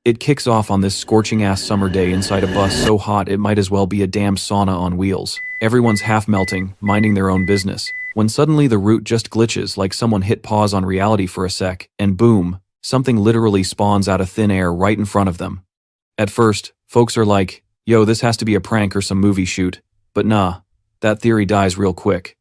It kicks off on this scorching-ass summer day inside a bus so hot it might as well be a damn sauna on wheels. Everyone's half-melting, minding their own business, when suddenly the route just glitches like someone hit pause on reality for a sec, and boom, something literally spawns out of thin air right in front of them. At first, folks are like, yo, this has to be a prank or some movie shoot, but nah, that theory dies real quick.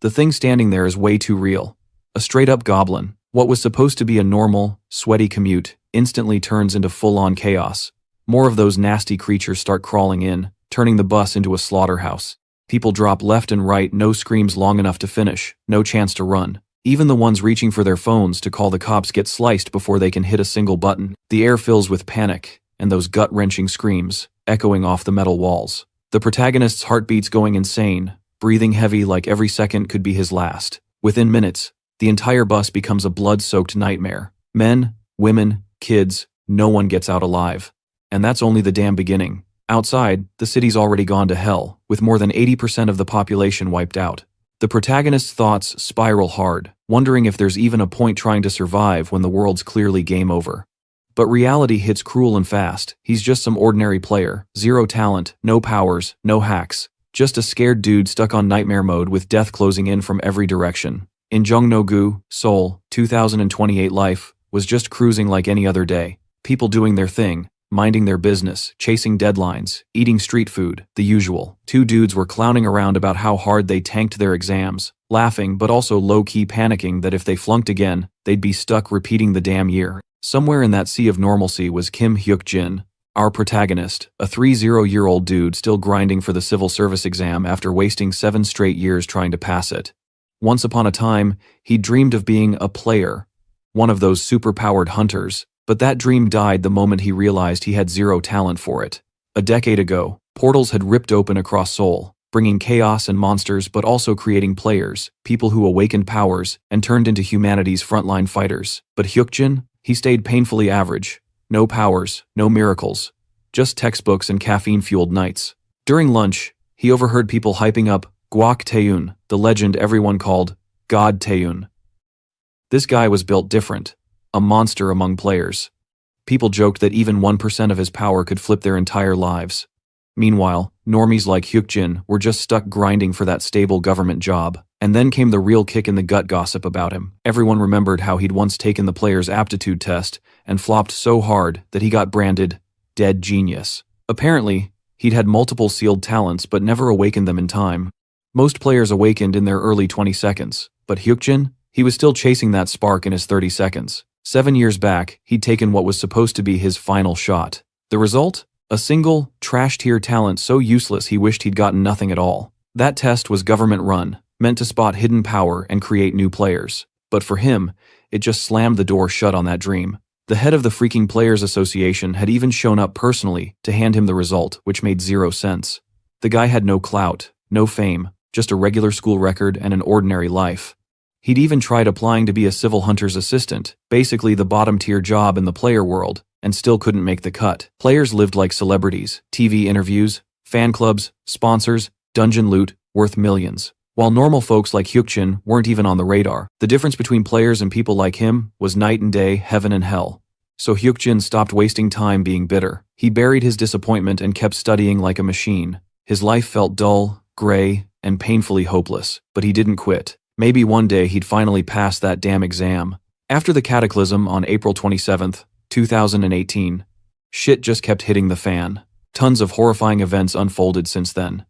The thing standing there is way too real. A straight-up goblin. What was supposed to be a normal, sweaty commute instantly turns into full-on chaos. More of those nasty creatures start crawling in, turning the bus into a slaughterhouse. People drop left and right, no screams long enough to finish, no chance to run. Even the ones reaching for their phones to call the cops get sliced before they can hit a single button. The air fills with panic, and those gut-wrenching screams, echoing off the metal walls. The protagonist's heartbeat's going insane, breathing heavy like every second could be his last. Within minutes, the entire bus becomes a blood-soaked nightmare. Men, women, kids, no one gets out alive. And that's only the damn beginning. Outside, the city's already gone to hell, with more than 80% of the population wiped out. The protagonist's thoughts spiral hard, wondering if there's even a point trying to survive when the world's clearly game over. But reality hits cruel and fast. He's just some ordinary player, zero talent, no powers, no hacks. Just a scared dude stuck on nightmare mode with death closing in from every direction. In Jongno-gu, Seoul, 2028 life was just cruising like any other day. People doing their thing, minding their business, chasing deadlines, eating street food, the usual. Two dudes were clowning around about how hard they tanked their exams, laughing but also low-key panicking that if they flunked again, they'd be stuck repeating the damn year. Somewhere in that sea of normalcy was Kim Hyuk-jin, our protagonist, a 30-year-old dude still grinding for the civil service exam after wasting 7 straight years trying to pass it. Once upon a time, he dreamed of being a player, one of those super-powered hunters, but that dream died the moment he realized he had zero talent for it. A decade ago, portals had ripped open across Seoul, bringing chaos and monsters but also creating players, people who awakened powers and turned into humanity's frontline fighters. But Hyuk-jin, he stayed painfully average. No powers, no miracles, just textbooks and caffeine-fueled nights. During lunch, he overheard people hyping up Gwak Taeun, the legend everyone called God Taeun. This guy was built different, a monster among players. People joked that even 1% of his power could flip their entire lives. Meanwhile, normies like Hyuk-jin were just stuck grinding for that stable government job. And then came the real kick-in-the-gut gossip about him. Everyone remembered how he'd once taken the player's aptitude test and flopped so hard that he got branded dead genius. Apparently, he'd had multiple sealed talents but never awakened them in time. Most players awakened in their early 20 seconds, but Hyuk-jin, he was still chasing that spark in his 30 seconds. 7 years back, he'd taken what was supposed to be his final shot. The result? A single, trash-tier talent so useless he wished he'd gotten nothing at all. That test was government-run, meant to spot hidden power and create new players. But for him, it just slammed the door shut on that dream. The head of the freaking Players Association had even shown up personally to hand him the result, which made zero sense. The guy had no clout, no fame, just a regular school record and an ordinary life. He'd even tried applying to be a civil hunter's assistant, basically the bottom-tier job in the player world, and still couldn't make the cut. Players lived like celebrities, TV interviews, fan clubs, sponsors, dungeon loot, worth millions. While normal folks like Hyuk-jin weren't even on the radar, the difference between players and people like him was night and day, heaven and hell. So Hyuk-jin stopped wasting time being bitter. He buried his disappointment and kept studying like a machine. His life felt dull, gray, and painfully hopeless, but he didn't quit. Maybe one day he'd finally pass that damn exam. After the cataclysm on April 27th, 2018, shit just kept hitting the fan. Tons of horrifying events unfolded since then.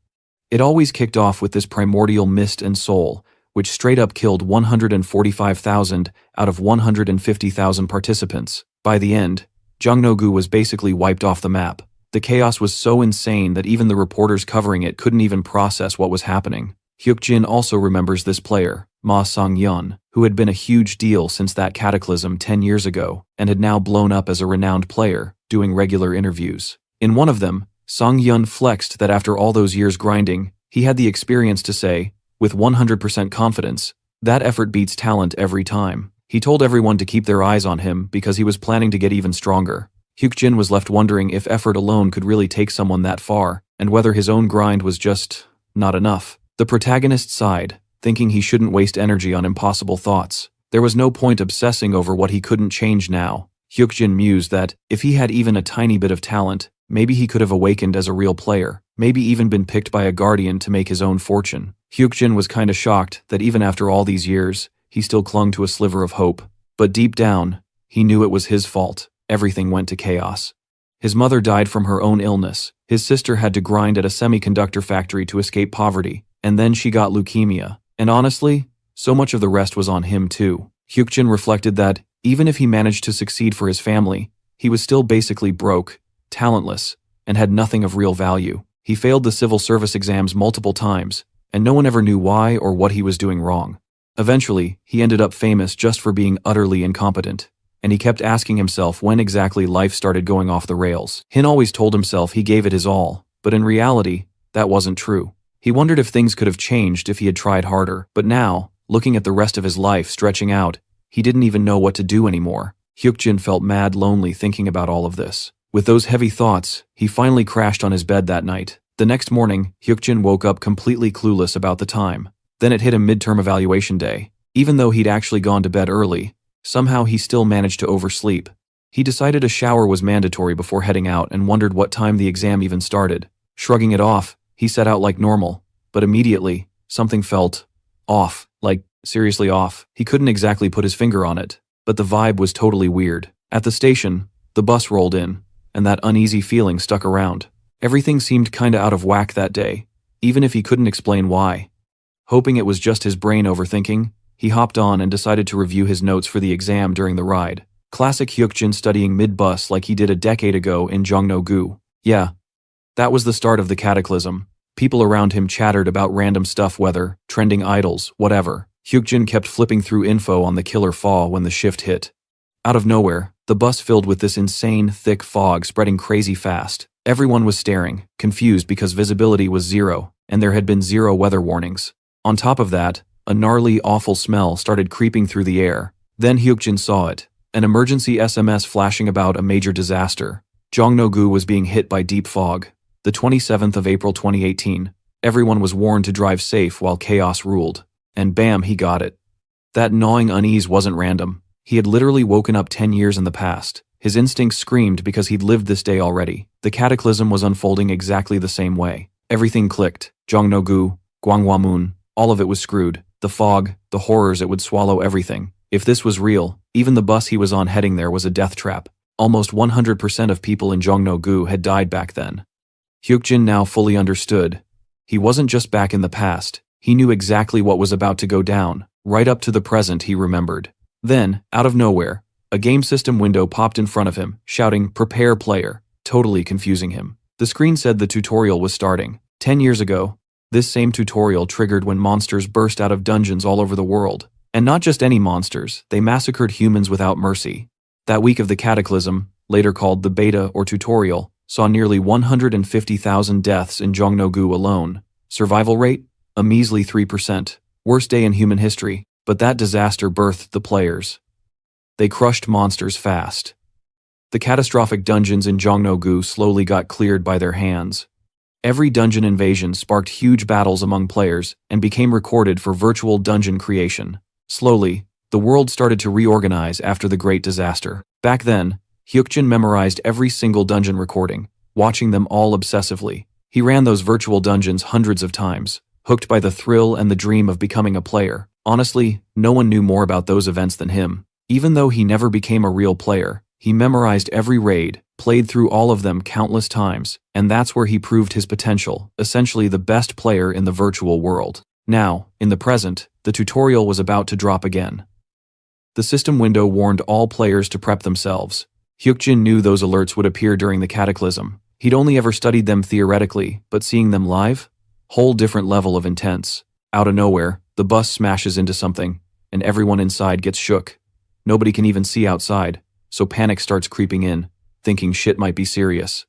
It always kicked off with this primordial mist and soul, which straight up killed 145,000 out of 150,000 participants. By the end, Jongno-gu was basically wiped off the map. The chaos was so insane that even the reporters covering it couldn't even process what was happening. Hyuk-jin also remembers this player, Ma Sang-yeon, who had been a huge deal since that cataclysm 10 years ago and had now blown up as a renowned player, doing regular interviews. In one of them, Sang-yeon flexed that after all those years grinding, he had the experience to say, with 100% confidence, that effort beats talent every time. He told everyone to keep their eyes on him because he was planning to get even stronger. Hyuk-jin was left wondering if effort alone could really take someone that far, and whether his own grind was just not enough. The protagonist sighed, thinking he shouldn't waste energy on impossible thoughts. There was no point obsessing over what he couldn't change now. Hyukjin mused that, if he had even a tiny bit of talent, maybe he could have awakened as a real player, maybe even been picked by a guardian to make his own fortune. Hyukjin was kinda shocked that even after all these years, he still clung to a sliver of hope. But deep down, he knew it was his fault. Everything went to chaos. His mother died from her own illness, his sister had to grind at a semiconductor factory to escape poverty, and then she got leukemia. And honestly, so much of the rest was on him too. Hyukjin reflected that, even if he managed to succeed for his family, he was still basically broke, talentless, and had nothing of real value. He failed the civil service exams multiple times, and no one ever knew why or what he was doing wrong. Eventually, he ended up famous just for being utterly incompetent, and he kept asking himself when exactly life started going off the rails. Hin always told himself he gave it his all, but in reality, that wasn't true. He wondered if things could have changed if he had tried harder, but now, looking at the rest of his life stretching out, he didn't even know what to do anymore. Hyukjin felt mad lonely thinking about all of this. With those heavy thoughts, he finally crashed on his bed that night. The next morning, Hyukjin woke up completely clueless about the time. Then it hit him midterm evaluation day. Even though he'd actually gone to bed early, somehow he still managed to oversleep. He decided a shower was mandatory before heading out and wondered what time the exam even started. Shrugging it off, he set out like normal, but immediately, something felt off, like seriously off. He couldn't exactly put his finger on it, but the vibe was totally weird. At the station, the bus rolled in, and that uneasy feeling stuck around. Everything seemed kinda out of whack that day, even if he couldn't explain why. Hoping it was just his brain overthinking, he hopped on and decided to review his notes for the exam during the ride. Classic Hyukjin studying mid-bus like he did a decade ago in Jongno-gu. Yeah, that was the start of the cataclysm. People around him chattered about random stuff, weather, trending idols, whatever. Hyukjin kept flipping through info on the killer fall when the shift hit. Out of nowhere, the bus filled with this insane, thick fog spreading crazy fast. Everyone was staring, confused because visibility was zero, and there had been zero weather warnings. On top of that, a gnarly, awful smell started creeping through the air. Then Hyukjin saw it, an emergency SMS flashing about a major disaster. Jongno-gu was being hit by deep fog. The 27th of April 2018, everyone was warned to drive safe while chaos ruled. And bam, he got it. That gnawing unease wasn't random. He had literally woken up 10 years in the past. His instincts screamed because he'd lived this day already. The cataclysm was unfolding exactly the same way. Everything clicked. Jongno-gu, Gwanghwamun, all of it was screwed. The fog, the horrors, it would swallow everything. If this was real, even the bus he was on heading there was a death trap. Almost 100% of people in Jongno-gu had died back then. Hyukjin now fully understood. He wasn't just back in the past. He knew exactly what was about to go down. Right up to the present, he remembered. Then, out of nowhere, a game system window popped in front of him, shouting, "Prepare player," totally confusing him. The screen said the tutorial was starting. 10 years ago, this same tutorial triggered when monsters burst out of dungeons all over the world. And not just any monsters, they massacred humans without mercy. That week of the cataclysm, later called the beta or tutorial, saw nearly 150,000 deaths in Jongno-gu alone. Survival rate? A measly 3%. Worst day in human history, but that disaster birthed the players. They crushed monsters fast. The catastrophic dungeons in Jongno-gu slowly got cleared by their hands. Every dungeon invasion sparked huge battles among players and became recorded for virtual dungeon creation. Slowly, the world started to reorganize after the Great Disaster. Back then, Hyukjin memorized every single dungeon recording, watching them all obsessively. He ran those virtual dungeons hundreds of times, hooked by the thrill and the dream of becoming a player. Honestly, no one knew more about those events than him. Even though he never became a real player, he memorized every raid, played through all of them countless times, and that's where he proved his potential, essentially the best player in the virtual world. Now, in the present, the tutorial was about to drop again. The system window warned all players to prep themselves. Hyukjin knew those alerts would appear during the cataclysm. He'd only ever studied them theoretically, but seeing them live? Whole different level of intense. Out of nowhere, the bus smashes into something, and everyone inside gets shook. Nobody can even see outside, so panic starts creeping in, thinking shit might be serious.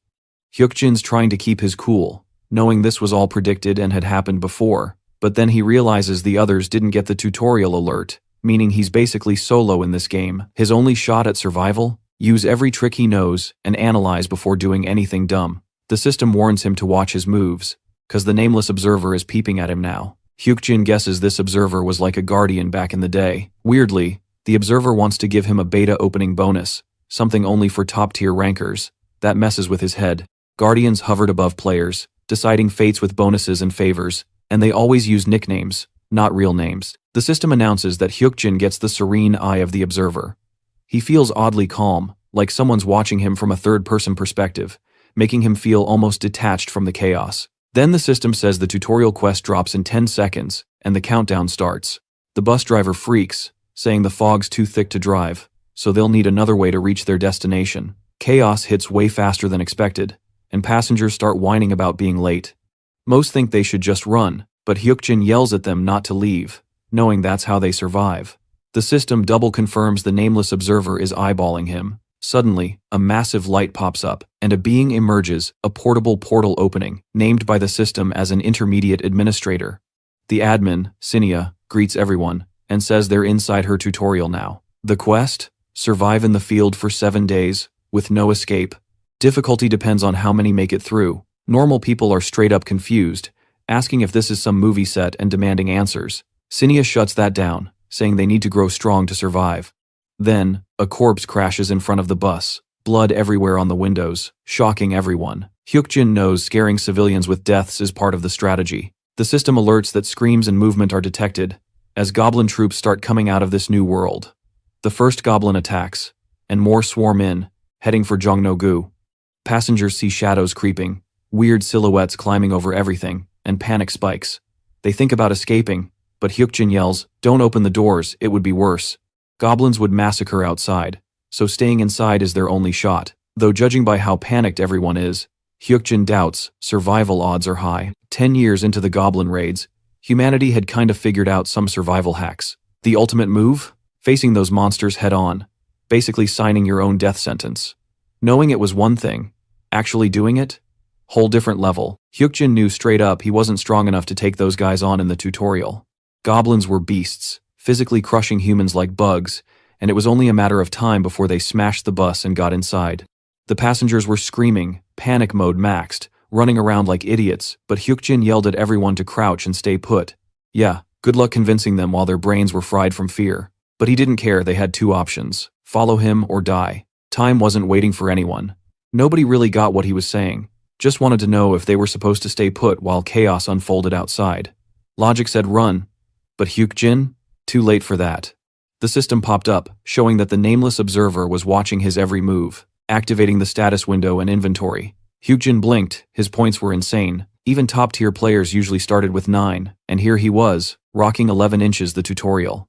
Hyukjin's trying to keep his cool, knowing this was all predicted and had happened before, but then he realizes the others didn't get the tutorial alert, meaning he's basically solo in this game. His only shot at survival? Use every trick he knows and analyze before doing anything dumb. The system warns him to watch his moves, cause the nameless observer is peeping at him now. Hyukjin guesses this observer was like a guardian back in the day. Weirdly, the observer wants to give him a beta opening bonus, something only for top-tier rankers. That messes with his head. Guardians hovered above players, deciding fates with bonuses and favors, and they always use nicknames, not real names. The system announces that Hyukjin gets the serene eye of the observer. He feels oddly calm, like someone's watching him from a third-person perspective, making him feel almost detached from the chaos. Then the system says the tutorial quest drops in 10 seconds, and the countdown starts. The bus driver freaks, saying the fog's too thick to drive, so they'll need another way to reach their destination. Chaos hits way faster than expected, and passengers start whining about being late. Most think they should just run, but Hyukjin yells at them not to leave, knowing that's how they survive. The system double confirms the nameless observer is eyeballing him. Suddenly, a massive light pops up, and a being emerges, a portable portal opening, named by the system as an intermediate administrator. The admin, Sinia, greets everyone, and says they're inside her tutorial now. The quest? Survive in the field for 7 days, with no escape. Difficulty depends on how many make it through. Normal people are straight up confused, asking if this is some movie set and demanding answers. Sinia shuts that down, saying they need to grow strong to survive. Then, a corpse crashes in front of the bus, blood everywhere on the windows, shocking everyone. Hyukjin knows scaring civilians with deaths is part of the strategy. The system alerts that screams and movement are detected, as goblin troops start coming out of this new world. The first goblin attacks, and more swarm in, heading for Jongno-gu. Passengers see shadows creeping, weird silhouettes climbing over everything, and panic spikes. They think about escaping, but Hyukjin yells, "Don't open the doors, it would be worse." Goblins would massacre outside, so staying inside is their only shot. Though judging by how panicked everyone is, Hyukjin doubts survival odds are high. 10 years into the goblin raids, humanity had kind of figured out some survival hacks. The ultimate move? Facing those monsters head-on, basically signing your own death sentence. Knowing it was one thing, actually doing it? Whole different level. Hyukjin knew straight up he wasn't strong enough to take those guys on in the tutorial. Goblins were beasts, physically crushing humans like bugs, and it was only a matter of time before they smashed the bus and got inside. The passengers were screaming, panic mode maxed, running around like idiots, but Hyukjin yelled at everyone to crouch and stay put. Yeah, good luck convincing them while their brains were fried from fear. But he didn't care. They had two options: follow him or die. Time wasn't waiting for anyone. Nobody really got what he was saying, just wanted to know if they were supposed to stay put while chaos unfolded outside. Logic said run, but Hyukjin? Too late for that. The system popped up, showing that the nameless observer was watching his every move, activating the status window and inventory. Hyukjin blinked, his points were insane. Even top-tier players usually started with 9, and here he was, rocking 11 inches the tutorial.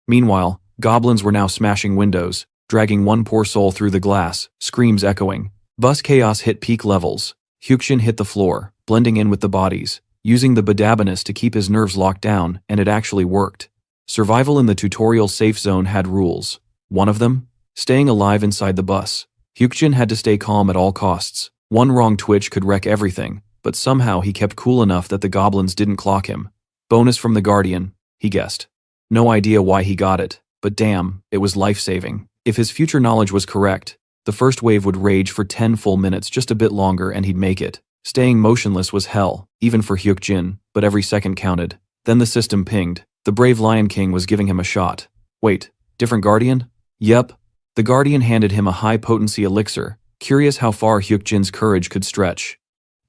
Meanwhile, goblins were now smashing windows, dragging one poor soul through the glass, screams echoing. Bus chaos hit peak levels. Hyukjin hit the floor, blending in with the bodies, using the Badabanus to keep his nerves locked down, and it actually worked. Survival in the tutorial safe zone had rules. One of them? Staying alive inside the bus. Hyukjin had to stay calm at all costs. One wrong twitch could wreck everything, but somehow he kept cool enough that the goblins didn't clock him. Bonus from the Guardian, he guessed. No idea why he got it, but damn, it was life-saving. If his future knowledge was correct, the first wave would rage for 10 full minutes, just a bit longer, and he'd make it. Staying motionless was hell, even for Hyukjin, but every second counted. Then the system pinged. The brave Lion King was giving him a shot. Wait, different Guardian? Yep. The Guardian handed him a high-potency elixir, curious how far Hyukjin's courage could stretch.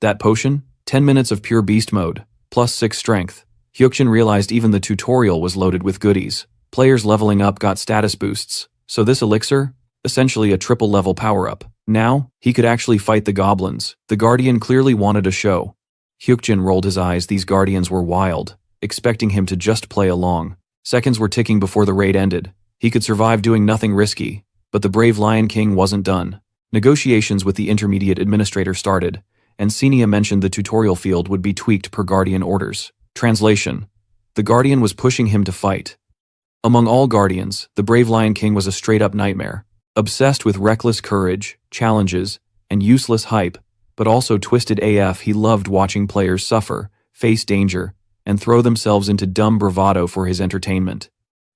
That potion? 10 minutes of pure beast mode, plus 6 strength. Hyukjin realized even the tutorial was loaded with goodies. Players leveling up got status boosts, so this elixir? Essentially a triple-level power-up. Now, he could actually fight the goblins. The Guardian clearly wanted a show. Hyukjin rolled his eyes. These Guardians were wild, expecting him to just play along. Seconds were ticking before the raid ended. He could survive doing nothing risky, but the brave Lion King wasn't done. Negotiations with the intermediate administrator started, and Sinia mentioned the tutorial field would be tweaked per Guardian orders. Translation: the Guardian was pushing him to fight. Among all Guardians, the brave Lion King was a straight-up nightmare. Obsessed with reckless courage, challenges, and useless hype, but also twisted AF. He loved watching players suffer, face danger, and throw themselves into dumb bravado for his entertainment.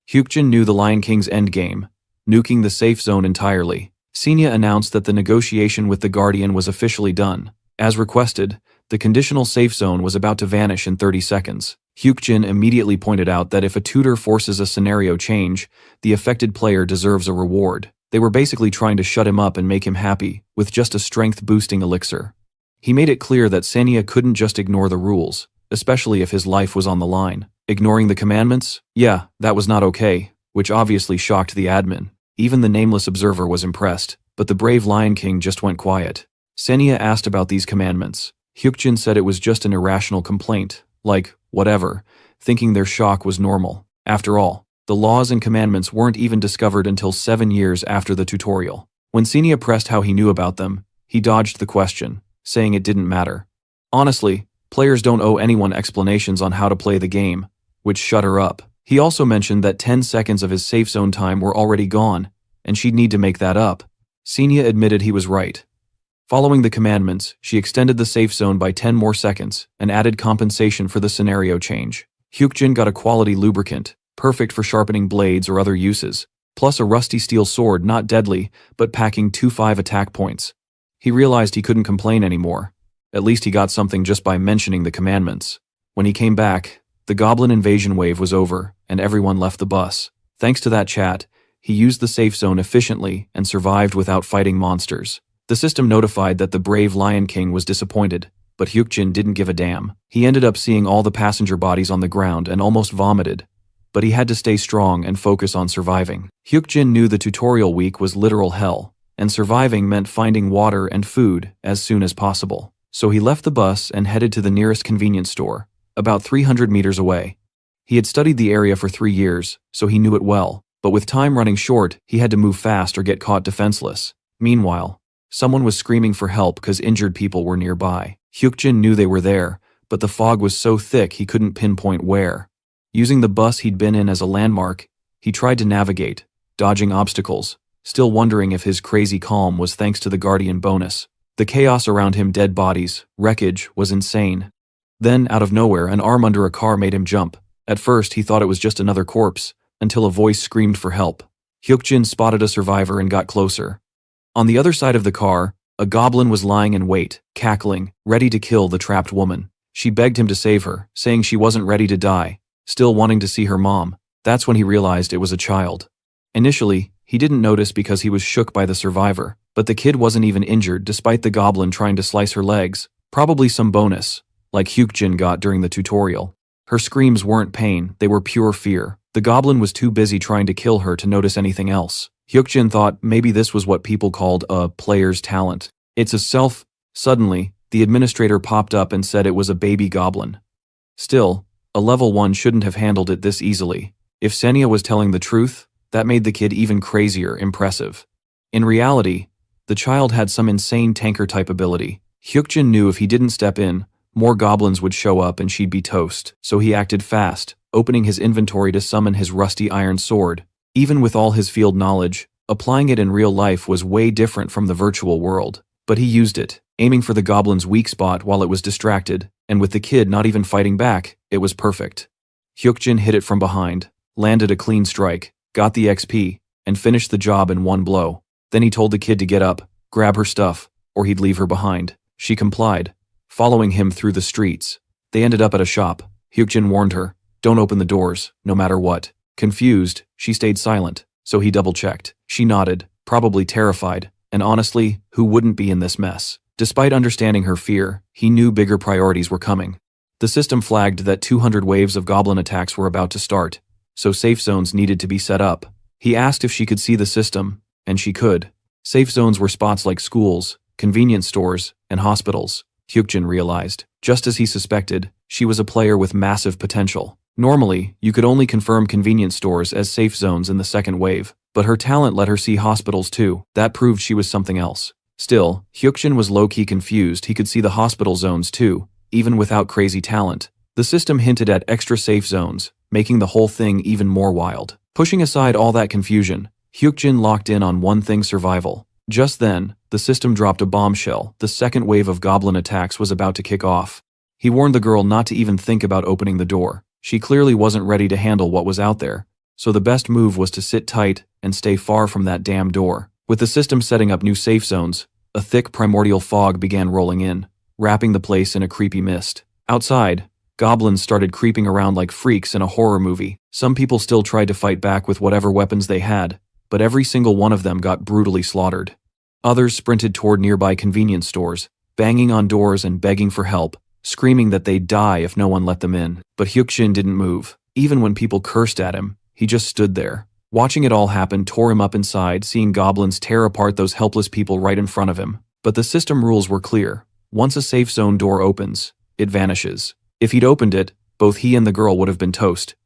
Hyukjin knew the Lion King's endgame, nuking the safe zone entirely. Sinia announced that the negotiation with the Guardian was officially done. As requested, the conditional safe zone was about to vanish in 30 seconds. Hyukjin immediately pointed out that if a tutor forces a scenario change, the affected player deserves a reward. They were basically trying to shut him up and make him happy, with just a strength-boosting elixir. He made it clear that Senya couldn't just ignore the rules, especially if his life was on the line. Ignoring the commandments? Yeah, that was not okay, which obviously shocked the admin. Even the nameless observer was impressed, but the brave Lion King just went quiet. Senya asked about these commandments. Hyukjin said it was just an irrational complaint, like, whatever, thinking their shock was normal. After all, the laws and commandments weren't even discovered until 7 years after the tutorial. When Senya pressed how he knew about them, he dodged the question, saying it didn't matter. Honestly, players don't owe anyone explanations on how to play the game, which shut her up. He also mentioned that 10 seconds of his safe zone time were already gone, and she'd need to make that up. Senya admitted he was right. Following the commandments, she extended the safe zone by 10 more seconds and added compensation for the scenario change. Hyukjin got a quality lubricant, perfect for sharpening blades or other uses, plus a rusty steel sword not deadly, but packing 2-5 attack points. He realized he couldn't complain anymore. At least he got something just by mentioning the commandments. When he came back, the goblin invasion wave was over, and everyone left the bus. Thanks to that chat, he used the safe zone efficiently and survived without fighting monsters. The system notified that the brave Lion King was disappointed, but Hyukjin didn't give a damn. He ended up seeing all the passenger bodies on the ground and almost vomited, but he had to stay strong and focus on surviving. Hyukjin knew the tutorial week was literal hell, and surviving meant finding water and food as soon as possible. So he left the bus and headed to the nearest convenience store, about 300 meters away. He had studied the area for 3 years, so he knew it well, but with time running short, he had to move fast or get caught defenseless. Meanwhile, someone was screaming for help because injured people were nearby. Hyukjin knew they were there, but the fog was so thick he couldn't pinpoint where. Using the bus he'd been in as a landmark, he tried to navigate, dodging obstacles, still wondering if his crazy calm was thanks to the Guardian bonus. The chaos around him, dead bodies, wreckage, was insane. Then, out of nowhere, an arm under a car made him jump. At first, he thought it was just another corpse, until a voice screamed for help. Hyukjin spotted a survivor and got closer. On the other side of the car, a goblin was lying in wait, cackling, ready to kill the trapped woman. She begged him to save her, saying she wasn't ready to die, still wanting to see her mom. That's when he realized it was a child. Initially, he didn't notice because he was shook by the survivor, but the kid wasn't even injured despite the goblin trying to slice her legs, probably some bonus, like Hyukjin got during the tutorial. Her screams weren't pain, they were pure fear. The goblin was too busy trying to kill her to notice anything else. Hyukjin thought maybe this was what people called a player's talent. It's a self. Suddenly, the administrator popped up and said it was a baby goblin. Still, a level 1 shouldn't have handled it this easily. If Senya was telling the truth, that made the kid even crazier, impressive. In reality, the child had some insane tanker-type ability. Hyukjin knew if he didn't step in, more goblins would show up and she'd be toast, so he acted fast, opening his inventory to summon his rusty iron sword. Even with all his field knowledge, applying it in real life was way different from the virtual world. But he used it, aiming for the goblin's weak spot while it was distracted, and with the kid not even fighting back, it was perfect. Hyukjin hit it from behind, landed a clean strike, got the XP, and finished the job in one blow. Then he told the kid to get up, grab her stuff, or he'd leave her behind. She complied, following him through the streets. They ended up at a shop. Hyukjin warned her, "Don't open the doors, no matter what." Confused, she stayed silent, so he double-checked. She nodded, probably terrified, and honestly, who wouldn't be in this mess? Despite understanding her fear, he knew bigger priorities were coming. The system flagged that 200 waves of goblin attacks were about to start, so safe zones needed to be set up. He asked if she could see the system, and she could. Safe zones were spots like schools, convenience stores, and hospitals. Hyukjin realized, just as he suspected, she was a player with massive potential. Normally, you could only confirm convenience stores as safe zones in the second wave, but her talent let her see hospitals too. That proved she was something else. Still, Hyukjin was low-key confused. He could see the hospital zones too, even without crazy talent. The system hinted at extra safe zones, making the whole thing even more wild. Pushing aside all that confusion, Hyukjin locked in on one thing: survival. Just then, the system dropped a bombshell. The second wave of goblin attacks was about to kick off. He warned the girl not to even think about opening the door. She clearly wasn't ready to handle what was out there, so the best move was to sit tight and stay far from that damn door. With the system setting up new safe zones, a thick primordial fog began rolling in, wrapping the place in a creepy mist. Outside, goblins started creeping around like freaks in a horror movie. Some people still tried to fight back with whatever weapons they had, but every single one of them got brutally slaughtered. Others sprinted toward nearby convenience stores, banging on doors and begging for help, screaming that they'd die if no one let them in. But Hyukjin didn't move. Even when people cursed at him, he just stood there. Watching it all happen tore him up inside, seeing goblins tear apart those helpless people right in front of him. But the system rules were clear. Once a safe zone door opens, it vanishes. If he'd opened it, both he and the girl would have been toast.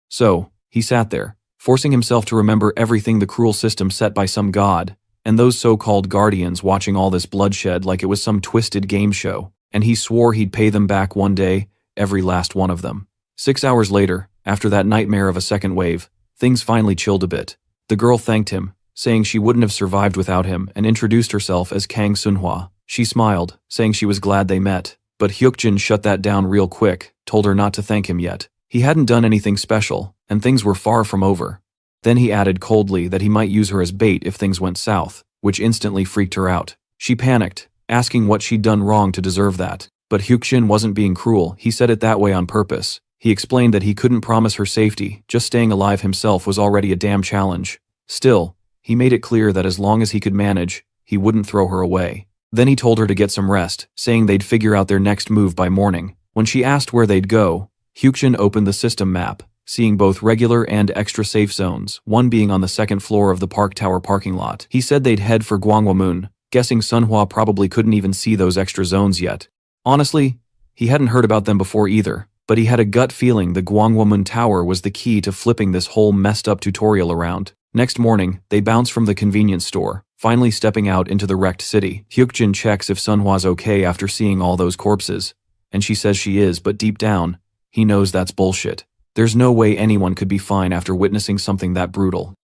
So, he sat there, forcing himself to remember everything the cruel system set by some god, and those so-called guardians watching all this bloodshed like it was some twisted game show, and he swore he'd pay them back one day, every last one of them. 6 hours later, after that nightmare of a second wave, things finally chilled a bit. The girl thanked him, saying she wouldn't have survived without him, and introduced herself as Kang Sunhwa. She smiled, saying she was glad they met, but Hyukjin shut that down real quick, told her not to thank him yet. He hadn't done anything special, and things were far from over. Then he added coldly that he might use her as bait if things went south, which instantly freaked her out. She panicked, asking what she'd done wrong to deserve that. But Hyukjin wasn't being cruel, he said it that way on purpose. He explained that he couldn't promise her safety, just staying alive himself was already a damn challenge. Still, he made it clear that as long as he could manage, he wouldn't throw her away. Then he told her to get some rest, saying they'd figure out their next move by morning. When she asked where they'd go, Hyukjin opened the system map, seeing both regular and extra safe zones, one being on the second floor of the Park Tower parking lot. He said they'd head for Gwanghwamun, guessing Sunhwa probably couldn't even see those extra zones yet. Honestly, he hadn't heard about them before either, but he had a gut feeling the Gwanghwamun Tower was the key to flipping this whole messed up tutorial around. Next morning, they bounce from the convenience store, finally stepping out into the wrecked city. Hyukjin checks if Sunhwa's okay after seeing all those corpses, and she says she is, but deep down, he knows that's bullshit. There's no way anyone could be fine after witnessing something that brutal.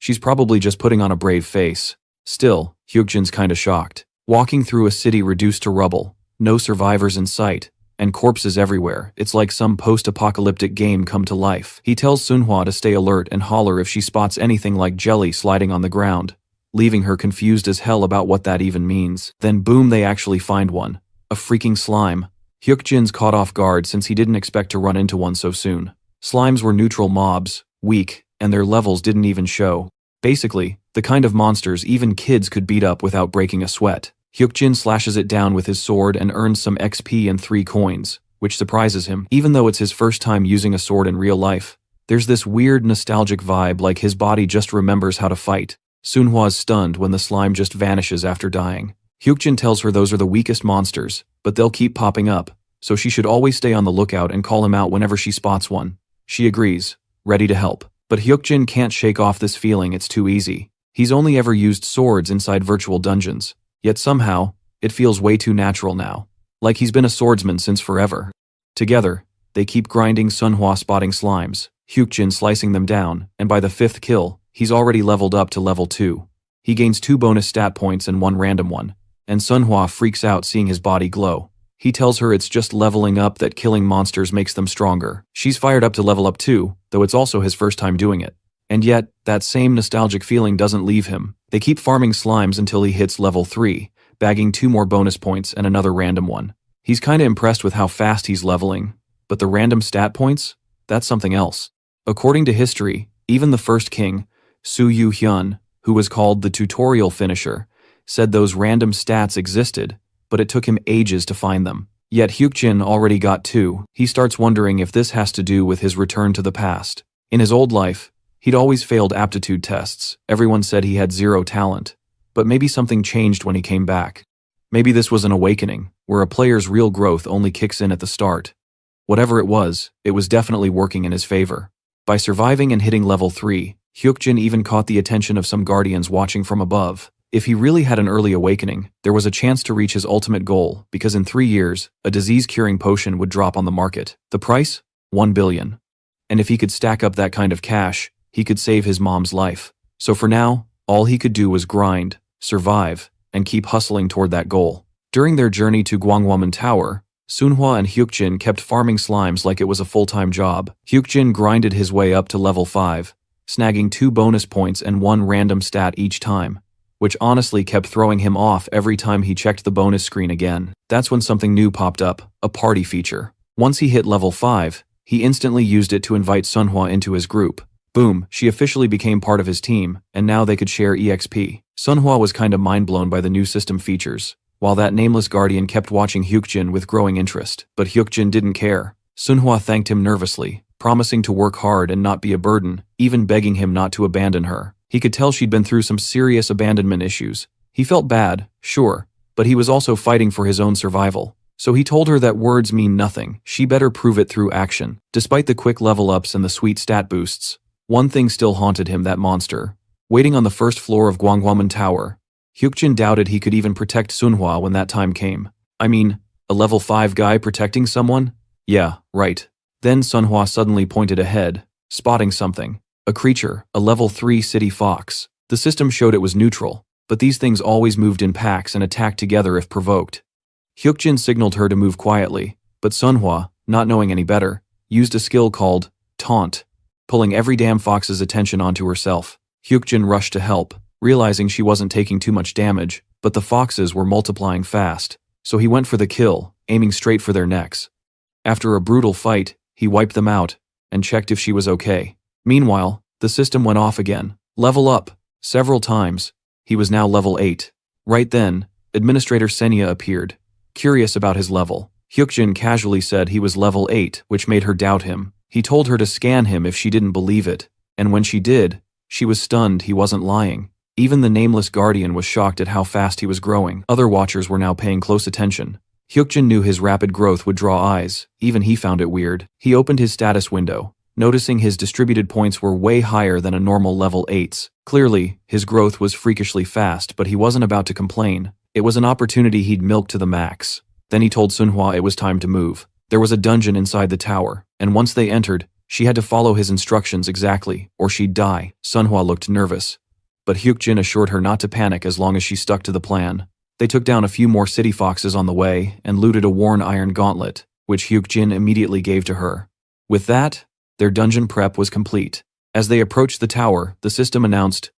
She's probably just putting on a brave face. Still, Hyukjin's kinda shocked. Walking through a city reduced to rubble, no survivors in sight, and corpses everywhere, it's like some post-apocalyptic game come to life. He tells Sunhwa to stay alert and holler if she spots anything like jelly sliding on the ground, leaving her confused as hell about what that even means. Then boom, they actually find one. A freaking slime. Hyukjin's caught off guard since he didn't expect to run into one so soon. Slimes were neutral mobs, weak, and their levels didn't even show. Basically, the kind of monsters even kids could beat up without breaking a sweat. Hyukjin slashes it down with his sword and earns some XP and 3 coins, which surprises him. Even though it's his first time using a sword in real life, there's this weird nostalgic vibe like his body just remembers how to fight. Sunhwa's stunned when the slime just vanishes after dying. Hyukjin tells her those are the weakest monsters, but they'll keep popping up, so she should always stay on the lookout and call him out whenever she spots one. She agrees, ready to help. But Hyukjin can't shake off this feeling it's too easy. He's only ever used swords inside virtual dungeons, yet somehow, it feels way too natural now. Like he's been a swordsman since forever. Together, they keep grinding Sunhwa spotting slimes, Hyukjin slicing them down, and by the 5th kill, he's already leveled up to level 2. He gains 2 bonus stat points and 1 random one, and Sunhwa freaks out seeing his body glow. He tells her it's just leveling up that killing monsters makes them stronger. She's fired up to level up too, though it's also his first time doing it. And yet, that same nostalgic feeling doesn't leave him. They keep farming slimes until he hits level 3, bagging 2 more bonus points and another random one. He's kinda impressed with how fast he's leveling, but the random stat points? That's something else. According to history, even the first king, Su Yu Hyun, who was called the tutorial finisher, said those random stats existed, but it took him ages to find them. Yet Hyukjin already got 2. He starts wondering if this has to do with his return to the past. In his old life, he'd always failed aptitude tests. Everyone said he had 0 talent. But maybe something changed when he came back. Maybe this was an awakening, where a player's real growth only kicks in at the start. Whatever it was definitely working in his favor. By surviving and hitting level 3, Hyukjin even caught the attention of some guardians watching from above. If he really had an early awakening, there was a chance to reach his ultimate goal, because in 3 years, a disease-curing potion would drop on the market. The price? 1 billion. And if he could stack up that kind of cash, he could save his mom's life. So for now, all he could do was grind, survive, and keep hustling toward that goal. During their journey to Gwanghwamun Tower, Sunhwa and Hyukjin kept farming slimes like it was a full-time job. Hyukjin grinded his way up to level 5, snagging 2 bonus points and 1 random stat each time, which honestly kept throwing him off every time he checked the bonus screen again. That's when something new popped up, a party feature. Once he hit level 5, he instantly used it to invite Sunhwa into his group. Boom, she officially became part of his team, and now they could share EXP. Sunhwa was kinda mind-blown by the new system features, while that nameless guardian kept watching Hyukjin with growing interest. But Hyukjin didn't care. Sunhwa thanked him nervously, promising to work hard and not be a burden, even begging him not to abandon her. He could tell she'd been through some serious abandonment issues. He felt bad, sure, but he was also fighting for his own survival. So he told her that words mean nothing, she better prove it through action. Despite the quick level ups and the sweet stat boosts, one thing still haunted him, that monster. Waiting on the first floor of Gwanghwamun Tower, Hyukjin doubted he could even protect Sunhwa when that time came. I mean, a level 5 guy protecting someone? Yeah, right. Then Sunhwa suddenly pointed ahead, spotting something. A creature, a level 3 city fox. The system showed it was neutral, but these things always moved in packs and attacked together if provoked. Hyukjin signaled her to move quietly, but Sunhwa, not knowing any better, used a skill called Taunt, pulling every damn fox's attention onto herself. Hyukjin rushed to help, realizing she wasn't taking too much damage, but the foxes were multiplying fast, so he went for the kill, aiming straight for their necks. After a brutal fight, he wiped them out, and checked if she was okay. Meanwhile, the system went off again. Level up, several times. He was now level 8. Right then, Administrator Senya appeared, curious about his level. Hyukjin casually said he was level 8, which made her doubt him. He told her to scan him if she didn't believe it, and when she did, she was stunned he wasn't lying. Even the nameless guardian was shocked at how fast he was growing. Other watchers were now paying close attention. Hyukjin knew his rapid growth would draw eyes, even he found it weird. He opened his status window, noticing his distributed points were way higher than a normal level 8's. Clearly, his growth was freakishly fast, but he wasn't about to complain. It was an opportunity he'd milked to the max. Then he told Sunhwa it was time to move. There was a dungeon inside the tower, and once they entered, she had to follow his instructions exactly, or she'd die. Sunhwa looked nervous, but Hyukjin assured her not to panic as long as she stuck to the plan. They took down a few more city foxes on the way and looted a worn iron gauntlet, which Hyukjin immediately gave to her. With that, their dungeon prep was complete. As they approached the tower, the system announced,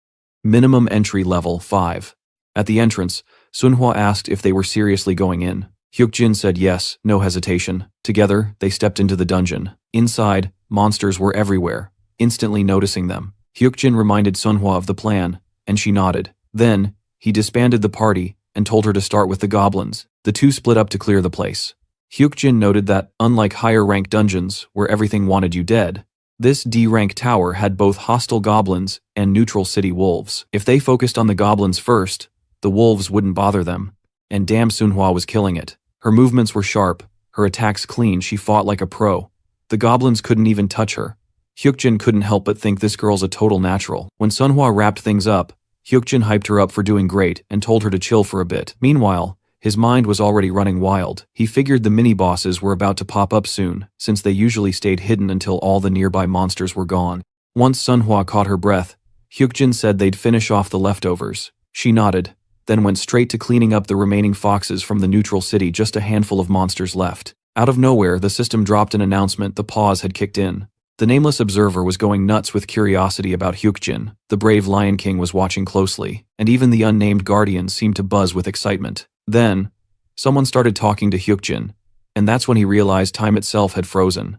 minimum entry level 5. At the entrance, Sunhwa asked if they were seriously going in. Hyukjin said yes, no hesitation. Together, they stepped into the dungeon. Inside, monsters were everywhere. Instantly noticing them, Hyukjin reminded Sunhwa of the plan, and she nodded. Then, he disbanded the party and told her to start with the goblins. The two split up to clear the place. Hyukjin noted that, unlike higher-rank dungeons, where everything wanted you dead, this D-rank tower had both hostile goblins and neutral city wolves. If they focused on the goblins first, the wolves wouldn't bother them, and damn, Sunhwa was killing it. Her movements were sharp, her attacks clean, she fought like a pro. The goblins couldn't even touch her. Hyukjin couldn't help but think this girl's a total natural. When Sunhwa wrapped things up, Hyukjin hyped her up for doing great and told her to chill for a bit. Meanwhile, his mind was already running wild. He figured the mini-bosses were about to pop up soon, since they usually stayed hidden until all the nearby monsters were gone. Once Sunhwa caught her breath, Hyukjin said they'd finish off the leftovers. She nodded, then went straight to cleaning up the remaining foxes from the neutral city, just a handful of monsters left. Out of nowhere, the system dropped an announcement the pause had kicked in. The nameless observer was going nuts with curiosity about Hyukjin. The brave Lion King was watching closely, and even the unnamed guardian seemed to buzz with excitement. Then, someone started talking to Hyukjin, and that's when he realized time itself had frozen.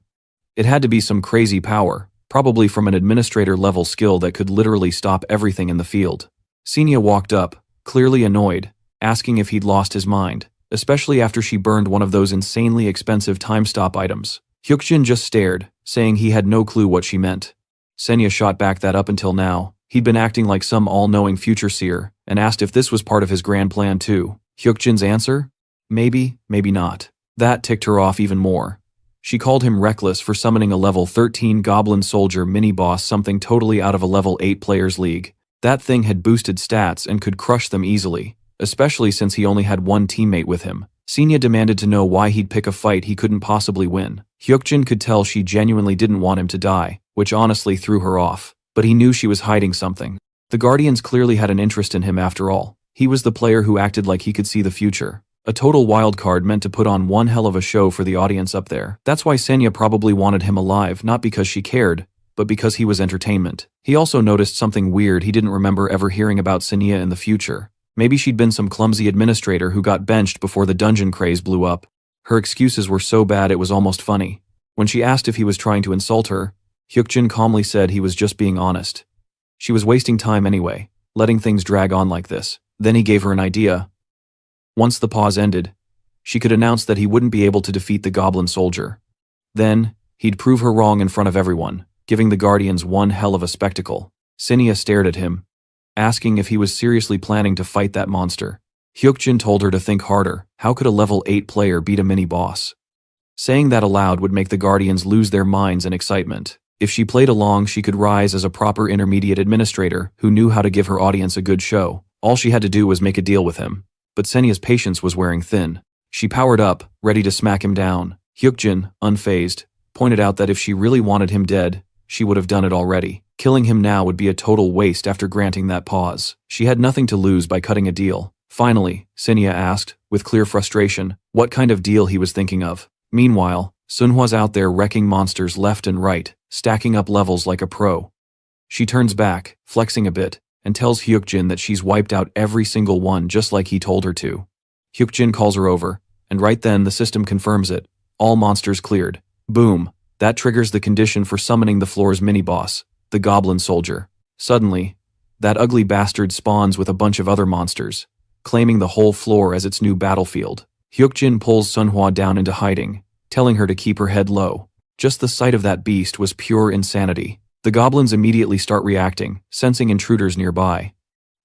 It had to be some crazy power, probably from an administrator-level skill that could literally stop everything in the field. Senya walked up, clearly annoyed, asking if he'd lost his mind, especially after she burned one of those insanely expensive time-stop items. Hyukjin just stared, saying he had no clue what she meant. Senya shot back that up until now, he'd been acting like some all-knowing future seer, and asked if this was part of his grand plan too. Hyukjin's answer? Maybe, maybe not. That ticked her off even more. She called him reckless for summoning a level 13 goblin soldier mini-boss, something totally out of a level 8 players league. That thing had boosted stats and could crush them easily, especially since he only had one teammate with him. Senya demanded to know why he'd pick a fight he couldn't possibly win. Hyukjin could tell she genuinely didn't want him to die, which honestly threw her off, but he knew she was hiding something. The Guardians clearly had an interest in him after all. He was the player who acted like he could see the future. A total wildcard meant to put on one hell of a show for the audience up there. That's why Senya probably wanted him alive, not because she cared, but because he was entertainment. He also noticed something weird. He didn't remember ever hearing about Senya in the future. Maybe she'd been some clumsy administrator who got benched before the dungeon craze blew up. Her excuses were so bad it was almost funny. When she asked if he was trying to insult her, Hyukjin calmly said he was just being honest. She was wasting time anyway, letting things drag on like this. Then he gave her an idea. Once the pause ended, she could announce that he wouldn't be able to defeat the goblin soldier. Then, he'd prove her wrong in front of everyone, giving the Guardians one hell of a spectacle. Cinia stared at him, asking if he was seriously planning to fight that monster. Hyukjin told her to think harder. How could a level 8 player beat a mini-boss? Saying that aloud would make the Guardians lose their minds in excitement. If she played along, she could rise as a proper intermediate administrator who knew how to give her audience a good show. All she had to do was make a deal with him. But Senia's patience was wearing thin. She powered up, ready to smack him down. Hyukjin, unfazed, pointed out that if she really wanted him dead, she would have done it already. Killing him now would be a total waste after granting that pause. She had nothing to lose by cutting a deal. Finally, Senia asked, with clear frustration, what kind of deal he was thinking of. Meanwhile, Sunhwa's out there wrecking monsters left and right, stacking up levels like a pro. She turns back, flexing a bit, and tells Hyukjin that she's wiped out every single one just like he told her to. Hyukjin calls her over, and right then the system confirms it. All monsters cleared. Boom. That triggers the condition for summoning the floor's mini-boss, the goblin soldier. Suddenly, that ugly bastard spawns with a bunch of other monsters, claiming the whole floor as its new battlefield. Hyukjin pulls Sunhwa down into hiding, telling her to keep her head low. Just the sight of that beast was pure insanity. The goblins immediately start reacting, sensing intruders nearby.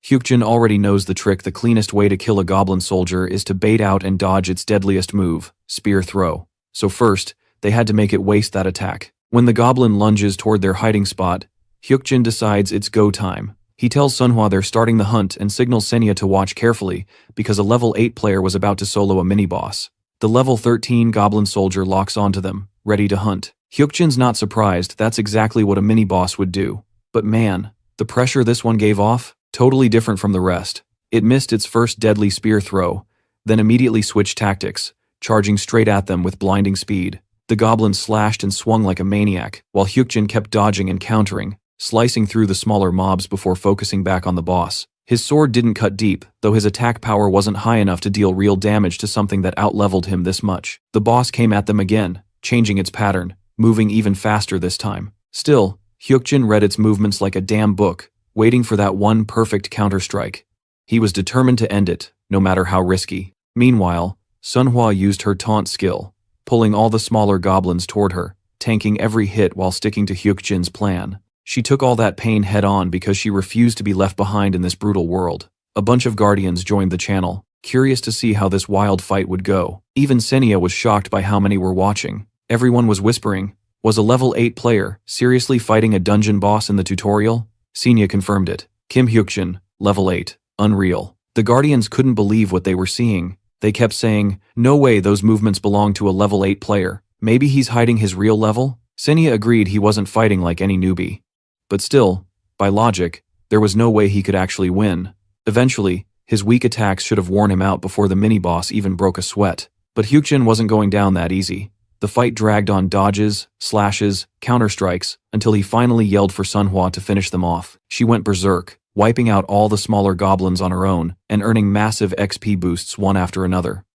Hyukjin already knows the trick. The cleanest way to kill a goblin soldier is to bait out and dodge its deadliest move, spear throw. So first, they had to make it waste that attack. When the goblin lunges toward their hiding spot, Hyukjin decides it's go time. He tells Sunhwa they're starting the hunt and signals Senia to watch carefully because a level 8 player was about to solo a mini-boss. The level 13 goblin soldier locks onto them, ready to hunt. Hyukjin's not surprised. That's exactly what a mini-boss would do. But man, the pressure this one gave off, totally different from the rest. It missed its first deadly spear throw, then immediately switched tactics, charging straight at them with blinding speed. The goblin slashed and swung like a maniac, while Hyukjin kept dodging and countering, slicing through the smaller mobs before focusing back on the boss. His sword didn't cut deep, though his attack power wasn't high enough to deal real damage to something that outleveled him this much. The boss came at them again, changing its pattern, moving even faster this time. Still, Hyukjin read its movements like a damn book, waiting for that one perfect counterstrike. He was determined to end it, no matter how risky. Meanwhile, Sunhwa used her taunt skill, pulling all the smaller goblins toward her, tanking every hit while sticking to Hyukjin's plan. She took all that pain head-on because she refused to be left behind in this brutal world. A bunch of Guardians joined the channel, curious to see how this wild fight would go. Even Senia was shocked by how many were watching. Everyone was whispering, was a level 8 player seriously fighting a dungeon boss in the tutorial? Senia confirmed it. Kim Hyukjin, level 8, unreal. The Guardians couldn't believe what they were seeing. They kept saying, no way those movements belong to a level 8 player. Maybe he's hiding his real level? Senia agreed he wasn't fighting like any newbie. But still, by logic, there was no way he could actually win. Eventually, his weak attacks should have worn him out before the mini-boss even broke a sweat. But Hyukjin wasn't going down that easy. The fight dragged on dodges, slashes, counterstrikes, until he finally yelled for Sunhwa to finish them off. She went berserk, wiping out all the smaller goblins on her own and earning massive XP boosts one after another.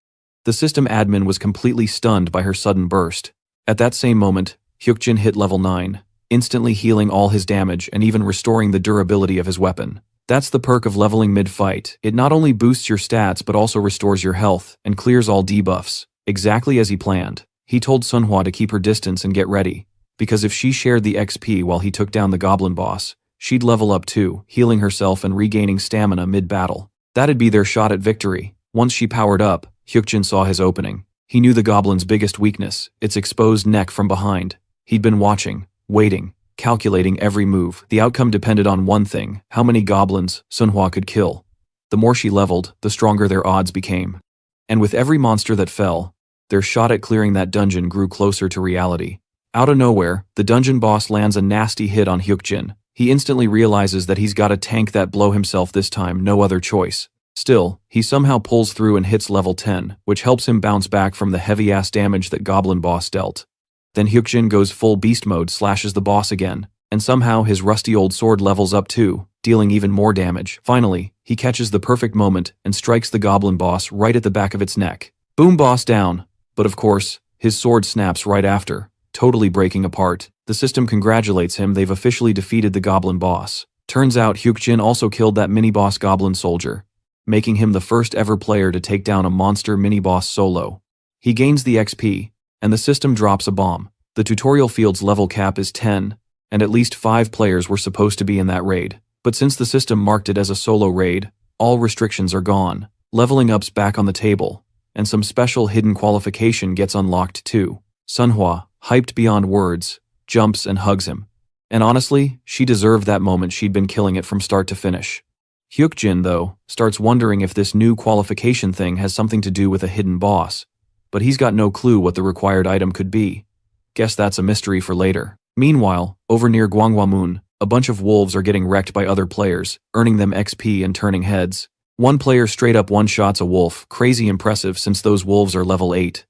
The system admin was completely stunned by her sudden burst. At that same moment, Hyukjin hit level 9. Instantly healing all his damage and even restoring the durability of his weapon. That's the perk of leveling mid-fight. It not only boosts your stats but also restores your health and clears all debuffs, exactly as he planned. He told Sunhwa to keep her distance and get ready, because if she shared the XP while he took down the goblin boss, she'd level up too, healing herself and regaining stamina mid-battle. That'd be their shot at victory. Once she powered up, Hyukjin saw his opening. He knew the goblin's biggest weakness, its exposed neck from behind. He'd been watching, waiting, calculating every move. The outcome depended on one thing: how many goblins Sunhwa could kill. The more she leveled, the stronger their odds became. And with every monster that fell, their shot at clearing that dungeon grew closer to reality. Out of nowhere, the dungeon boss lands a nasty hit on Hyukjin. He instantly realizes that he's got to tank that blow himself this time, no other choice. Still, he somehow pulls through and hits level 10, which helps him bounce back from the heavy-ass damage that goblin boss dealt. Then Hyukjin goes full beast mode, slashes the boss again, and somehow his rusty old sword levels up too, dealing even more damage. Finally, he catches the perfect moment and strikes the goblin boss right at the back of its neck. Boom, boss down. But of course, his sword snaps right after, totally breaking apart. The system congratulates him, they've officially defeated the goblin boss. Turns out Hyukjin also killed that mini-boss goblin soldier, making him the first ever player to take down a monster mini-boss solo. He gains the XP, and the system drops a bomb. The tutorial field's level cap is 10, and at least 5 players were supposed to be in that raid. But since the system marked it as a solo raid, all restrictions are gone. Leveling up's back on the table, and some special hidden qualification gets unlocked too. Sunhwa, hyped beyond words, jumps and hugs him. And honestly, she deserved that moment, she'd been killing it from start to finish. Hyukjin, though, starts wondering if this new qualification thing has something to do with a hidden boss, but he's got no clue what the required item could be. Guess that's a mystery for later. Meanwhile, over near Gwanghwamun, a bunch of wolves are getting wrecked by other players, earning them XP and turning heads. One player straight up one-shots a wolf, crazy impressive since those wolves are level 8.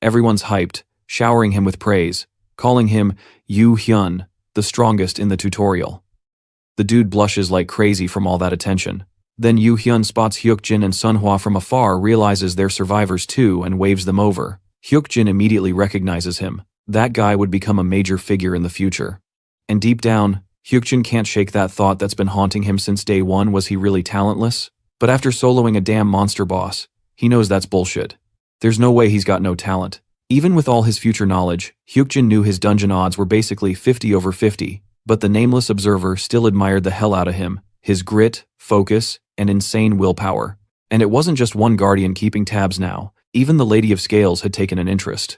Everyone's hyped, showering him with praise, calling him Yu Hyun, the strongest in the tutorial. The dude blushes like crazy from all that attention. Then Yu Hyun spots Hyukjin and Sunhwa from afar, realizes they're survivors too, and waves them over. Hyukjin immediately recognizes him. That guy would become a major figure in the future. And deep down, Hyukjin can't shake that thought that's been haunting him since day one. Was he really talentless? But after soloing a damn monster boss, he knows that's bullshit. There's no way he's got no talent. Even with all his future knowledge, Hyukjin knew his dungeon odds were basically 50/50, but the nameless observer still admired the hell out of him, his grit, focus, and insane willpower. And it wasn't just one guardian keeping tabs now, even the Lady of Scales had taken an interest.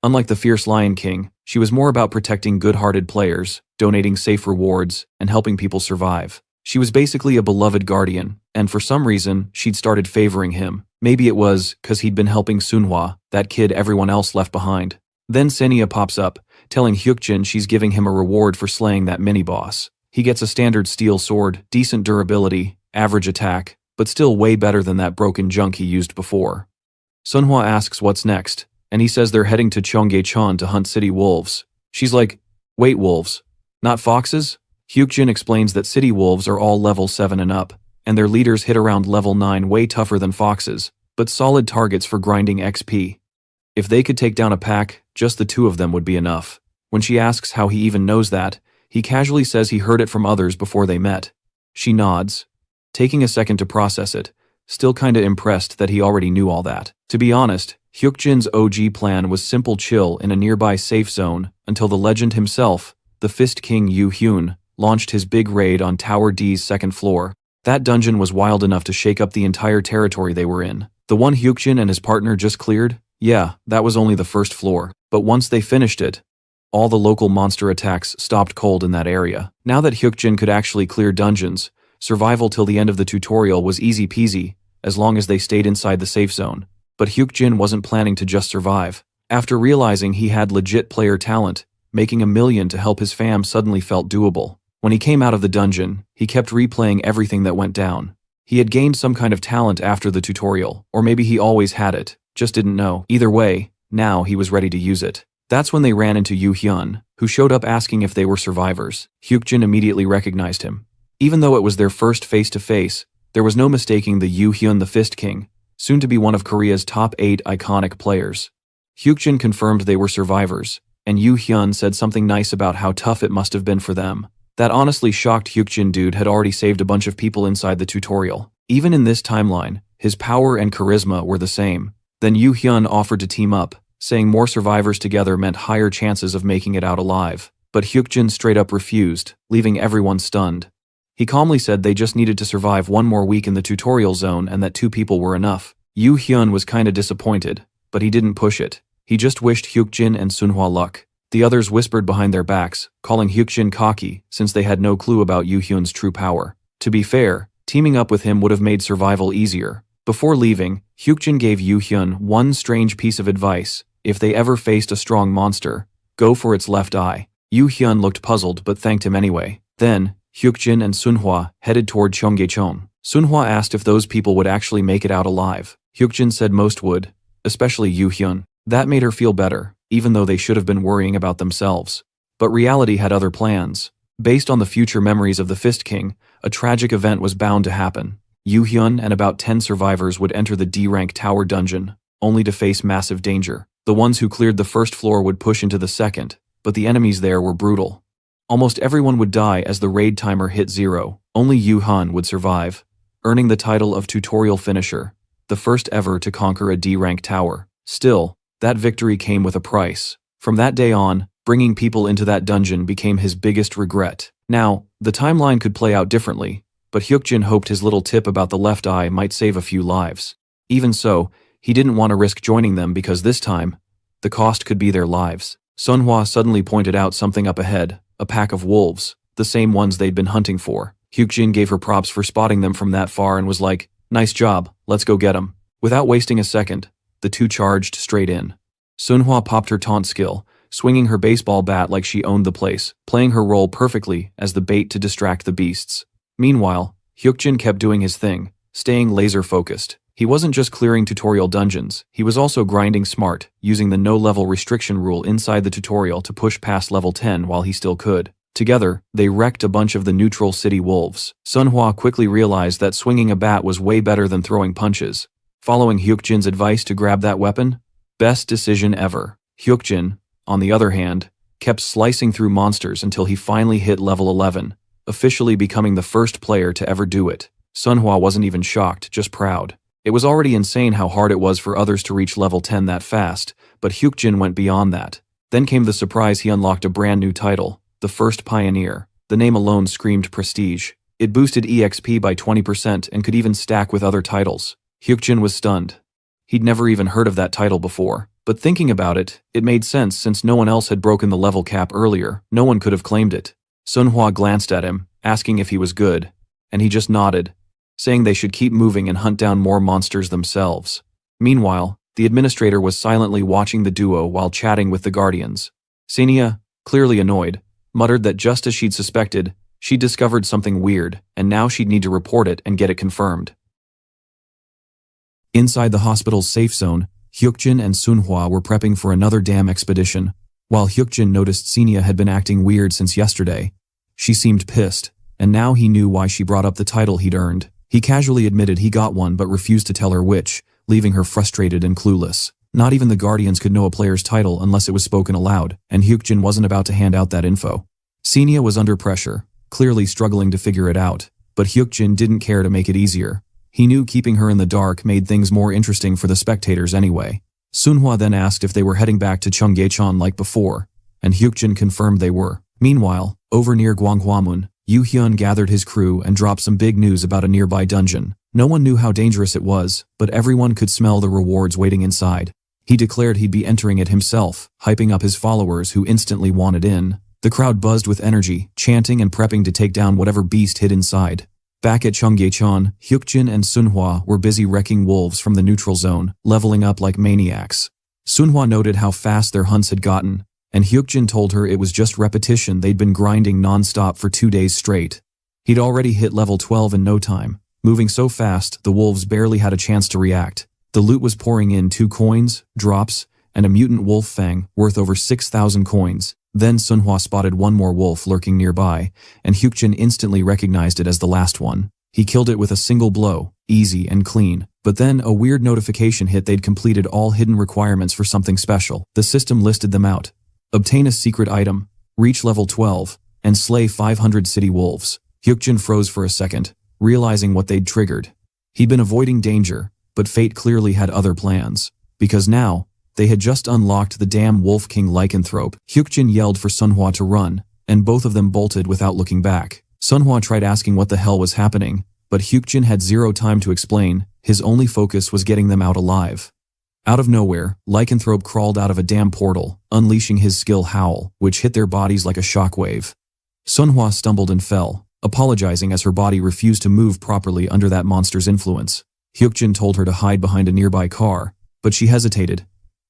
Unlike the fierce Lion King, she was more about protecting good-hearted players, donating safe rewards, and helping people survive. She was basically a beloved guardian, and for some reason, she'd started favoring him. Maybe it was 'cause he'd been helping Sunhwa, that kid everyone else left behind. Then Senia pops up, telling Hyukjin she's giving him a reward for slaying that mini-boss. He gets a standard steel sword, decent durability, average attack, but still way better than that broken junk he used before. Sunhwa asks what's next, and he says they're heading to Cheonggyecheon to hunt city wolves. She's like, wait, wolves? Not foxes? Hyukjin explains that city wolves are all level 7 and up, and their leaders hit around level 9, way tougher than foxes, but solid targets for grinding XP. If they could take down a pack, just the 2 of them would be enough. When she asks how he even knows that, he casually says he heard it from others before they met. She nods, taking a second to process it, still kinda impressed that he already knew all that. To be honest, Hyukjin's OG plan was simple: chill in a nearby safe zone until the legend himself, the Fist King Yu Hyun, launched his big raid on Tower D's 2nd floor. That dungeon was wild enough to shake up the entire territory they were in. The one Hyukjin and his partner just cleared? Yeah, that was only the 1st floor. But once they finished it, all the local monster attacks stopped cold in that area. Now that Hyukjin could actually clear dungeons, survival till the end of the tutorial was easy peasy, as long as they stayed inside the safe zone. But Hyukjin wasn't planning to just survive. After realizing he had legit player talent, making $1 million to help his fam suddenly felt doable. When he came out of the dungeon, he kept replaying everything that went down. He had gained some kind of talent after the tutorial, or maybe he always had it, just didn't know. Either way, now he was ready to use it. That's when they ran into Yu Hyun, who showed up asking if they were survivors. Hyukjin immediately recognized him. Even though it was their first face-to-face, there was no mistaking the Yu Hyun, the Fist King, soon to be one of Korea's top 8 iconic players. Hyukjin confirmed they were survivors, and Yu Hyun said something nice about how tough it must have been for them. That honestly shocked Hyukjin. Dude had already saved a bunch of people inside the tutorial. Even in this timeline, his power and charisma were the same. Then Yu Hyun offered to team up, saying more survivors together meant higher chances of making it out alive. But Hyukjin straight up refused, leaving everyone stunned. He calmly said they just needed to survive 1 more week in the tutorial zone and that 2 people were enough. Yu Hyun was kinda disappointed, but he didn't push it. He just wished Hyukjin and Sunhwa luck. The others whispered behind their backs, calling Hyukjin cocky since they had no clue about Yu Hyun's true power. To be fair, teaming up with him would have made survival easier. Before leaving, Hyukjin gave Yu Hyun one strange piece of advice: if they ever faced a strong monster, go for its left eye. Yu Hyun looked puzzled but thanked him anyway. Then, Hyukjin and Sunhwa headed toward Cheonggyecheon. Sunhwa asked if those people would actually make it out alive. Hyukjin said most would, especially Yu Hyun. That made her feel better, even though they should have been worrying about themselves. But reality had other plans. Based on the future memories of the Fist King, a tragic event was bound to happen. Yu Hyun and about 10 survivors would enter the D-rank tower dungeon, only to face massive danger. The ones who cleared the 1st floor would push into the 2nd, but the enemies there were brutal. Almost everyone would die as the raid timer hit 0. Only Yu Han would survive, earning the title of tutorial finisher, the first ever to conquer a D-rank tower. Still, that victory came with a price. From that day on, bringing people into that dungeon became his biggest regret. Now, the timeline could play out differently, but Hyukjin hoped his little tip about the left eye might save a few lives. Even so, he didn't want to risk joining them because this time, the cost could be their lives. Sunhwa suddenly pointed out something up ahead, a pack of wolves, the same ones they'd been hunting for. Hyukjin gave her props for spotting them from that far and was like, "Nice job, let's go get 'em." Without wasting a second, the two charged straight in. Sunhwa popped her taunt skill, swinging her baseball bat like she owned the place, playing her role perfectly as the bait to distract the beasts. Meanwhile, Hyukjin kept doing his thing, staying laser-focused. He wasn't just clearing tutorial dungeons, he was also grinding smart, using the no-level restriction rule inside the tutorial to push past level 10 while he still could. Together, they wrecked a bunch of the neutral city wolves. Sunhwa quickly realized that swinging a bat was way better than throwing punches. Following Hyukjin's advice to grab that weapon? Best decision ever. Hyukjin, on the other hand, kept slicing through monsters until he finally hit level 11, officially becoming the first player to ever do it. Sunhwa wasn't even shocked, just proud. It was already insane how hard it was for others to reach level 10 that fast, but Hyukjin went beyond that. Then came the surprise he unlocked a brand new title, the First Pioneer. The name alone screamed prestige. It boosted EXP by 20% and could even stack with other titles. Hyukjin was stunned. He'd never even heard of that title before, but thinking about it, it made sense since no one else had broken the level cap earlier. No one could have claimed it. Sunhwa glanced at him, asking if he was good, and he just nodded, saying they should keep moving and hunt down more monsters themselves. Meanwhile, the administrator was silently watching the duo while chatting with the guardians. Xenia, clearly annoyed, muttered that just as she'd suspected, she'd discovered something weird, and now she'd need to report it and get it confirmed. Inside the hospital's safe zone, Hyukjin and Sunhwa were prepping for another dam expedition. While Hyukjin noticed Xenia had been acting weird since yesterday, she seemed pissed, and now he knew why she brought up the title he'd earned. He casually admitted he got one but refused to tell her which, leaving her frustrated and clueless. Not even the Guardians could know a player's title unless it was spoken aloud, and Hyukjin wasn't about to hand out that info. Xenia was under pressure, clearly struggling to figure it out, but Hyukjin didn't care to make it easier. He knew keeping her in the dark made things more interesting for the spectators anyway. Sunhwa then asked if they were heading back to Cheonggyecheon like before, and Hyukjin confirmed they were. Meanwhile, over near Gwanghwamun, Yu Hyun gathered his crew and dropped some big news about a nearby dungeon. No one knew how dangerous it was, but everyone could smell the rewards waiting inside. He declared he'd be entering it himself, hyping up his followers who instantly wanted in. The crowd buzzed with energy, chanting and prepping to take down whatever beast hid inside. Back at Cheonggyecheon, Hyukjin and Sunhwa were busy wrecking wolves from the neutral zone, leveling up like maniacs. Sunhwa noted how fast their hunts had gotten, and Hyukjin told her it was just repetition. They'd been grinding non-stop for 2 days straight. He'd already hit level 12 in no time, moving so fast the wolves barely had a chance to react. The loot was pouring in: 2 coins, drops, and a mutant wolf fang worth over 6,000 coins. Then Sunhwa spotted one more wolf lurking nearby, and Hyukjin instantly recognized it as the last one. He killed it with a single blow, easy and clean. But then a weird notification hit. They'd completed all hidden requirements for something special. The system listed them out. Obtain a secret item, reach level 12, and slay 500 city wolves. Hyukjin froze for a second, realizing what they'd triggered. He'd been avoiding danger, but fate clearly had other plans. Because now, they had just unlocked the damn Wolf King lycanthrope. Hyukjin yelled for Sunhwa to run, and both of them bolted without looking back. Sunhwa tried asking what the hell was happening, but Hyukjin had zero time to explain. His only focus was getting them out alive. Out of nowhere, Lycanthrope crawled out of a damn portal, unleashing his skill Howl, which hit their bodies like a shockwave. Sunhwa stumbled and fell, apologizing as her body refused to move properly under that monster's influence. Hyukjin told her to hide behind a nearby car, but she hesitated,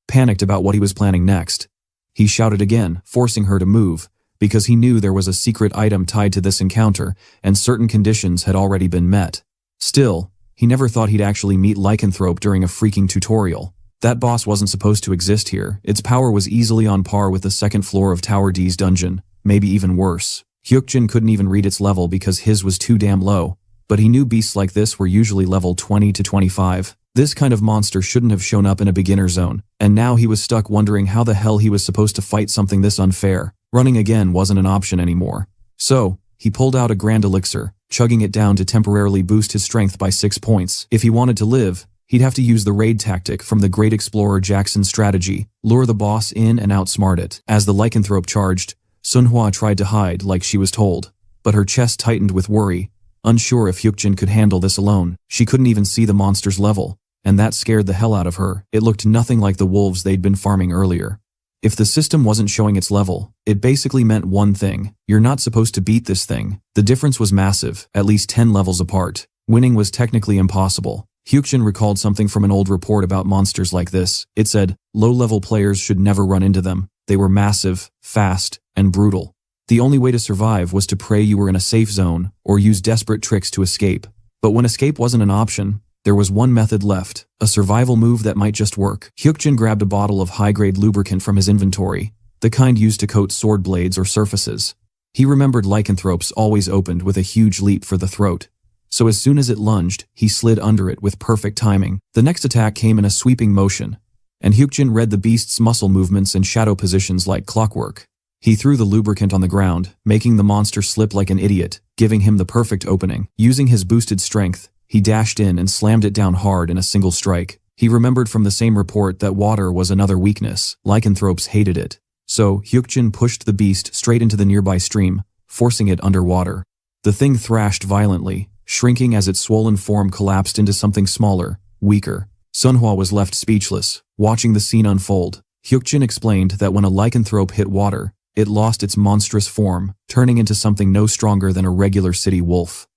panicked about what he was planning next. He shouted again, forcing her to move, because he knew there was a secret item tied to this encounter, and certain conditions had already been met. Still, he never thought he'd actually meet Lycanthrope during a freaking tutorial. That boss wasn't supposed to exist here. Its power was easily on par with the second floor of Tower D's dungeon, maybe even worse. Hyukjin couldn't even read its level because his was too damn low, but he knew beasts like this were usually level 20 to 25. This kind of monster shouldn't have shown up in a beginner zone, and now he was stuck wondering how the hell he was supposed to fight something this unfair. Running again wasn't an option anymore. So, he pulled out a grand elixir, chugging it down to temporarily boost his strength by 6 points. If he wanted to live, he'd have to use the raid tactic from the great explorer Jackson's strategy, lure the boss in and outsmart it. As the lycanthrope charged, Manhwa tried to hide like she was told, but her chest tightened with worry, unsure if Hyukjin could handle this alone. She couldn't even see the monster's level, and that scared the hell out of her. It looked nothing like the wolves they'd been farming earlier. If the system wasn't showing its level, it basically meant one thing: you're not supposed to beat this thing. The difference was massive, at least 10 levels apart. Winning was technically impossible. Hyukjin recalled something from an old report about monsters like this. It said, low-level players should never run into them. They were massive, fast, and brutal. The only way to survive was to pray you were in a safe zone, or use desperate tricks to escape. But when escape wasn't an option, there was one method left, a survival move that might just work. Hyukjin grabbed a bottle of high-grade lubricant from his inventory, the kind used to coat sword blades or surfaces. He remembered lycanthropes always opened with a huge leap for the throat. So as soon as it lunged, he slid under it with perfect timing. The next attack came in a sweeping motion, and Hyukjin read the beast's muscle movements and shadow positions like clockwork. He threw the lubricant on the ground, making the monster slip like an idiot, giving him the perfect opening. Using his boosted strength, he dashed in and slammed it down hard in a single strike. He remembered from the same report that water was another weakness. Lycanthropes hated it. So, Hyukjin pushed the beast straight into the nearby stream, forcing it underwater. The thing thrashed violently, shrinking as its swollen form collapsed into something smaller, weaker. Manhwa was left speechless, watching the scene unfold. Hyukjin explained that when a lycanthrope hit water, it lost its monstrous form, turning into something no stronger than a regular city wolf.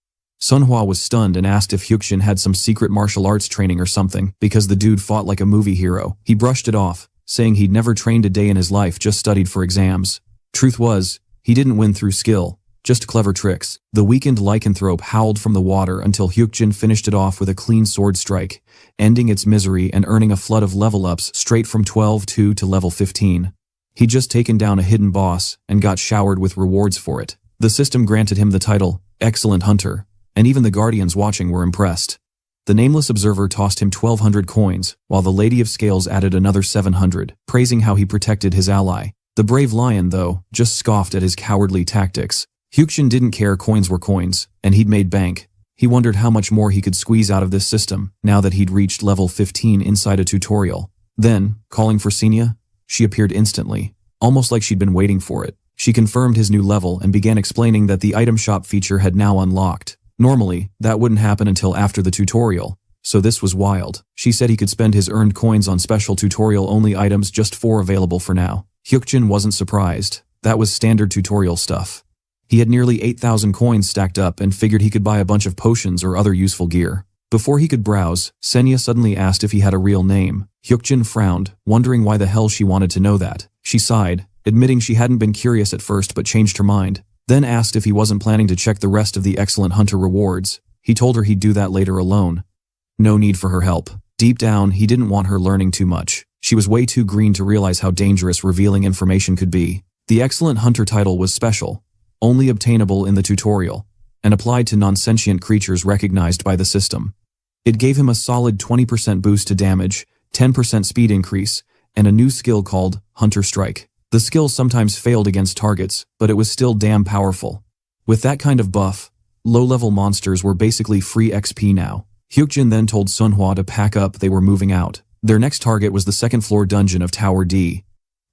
Manhwa was stunned and asked if Hyukjin had some secret martial arts training or something, because the dude fought like a movie hero. He brushed it off, saying he'd never trained a day in his life, just studied for exams. Truth was, he didn't win through skill, just clever tricks. The weakened lycanthrope howled from the water until Hyukjin finished it off with a clean sword strike, ending its misery and earning a flood of level-ups straight from 12-2 to level 15. He'd just taken down a hidden boss and got showered with rewards for it. The system granted him the title, Excellent Hunter, and even the Guardians watching were impressed. The nameless observer tossed him 1,200 coins, while the Lady of Scales added another 700, praising how he protected his ally. The brave lion, though, just scoffed at his cowardly tactics. Hyukjin didn't care, coins were coins, and he'd made bank. He wondered how much more he could squeeze out of this system, now that he'd reached level 15 inside a tutorial. Then, calling for Senia, she appeared instantly, almost like she'd been waiting for it. She confirmed his new level and began explaining that the item shop feature had now unlocked. Normally, that wouldn't happen until after the tutorial, so this was wild. She said he could spend his earned coins on special tutorial-only items, just 4 available for now. Hyukjin wasn't surprised. That was standard tutorial stuff. He had nearly 8,000 coins stacked up and figured he could buy a bunch of potions or other useful gear. Before he could browse, Senia suddenly asked if he had a real name. Hyukjin frowned, wondering why the hell she wanted to know that. She sighed, admitting she hadn't been curious at first but changed her mind. Then asked if he wasn't planning to check the rest of the Excellent Hunter rewards. He told her he'd do that later alone. No need for her help. Deep down, he didn't want her learning too much. She was way too green to realize how dangerous revealing information could be. The Excellent Hunter title was special, only obtainable in the tutorial, and applied to non-sentient creatures recognized by the system. It gave him a solid 20% boost to damage, 10% speed increase, and a new skill called Hunter Strike. The skill sometimes failed against targets, but it was still damn powerful. With that kind of buff, low-level monsters were basically free XP now. Hyukjin then told Manhwa to pack up. They were moving out. Their next target was the second-floor dungeon of Tower D.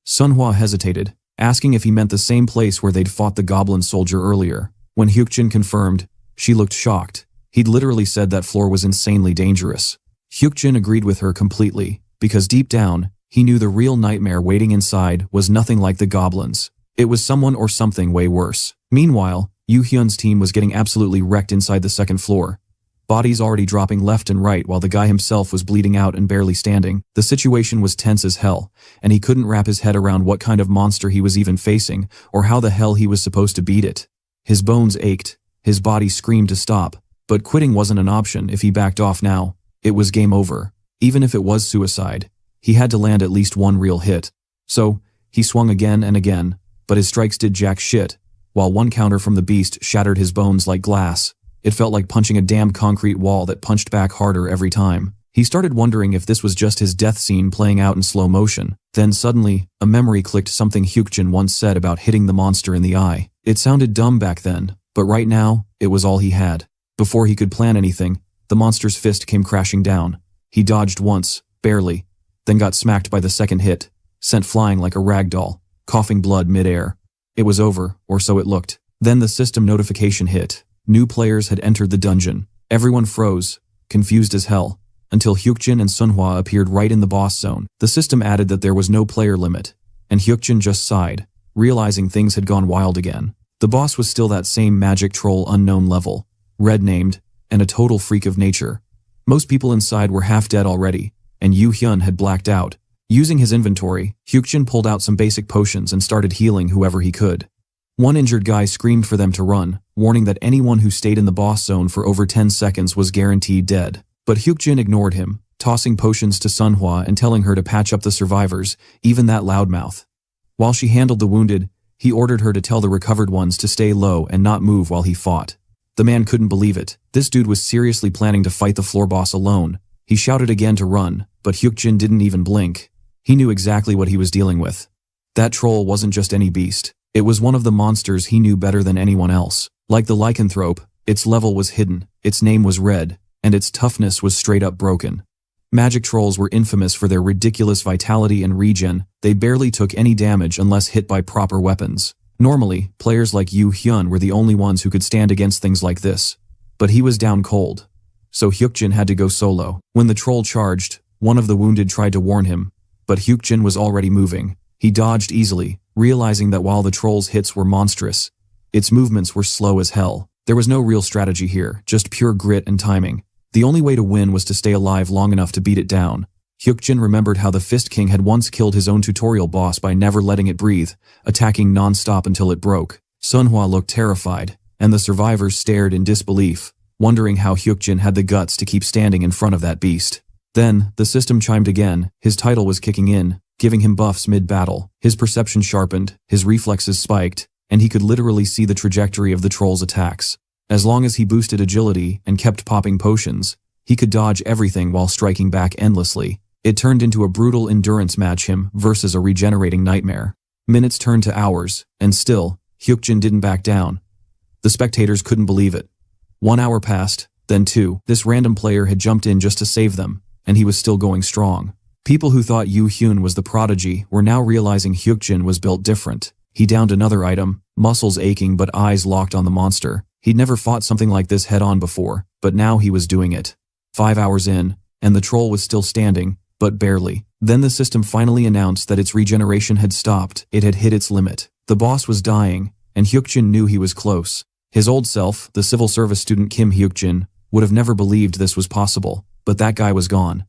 Manhwa hesitated, asking if he meant the same place where they'd fought the goblin soldier earlier. When Hyukjin confirmed, she looked shocked. He'd literally said that floor was insanely dangerous. Hyukjin agreed with her completely, because deep down, he knew the real nightmare waiting inside was nothing like the goblins. It was someone or something way worse. Meanwhile, Yu Hyun's team was getting absolutely wrecked inside the second floor. Bodies already dropping left and right while the guy himself was bleeding out and barely standing. The situation was tense as hell, and he couldn't wrap his head around what kind of monster he was even facing, or how the hell he was supposed to beat it. His bones ached, his body screamed to stop, but quitting wasn't an option. If he backed off now, it was game over. Even if it was suicide, he had to land at least one real hit. So, he swung again and again, but his strikes did jack shit, while one counter from the beast shattered his bones like glass. It felt like punching a damn concrete wall that punched back harder every time. He started wondering if this was just his death scene playing out in slow motion. Then suddenly, a memory clicked something Hyukjin once said about hitting the monster in the eye. It sounded dumb back then, but right now, it was all he had. Before he could plan anything, the monster's fist came crashing down. He dodged once, barely, then got smacked by the second hit, sent flying like a rag doll, coughing blood mid-air. It was over, or so it looked. Then the system notification hit. New players had entered the dungeon. Everyone froze, confused as hell, until Hyukjin and Sunhwa appeared right in the boss zone. The system added that there was no player limit, and Hyukjin just sighed, realizing things had gone wild again. The boss was still that same magic troll unknown level, red named, and a total freak of nature. Most people inside were half dead already, and Yu Hyun had blacked out. Using his inventory, Hyukjin pulled out some basic potions and started healing whoever he could. One injured guy screamed for them to run, warning that anyone who stayed in the boss zone for over 10 seconds was guaranteed dead. But Hyukjin ignored him, tossing potions to Sunhwa and telling her to patch up the survivors, even that loudmouth. While she handled the wounded, he ordered her to tell the recovered ones to stay low and not move while he fought. The man couldn't believe it. This dude was seriously planning to fight the floor boss alone. He shouted again to run, but Hyukjin didn't even blink. He knew exactly what he was dealing with. That troll wasn't just any beast. It was one of the monsters he knew better than anyone else. Like the lycanthrope, its level was hidden, its name was red, and its toughness was straight up broken. Magic trolls were infamous for their ridiculous vitality and regen. They barely took any damage unless hit by proper weapons. Normally, players like Yu Hyun were the only ones who could stand against things like this. But he was down cold. So Hyukjin had to go solo. When the troll charged, one of the wounded tried to warn him, but Hyukjin was already moving. He dodged easily, realizing that while the troll's hits were monstrous, its movements were slow as hell. There was no real strategy here, just pure grit and timing. The only way to win was to stay alive long enough to beat it down. Hyukjin remembered how the Fist King had once killed his own tutorial boss by never letting it breathe, attacking non-stop until it broke. Sunhwa looked terrified, and the survivors stared in disbelief, wondering how Hyukjin had the guts to keep standing in front of that beast. Then, the system chimed again. His title was kicking in, giving him buffs mid-battle. His perception sharpened, his reflexes spiked, and he could literally see the trajectory of the troll's attacks. As long as he boosted agility and kept popping potions, he could dodge everything while striking back endlessly. It turned into a brutal endurance match, him versus a regenerating nightmare. Minutes turned to hours, and still, Hyukjin didn't back down. The spectators couldn't believe it. 1 hour passed, then 2. This random player had jumped in just to save them, and he was still going strong. People who thought Yu Hyun was the prodigy were now realizing Hyukjin was built different. He downed another item, muscles aching but eyes locked on the monster. He'd never fought something like this head-on before, but now he was doing it. 5 hours in, and the troll was still standing, but barely. Then the system finally announced that its regeneration had stopped. It had hit its limit. The boss was dying, and Hyukjin knew he was close. His old self, the civil service student Kim Hyukjin, would have never believed this was possible, but that guy was gone.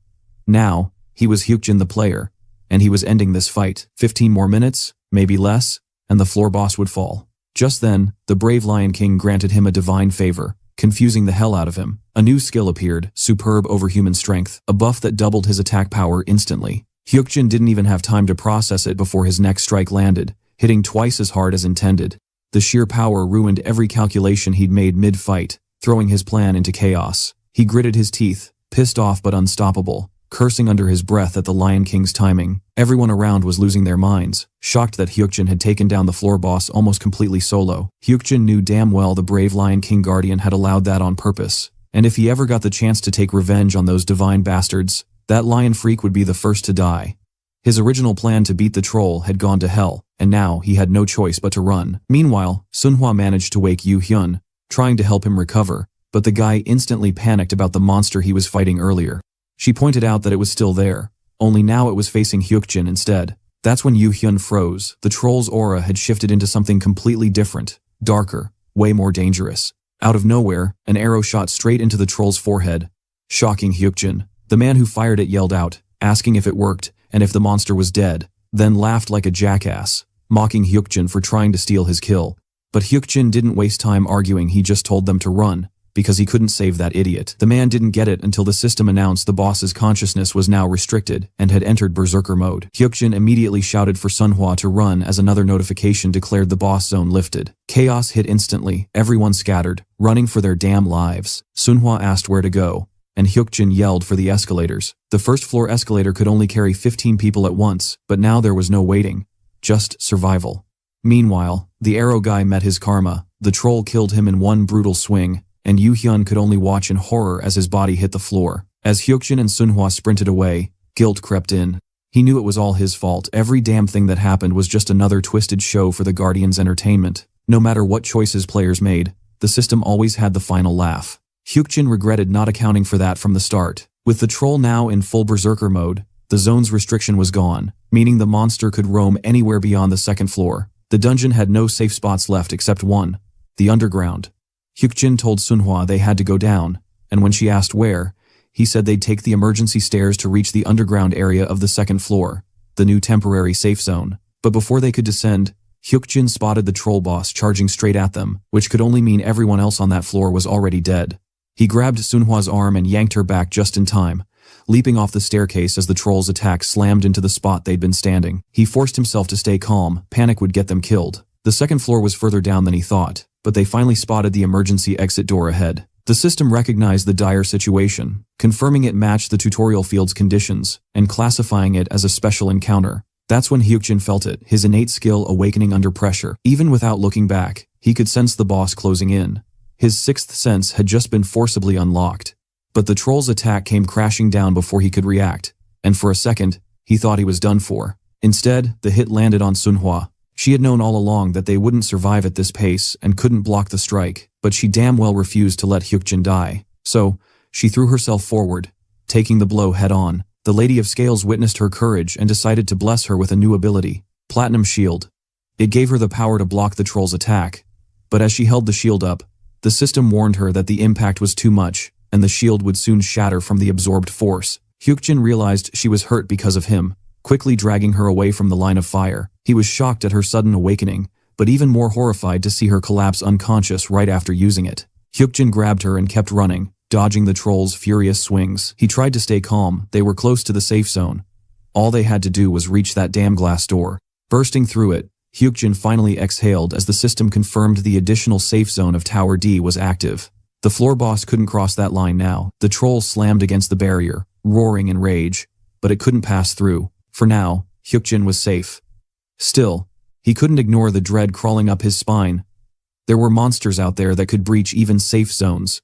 Now, he was Hyukjin the player, and he was ending this fight. 15 more minutes, maybe less, and the floor boss would fall. Just then, the brave Lion King granted him a divine favor, confusing the hell out of him. A new skill appeared, superb overhuman strength, a buff that doubled his attack power instantly. Hyukjin didn't even have time to process it before his next strike landed, hitting twice as hard as intended. The sheer power ruined every calculation he'd made mid-fight, throwing his plan into chaos. He gritted his teeth, pissed off but unstoppable, cursing under his breath at the Lion King's timing. Everyone around was losing their minds, shocked that Hyukjin had taken down the floor boss almost completely solo. Hyukjin knew damn well the brave Lion King Guardian had allowed that on purpose, and if he ever got the chance to take revenge on those divine bastards, that lion freak would be the first to die. His original plan to beat the troll had gone to hell, and now he had no choice but to run. Meanwhile, Sunhwa managed to wake Yu Hyun, trying to help him recover, but the guy instantly panicked about the monster he was fighting earlier. She pointed out that it was still there, only now it was facing Hyukjin instead. That's when Yu Hyun froze. The troll's aura had shifted into something completely different, darker, way more dangerous. Out of nowhere, an arrow shot straight into the troll's forehead, shocking Hyukjin. The man who fired it yelled out, asking if it worked, and if the monster was dead, then laughed like a jackass, mocking Hyukjin for trying to steal his kill. But Hyukjin didn't waste time arguing, he just told them to run, because he couldn't save that idiot. The man didn't get it until the system announced the boss's consciousness was now restricted and had entered berserker mode. Hyukjin immediately shouted for Sunhwa to run as another notification declared the boss zone lifted. Chaos hit instantly, everyone scattered, running for their damn lives. Sunhwa asked where to go, and Hyukjin yelled for the escalators. The first floor escalator could only carry 15 people at once, but now there was no waiting. Just survival. Meanwhile, the arrow guy met his karma. The troll killed him in one brutal swing, and Yu Hyun could only watch in horror as his body hit the floor. As Hyukjin and Sunhwa sprinted away, guilt crept in. He knew it was all his fault. Every damn thing that happened was just another twisted show for the Guardians' entertainment. No matter what choices players made, the system always had the final laugh. Hyukjin regretted not accounting for that from the start. With the troll now in full berserker mode, the zone's restriction was gone, meaning the monster could roam anywhere beyond the second floor. The dungeon had no safe spots left except one, the underground. Hyukjin told Sunhwa they had to go down, and when she asked where, he said they'd take the emergency stairs to reach the underground area of the second floor, the new temporary safe zone. But before they could descend, Hyukjin spotted the troll boss charging straight at them, which could only mean everyone else on that floor was already dead. He grabbed Sunhwa's arm and yanked her back just in time, leaping off the staircase as the troll's attack slammed into the spot they'd been standing. He forced himself to stay calm. Panic would get them killed. The second floor was further down than he thought, but they finally spotted the emergency exit door ahead. The system recognized the dire situation, confirming it matched the tutorial field's conditions, and classifying it as a special encounter. That's when Hyukjin felt it, his innate skill awakening under pressure. Even without looking back, he could sense the boss closing in. His sixth sense had just been forcibly unlocked. But the troll's attack came crashing down before he could react, and for a second, he thought he was done for. Instead, the hit landed on Sunhwa. She had known all along that they wouldn't survive at this pace and couldn't block the strike, but she damn well refused to let Hyukjin die. So, she threw herself forward, taking the blow head-on. The Lady of Scales witnessed her courage and decided to bless her with a new ability, Platinum Shield. It gave her the power to block the troll's attack, but as she held the shield up, the system warned her that the impact was too much, and the shield would soon shatter from the absorbed force. Hyukjin realized she was hurt because of him, quickly dragging her away from the line of fire. He was shocked at her sudden awakening, but even more horrified to see her collapse unconscious right after using it. Hyukjin grabbed her and kept running, dodging the troll's furious swings. He tried to stay calm. They were close to the safe zone. All they had to do was reach that damn glass door. Bursting through it, Hyukjin finally exhaled as the system confirmed the additional safe zone of Tower D was active. The floor boss couldn't cross that line now. The troll slammed against the barrier, roaring in rage, but it couldn't pass through. For now, Hyukjin was safe. Still, he couldn't ignore the dread crawling up his spine. There were monsters out there that could breach even safe zones.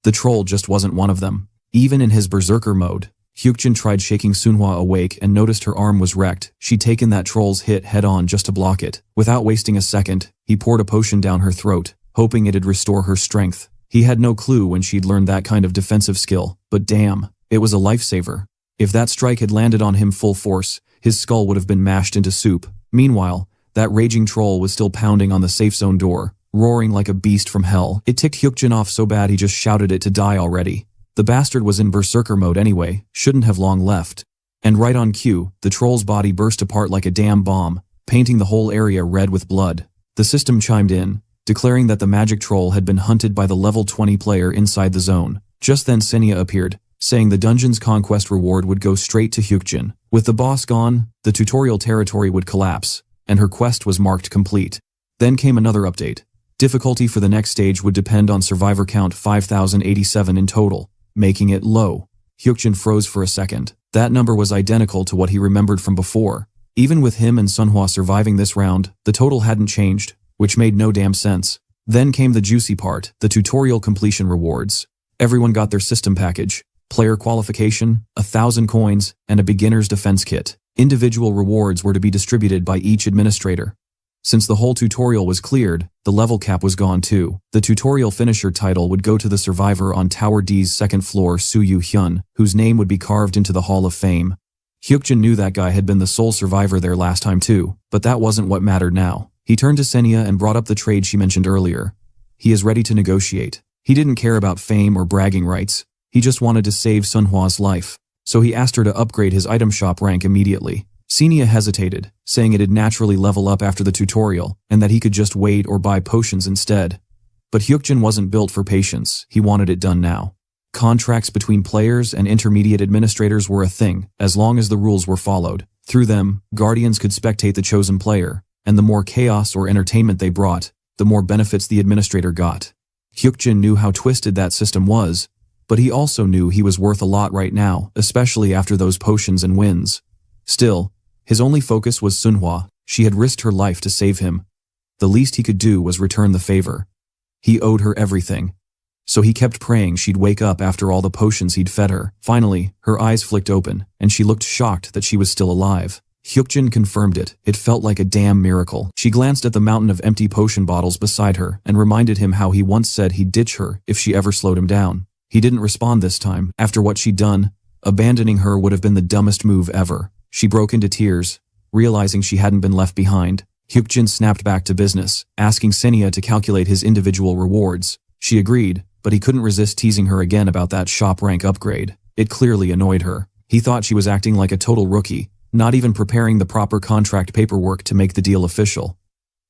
The troll just wasn't one of them. Even in his berserker mode, Hyukjin tried shaking Sunhwa awake and noticed her arm was wrecked. She'd taken that troll's hit head-on just to block it. Without wasting a second, he poured a potion down her throat, hoping it'd restore her strength. He had no clue when she'd learned that kind of defensive skill, but damn, it was a lifesaver. If that strike had landed on him full force, his skull would have been mashed into soup. Meanwhile, that raging troll was still pounding on the safe zone door, roaring like a beast from hell. It ticked Hyukjin off so bad he just shouted it to die already. The bastard was in berserker mode anyway, shouldn't have long left. And right on cue, the troll's body burst apart like a damn bomb, painting the whole area red with blood. The system chimed in, declaring that the magic troll had been hunted by the level 20 player inside the zone. Just then Senya appeared, saying the dungeon's conquest reward would go straight to Hyukjin. With the boss gone, the tutorial territory would collapse, and her quest was marked complete. Then came another update. Difficulty for the next stage would depend on survivor count 5087 in total, making it low. Hyukjin froze for a second. That number was identical to what he remembered from before. Even with him and Sunhwa surviving this round, the total hadn't changed, which made no damn sense. Then came the juicy part, the tutorial completion rewards. Everyone got their system package. Player qualification, 1,000 coins, and a beginner's defense kit. Individual rewards were to be distributed by each administrator. Since the whole tutorial was cleared, the level cap was gone too. The tutorial finisher title would go to the survivor on Tower D's second floor, Yu Hyun, whose name would be carved into the Hall of Fame. Hyukjin knew that guy had been the sole survivor there last time too, but that wasn't what mattered now. He turned to Senya and brought up the trade she mentioned earlier. He is ready to negotiate. He didn't care about fame or bragging rights. He just wanted to save Sunhwa's life. So he asked her to upgrade his item shop rank immediately. Senya hesitated, saying it'd naturally level up after the tutorial, and that he could just wait or buy potions instead. But Hyukjin wasn't built for patience. He wanted it done now. Contracts between players and intermediate administrators were a thing, as long as the rules were followed. Through them, Guardians could spectate the chosen player, and the more chaos or entertainment they brought, the more benefits the administrator got. Hyukjin knew how twisted that system was, But he also knew he was worth a lot right now, especially after those potions and wins. Still, his only focus was Sunhwa. She had risked her life to save him. The least he could do was return the favor. He owed her everything. So he kept praying she'd wake up after all the potions he'd fed her. Finally, her eyes flicked open, and she looked shocked that she was still alive. Hyukjin confirmed it. It felt like a damn miracle. She glanced at the mountain of empty potion bottles beside her and reminded him how he once said he'd ditch her if she ever slowed him down. He didn't respond this time. After what she'd done, abandoning her would have been the dumbest move ever. She broke into tears, realizing she hadn't been left behind. Hyukjin snapped back to business, asking Senia to calculate his individual rewards. She agreed, but he couldn't resist teasing her again about that shop rank upgrade. It clearly annoyed her. He thought she was acting like a total rookie, not even preparing the proper contract paperwork to make the deal official.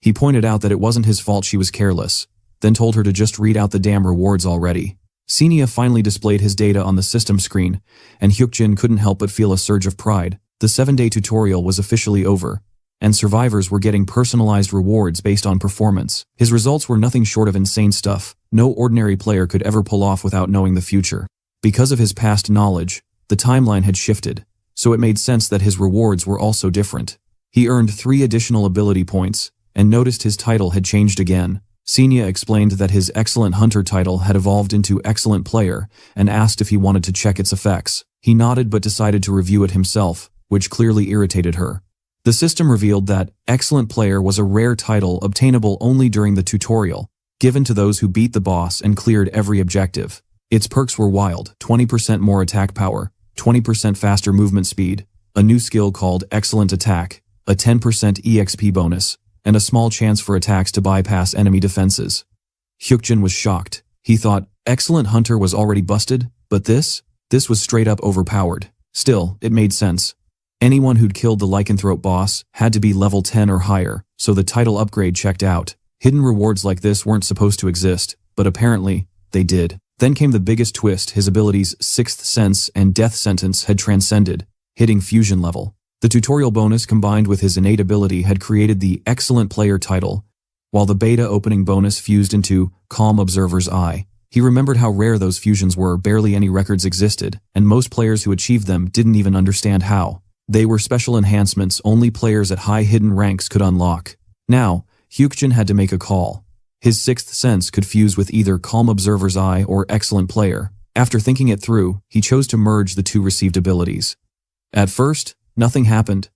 He pointed out that it wasn't his fault she was careless, then told her to just read out the damn rewards already. Senia finally displayed his data on the system screen, and Hyukjin couldn't help but feel a surge of pride. The 7-day tutorial was officially over, and survivors were getting personalized rewards based on performance. His results were nothing short of insane stuff no ordinary player could ever pull off without knowing the future. Because of his past knowledge, the timeline had shifted, so it made sense that his rewards were also different. He earned 3 additional ability points, and noticed his title had changed again. Senia explained that his Excellent Hunter title had evolved into Excellent Player, and asked if he wanted to check its effects. He nodded but decided to review it himself, which clearly irritated her. The system revealed that Excellent Player was a rare title obtainable only during the tutorial, given to those who beat the boss and cleared every objective. Its perks were wild: 20% more attack power, 20% faster movement speed, a new skill called Excellent Attack, a 10% EXP bonus, and a small chance for attacks to bypass enemy defenses. Hyukjin was shocked. He thought Excellent Hunter was already busted, but this was straight up overpowered. Still, it made sense. Anyone who'd killed the lycanthrope boss had to be level 10 or higher, so the title upgrade checked out. Hidden rewards like this weren't supposed to exist, but apparently, they did. Then came the biggest twist: his abilities Sixth Sense and Death Sentence had transcended, hitting fusion level. The tutorial bonus combined with his innate ability had created the Excellent Player title, while the beta opening bonus fused into Calm Observer's Eye. He remembered how rare those fusions were. Barely any records existed, and most players who achieved them didn't even understand how. They were special enhancements only players at high hidden ranks could unlock. Now, Hyukjin had to make a call. His Sixth Sense could fuse with either Calm Observer's Eye or Excellent Player. After thinking it through, he chose to merge the 2 received abilities. At first, nothing happened.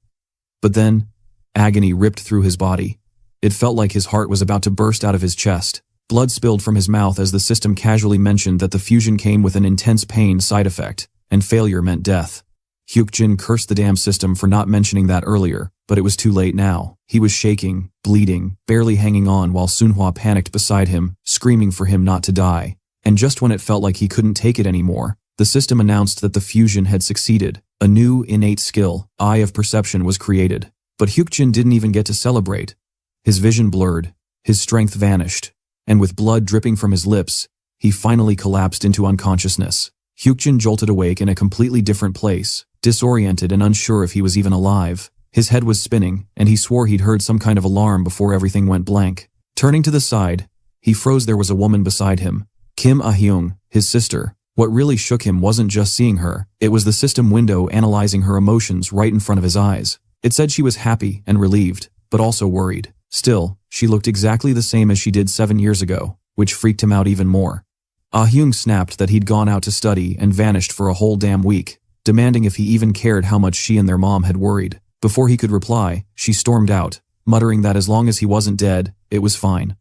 But then, agony ripped through his body. It felt like his heart was about to burst out of his chest. Blood spilled from his mouth as the system casually mentioned that the fusion came with an intense pain side effect, and failure meant death. Hyukjin cursed the damn system for not mentioning that earlier, but it was too late now. He was shaking, bleeding, barely hanging on while Sunhwa panicked beside him, screaming for him not to die. And just when it felt like he couldn't take it anymore, the system announced that the fusion had succeeded. A new, innate skill, Eye of Perception, was created. But Hyukjin didn't even get to celebrate. His vision blurred, his strength vanished, and with blood dripping from his lips, he finally collapsed into unconsciousness. Hyukjin jolted awake in a completely different place, disoriented and unsure if he was even alive. His head was spinning, and he swore he'd heard some kind of alarm before everything went blank. Turning to the side, he froze. There was a woman beside him, Kim Ah-hyung, his sister. What really shook him wasn't just seeing her, it was the system window analyzing her emotions right in front of his eyes. It said she was happy and relieved, but also worried. Still, she looked exactly the same as she did 7 years ago, which freaked him out even more. Ah-hyung snapped that he'd gone out to study and vanished for a whole damn week, demanding if he even cared how much she and their mom had worried. Before he could reply, she stormed out, muttering that as long as he wasn't dead, it was fine.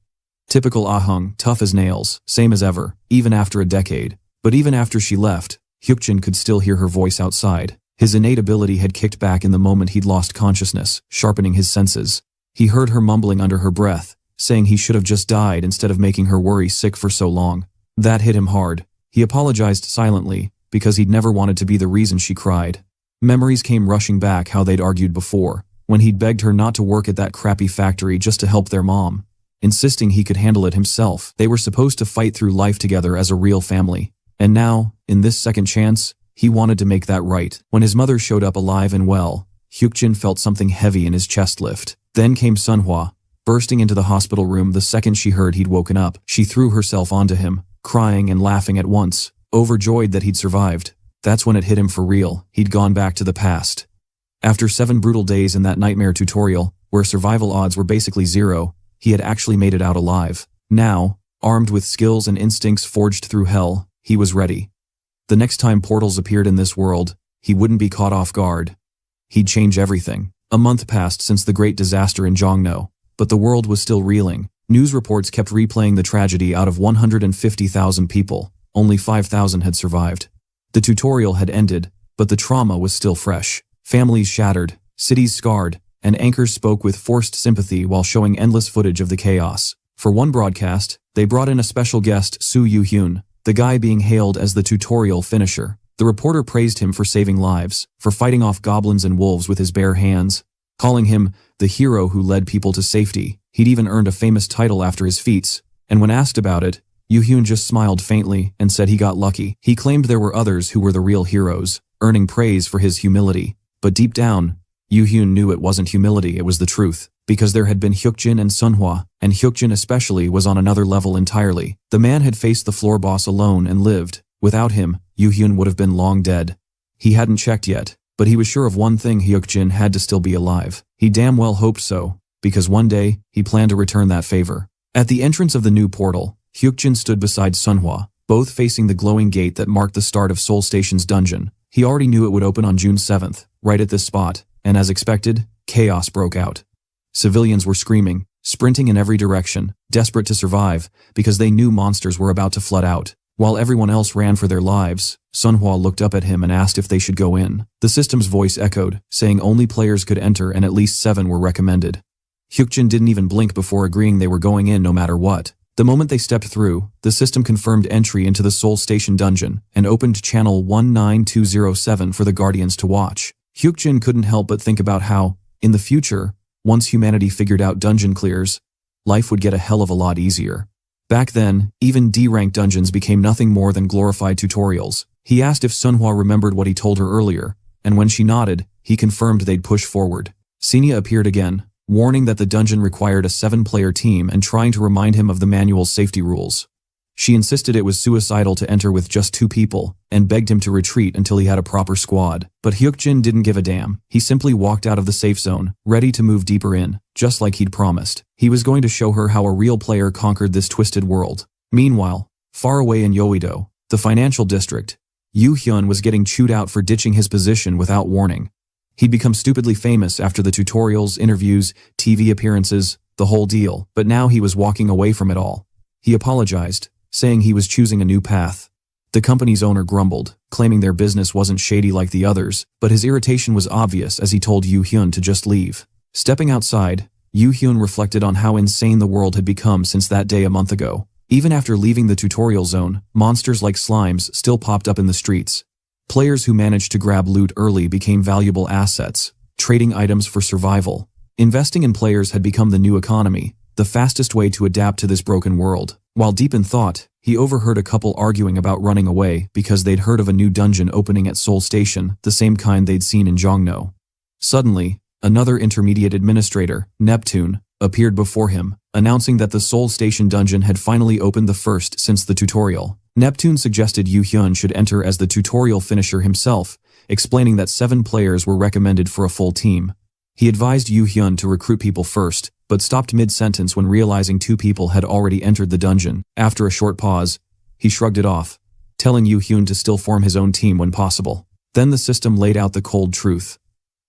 Typical Ah-hyung, tough as nails, same as ever, even after a decade. But even after she left, Hyukjin could still hear her voice outside. His innate ability had kicked back in the moment he'd lost consciousness, sharpening his senses. He heard her mumbling under her breath, saying he should have just died instead of making her worry sick for so long. That hit him hard. He apologized silently, because he'd never wanted to be the reason she cried. Memories came rushing back how they'd argued before, when he'd begged her not to work at that crappy factory just to help their mom, insisting he could handle it himself. They were supposed to fight through life together as a real family. And now, in this second chance, he wanted to make that right. When his mother showed up alive and well, Hyukjin felt something heavy in his chest lift. Then came Sunhwa, bursting into the hospital room the second she heard he'd woken up. She threw herself onto him, crying and laughing at once. overjoyed that he'd survived. That's when it hit him for real. He'd gone back to the past. After 7 brutal days in that nightmare tutorial, where survival odds were basically zero, he had actually made it out alive. Now, armed with skills and instincts forged through hell, he was ready. The next time portals appeared in this world, he wouldn't be caught off guard. He'd change everything. A month passed since the great disaster in Jongno, but the world was still reeling. News reports kept replaying the tragedy. Out of 150,000 people, only 5,000 had survived. The tutorial had ended, but the trauma was still fresh. Families shattered, cities scarred, and anchors spoke with forced sympathy while showing endless footage of the chaos. For one broadcast, they brought in a special guest, Soo Yoo-hyun, the guy being hailed as the tutorial finisher. The reporter praised him for saving lives, for fighting off goblins and wolves with his bare hands, calling him the hero who led people to safety. He'd even earned a famous title after his feats, and when asked about it, Yoo-hyun just smiled faintly and said he got lucky. He claimed there were others who were the real heroes, earning praise for his humility. But deep down, Yoo-hyun knew it wasn't humility, it was the truth. Because there had been Hyukjin and Sunhwa, and Hyukjin especially was on another level entirely. The man had faced the floor boss alone and lived. Without him, Yoo-hyun would have been long dead. He hadn't checked yet, but he was sure of one thing: Hyukjin had to still be alive. He damn well hoped so, because one day, he planned to return that favor. At the entrance of the new portal, Hyukjin stood beside Sunhwa, both facing the glowing gate that marked the start of Seoul Station's dungeon. He already knew it would open on June 7th, right at this spot, and as expected, chaos broke out. Civilians were screaming, sprinting in every direction, desperate to survive, because they knew monsters were about to flood out. While everyone else ran for their lives, Sunhwa looked up at him and asked if they should go in. The system's voice echoed, saying only players could enter and at least 7 were recommended. Hyukjin didn't even blink before agreeing they were going in no matter what. The moment they stepped through, the system confirmed entry into the Seoul Station dungeon and opened channel 19207 for the Guardians to watch. Hyukjin couldn't help but think about how, in the future, once humanity figured out dungeon clears, life would get a hell of a lot easier. Back then, even D-ranked dungeons became nothing more than glorified tutorials. He asked if Sunhwa remembered what he told her earlier, and when she nodded, he confirmed they'd push forward. Senia appeared again, warning that the dungeon required a 7-player team and trying to remind him of the manual's safety rules. She insisted it was suicidal to enter with just 2 people, and begged him to retreat until he had a proper squad. But Hyukjin didn't give a damn. He simply walked out of the safe zone, ready to move deeper in, just like he'd promised. He was going to show her how a real player conquered this twisted world. Meanwhile, far away in Yoido, the financial district, Yoo-hyun was getting chewed out for ditching his position without warning. He'd become stupidly famous after the tutorials, interviews, TV appearances, the whole deal, but now he was walking away from it all. He apologized, saying he was choosing a new path. The company's owner grumbled, claiming their business wasn't shady like the others, but his irritation was obvious as he told Yoo-hyun to just leave. Stepping outside, Yoo-hyun reflected on how insane the world had become since that day a month ago. Even after leaving the tutorial zone, monsters like slimes still popped up in the streets. Players who managed to grab loot early became valuable assets, trading items for survival. Investing in players had become the new economy, the fastest way to adapt to this broken world. While deep in thought, he overheard a couple arguing about running away because they'd heard of a new dungeon opening at Seoul Station, the same kind they'd seen in Jongno. Suddenly, another intermediate administrator, Neptune, appeared before him, announcing that the Seoul Station dungeon had finally opened, the first since the tutorial. Neptune suggested Yoo-hyun should enter as the tutorial finisher himself, explaining that 7 players were recommended for a full team. He advised Yoo-hyun to recruit people first, but stopped mid-sentence when realizing 2 people had already entered the dungeon. After a short pause, he shrugged it off, telling Yoo-hyun to still form his own team when possible. Then the system laid out the cold truth.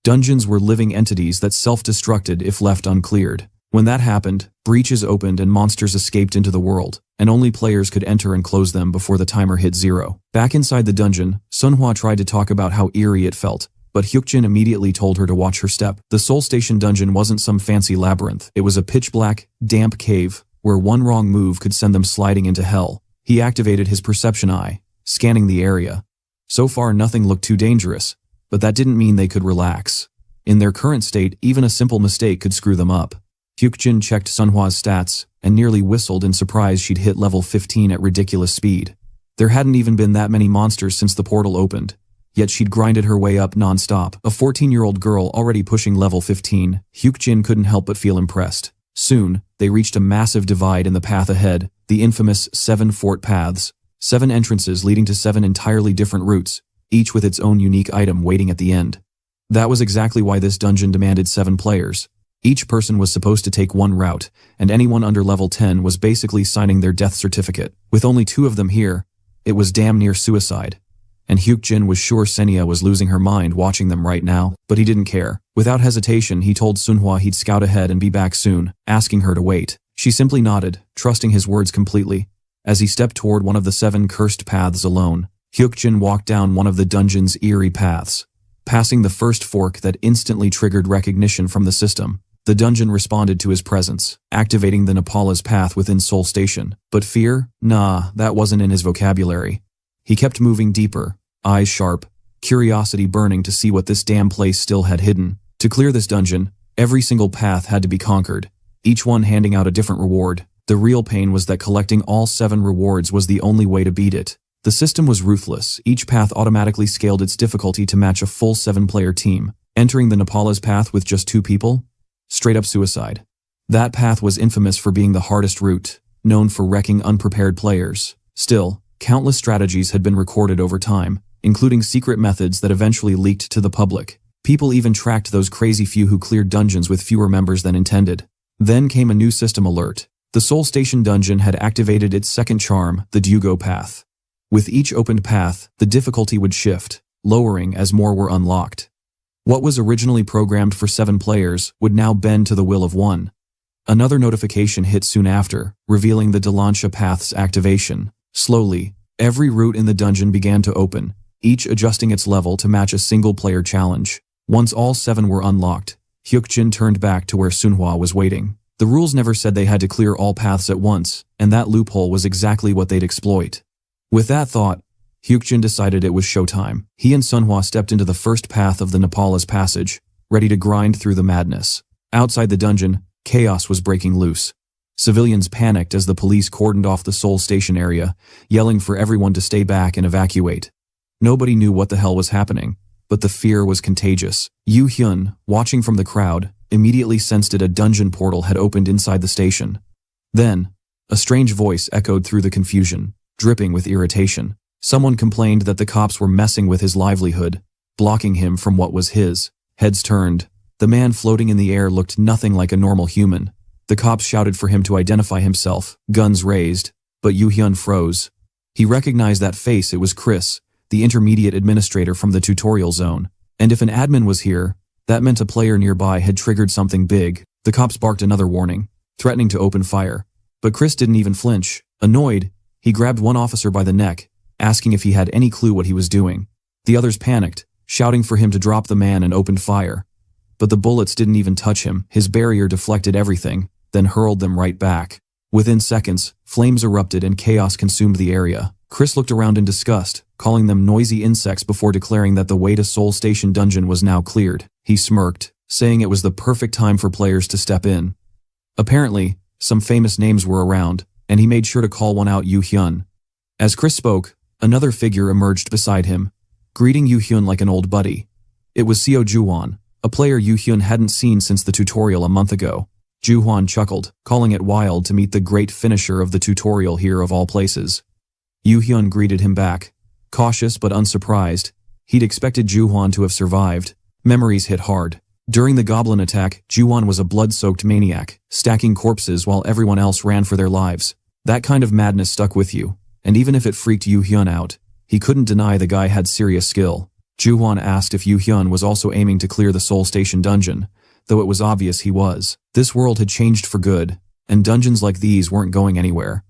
Dungeons were living entities that self-destructed if left uncleared. When that happened, breaches opened and monsters escaped into the world, and only players could enter and close them before the timer hit 0. Back inside the dungeon, Sunhwa tried to talk about how eerie it felt, but Hyukjin immediately told her to watch her step. The Seoul Station dungeon wasn't some fancy labyrinth. It was a pitch-black, damp cave, where one wrong move could send them sliding into hell. He activated his perception eye, scanning the area. So far nothing looked too dangerous, but that didn't mean they could relax. In their current state, even a simple mistake could screw them up. Hyukjin checked Sunhwa's stats, and nearly whistled in surprise she'd hit level 15 at ridiculous speed. There hadn't even been that many monsters since the portal opened, yet she'd grinded her way up non-stop. A 14-year-old girl already pushing level 15, Hyukjin couldn't help but feel impressed. Soon, they reached a massive divide in the path ahead, the infamous 7 fort paths. 7 entrances leading to 7 entirely different routes, each with its own unique item waiting at the end. That was exactly why this dungeon demanded 7 players. Each person was supposed to take one route, and anyone under level 10 was basically signing their death certificate. With only 2 of them here, it was damn near suicide. And Hyukjin was sure Senya was losing her mind watching them right now, but he didn't care. Without hesitation, he told Sunhwa he'd scout ahead and be back soon, asking her to wait. She simply nodded, trusting his words completely. As he stepped toward one of the 7 cursed paths alone, Hyukjin walked down one of the dungeon's eerie paths. Passing the first fork that instantly triggered recognition from the system, the dungeon responded to his presence, activating the Nepal's path within Seoul Station. But fear? Nah, that wasn't in his vocabulary. He kept moving deeper, eyes sharp, curiosity burning to see what this damn place still had hidden. To clear this dungeon, every single path had to be conquered, each one handing out a different reward. The real pain was that collecting all 7 rewards was the only way to beat it. The system was ruthless. Each path automatically scaled its difficulty to match a full 7-player team. Entering the Nepal's path with just 2 people? Straight up suicide. That path was infamous for being the hardest route, known for wrecking unprepared players. Still, countless strategies had been recorded over time, including secret methods that eventually leaked to the public. People even tracked those crazy few who cleared dungeons with fewer members than intended. Then came a new system alert. The Seoul Station dungeon had activated its second charm, the Dugo path. With each opened path, the difficulty would shift, lowering as more were unlocked. What was originally programmed for 7 players would now bend to the will of 1. Another notification hit soon after, revealing the Delansha path's activation. Slowly, every route in the dungeon began to open, each adjusting its level to match a single-player challenge. Once all 7 were unlocked, Hyukjin turned back to where Sunhwa was waiting. The rules never said they had to clear all paths at once, and that loophole was exactly what they'd exploit. With that thought, Hyukjin decided it was showtime. He and Sunhwa stepped into the first path of the Nepal's passage, ready to grind through the madness. Outside the dungeon, chaos was breaking loose. Civilians panicked as the police cordoned off the Seoul Station area, yelling for everyone to stay back and evacuate. Nobody knew what the hell was happening, but the fear was contagious. Yoo Hyun, watching from the crowd, immediately sensed that a dungeon portal had opened inside the station. Then, a strange voice echoed through the confusion, dripping with irritation. Someone complained that the cops were messing with his livelihood, blocking him from what was his. Heads turned. The man floating in the air looked nothing like a normal human. The cops shouted for him to identify himself, guns raised, but Yoo Hyun froze. He recognized that face. It was Chris, the intermediate administrator from the tutorial zone. And if an admin was here, that meant a player nearby had triggered something big. The cops barked another warning, threatening to open fire. But Chris didn't even flinch. Annoyed, he grabbed one officer by the neck, asking if he had any clue what he was doing. The others panicked, shouting for him to drop the man and opened fire. But the bullets didn't even touch him. His barrier deflected everything, then hurled them right back. Within seconds, flames erupted and chaos consumed the area. Chris looked around in disgust, calling them noisy insects before declaring that the way to Seoul Station dungeon was now cleared. He smirked, saying it was the perfect time for players to step in. Apparently, some famous names were around, and he made sure to call one out, Yoo Hyun. As Chris spoke, another figure emerged beside him, greeting Yoo Hyun like an old buddy. It was Seo Juhwan, a player Yoo Hyun hadn't seen since the tutorial a month ago. Juhwan chuckled, calling it wild to meet the great finisher of the tutorial here of all places. Yoo Hyun greeted him back, cautious but unsurprised. He'd expected Juhwan to have survived. Memories hit hard. During the goblin attack, Juhwan was a blood-soaked maniac, stacking corpses while everyone else ran for their lives. That kind of madness stuck with you, and even if it freaked Yoo Hyun out, he couldn't deny the guy had serious skill. Juhwan asked if Yoo Hyun was also aiming to clear the Seoul Station dungeon, though it was obvious he was. This world had changed for good, and dungeons like these weren't going anywhere.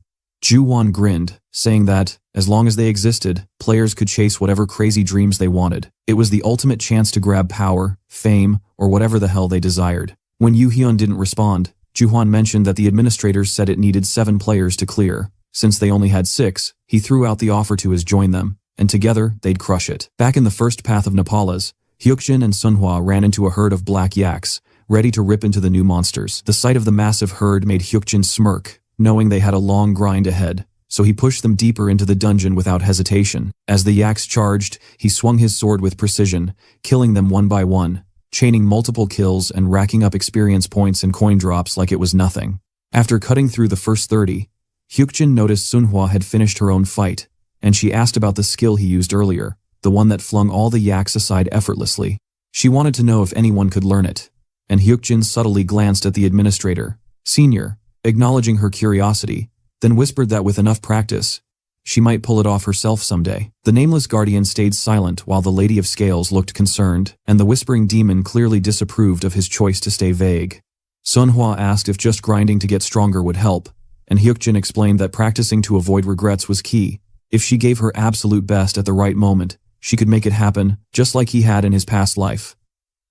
Juhwan grinned, saying that, as long as they existed, players could chase whatever crazy dreams they wanted. It was the ultimate chance to grab power, fame, or whatever the hell they desired. When Yoo Hyun didn't respond, Juhwan mentioned that the administrators said it needed 7 players to clear. Since they only had 6, he threw out the offer to join them, and together they'd crush it. Back in the first path of Nepal's, Hyukjin and Sunhwa ran into a herd of black yaks, ready to rip into the new monsters. The sight of the massive herd made Hyukjin smirk, knowing they had a long grind ahead, so he pushed them deeper into the dungeon without hesitation. As the yaks charged, he swung his sword with precision, killing them one by one, chaining multiple kills and racking up experience points and coin drops like it was nothing. After cutting through the first 30, Hyukjin noticed Sunhwa had finished her own fight, and she asked about the skill he used earlier, the one that flung all the yaks aside effortlessly. She wanted to know if anyone could learn it, and Hyukjin subtly glanced at the administrator, Senior, acknowledging her curiosity, then whispered that with enough practice, she might pull it off herself someday. The nameless guardian stayed silent while the Lady of Scales looked concerned, and the whispering demon clearly disapproved of his choice to stay vague. Sunhwa asked if just grinding to get stronger would help, and Hyukjin explained that practicing to avoid regrets was key. If she gave her absolute best at the right moment, she could make it happen, just like he had in his past life.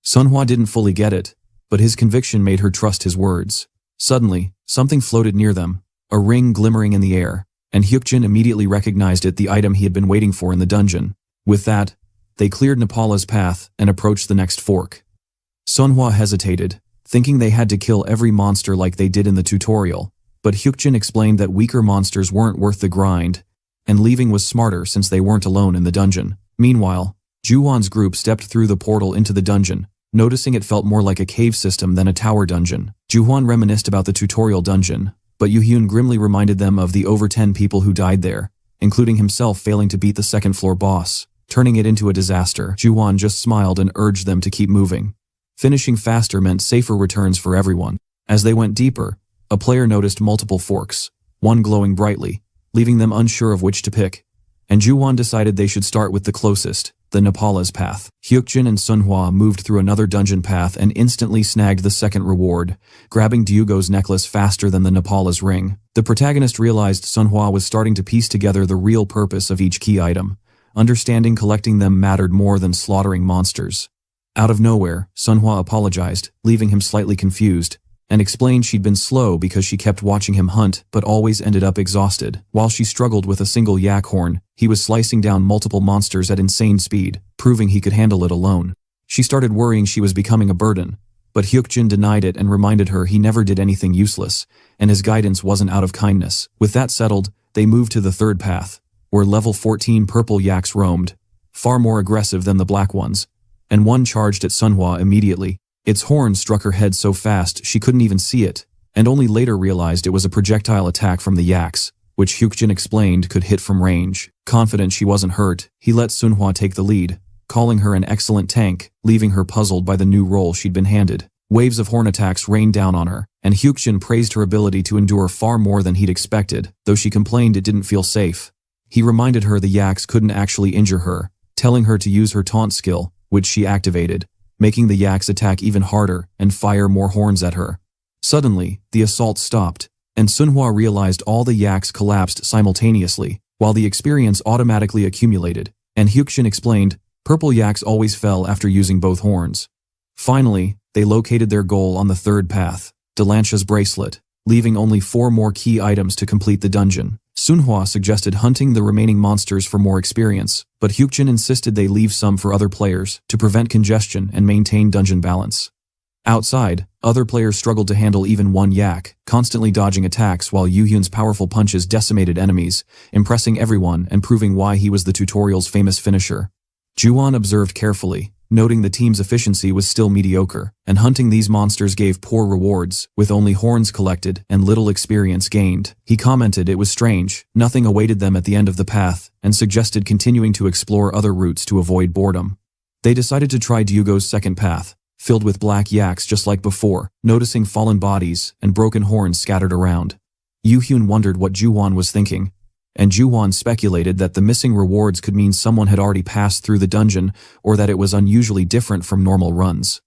Sunhwa didn't fully get it, but his conviction made her trust his words. Suddenly, something floated near them, a ring glimmering in the air, and Hyukjin immediately recognized it, the item he had been waiting for in the dungeon. With that, they cleared Nepala's path and approached the next fork. Sunhwa hesitated, thinking they had to kill every monster like they did in the tutorial, but Hyukjin explained that weaker monsters weren't worth the grind, and leaving was smarter since they weren't alone in the dungeon. Meanwhile, Juwon's group stepped through the portal into the dungeon, noticing it felt more like a cave system than a tower dungeon. Juwon reminisced about the tutorial dungeon, but Yoo-hyun grimly reminded them of the over 10 people who died there, including himself failing to beat the second-floor boss, turning it into a disaster. Juwon just smiled and urged them to keep moving. Finishing faster meant safer returns for everyone. As they went deeper, a player noticed multiple forks, one glowing brightly, leaving them unsure of which to pick, and Juwon decided they should start with the closest, the Nepala's path. Hyukjin and Sunhwa moved through another dungeon path and instantly snagged the second reward, grabbing Ryugo's necklace faster than the Nepala's ring. The protagonist realized Sunhwa was starting to piece together the real purpose of each key item, understanding collecting them mattered more than slaughtering monsters. Out of nowhere, Sunhwa apologized, leaving him slightly confused, and explained she'd been slow because she kept watching him hunt but always ended up exhausted. While she struggled with a single yak horn, he was slicing down multiple monsters at insane speed, proving he could handle it alone. She started worrying she was becoming a burden, but Hyukjin denied it and reminded her he never did anything useless, and his guidance wasn't out of kindness. With that settled, they moved to the third path, where level 14 purple yaks roamed, far more aggressive than the black ones, and one charged at Sunhwa immediately. Its horn struck her head so fast she couldn't even see it, and only later realized it was a projectile attack from the yaks, which Hyukjin explained could hit from range. Confident she wasn't hurt, he let Sunhwa take the lead, calling her an excellent tank, leaving her puzzled by the new role she'd been handed. Waves of horn attacks rained down on her, and Hyukjin praised her ability to endure far more than he'd expected, though she complained it didn't feel safe. He reminded her the yaks couldn't actually injure her, telling her to use her taunt skill, which she activated, making the yaks attack even harder and fire more horns at her. Suddenly, the assault stopped, and Sunhwa realized all the yaks collapsed simultaneously, while the experience automatically accumulated, and Hyukjin explained, purple yaks always fell after using both horns. Finally, they located their goal on the third path, Delancha's bracelet, leaving only 4 more key items to complete the dungeon. Sunhwa suggested hunting the remaining monsters for more experience, but Hyukjin insisted they leave some for other players to prevent congestion and maintain dungeon balance. Outside, other players struggled to handle even one yak, constantly dodging attacks while Yoo-hyun's powerful punches decimated enemies, impressing everyone and proving why he was the tutorial's famous finisher. Juwon observed carefully, noting the team's efficiency was still mediocre, and hunting these monsters gave poor rewards, with only horns collected and little experience gained. He commented it was strange, nothing awaited them at the end of the path, and suggested continuing to explore other routes to avoid boredom. They decided to try Ryugo's second path, filled with black yaks just like before, noticing fallen bodies and broken horns scattered around. Yoo-hyun wondered what Juwon was thinking, and Juwon speculated that the missing rewards could mean someone had already passed through the dungeon or that it was unusually different from normal runs.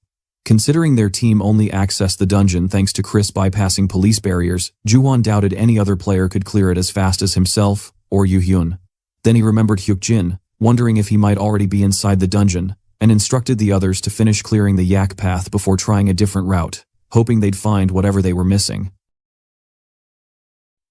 Considering their team only accessed the dungeon thanks to Chris bypassing police barriers, Juwon doubted any other player could clear it as fast as himself or Yoo-hyun. Then he remembered Hyukjin, wondering if he might already be inside the dungeon, and instructed the others to finish clearing the yak path before trying a different route, hoping they'd find whatever they were missing.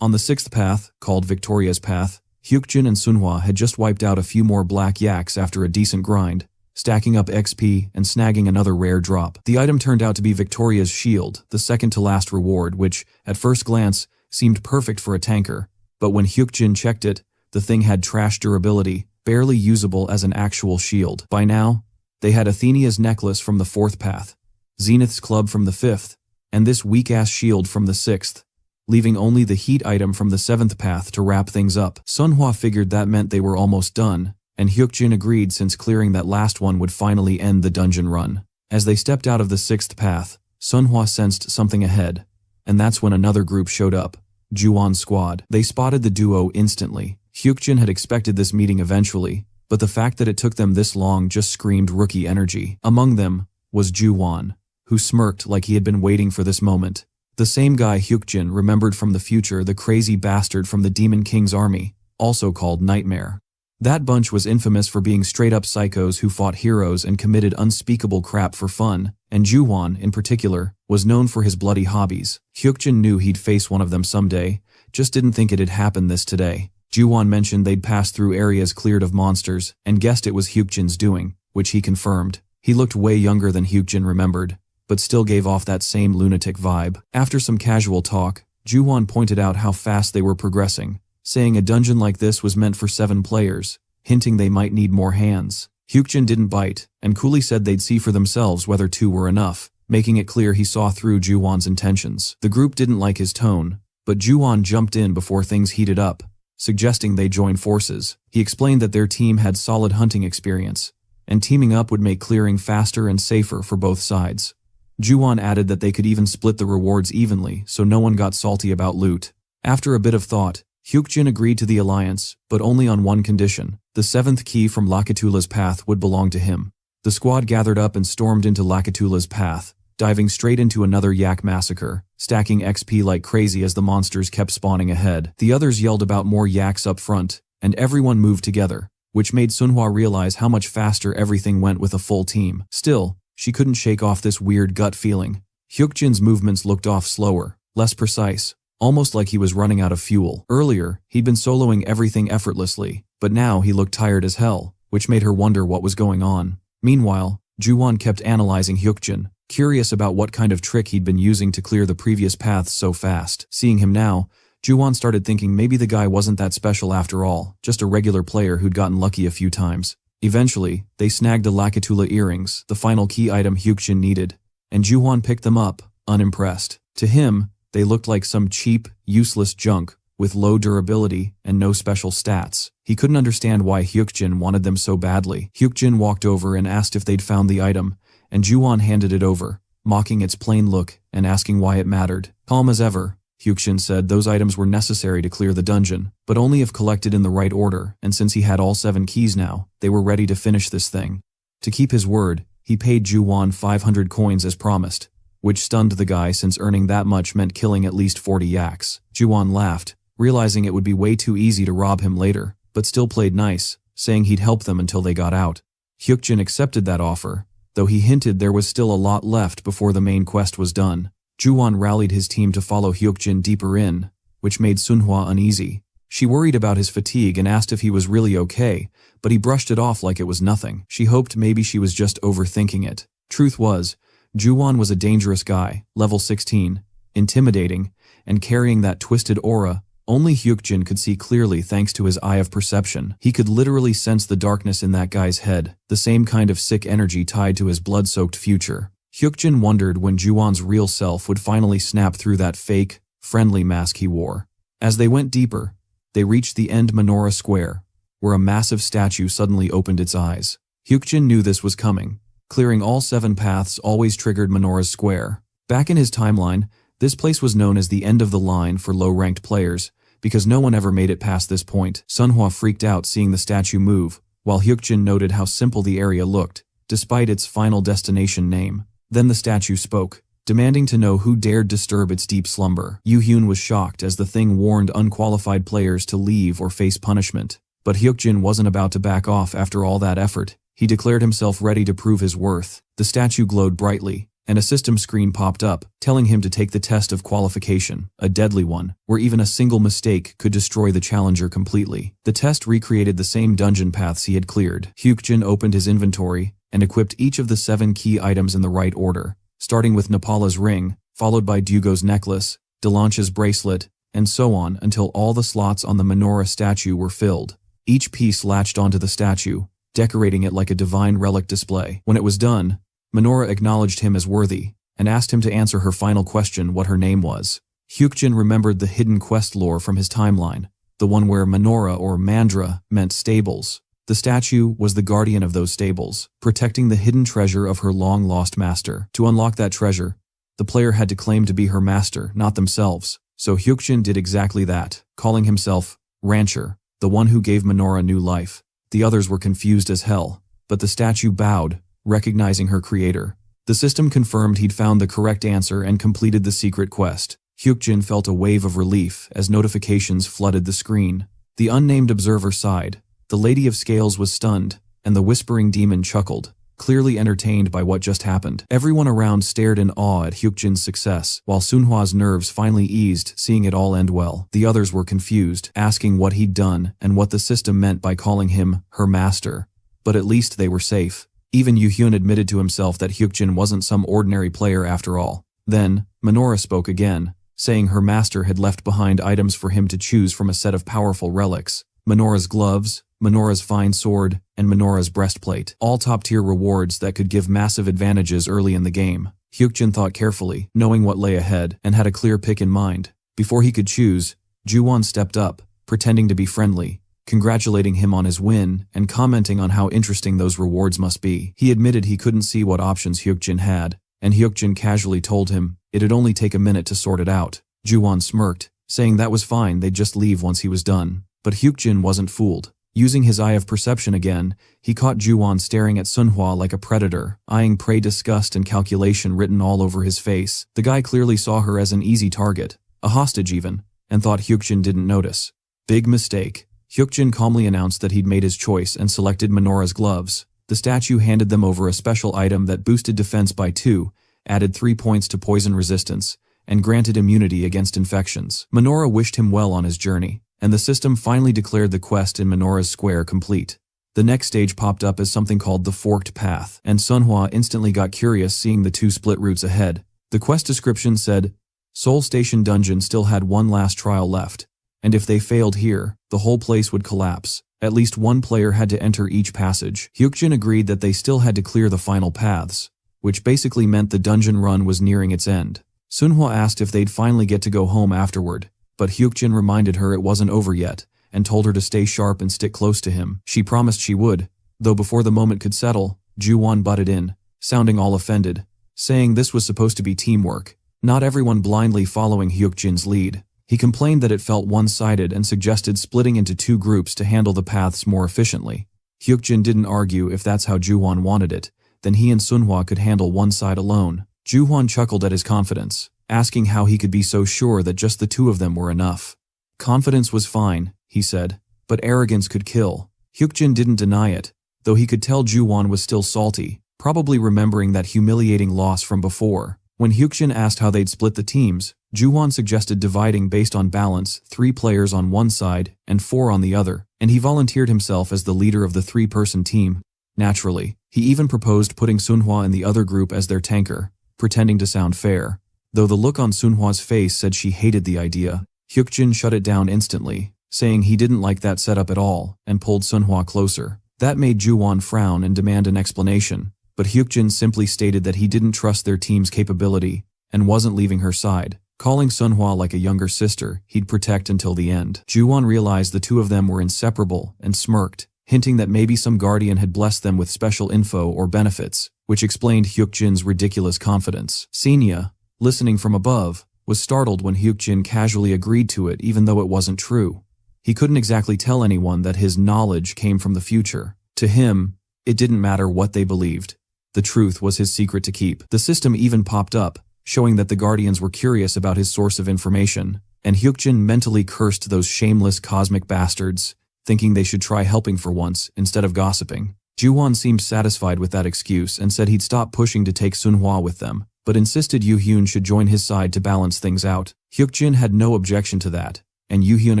On the sixth path, called Victoria's Path, Hyukjin and Sunhwa had just wiped out a few more black yaks after a decent grind, stacking up XP and snagging another rare drop. The item turned out to be Victoria's Shield, the second-to-last reward, which, at first glance, seemed perfect for a tanker, but when Hyukjin checked it, the thing had trash durability, barely usable as an actual shield. By now, they had Athena's necklace from the fourth path, Zenith's club from the fifth, and this weak-ass shield from the sixth. leaving only the heat item from the 7th path to wrap things up. Sunhwa figured that meant they were almost done, and Hyukjin agreed since clearing that last one would finally end the dungeon run. As they stepped out of the 6th path, Sunhwa sensed something ahead, and that's when another group showed up, Juwon's squad. They spotted the duo instantly. Hyukjin had expected this meeting eventually, but the fact that it took them this long just screamed rookie energy. Among them was Juwon, who smirked like he had been waiting for this moment. The same guy Hyukjin remembered from the future, the crazy bastard from the Demon King's army, also called Nightmare. That bunch was infamous for being straight-up psychos who fought heroes and committed unspeakable crap for fun, and Juwon, in particular, was known for his bloody hobbies. Hyukjin knew he'd face one of them someday, just didn't think it'd happen this today. Juwon mentioned they'd passed through areas cleared of monsters, and guessed it was Hyukjin's doing, which he confirmed. He looked way younger than Hyukjin remembered, but still gave off that same lunatic vibe. After some casual talk, Juwon pointed out how fast they were progressing, saying a dungeon like this was meant for 7 players, hinting they might need more hands. Hyukjin didn't bite, and coolly said they'd see for themselves whether 2 were enough, making it clear he saw through Juwon's intentions. The group didn't like his tone, but Juwon jumped in before things heated up, suggesting they join forces. He explained that their team had solid hunting experience, and teaming up would make clearing faster and safer for both sides. Juwon added that they could even split the rewards evenly so no one got salty about loot. After a bit of thought, Hyukjin agreed to the alliance, but only on one condition. The 7th key from Lakatula's path would belong to him. The squad gathered up and stormed into Lakatula's path, diving straight into another yak massacre, stacking XP like crazy as the monsters kept spawning ahead. The others yelled about more yaks up front, and everyone moved together, which made Sunhwa realize how much faster everything went with a full team. Still, she couldn't shake off this weird gut feeling. Hyukjin's movements looked off slower, less precise, almost like he was running out of fuel. Earlier, he'd been soloing everything effortlessly, but now he looked tired as hell, which made her wonder what was going on. Meanwhile, Juwon kept analyzing Hyukjin, curious about what kind of trick he'd been using to clear the previous paths so fast. Seeing him now, Juwon started thinking maybe the guy wasn't that special after all, just a regular player who'd gotten lucky a few times. Eventually, they snagged the Lakatula earrings, the final key item Hyukjin needed, and Juwon picked them up, unimpressed. To him, they looked like some cheap, useless junk, with low durability and no special stats. He couldn't understand why Hyukjin wanted them so badly. Hyukjin walked over and asked if they'd found the item, and Juwon handed it over, mocking its plain look and asking why it mattered. Calm as ever, Hyukjin said those items were necessary to clear the dungeon, but only if collected in the right order, and since he had all 7 keys now, they were ready to finish this thing. To keep his word, he paid Juwon 500 coins as promised, which stunned the guy since earning that much meant killing at least 40 yaks. Juwon laughed, realizing it would be way too easy to rob him later, but still played nice, saying he'd help them until they got out. Hyukjin accepted that offer, though he hinted there was still a lot left before the main quest was done. Juwon rallied his team to follow Hyukjin deeper in, which made Sunhwa uneasy. She worried about his fatigue and asked if he was really okay, but he brushed it off like it was nothing. She hoped maybe she was just overthinking it. Truth was, Juwon was a dangerous guy, level 16, intimidating, and carrying that twisted aura only Hyukjin could see clearly thanks to his eye of perception. He could literally sense the darkness in that guy's head, the same kind of sick energy tied to his blood-soaked future. Hyukjin wondered when Juwon's real self would finally snap through that fake, friendly mask he wore. As they went deeper, they reached the end Menorah Square, where a massive statue suddenly opened its eyes. Hyukjin knew this was coming. Clearing all 7 paths always triggered Menorah's Square. Back in his timeline, this place was known as the end of the line for low-ranked players, because no one ever made it past this point. Sunhwa freaked out seeing the statue move, while Hyukjin noted how simple the area looked, despite its final destination name. Then the statue spoke, demanding to know who dared disturb its deep slumber. Yu-hyun was shocked as the thing warned unqualified players to leave or face punishment. But Hyukjin wasn't about to back off after all that effort. He declared himself ready to prove his worth. The statue glowed brightly, and a system screen popped up, telling him to take the test of qualification, a deadly one, where even a single mistake could destroy the challenger completely. The test recreated the same dungeon paths he had cleared. Hyukjin opened his inventory and equipped each of the 7 key items in the right order, starting with Napala's ring, followed by Dugo's necklace, Delanche's bracelet, and so on until all the slots on the Menorah statue were filled. Each piece latched onto the statue, decorating it like a divine relic display. When it was done, Menorah acknowledged him as worthy, and asked him to answer her final question what her name was. Hyukjin remembered the hidden quest lore from his timeline, the one where Manora or Mandra meant stables. The statue was the guardian of those stables, protecting the hidden treasure of her long-lost master. To unlock that treasure, the player had to claim to be her master, not themselves. So Hyukjin did exactly that, calling himself Rancher, the one who gave Manora new life. The others were confused as hell, but the statue bowed, recognizing her creator. The system confirmed he'd found the correct answer and completed the secret quest. Hyukjin felt a wave of relief as notifications flooded the screen. The unnamed observer sighed. The Lady of Scales was stunned, and the whispering demon chuckled, clearly entertained by what just happened. Everyone around stared in awe at Hyukjin's success, while Sunhwa's nerves finally eased, seeing it all end well. The others were confused, asking what he'd done and what the system meant by calling him her master. But at least they were safe. Even Yuhyun admitted to himself that Hyukjin wasn't some ordinary player after all. Then, Manora spoke again, saying her master had left behind items for him to choose from a set of powerful relics. Manora's gloves, Manora's fine sword, and Manora's breastplate. All top-tier rewards that could give massive advantages early in the game. Hyukjin thought carefully, knowing what lay ahead, and had a clear pick in mind. Before he could choose, Juwon stepped up, pretending to be friendly, congratulating him on his win and commenting on how interesting those rewards must be. He admitted he couldn't see what options Hyukjin had, and Hyukjin casually told him it'd only take a minute to sort it out. Juwon smirked, saying that was fine, they'd just leave once he was done. But Hyukjin wasn't fooled. Using his eye of perception again, he caught Juwon staring at Sunhwa like a predator, eyeing prey, disgust and calculation written all over his face. The guy clearly saw her as an easy target, a hostage even, and thought Hyukjin didn't notice. Big mistake. Hyukjin calmly announced that he'd made his choice and selected Manora's gloves. The statue handed them over a special item that boosted defense by 2, added 3 points to poison resistance, and granted immunity against infections. Manora wished him well on his journey, and the system finally declared the quest in Manora's square complete. The next stage popped up as something called the Forked Path, and Sunhwa instantly got curious seeing the 2 split routes ahead. The quest description said, Soul Station Dungeon still had one last trial left, and if they failed here, the whole place would collapse. At least one player had to enter each passage. Hyukjin agreed that they still had to clear the final paths, which basically meant the dungeon run was nearing its end. Sunhwa asked if they'd finally get to go home afterward, but Hyukjin reminded her it wasn't over yet, and told her to stay sharp and stick close to him. She promised she would, though before the moment could settle, Juwon butted in, sounding all offended, saying this was supposed to be teamwork, not everyone blindly following Hyukjin's lead. He complained that it felt one-sided and suggested splitting into 2 groups to handle the paths more efficiently. Hyukjin didn't argue if that's how Juwon wanted it, then he and Sunhwa could handle one side alone. Juwon chuckled at his confidence, asking how he could be so sure that just the 2 of them were enough. Confidence was fine, he said, but arrogance could kill. Hyukjin didn't deny it, though he could tell Juwon was still salty, probably remembering that humiliating loss from before. When Hyukjin asked how they'd split the teams, Juwon suggested dividing based on balance, 3 players on one side and 4 on the other, and he volunteered himself as the leader of the 3-person team. Naturally, he even proposed putting Sunhwa in the other group as their tanker, pretending to sound fair. Though the look on Sunhwa's face said she hated the idea, Hyukjin shut it down instantly, saying he didn't like that setup at all, and pulled Sunhwa closer. That made Juwon frown and demand an explanation, but Hyukjin simply stated that he didn't trust their team's capability, and wasn't leaving her side. Calling Sunhwa like a younger sister, he'd protect until the end. Juwon realized the 2 of them were inseparable, and smirked, hinting that maybe some guardian had blessed them with special info or benefits, which explained Hyukjin's ridiculous confidence. Senya, listening from above, was startled when Hyukjin casually agreed to it even though it wasn't true. He couldn't exactly tell anyone that his knowledge came from the future. To him, it didn't matter what they believed. The truth was his secret to keep. The system even popped up, showing that the Guardians were curious about his source of information, and Hyukjin mentally cursed those shameless cosmic bastards, thinking they should try helping for once instead of gossiping. Juwon seemed satisfied with that excuse and said he'd stop pushing to take Sunhwa with them, but insisted Yuhyun should join his side to balance things out. Hyukjin had no objection to that, and Yuhyun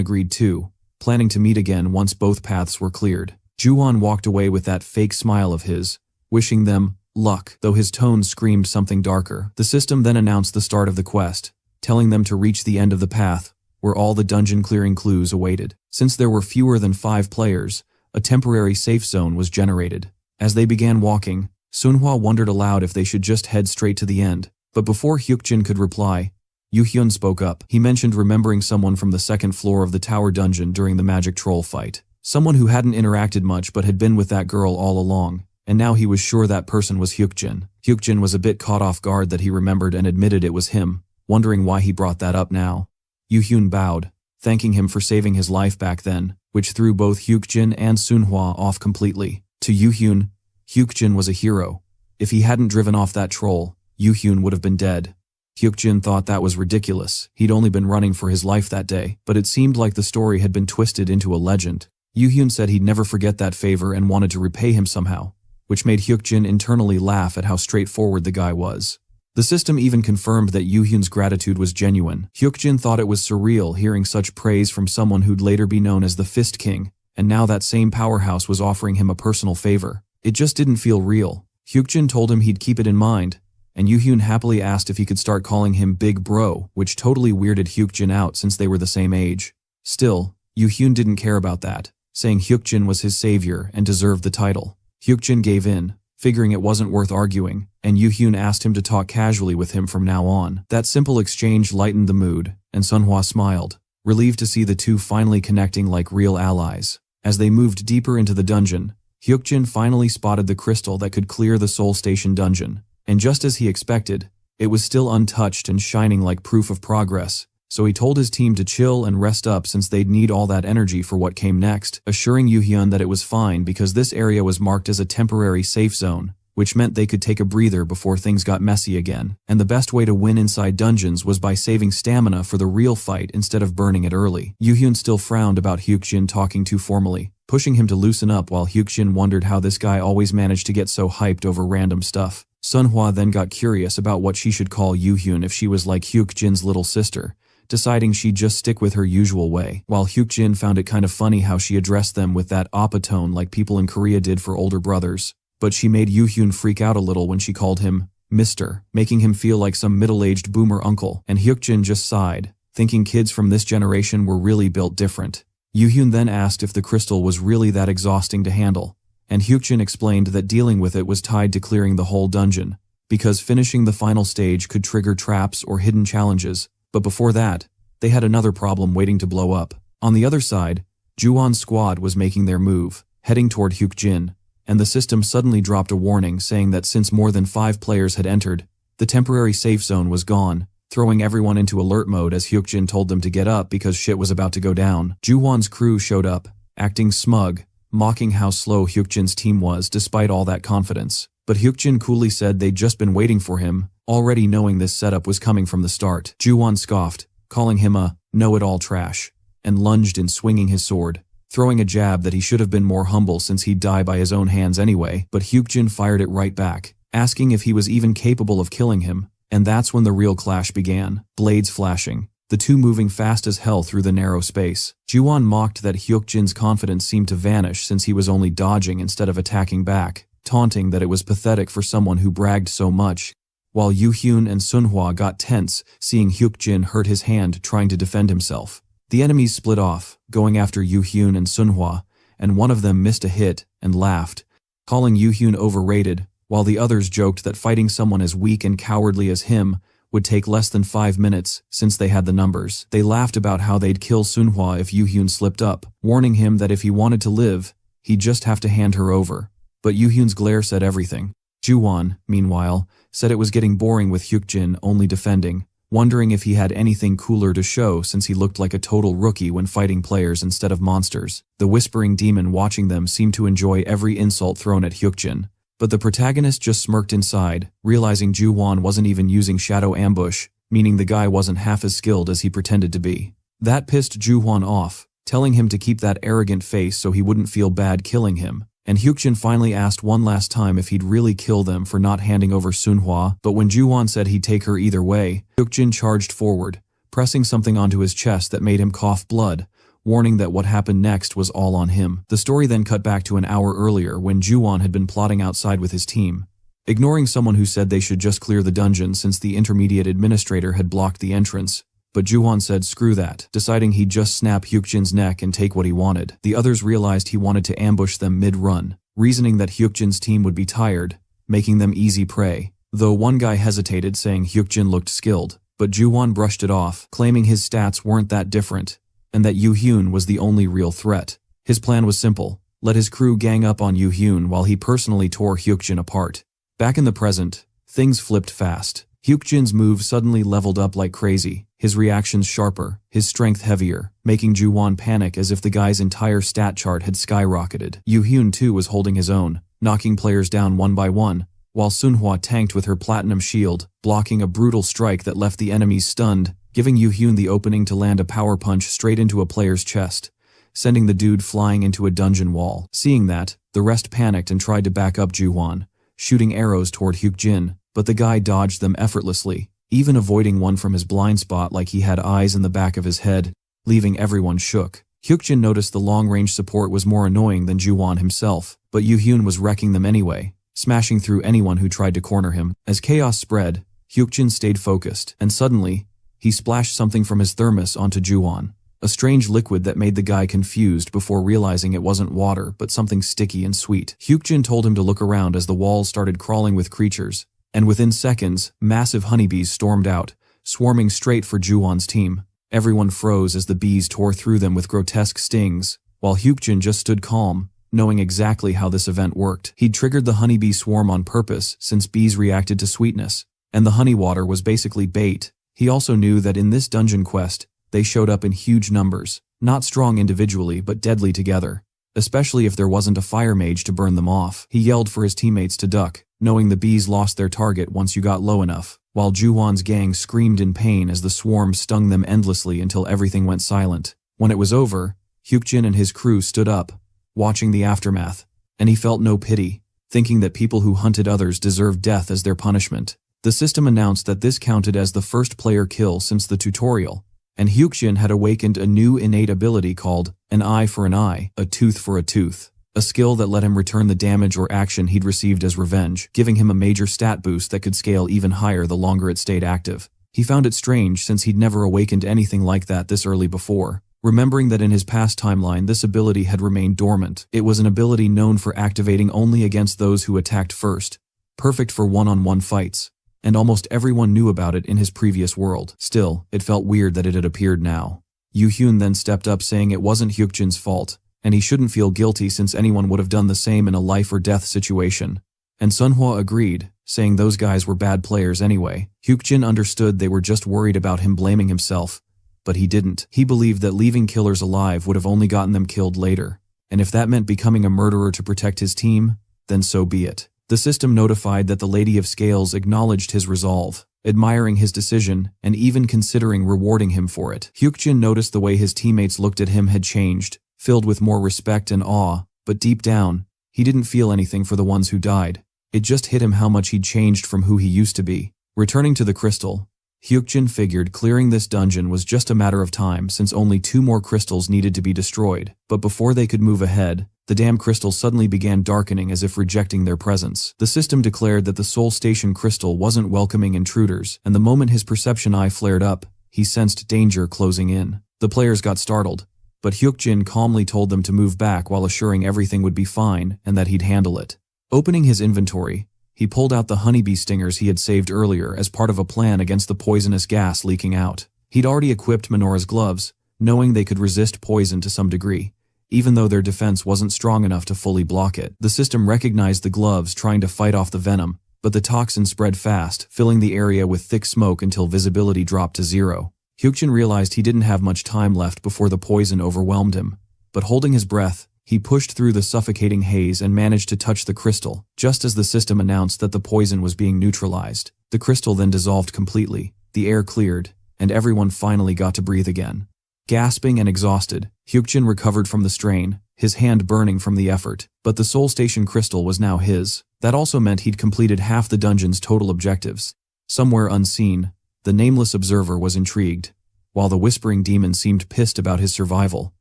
agreed too, planning to meet again once both paths were cleared. Juwon walked away with that fake smile of his, wishing them luck, though his tone screamed something darker. The system then announced the start of the quest, telling them to reach the end of the path, where all the dungeon-clearing clues awaited. Since there were fewer than 5 players, a temporary safe zone was generated. As they began walking, Sunhwa wondered aloud if they should just head straight to the end, but before Hyukjin could reply, Yu-hyun spoke up. He mentioned remembering someone from the second floor of the tower dungeon during the magic troll fight. Someone who hadn't interacted much but had been with that girl all along, and now he was sure that person was Hyukjin. Hyukjin was a bit caught off guard that he remembered and admitted it was him, wondering why he brought that up now. Yu-hyun bowed, thanking him for saving his life back then, which threw both Hyukjin and Sunhwa off completely. To Yu-hyun, Hyukjin was a hero. If he hadn't driven off that troll, Yu-hyun would have been dead. Hyukjin thought that was ridiculous. He'd only been running for his life that day, but it seemed like the story had been twisted into a legend. Yu-hyun said he'd never forget that favor and wanted to repay him somehow, which made Hyukjin internally laugh at how straightforward the guy was. The system even confirmed that Yu-hyun's gratitude was genuine. Hyukjin thought it was surreal hearing such praise from someone who'd later be known as the Fist King, and now that same powerhouse was offering him a personal favor. It just didn't feel real. Hyukjin told him he'd keep it in mind, and Yu-hyun happily asked if he could start calling him Big Bro, which totally weirded Hyukjin out since they were the same age. Still, Yu-hyun didn't care about that, saying Hyukjin was his savior and deserved the title. Hyukjin gave in, figuring it wasn't worth arguing, and Yu-hyun asked him to talk casually with him from now on. That simple exchange lightened the mood, and Sunhwa smiled, relieved to see the two finally connecting like real allies. As they moved deeper into the dungeon, Hyukjin finally spotted the crystal that could clear the Soul Station dungeon. And just as he expected, it was still untouched and shining like proof of progress, so he told his team to chill and rest up since they'd need all that energy for what came next, assuring Yu-hyun that it was fine because this area was marked as a temporary safe zone, which meant they could take a breather before things got messy again. And the best way to win inside dungeons was by saving stamina for the real fight instead of burning it early. Yu-hyun still frowned about Hyukjin talking too formally, pushing him to loosen up while Hyukjin wondered how this guy always managed to get so hyped over random stuff. Sunhwa then got curious about what she should call Yu-hyun if she was like Hyukjin's little sister, deciding she'd just stick with her usual way, while Hyukjin found it kind of funny how she addressed them with that oppa tone like people in Korea did for older brothers. But she made Yu-hyun freak out a little when she called him Mr., making him feel like some middle-aged boomer uncle, and Hyukjin just sighed, thinking kids from this generation were really built different. Yu-hyun then asked if the crystal was really that exhausting to handle, and Hyukjin explained that dealing with it was tied to clearing the whole dungeon, because finishing the final stage could trigger traps or hidden challenges, but before that, they had another problem waiting to blow up. On the other side, Juwon's squad was making their move, heading toward Hyukjin, and the system suddenly dropped a warning saying that since more than 5 players had entered, the temporary safe zone was gone, throwing everyone into alert mode as Hyukjin told them to get up because shit was about to go down. Juwon's crew showed up, acting smug, mocking how slow Hyukjin's team was despite all that confidence. But Hyukjin coolly said they'd just been waiting for him, already knowing this setup was coming from the start. Juwon scoffed, calling him a know-it-all trash, and lunged in swinging his sword, throwing a jab that he should have been more humble since he'd die by his own hands anyway, but Hyukjin fired it right back, asking if he was even capable of killing him, and that's when the real clash began, blades flashing, the two moving fast as hell through the narrow space. Juwon mocked that Hyukjin's confidence seemed to vanish since he was only dodging instead of attacking back, taunting that it was pathetic for someone who bragged so much, while Yu-hyun and Sunhwa got tense seeing Hyukjin hurt his hand trying to defend himself. The enemies split off, going after Yu-hyun and Sunhwa, and one of them missed a hit and laughed, calling Yu-hyun overrated, while the others joked that fighting someone as weak and cowardly as him would take less than 5 minutes since they had the numbers. They laughed about how they'd kill Sunhwa if Yu-hyun slipped up, warning him that if he wanted to live, he'd just have to hand her over. But Yu-hyun's glare said everything. Juwon, meanwhile, said it was getting boring with Hyukjin only defending, wondering if he had anything cooler to show since he looked like a total rookie when fighting players instead of monsters. The whispering demon watching them seemed to enjoy every insult thrown at Hyukjin, but the protagonist just smirked inside, realizing Juwon wasn't even using shadow ambush, meaning the guy wasn't half as skilled as he pretended to be. That pissed Juwon off, telling him to keep that arrogant face so he wouldn't feel bad killing him. And Hyukjin finally asked one last time if he'd really kill them for not handing over Sunhwa, but when Juwon said he'd take her either way, Hyukjin charged forward, pressing something onto his chest that made him cough blood, warning that what happened next was all on him. The story then cut back to an hour earlier when Juwon had been plotting outside with his team, ignoring someone who said they should just clear the dungeon since the intermediate administrator had blocked the entrance. But Juwon said screw that, deciding he'd just snap Hyukjin's neck and take what he wanted. The others realized he wanted to ambush them mid-run, reasoning that Hyukjin's team would be tired, making them easy prey, though one guy hesitated saying Hyukjin looked skilled. But Ju-won brushed it off, claiming his stats weren't that different, and that Yu-hyun was the only real threat. His plan was simple: let his crew gang up on Yu-hyun while he personally tore Hyukjin apart. Back in the present, things flipped fast. Hyukjin's moves suddenly leveled up like crazy, his reactions sharper, his strength heavier, making Ju-won panic as if the guy's entire stat chart had skyrocketed. Yu-hyun too was holding his own, knocking players down one by one, while Sunhwa tanked with her platinum shield, blocking a brutal strike that left the enemies stunned, giving Yu-hyun the opening to land a power punch straight into a player's chest, sending the dude flying into a dungeon wall. Seeing that, the rest panicked and tried to back up Ju-won, shooting arrows toward Hyukjin, but the guy dodged them effortlessly, even avoiding one from his blind spot like he had eyes in the back of his head, leaving everyone shook. Hyukjin noticed the long-range support was more annoying than Ju-won himself, but Yu-hyun was wrecking them anyway, smashing through anyone who tried to corner him. As chaos spread, Hyukjin stayed focused, and suddenly, he splashed something from his thermos onto Ju-won, a strange liquid that made the guy confused before realizing it wasn't water but something sticky and sweet. Hyukjin told him to look around as the walls started crawling with creatures, and within seconds, massive honeybees stormed out, swarming straight for Ju-won's team. Everyone froze as the bees tore through them with grotesque stings, while Hyukjin just stood calm, knowing exactly how this event worked. He'd triggered the honeybee swarm on purpose since bees reacted to sweetness, and the honey water was basically bait. He also knew that in this dungeon quest, they showed up in huge numbers, not strong individually but deadly together, especially if there wasn't a fire mage to burn them off. He yelled for his teammates to duck, knowing the bees lost their target once you got low enough, while Ju-won's gang screamed in pain as the swarm stung them endlessly until everything went silent. When it was over, Hyukjin and his crew stood up, watching the aftermath, and he felt no pity, thinking that people who hunted others deserved death as their punishment. The system announced that this counted as the first player kill since the tutorial, and Hyukjin had awakened a new innate ability called an eye for an eye, a tooth for a tooth, a skill that let him return the damage or action he'd received as revenge, giving him a major stat boost that could scale even higher the longer it stayed active. He found it strange since he'd never awakened anything like that this early before, remembering that in his past timeline this ability had remained dormant. It was an ability known for activating only against those who attacked first, perfect for one-on-one fights, and almost everyone knew about it in his previous world. Still, it felt weird that it had appeared now. Yu-hyun then stepped up saying it wasn't Hyukjin's fault, and he shouldn't feel guilty since anyone would have done the same in a life-or-death situation. And Sunhwa agreed, saying those guys were bad players anyway. Hyukjin understood they were just worried about him blaming himself, but he didn't. He believed that leaving killers alive would have only gotten them killed later, and if that meant becoming a murderer to protect his team, then so be it. The system notified that the Lady of Scales acknowledged his resolve, admiring his decision and even considering rewarding him for it. Hyukjin noticed the way his teammates looked at him had changed, filled with more respect and awe, but deep down, he didn't feel anything for the ones who died. It just hit him how much he'd changed from who he used to be. Returning to the crystal, Hyukjin figured clearing this dungeon was just a matter of time since only 2 more crystals needed to be destroyed. But before they could move ahead, the damn crystal suddenly began darkening as if rejecting their presence. The system declared that the Soul Station crystal wasn't welcoming intruders, and the moment his perception eye flared up, he sensed danger closing in. The players got startled, but Hyukjin calmly told them to move back while assuring everything would be fine and that he'd handle it. Opening his inventory, he pulled out the honeybee stingers he had saved earlier as part of a plan against the poisonous gas leaking out. He'd already equipped Minora's gloves, knowing they could resist poison to some degree, even though their defense wasn't strong enough to fully block it. The system recognized the gloves trying to fight off the venom, but the toxin spread fast, filling the area with thick smoke until visibility dropped to 0. Hyukjin realized he didn't have much time left before the poison overwhelmed him, but holding his breath, he pushed through the suffocating haze and managed to touch the crystal, just as the system announced that the poison was being neutralized. The crystal then dissolved completely, the air cleared, and everyone finally got to breathe again. Gasping and exhausted, Hyukjin recovered from the strain, his hand burning from the effort, but the Soul Station crystal was now his. That also meant he'd completed half the dungeon's total objectives. Somewhere unseen, the nameless observer was intrigued, while the whispering demon seemed pissed about his survival,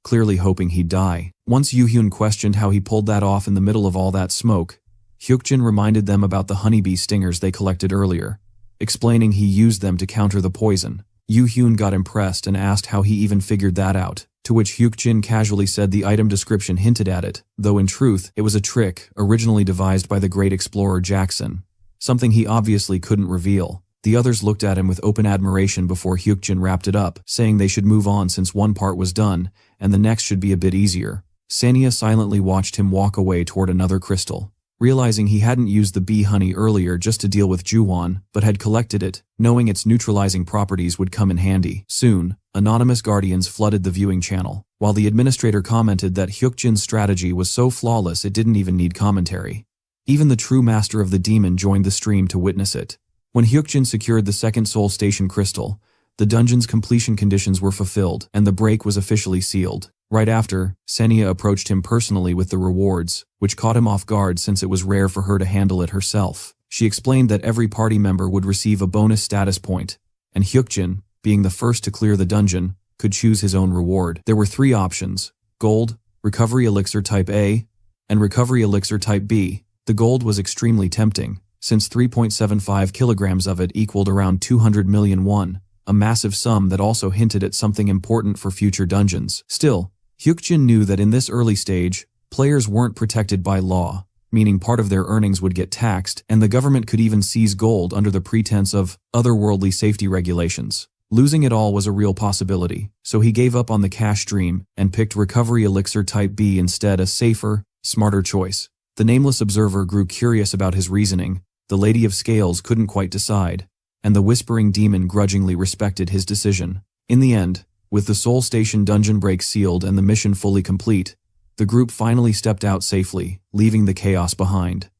clearly hoping he'd die. Once Yu-hyun questioned how he pulled that off in the middle of all that smoke, Hyukjin reminded them about the honeybee stingers they collected earlier, explaining he used them to counter the poison. Yu-hyun got impressed and asked how he even figured that out, to which Hyukjin casually said the item description hinted at it, though in truth, it was a trick originally devised by the great explorer Jackson, something he obviously couldn't reveal. The others looked at him with open admiration before Hyukjin wrapped it up, saying they should move on since one part was done, and the next should be a bit easier. Sanya silently watched him walk away toward another crystal. Realizing he hadn't used the bee honey earlier just to deal with Juwon, but had collected it, knowing its neutralizing properties would come in handy. Soon, anonymous guardians flooded the viewing channel, while the administrator commented that Hyukjin's strategy was so flawless it didn't even need commentary. Even the true master of the demon joined the stream to witness it. When Hyukjin secured the second Soul Station crystal, the dungeon's completion conditions were fulfilled and the break was officially sealed. Right after, Senya approached him personally with the rewards, which caught him off guard since it was rare for her to handle it herself. She explained that every party member would receive a bonus status point, and Hyukjin, being the first to clear the dungeon, could choose his own reward. There were 3 options: Gold, Recovery Elixir Type A, and Recovery Elixir Type B. The gold was extremely tempting, since 3.75 kilograms of it equaled around 200 million won, a massive sum that also hinted at something important for future dungeons. Still, Hyukjin knew that in this early stage, players weren't protected by law, meaning part of their earnings would get taxed, and the government could even seize gold under the pretense of otherworldly safety regulations. Losing it all was a real possibility, so he gave up on the cash dream and picked Recovery Elixir Type B instead, a safer, smarter choice. The nameless observer grew curious about his reasoning, the Lady of Scales couldn't quite decide, and the Whispering Demon grudgingly respected his decision. In the end, with the Soul Station dungeon break sealed and the mission fully complete, the group finally stepped out safely, leaving the chaos behind.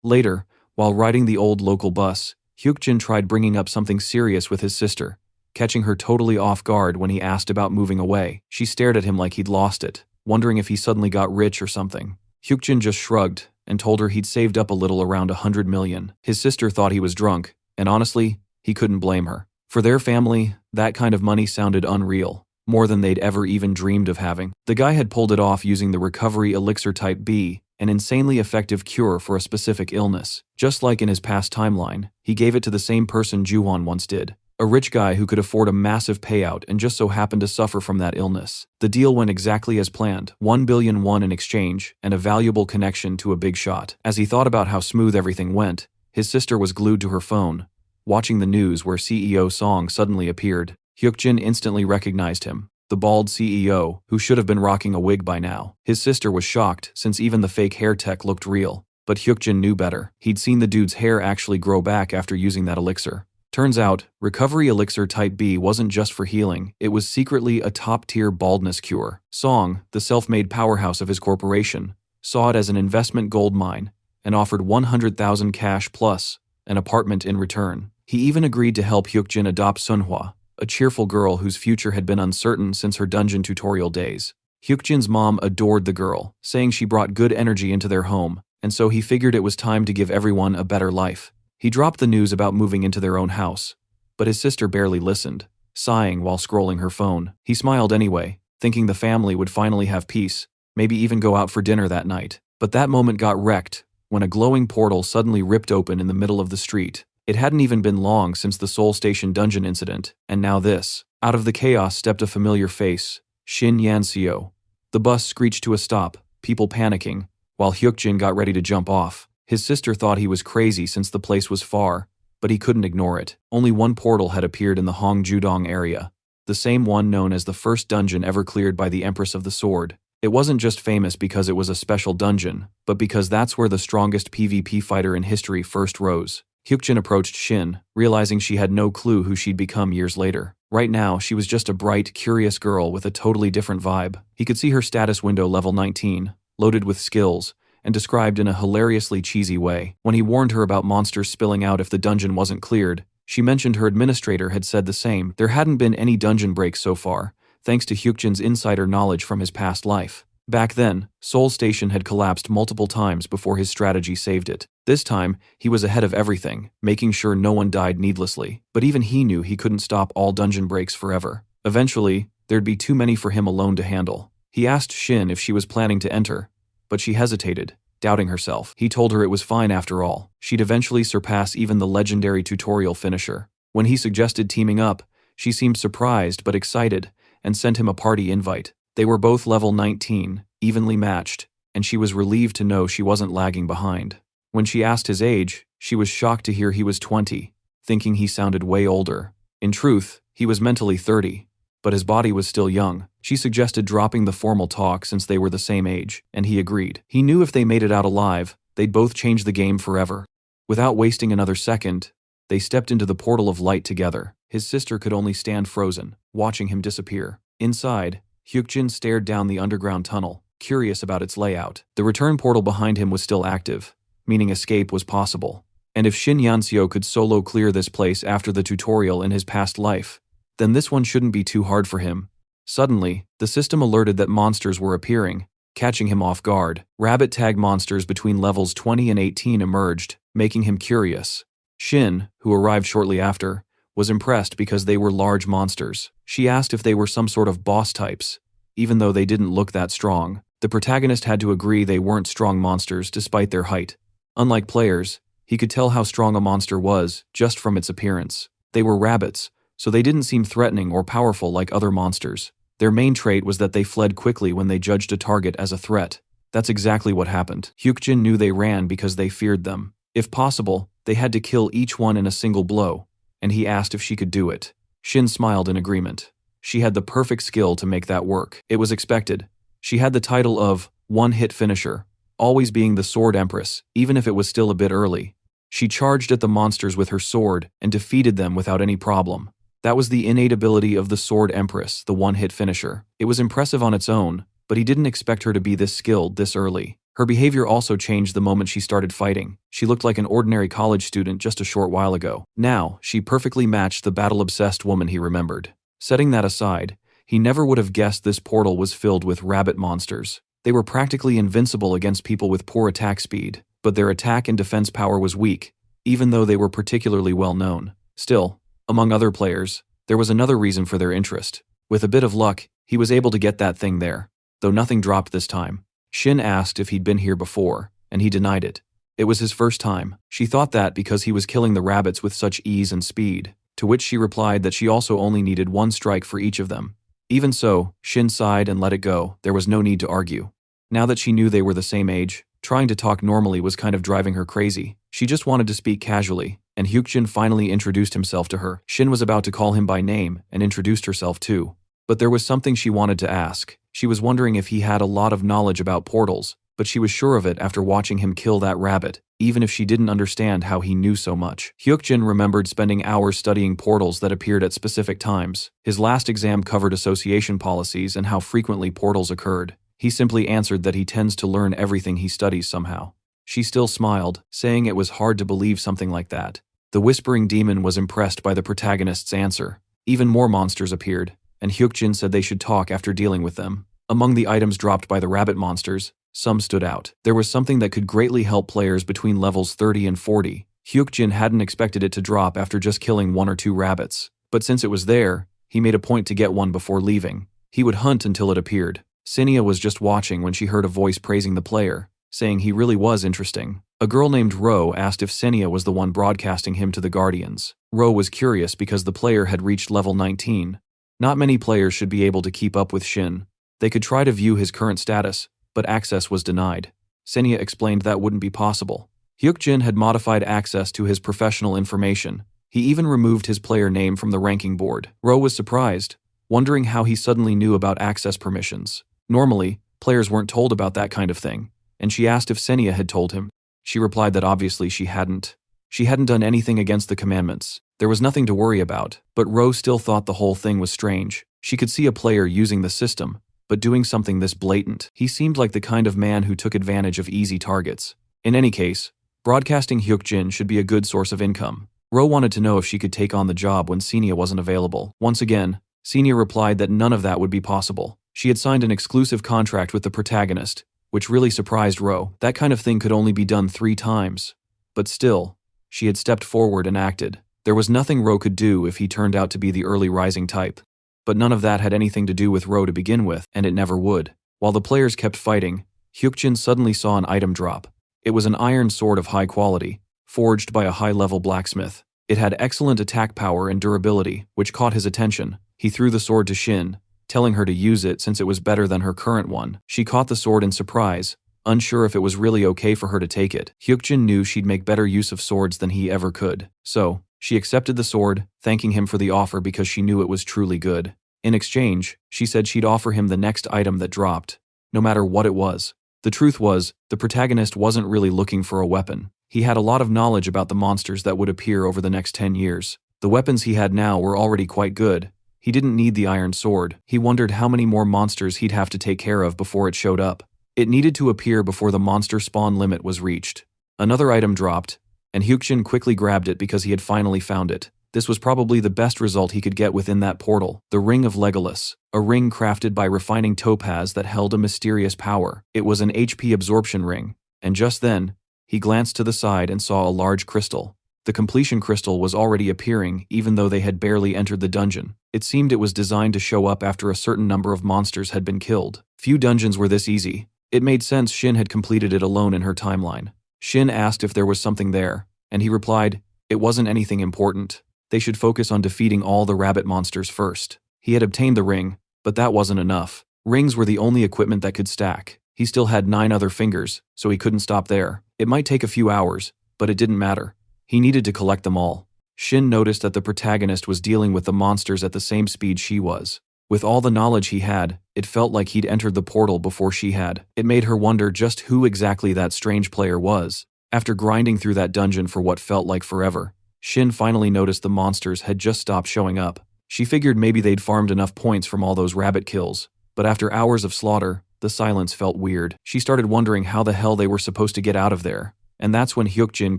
Later, while riding the old local bus, Hyukjin tried bringing up something serious with his sister, catching her totally off guard when he asked about moving away. She stared at him like he'd lost it, wondering if he suddenly got rich or something. Hyukjin just shrugged and told her he'd saved up a little, around 100 million. His sister thought he was drunk, and honestly, he couldn't blame her. For their family, that kind of money sounded unreal, more than they'd ever even dreamed of having. The guy had pulled it off using the Recovery Elixir Type B, an insanely effective cure for a specific illness. Just like in his past timeline, he gave it to the same person Juwon once did, a rich guy who could afford a massive payout and just so happened to suffer from that illness. The deal went exactly as planned, 1 billion won in exchange, and a valuable connection to a big shot. As he thought about how smooth everything went, his sister was glued to her phone, watching the news where CEO Song suddenly appeared. Hyukjin instantly recognized him, the bald CEO, who should have been rocking a wig by now. His sister was shocked since even the fake hair tech looked real, but Hyukjin knew better. He'd seen the dude's hair actually grow back after using that elixir. Turns out, Recovery Elixir Type B wasn't just for healing, it was secretly a top-tier baldness cure. Song, the self-made powerhouse of his corporation, saw it as an investment gold mine and offered 100,000 cash plus an apartment in return. He even agreed to help Hyukjin adopt Sunhwa, a cheerful girl whose future had been uncertain since her dungeon tutorial days. Hyukjin's mom adored the girl, saying she brought good energy into their home, and so he figured it was time to give everyone a better life. He dropped the news about moving into their own house, but his sister barely listened, sighing while scrolling her phone. He smiled anyway, thinking the family would finally have peace, maybe even go out for dinner that night. But that moment got wrecked when a glowing portal suddenly ripped open in the middle of the street. It hadn't even been long since the Soul Station dungeon incident, and now this. Out of the chaos stepped a familiar face, Shin Yanseo. The bus screeched to a stop, people panicking, while Hyukjin got ready to jump off. His sister thought he was crazy since the place was far, but he couldn't ignore it. Only one portal had appeared in the Hongjudong area, the same one known as the first dungeon ever cleared by the Empress of the Sword. It wasn't just famous because it was a special dungeon, but because that's where the strongest PvP fighter in history first rose. Hyukjin approached Shin, realizing she had no clue who she'd become years later. Right now, she was just a bright, curious girl with a totally different vibe. He could see her status window level 19, loaded with skills, and described in a hilariously cheesy way. When he warned her about monsters spilling out if the dungeon wasn't cleared, she mentioned her administrator had said the same. There hadn't been any dungeon breaks so far, thanks to Hyukjin's insider knowledge from his past life. Back then, Soul Station had collapsed multiple times before his strategy saved it. This time, he was ahead of everything, making sure no one died needlessly. But even he knew he couldn't stop all dungeon breaks forever. Eventually, there'd be too many for him alone to handle. He asked Shin if she was planning to enter, but she hesitated, doubting herself. He told her it was fine after all. She'd eventually surpass even the legendary tutorial finisher. When he suggested teaming up, she seemed surprised but excited, and sent him a party invite. They were both level 19, evenly matched, and she was relieved to know she wasn't lagging behind. When she asked his age, she was shocked to hear he was 20, thinking he sounded way older. In truth, he was mentally 30, but his body was still young. She suggested dropping the formal talk since they were the same age, and he agreed. He knew if they made it out alive, they'd both change the game forever. Without wasting another second, they stepped into the portal of light together. His sister could only stand frozen, watching him disappear. Inside, Hyukjin stared down the underground tunnel, curious about its layout. The return portal behind him was still active, meaning escape was possible. And if Shin Yanseo could solo clear this place after the tutorial in his past life, then this one shouldn't be too hard for him. Suddenly, the system alerted that monsters were appearing, catching him off guard. Rabbit tag monsters between levels 20 and 18 emerged, making him curious. Shin, who arrived shortly after, was impressed because they were large monsters. She asked if they were some sort of boss types, even though they didn't look that strong. The protagonist had to agree they weren't strong monsters despite their height. Unlike players, he could tell how strong a monster was just from its appearance. They were rabbits, so they didn't seem threatening or powerful like other monsters. Their main trait was that they fled quickly when they judged a target as a threat. That's exactly what happened. Hyukjin knew they ran because they feared them. If possible, they had to kill each one in a single blow, and he asked if she could do it. Shin smiled in agreement. She had the perfect skill to make that work. It was expected. She had the title of one-hit finisher, always being the Sword Empress, even if it was still a bit early. She charged at the monsters with her sword and defeated them without any problem. That was the innate ability of the Sword Empress, the one-hit finisher. It was impressive on its own, but he didn't expect her to be this skilled this early. Her behavior also changed the moment she started fighting. She looked like an ordinary college student just a short while ago. Now, she perfectly matched the battle-obsessed woman he remembered. Setting that aside, he never would have guessed this portal was filled with rabbit monsters. They were practically invincible against people with poor attack speed, but their attack and defense power was weak, even though they were particularly well known. Still, among other players, there was another reason for their interest. With a bit of luck, he was able to get that thing there, though nothing dropped this time. Shin asked if he'd been here before, and he denied it. It was his first time. She thought that because he was killing the rabbits with such ease and speed, to which she replied that she also only needed one strike for each of them. Even so, Shin sighed and let it go. There was no need to argue. Now that she knew they were the same age, trying to talk normally was kind of driving her crazy. She just wanted to speak casually, and Hyukjin finally introduced himself to her. Shin was about to call him by name and introduced herself too. But there was something she wanted to ask. She was wondering if he had a lot of knowledge about portals, but she was sure of it after watching him kill that rabbit, even if she didn't understand how he knew so much. Hyukjin remembered spending hours studying portals that appeared at specific times. His last exam covered association policies and how frequently portals occurred. He simply answered that he tends to learn everything he studies somehow. She still smiled, saying it was hard to believe something like that. The Whispering Demon was impressed by the protagonist's answer. Even more monsters appeared, and Hyukjin said they should talk after dealing with them. Among the items dropped by the rabbit monsters, some stood out. There was something that could greatly help players between levels 30 and 40. Hyukjin hadn't expected it to drop after just killing 1 or 2 rabbits, but since it was there, he made a point to get one before leaving. He would hunt until it appeared. Sinia was just watching when she heard a voice praising the player, saying he really was interesting. A girl named Ro asked if Sinia was the one broadcasting him to the Guardians. Ro was curious because the player had reached level 19. Not many players should be able to keep up with Shin. They could try to view his current status, but access was denied. Sinia explained that wouldn't be possible. Hyukjin had modified access to his professional information. He even removed his player name from the ranking board. Ro was surprised, wondering how he suddenly knew about access permissions. Normally, players weren't told about that kind of thing, and she asked if Sinia had told him. She replied that obviously she hadn't. She hadn't done anything against the commandments. There was nothing to worry about, but Ro still thought the whole thing was strange. She could see a player using the system, but doing something this blatant. He seemed like the kind of man who took advantage of easy targets. In any case, broadcasting Hyukjin should be a good source of income. Ro wanted to know if she could take on the job when Sinia wasn't available. Once again, Sinia replied that none of that would be possible. She had signed an exclusive contract with the protagonist, which really surprised Ro. That kind of thing could only be done 3 times. But still, she had stepped forward and acted. There was nothing Ro could do if he turned out to be the early rising type. But none of that had anything to do with Ro to begin with, and it never would. While the players kept fighting, Hyukjin suddenly saw an item drop. It was an iron sword of high quality, forged by a high-level blacksmith. It had excellent attack power and durability, which caught his attention. He threw the sword to Shin, telling her to use it since it was better than her current one. She caught the sword in surprise, unsure if it was really okay for her to take it. Hyukjin knew she'd make better use of swords than he ever could. So, She accepted the sword, thanking him for the offer because she knew it was truly good. In exchange, she said she'd offer him the next item that dropped, no matter what it was. The truth was, the protagonist wasn't really looking for a weapon. He had a lot of knowledge about the monsters that would appear over the next 10 years. The weapons he had now were already quite good. He didn't need the iron sword. He wondered how many more monsters he'd have to take care of before it showed up. It needed to appear before the monster spawn limit was reached. Another item dropped, and Hyukjin quickly grabbed it because he had finally found it. This was probably the best result he could get within that portal, the Ring of Legolas, a ring crafted by refining topaz that held a mysterious power. It was an HP absorption ring, and just then, he glanced to the side and saw a large crystal. The completion crystal was already appearing even though they had barely entered the dungeon. It seemed it was designed to show up after a certain number of monsters had been killed. Few dungeons were this easy. It made sense Shin had completed it alone in her timeline. Shin asked if there was something there, and he replied, it wasn't anything important. They should focus on defeating all the rabbit monsters first. He had obtained the ring, but that wasn't enough. Rings were the only equipment that could stack. He still had 9 other fingers, so he couldn't stop there. It might take a few hours, but it didn't matter. He needed to collect them all. Shin noticed that the protagonist was dealing with the monsters at the same speed she was. With all the knowledge he had, it felt like he'd entered the portal before she had. It made her wonder just who exactly that strange player was. After grinding through that dungeon for what felt like forever, Shin finally noticed the monsters had just stopped showing up. She figured maybe they'd farmed enough points from all those rabbit kills, but after hours of slaughter, the silence felt weird. She started wondering how the hell they were supposed to get out of there, and that's when Hyukjin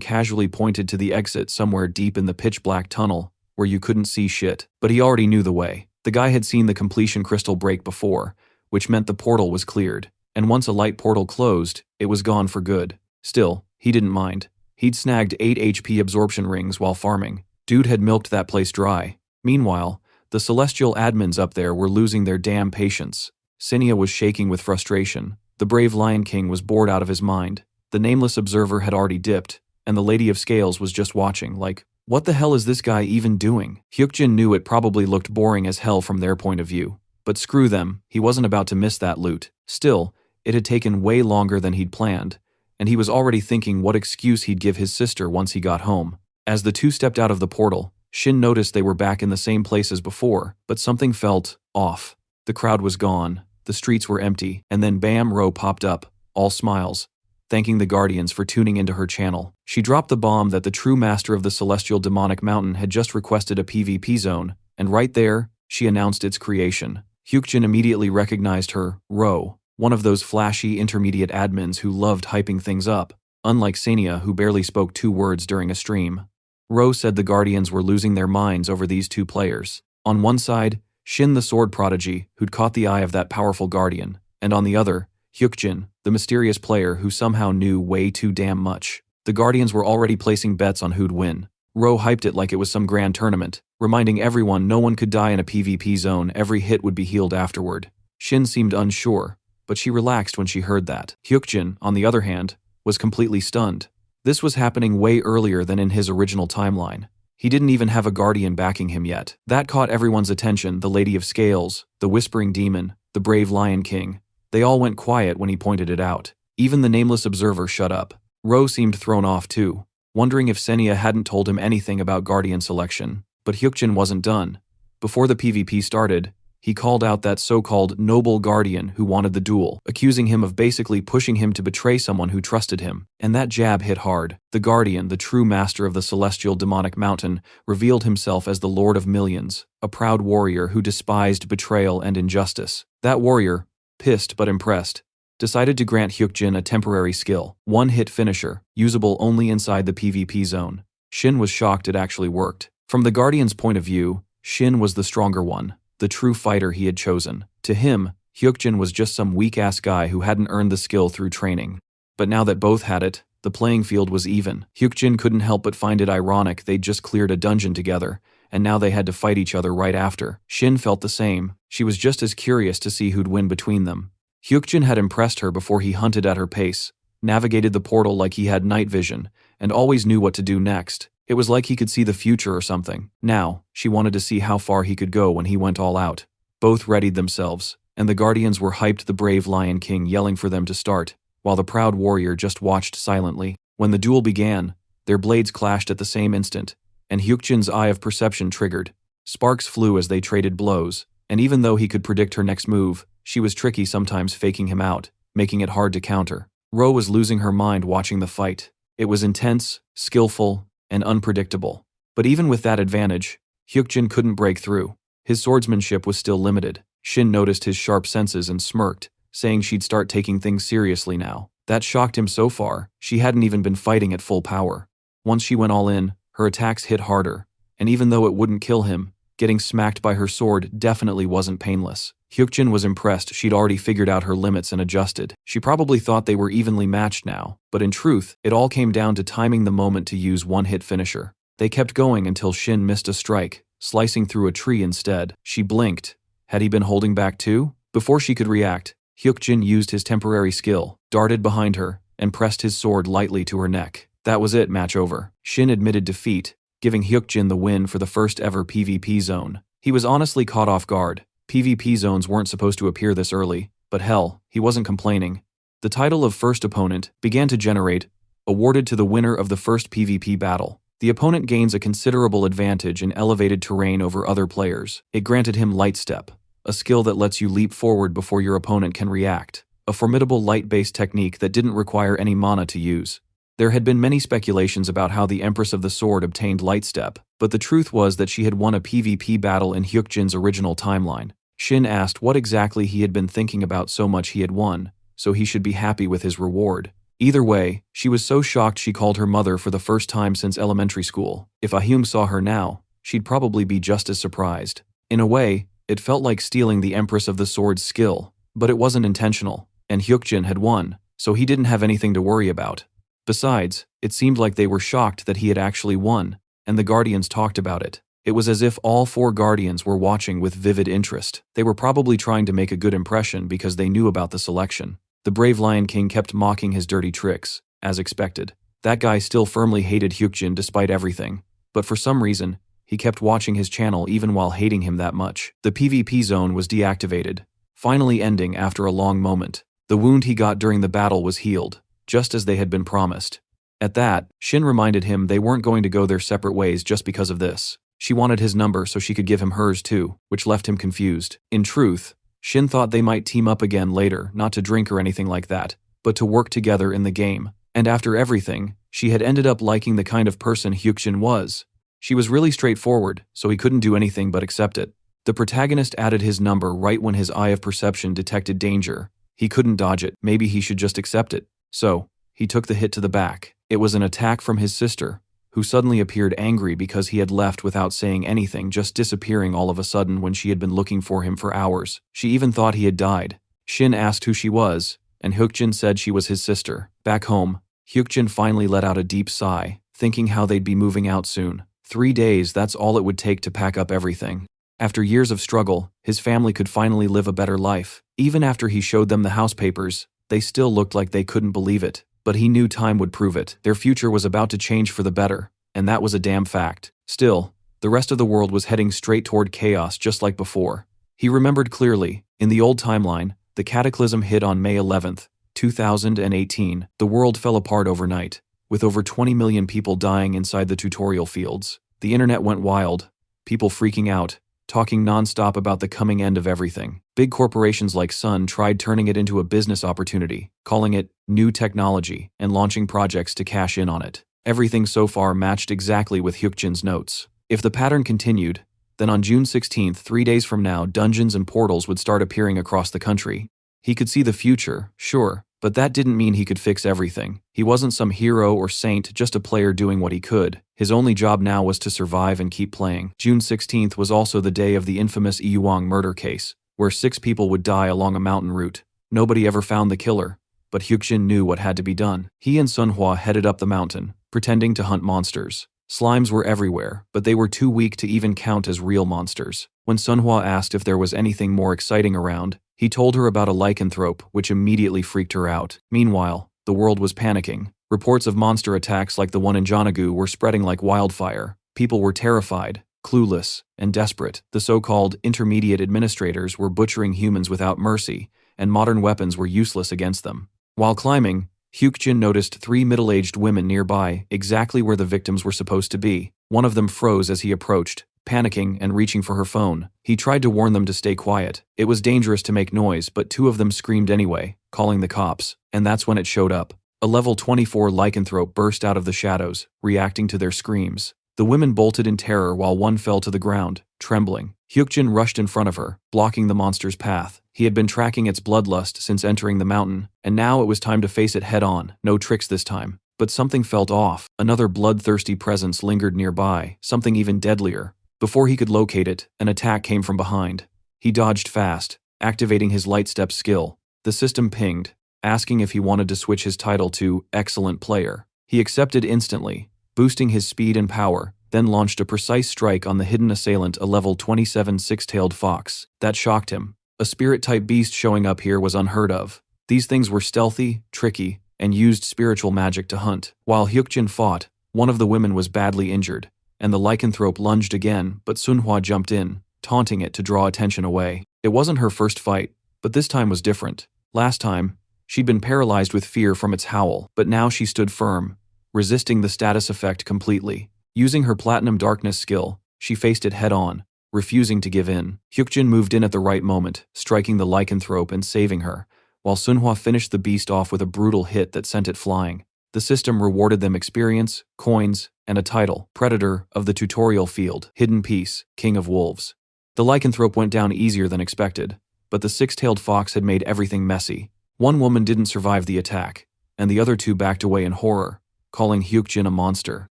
casually pointed to the exit somewhere deep in the pitch-black tunnel, where you couldn't see shit. But he already knew the way. The guy had seen the completion crystal break before, which meant the portal was cleared, and once a light portal closed, it was gone for good. Still, he didn't mind. He'd snagged 8 HP absorption rings while farming. Dude had milked that place dry. Meanwhile, the celestial admins up there were losing their damn patience. Cinia was shaking with frustration. The brave Lion King was bored out of his mind. The nameless observer had already dipped, and the Lady of Scales was just watching, like, what the hell is this guy even doing? Hyukjin knew it probably looked boring as hell from their point of view. But screw them, he wasn't about to miss that loot. Still, it had taken way longer than he'd planned, and he was already thinking what excuse he'd give his sister once he got home. As the two stepped out of the portal, Shin noticed they were back in the same place as before, but something felt off. The crowd was gone, the streets were empty, and then bam, Ro popped up, all smiles, thanking the Guardians for tuning into her channel. She dropped the bomb that the true master of the Celestial Demonic Mountain had just requested a PvP zone, and right there, she announced its creation. Hyukjin immediately recognized her, Ro, one of those flashy intermediate admins who loved hyping things up, unlike Sania who barely spoke 2 words during a stream. Ro said the Guardians were losing their minds over these 2 players. On one side, Shin the sword prodigy who'd caught the eye of that powerful Guardian, and on the other, Hyukjin, the mysterious player who somehow knew way too damn much. The Guardians were already placing bets on who'd win. Ro hyped it like it was some grand tournament, reminding everyone no one could die in a PvP zone, every hit would be healed afterward. Shin seemed unsure, but she relaxed when she heard that. Hyukjin, on the other hand, was completely stunned. This was happening way earlier than in his original timeline. He didn't even have a guardian backing him yet. That caught everyone's attention, the Lady of Scales, the Whispering Demon, the brave Lion King. They all went quiet when he pointed it out. Even the nameless observer shut up. Ro seemed thrown off too, wondering if Senia hadn't told him anything about guardian selection. But Hyukjin wasn't done. Before the PvP started, he called out that so-called noble guardian who wanted the duel, accusing him of basically pushing him to betray someone who trusted him. And that jab hit hard. The guardian, the true master of the Celestial Demonic Mountain, revealed himself as the Lord of Millions, a proud warrior who despised betrayal and injustice. That warrior, pissed but impressed, decided to grant Hyukjin a temporary skill, one-hit finisher, usable only inside the PvP zone. Shin was shocked it actually worked. From the Guardian's point of view, Shin was the stronger one, the true fighter he had chosen. To him, Hyukjin was just some weak-ass guy who hadn't earned the skill through training. But now that both had it, the playing field was even. Hyukjin couldn't help but find it ironic they'd just cleared a dungeon together, and now they had to fight each other right after. Shin felt the same. She was just as curious to see who'd win between them. Hyukjin had impressed her before he hunted at her pace, navigated the portal like he had night vision, and always knew what to do next. It was like he could see the future or something. Now, she wanted to see how far he could go when he went all out. Both readied themselves, and the Guardians were hyped the brave Lion King yelling for them to start, while the proud warrior just watched silently. When the duel began, their blades clashed at the same instant, and Hyukjin's eye of perception triggered. Sparks flew as they traded blows, and even though he could predict her next move, she was tricky, sometimes faking him out, making it hard to counter. Ro was losing her mind watching the fight. It was intense, skillful, and unpredictable. But even with that advantage, Hyukjin couldn't break through. His swordsmanship was still limited. Shin noticed his sharp senses and smirked, saying she'd start taking things seriously now. That shocked him so far. She hadn't even been fighting at full power. Once she went all in, her attacks hit harder, and even though it wouldn't kill him, getting smacked by her sword definitely wasn't painless. Hyukjin was impressed. She'd already figured out her limits and adjusted. She probably thought they were evenly matched now, but in truth, it all came down to timing the moment to use one-hit finisher. They kept going until Shin missed a strike, slicing through a tree instead. She blinked. Had he been holding back too? Before she could react, Hyukjin used his temporary skill, darted behind her, and pressed his sword lightly to her neck. That was it, match over. Shin admitted defeat, giving Hyukjin the win for the first ever PvP zone. He was honestly caught off guard. PvP zones weren't supposed to appear this early, but hell, he wasn't complaining. The title of first opponent began to generate, awarded to the winner of the first PvP battle. The opponent gains a considerable advantage in elevated terrain over other players. It granted him Light Step, a skill that lets you leap forward before your opponent can react. A formidable light-based technique that didn't require any mana to use. There had been many speculations about how the Empress of the Sword obtained Light Step, but the truth was that she had won a PvP battle in Hyukjin's original timeline. Shin asked what exactly he had been thinking about so much he had won, so he should be happy with his reward. Either way, she was so shocked she called her mother for the first time since elementary school. If Ahyum saw her now, she'd probably be just as surprised. In a way, it felt like stealing the Empress of the Sword's skill, but it wasn't intentional, and Hyukjin had won, so he didn't have anything to worry about. Besides, it seemed like they were shocked that he had actually won, and the Guardians talked about it. It was as if all 4 Guardians were watching with vivid interest. They were probably trying to make a good impression because they knew about the selection. The brave Lion King kept mocking his dirty tricks, as expected. That guy still firmly hated Hyukjin despite everything, but for some reason, he kept watching his channel even while hating him that much. The PvP zone was deactivated, finally ending after a long moment. The wound he got during the battle was healed, just as they had been promised. At that, Shin reminded him they weren't going to go their separate ways just because of this. She wanted his number so she could give him hers too, which left him confused. In truth, Shin thought they might team up again later, not to drink or anything like that, but to work together in the game. And after everything, she had ended up liking the kind of person Hyukjin was. She was really straightforward, so he couldn't do anything but accept it. The protagonist added his number right when his eye of perception detected danger. He couldn't dodge it. Maybe he should just accept it. So, he took the hit to the back. It was an attack from his sister, who suddenly appeared angry because he had left without saying anything, just disappearing all of a sudden when she had been looking for him for hours. She even thought he had died. Shin asked who she was, and Hyukjin said she was his sister. Back home, Hyukjin finally let out a deep sigh, thinking how they'd be moving out soon. 3 days, that's all it would take to pack up everything. After years of struggle, his family could finally live a better life. Even after he showed them the house papers, they still looked like they couldn't believe it. But he knew time would prove it. Their future was about to change for the better, and that was a damn fact. Still, the rest of the world was heading straight toward chaos just like before. He remembered clearly, in the old timeline, the cataclysm hit on May 11th, 2018. The world fell apart overnight, with over 20 million people dying inside the tutorial fields. The internet went wild, people freaking out, talking non-stop about the coming end of everything. Big corporations like Sun tried turning it into a business opportunity, calling it new technology, and launching projects to cash in on it. Everything so far matched exactly with Hyukjin's notes. If the pattern continued, then on June 16th, 3 days from now, dungeons and portals would start appearing across the country. He could see the future, sure, but that didn't mean he could fix everything. He wasn't some hero or saint, just a player doing what he could. His only job now was to survive and keep playing. June 16th was also the day of the infamous Iyuang murder case, where 6 people would die along a mountain route. Nobody ever found the killer, but Hyukjin knew what had to be done. He and Manhwa headed up the mountain, pretending to hunt monsters. Slimes were everywhere, but they were too weak to even count as real monsters. When Manhwa asked if there was anything more exciting around, he told her about a lycanthrope, which immediately freaked her out. Meanwhile, the world was panicking. Reports of monster attacks like the one in Jonagu were spreading like wildfire. People were terrified, clueless, and desperate. The so-called intermediate administrators were butchering humans without mercy, and modern weapons were useless against them. While climbing, Hyukjin noticed 3 middle-aged women nearby, exactly where the victims were supposed to be. One of them froze as he approached, panicking and reaching for her phone. He tried to warn them to stay quiet. It was dangerous to make noise, but 2 of them screamed anyway, calling the cops, and that's when it showed up. A level 24 lycanthrope burst out of the shadows, reacting to their screams. The women bolted in terror while one fell to the ground, trembling. Hyukjin rushed in front of her, blocking the monster's path. He had been tracking its bloodlust since entering the mountain, and now it was time to face it head-on. No tricks this time. But something felt off. Another bloodthirsty presence lingered nearby, something even deadlier. Before he could locate it, an attack came from behind. He dodged fast, activating his light step skill. The system pinged, asking if he wanted to switch his title to Excellent Player. He accepted instantly, boosting his speed and power, then launched a precise strike on the hidden assailant, a level 27 six-tailed fox. That shocked him. A spirit-type beast showing up here was unheard of. These things were stealthy, tricky, and used spiritual magic to hunt. While Hyukjin fought, one of the women was badly injured, and the lycanthrope lunged again, but Sunhwa jumped in, taunting it to draw attention away. It wasn't her first fight, but this time was different. Last time, she'd been paralyzed with fear from its howl, but now she stood firm, resisting the status effect completely. Using her Platinum Darkness skill, she faced it head-on, refusing to give in. Hyukjin moved in at the right moment, striking the lycanthrope and saving her, while Sunhwa finished the beast off with a brutal hit that sent it flying. The system rewarded them experience, coins, and a title, Predator of the Tutorial Field, Hidden Piece, King of Wolves. The lycanthrope went down easier than expected, but the six-tailed fox had made everything messy. One woman didn't survive the attack, and the other 2 backed away in horror, calling Hyukjin a monster.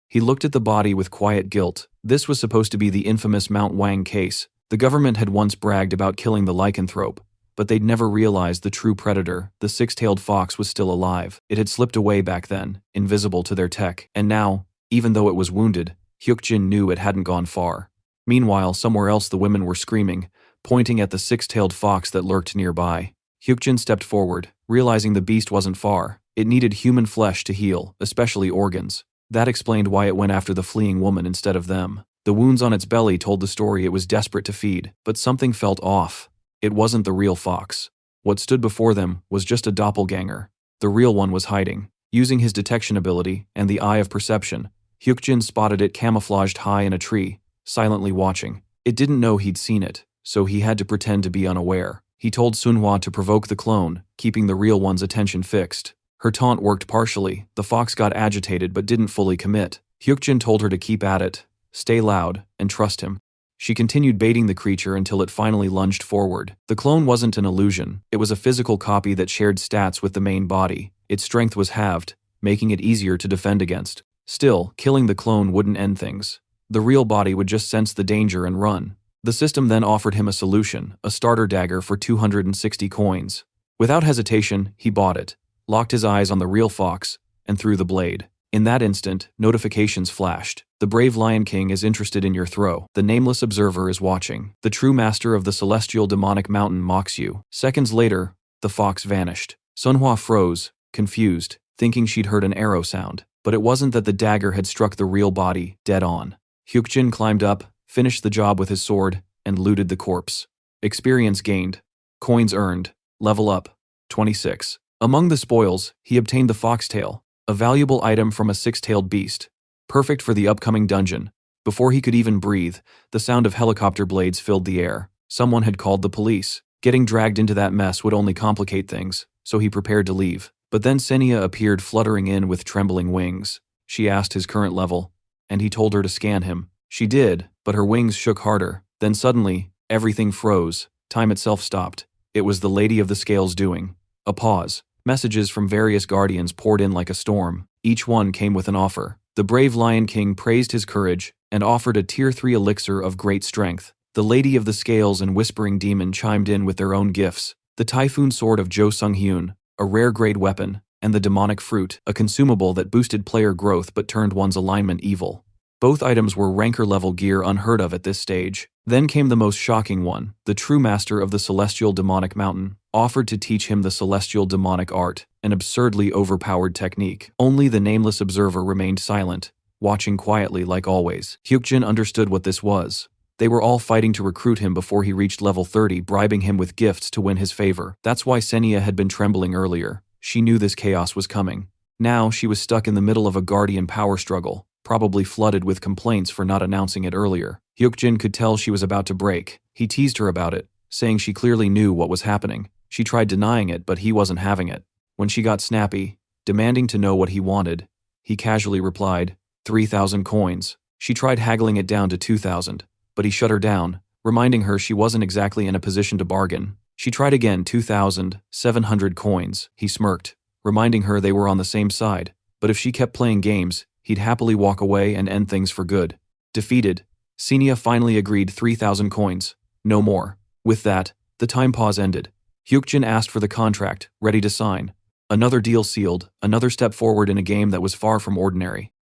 He looked at the body with quiet guilt. This was supposed to be the infamous Mount Wang case. The government had once bragged about killing the lycanthrope, but they'd never realized the true predator, the six-tailed fox, was still alive. It had slipped away back then, invisible to their tech, and now, even though it was wounded, Hyukjin knew it hadn't gone far. Meanwhile, somewhere else the women were screaming, pointing at the six-tailed fox that lurked nearby. Hyukjin stepped forward, realizing the beast wasn't far. It needed human flesh to heal, especially organs. That explained why it went after the fleeing woman instead of them. The wounds on its belly told the story it was desperate to feed, but something felt off. It wasn't the real fox. What stood before them was just a doppelganger. The real one was hiding. Using his detection ability and the eye of perception, Hyukjin spotted it camouflaged high in a tree, silently watching. It didn't know he'd seen it, so he had to pretend to be unaware. He told Sunhwa to provoke the clone, keeping the real one's attention fixed. Her taunt worked partially. The fox got agitated but didn't fully commit. Hyukjin told her to keep at it, stay loud, and trust him. She continued baiting the creature until it finally lunged forward. The clone wasn't an illusion. It was a physical copy that shared stats with the main body. Its strength was halved, making it easier to defend against. Still, killing the clone wouldn't end things. The real body would just sense the danger and run. The system then offered him a solution, a starter dagger for 260 coins. Without hesitation, he bought it, locked his eyes on the real fox, and threw the blade. In that instant, notifications flashed. The brave Lion King is interested in your throw. The nameless observer is watching. The true master of the celestial demonic mountain mocks you. Seconds later, the fox vanished. Sunhwa froze, confused, thinking she'd heard an arrow sound. But it wasn't that the dagger had struck the real body, dead on. Hyukjin climbed up, finished the job with his sword, and looted the corpse. Experience gained. Coins earned. Level up. 26. Among the spoils, he obtained the foxtail, a valuable item from a six-tailed beast, perfect for the upcoming dungeon. Before he could even breathe, the sound of helicopter blades filled the air. Someone had called the police. Getting dragged into that mess would only complicate things, so he prepared to leave. But then Senia appeared fluttering in with trembling wings. She asked his current level, and he told her to scan him. She did, but her wings shook harder. Then suddenly, everything froze. Time itself stopped. It was the Lady of the Scales doing. A pause. Messages from various guardians poured in like a storm. Each one came with an offer. The brave Lion King praised his courage and offered a Tier 3 elixir of great strength. The Lady of the Scales and Whispering Demon chimed in with their own gifts. The Typhoon Sword of Jo Sung-hyun, a rare grade weapon, and the Demonic Fruit, a consumable that boosted player growth but turned one's alignment evil. Both items were ranker-level gear unheard of at this stage. Then came the most shocking one. The true master of the Celestial Demonic Mountain offered to teach him the Celestial Demonic Art, an absurdly overpowered technique. Only the nameless observer remained silent, watching quietly like always. Hyukjin understood what this was. They were all fighting to recruit him before he reached level 30, bribing him with gifts to win his favor. That's why Senia had been trembling earlier. She knew this chaos was coming. Now she was stuck in the middle of a guardian power struggle, probably flooded with complaints for not announcing it earlier. Hyukjin could tell she was about to break. He teased her about it, saying she clearly knew what was happening. She tried denying it, but he wasn't having it. When she got snappy, demanding to know what he wanted, he casually replied, 3,000 coins. She tried haggling it down to 2,000, but he shut her down, reminding her she wasn't exactly in a position to bargain. She tried again, 2,700 coins. He smirked, reminding her they were on the same side, but if she kept playing games, he'd happily walk away and end things for good. Defeated, Senia finally agreed 3,000 coins. No more. With that, the time pause ended. Hyukjin asked for the contract, ready to sign. Another deal sealed, another step forward in a game that was far from ordinary.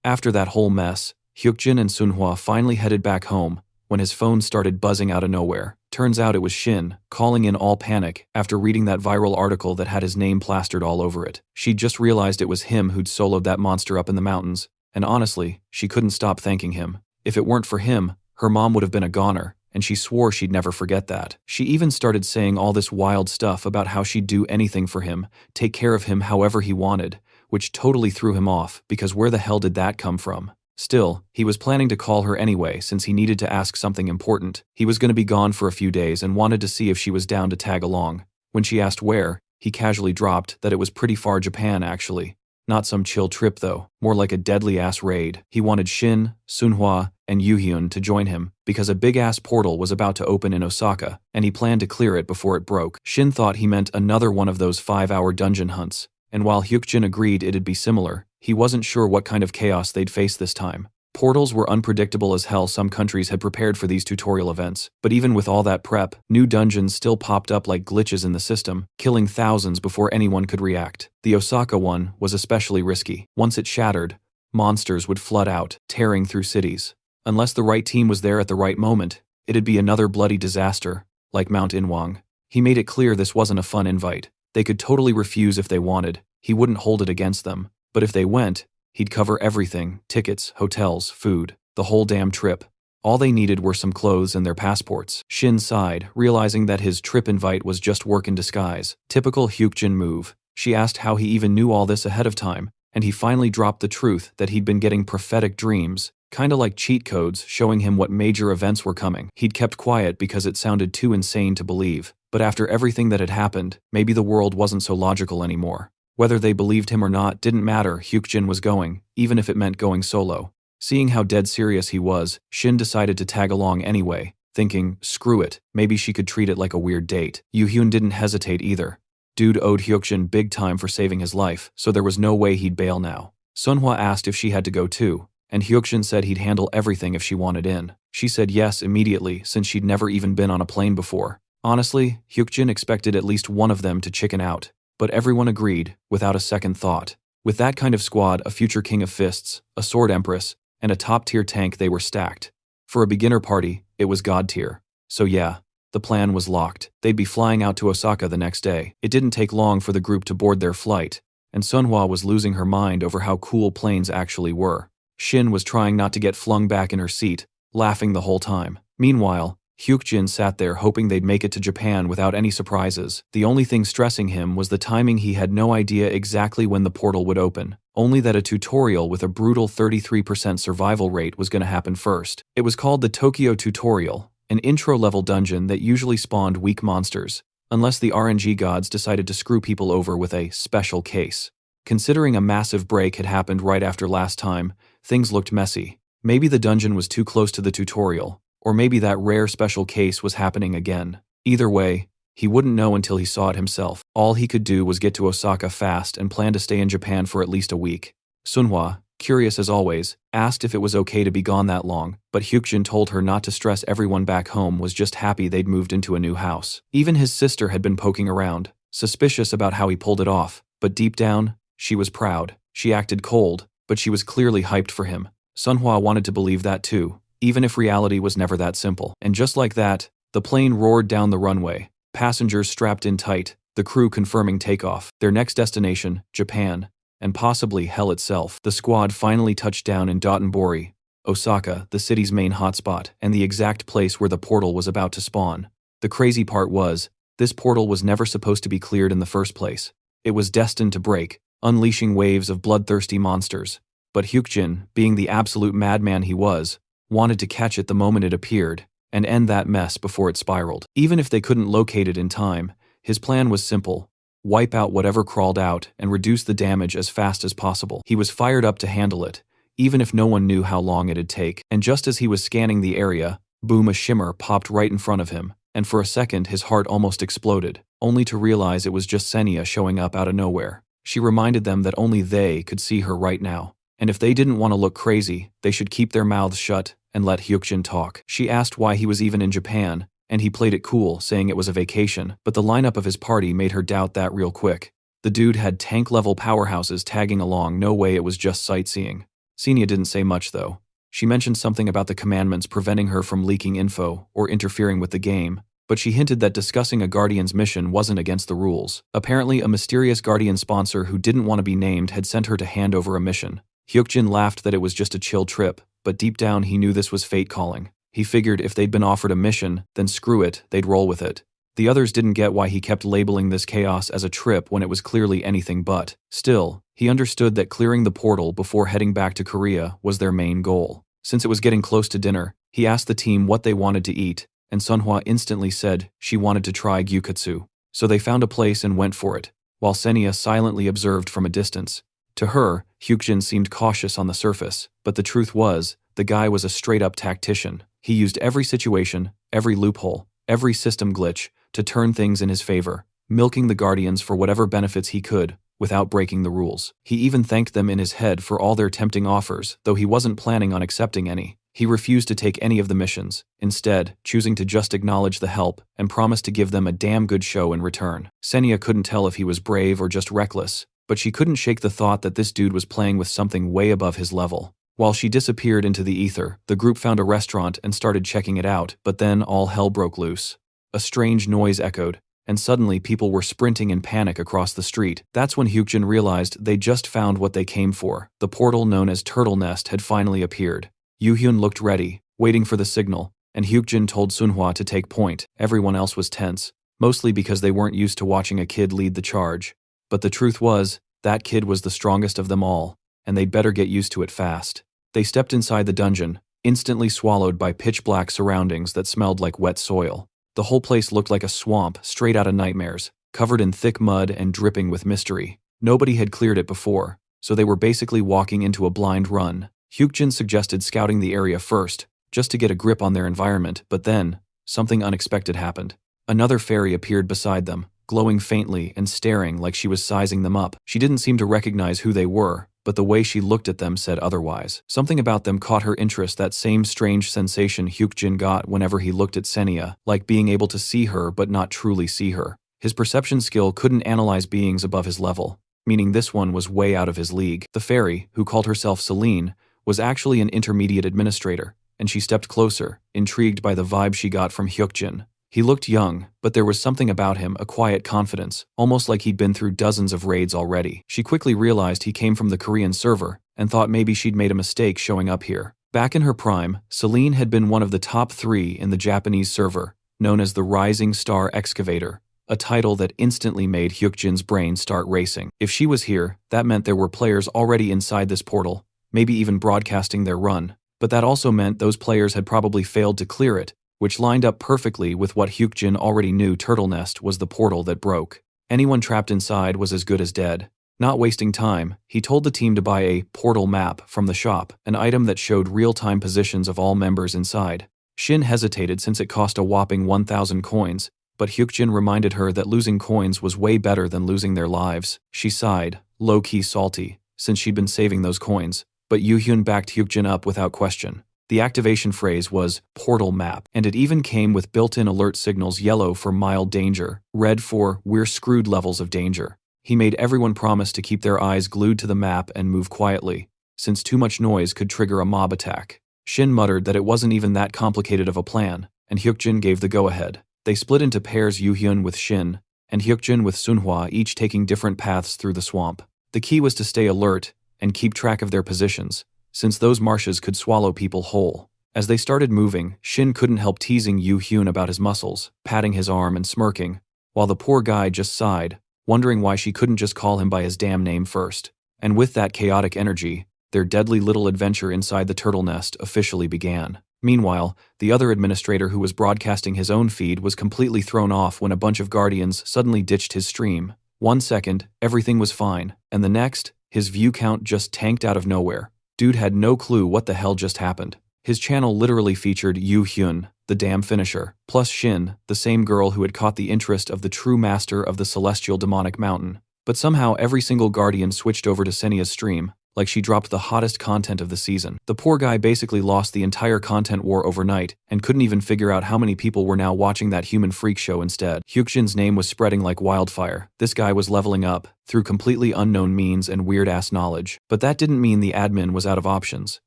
After that whole mess, Hyukjin and Sunhwa finally headed back home when his phone started buzzing out of nowhere. Turns out it was Shin, calling in all panic after reading that viral article that had his name plastered all over it. She'd just realized it was him who'd soloed that monster up in the mountains, and honestly, she couldn't stop thanking him. If it weren't for him, her mom would have been a goner, and she swore she'd never forget that. She even started saying all this wild stuff about how she'd do anything for him, take care of him however he wanted, which totally threw him off because where the hell did that come from? Still, he was planning to call her anyway since he needed to ask something important. He was going to be gone for a few days and wanted to see if she was down to tag along. When she asked where, he casually dropped that it was pretty far Japan actually. Not some chill trip though, more like a deadly-ass raid. He wanted Shin, Sunhwa, and Yuhyun to join him because a big-ass portal was about to open in Osaka, and he planned to clear it before it broke. Shin thought he meant another one of those 5-hour dungeon hunts, and while Hyukjin agreed it'd be similar, he wasn't sure what kind of chaos they'd face this time. Portals were unpredictable as hell. Some countries had prepared for these tutorial events, but even with all that prep, new dungeons still popped up like glitches in the system, killing thousands before anyone could react. The Osaka one was especially risky. Once it shattered, monsters would flood out, tearing through cities. Unless the right team was there at the right moment, it'd be another bloody disaster, like Mount Inwang. He made it clear this wasn't a fun invite. They could totally refuse if they wanted. He wouldn't hold it against them. But if they went, he'd cover everything, tickets, hotels, food, the whole damn trip. All they needed were some clothes and their passports. Shin sighed, realizing that his trip invite was just work in disguise. Typical Hyukjin move. She asked how he even knew all this ahead of time, and he finally dropped the truth that he'd been getting prophetic dreams, kinda like cheat codes showing him what major events were coming. He'd kept quiet because it sounded too insane to believe, but after everything that had happened, maybe the world wasn't so logical anymore. Whether they believed him or not didn't matter. Hyukjin was going, even if it meant going solo. Seeing how dead serious he was, Shin decided to tag along anyway, thinking, screw it, maybe she could treat it like a weird date. Yuhyun didn't hesitate either. Dude owed Hyukjin big time for saving his life, so there was no way he'd bail now. Sunhwa asked if she had to go too, and Hyukjin said he'd handle everything if she wanted in. She said yes immediately since she'd never even been on a plane before. Honestly, Hyukjin expected at least one of them to chicken out. But everyone agreed, without a second thought. With that kind of squad, a future king of fists, a sword empress, and a top-tier tank, they were stacked. For a beginner party, it was god tier. So yeah, the plan was locked. They'd be flying out to Osaka the next day. It didn't take long for the group to board their flight, and Sunhwa was losing her mind over how cool planes actually were. Shin was trying not to get flung back in her seat, laughing the whole time. Meanwhile, Hyukjin sat there hoping they'd make it to Japan without any surprises. The only thing stressing him was the timing. He had no idea exactly when the portal would open, only that a tutorial with a brutal 33% survival rate was going to happen first. It was called the Tokyo Tutorial, an intro-level dungeon that usually spawned weak monsters, unless the RNG gods decided to screw people over with a special case. Considering a massive break had happened right after last time, things looked messy. Maybe the dungeon was too close to the tutorial, or maybe that rare special case was happening again. Either way, he wouldn't know until he saw it himself. All he could do was get to Osaka fast and plan to stay in Japan for at least a week. Sunhwa, curious as always, asked if it was okay to be gone that long, but Hyukjin told her not to stress. Everyone back home was just happy they'd moved into a new house. Even his sister had been poking around, suspicious about how he pulled it off, but deep down, she was proud. She acted cold, but she was clearly hyped for him. Sunhwa wanted to believe that too, even if reality was never that simple. And just like that, the plane roared down the runway, passengers strapped in tight, the crew confirming takeoff. Their next destination, Japan, and possibly hell itself. The squad finally touched down in Dotonbori, Osaka, the city's main hotspot, and the exact place where the portal was about to spawn. The crazy part was, this portal was never supposed to be cleared in the first place. It was destined to break, unleashing waves of bloodthirsty monsters. But Hyukjin, being the absolute madman he was, wanted to catch it the moment it appeared, and end that mess before it spiraled. Even if they couldn't locate it in time, his plan was simple: wipe out whatever crawled out and reduce the damage as fast as possible. He was fired up to handle it, even if no one knew how long it'd take. And just as he was scanning the area, boom, a shimmer popped right in front of him, and for a second his heart almost exploded, only to realize it was just Senya showing up out of nowhere. She reminded them that only they could see her right now, and if they didn't want to look crazy, they should keep their mouths shut and let Hyukjin talk. She asked why he was even in Japan, and he played it cool, saying it was a vacation, but the lineup of his party made her doubt that real quick. The dude had tank-level powerhouses tagging along, no way it was just sightseeing. Senya didn't say much though. She mentioned something about the commandments preventing her from leaking info or interfering with the game, but she hinted that discussing a Guardian's mission wasn't against the rules. Apparently, a mysterious Guardian sponsor who didn't want to be named had sent her to hand over a mission. Hyukjin laughed that it was just a chill trip, but deep down he knew this was fate calling. He figured if they'd been offered a mission, then screw it, they'd roll with it. The others didn't get why he kept labeling this chaos as a trip when it was clearly anything but. Still, he understood that clearing the portal before heading back to Korea was their main goal. Since it was getting close to dinner, he asked the team what they wanted to eat, and Manhwa instantly said she wanted to try gyukatsu. So they found a place and went for it, while Senya silently observed from a distance. To her, Hyukjin seemed cautious on the surface, but the truth was, the guy was a straight-up tactician. He used every situation, every loophole, every system glitch, to turn things in his favor, milking the Guardians for whatever benefits he could, without breaking the rules. He even thanked them in his head for all their tempting offers, though he wasn't planning on accepting any. He refused to take any of the missions, instead choosing to just acknowledge the help and promise to give them a damn good show in return. Senya couldn't tell if he was brave or just reckless, but she couldn't shake the thought that this dude was playing with something way above his level. While she disappeared into the ether, the group found a restaurant and started checking it out, but then all hell broke loose. A strange noise echoed, and suddenly people were sprinting in panic across the street. That's when Hyukjin realized they just found what they came for. The portal known as Turtle Nest had finally appeared. Yoo-hyun looked ready, waiting for the signal, and Hyukjin told Sunhwa to take point. Everyone else was tense, mostly because they weren't used to watching a kid lead the charge. But the truth was, that kid was the strongest of them all, and they'd better get used to it fast. They stepped inside the dungeon, instantly swallowed by pitch-black surroundings that smelled like wet soil. The whole place looked like a swamp straight out of nightmares, covered in thick mud and dripping with mystery. Nobody had cleared it before, so they were basically walking into a blind run. Hyukjin suggested scouting the area first, just to get a grip on their environment, but then, something unexpected happened. Another fairy appeared beside them, glowing faintly and staring like she was sizing them up. She didn't seem to recognize who they were, but the way she looked at them said otherwise. Something about them caught her interest, that same strange sensation Hyukjin got whenever he looked at Senya, like being able to see her but not truly see her. His perception skill couldn't analyze beings above his level, meaning this one was way out of his league. The fairy, who called herself Celine, was actually an intermediate administrator, and she stepped closer, intrigued by the vibe she got from Hyukjin. He looked young, but there was something about him, a quiet confidence, almost like he'd been through dozens of raids already. She quickly realized he came from the Korean server, and thought maybe she'd made a mistake showing up here. Back in her prime, Celine had been one of the top 3 in the Japanese server, known as the Rising Star Excavator, a title that instantly made Hyukjin's brain start racing. If she was here, that meant there were players already inside this portal, maybe even broadcasting their run, but that also meant those players had probably failed to clear it, which lined up perfectly with what Hyukjin already knew. Turtle Nest was the portal that broke. Anyone trapped inside was as good as dead. Not wasting time, he told the team to buy a portal map from the shop, an item that showed real-time positions of all members inside. Shin hesitated since it cost a whopping 1,000 coins, but Hyukjin reminded her that losing coins was way better than losing their lives. She sighed, low-key salty, since she'd been saving those coins, but Yoo-hyun backed Hyukjin up without question. The activation phrase was portal map, and it even came with built-in alert signals: yellow for mild danger, red for we're screwed levels of danger. He made everyone promise to keep their eyes glued to the map and move quietly, since too much noise could trigger a mob attack. Shin muttered that it wasn't even that complicated of a plan, and Hyukjin gave the go-ahead. They split into pairs, Yoo-hyun with Shin, and Hyukjin with Sunhwa, each taking different paths through the swamp. The key was to stay alert and keep track of their positions, since those marshes could swallow people whole. As they started moving, Shin couldn't help teasing Yoo-hyun about his muscles, patting his arm and smirking, while the poor guy just sighed, wondering why she couldn't just call him by his damn name first. And with that chaotic energy, their deadly little adventure inside the turtle nest officially began. Meanwhile, the other administrator who was broadcasting his own feed was completely thrown off when a bunch of guardians suddenly ditched his stream. 1 second, everything was fine, and the next, his view count just tanked out of nowhere. Dude had no clue what the hell just happened. His channel literally featured Yu Hyun, the damn finisher, plus Shin, the same girl who had caught the interest of the true master of the celestial demonic mountain. But somehow every single guardian switched over to Senia's stream, like she dropped the hottest content of the season. The poor guy basically lost the entire content war overnight and couldn't even figure out how many people were now watching that human freak show instead. Hyukjin's name was spreading like wildfire. This guy was leveling up through completely unknown means and weird-ass knowledge. But that didn't mean the admin was out of options.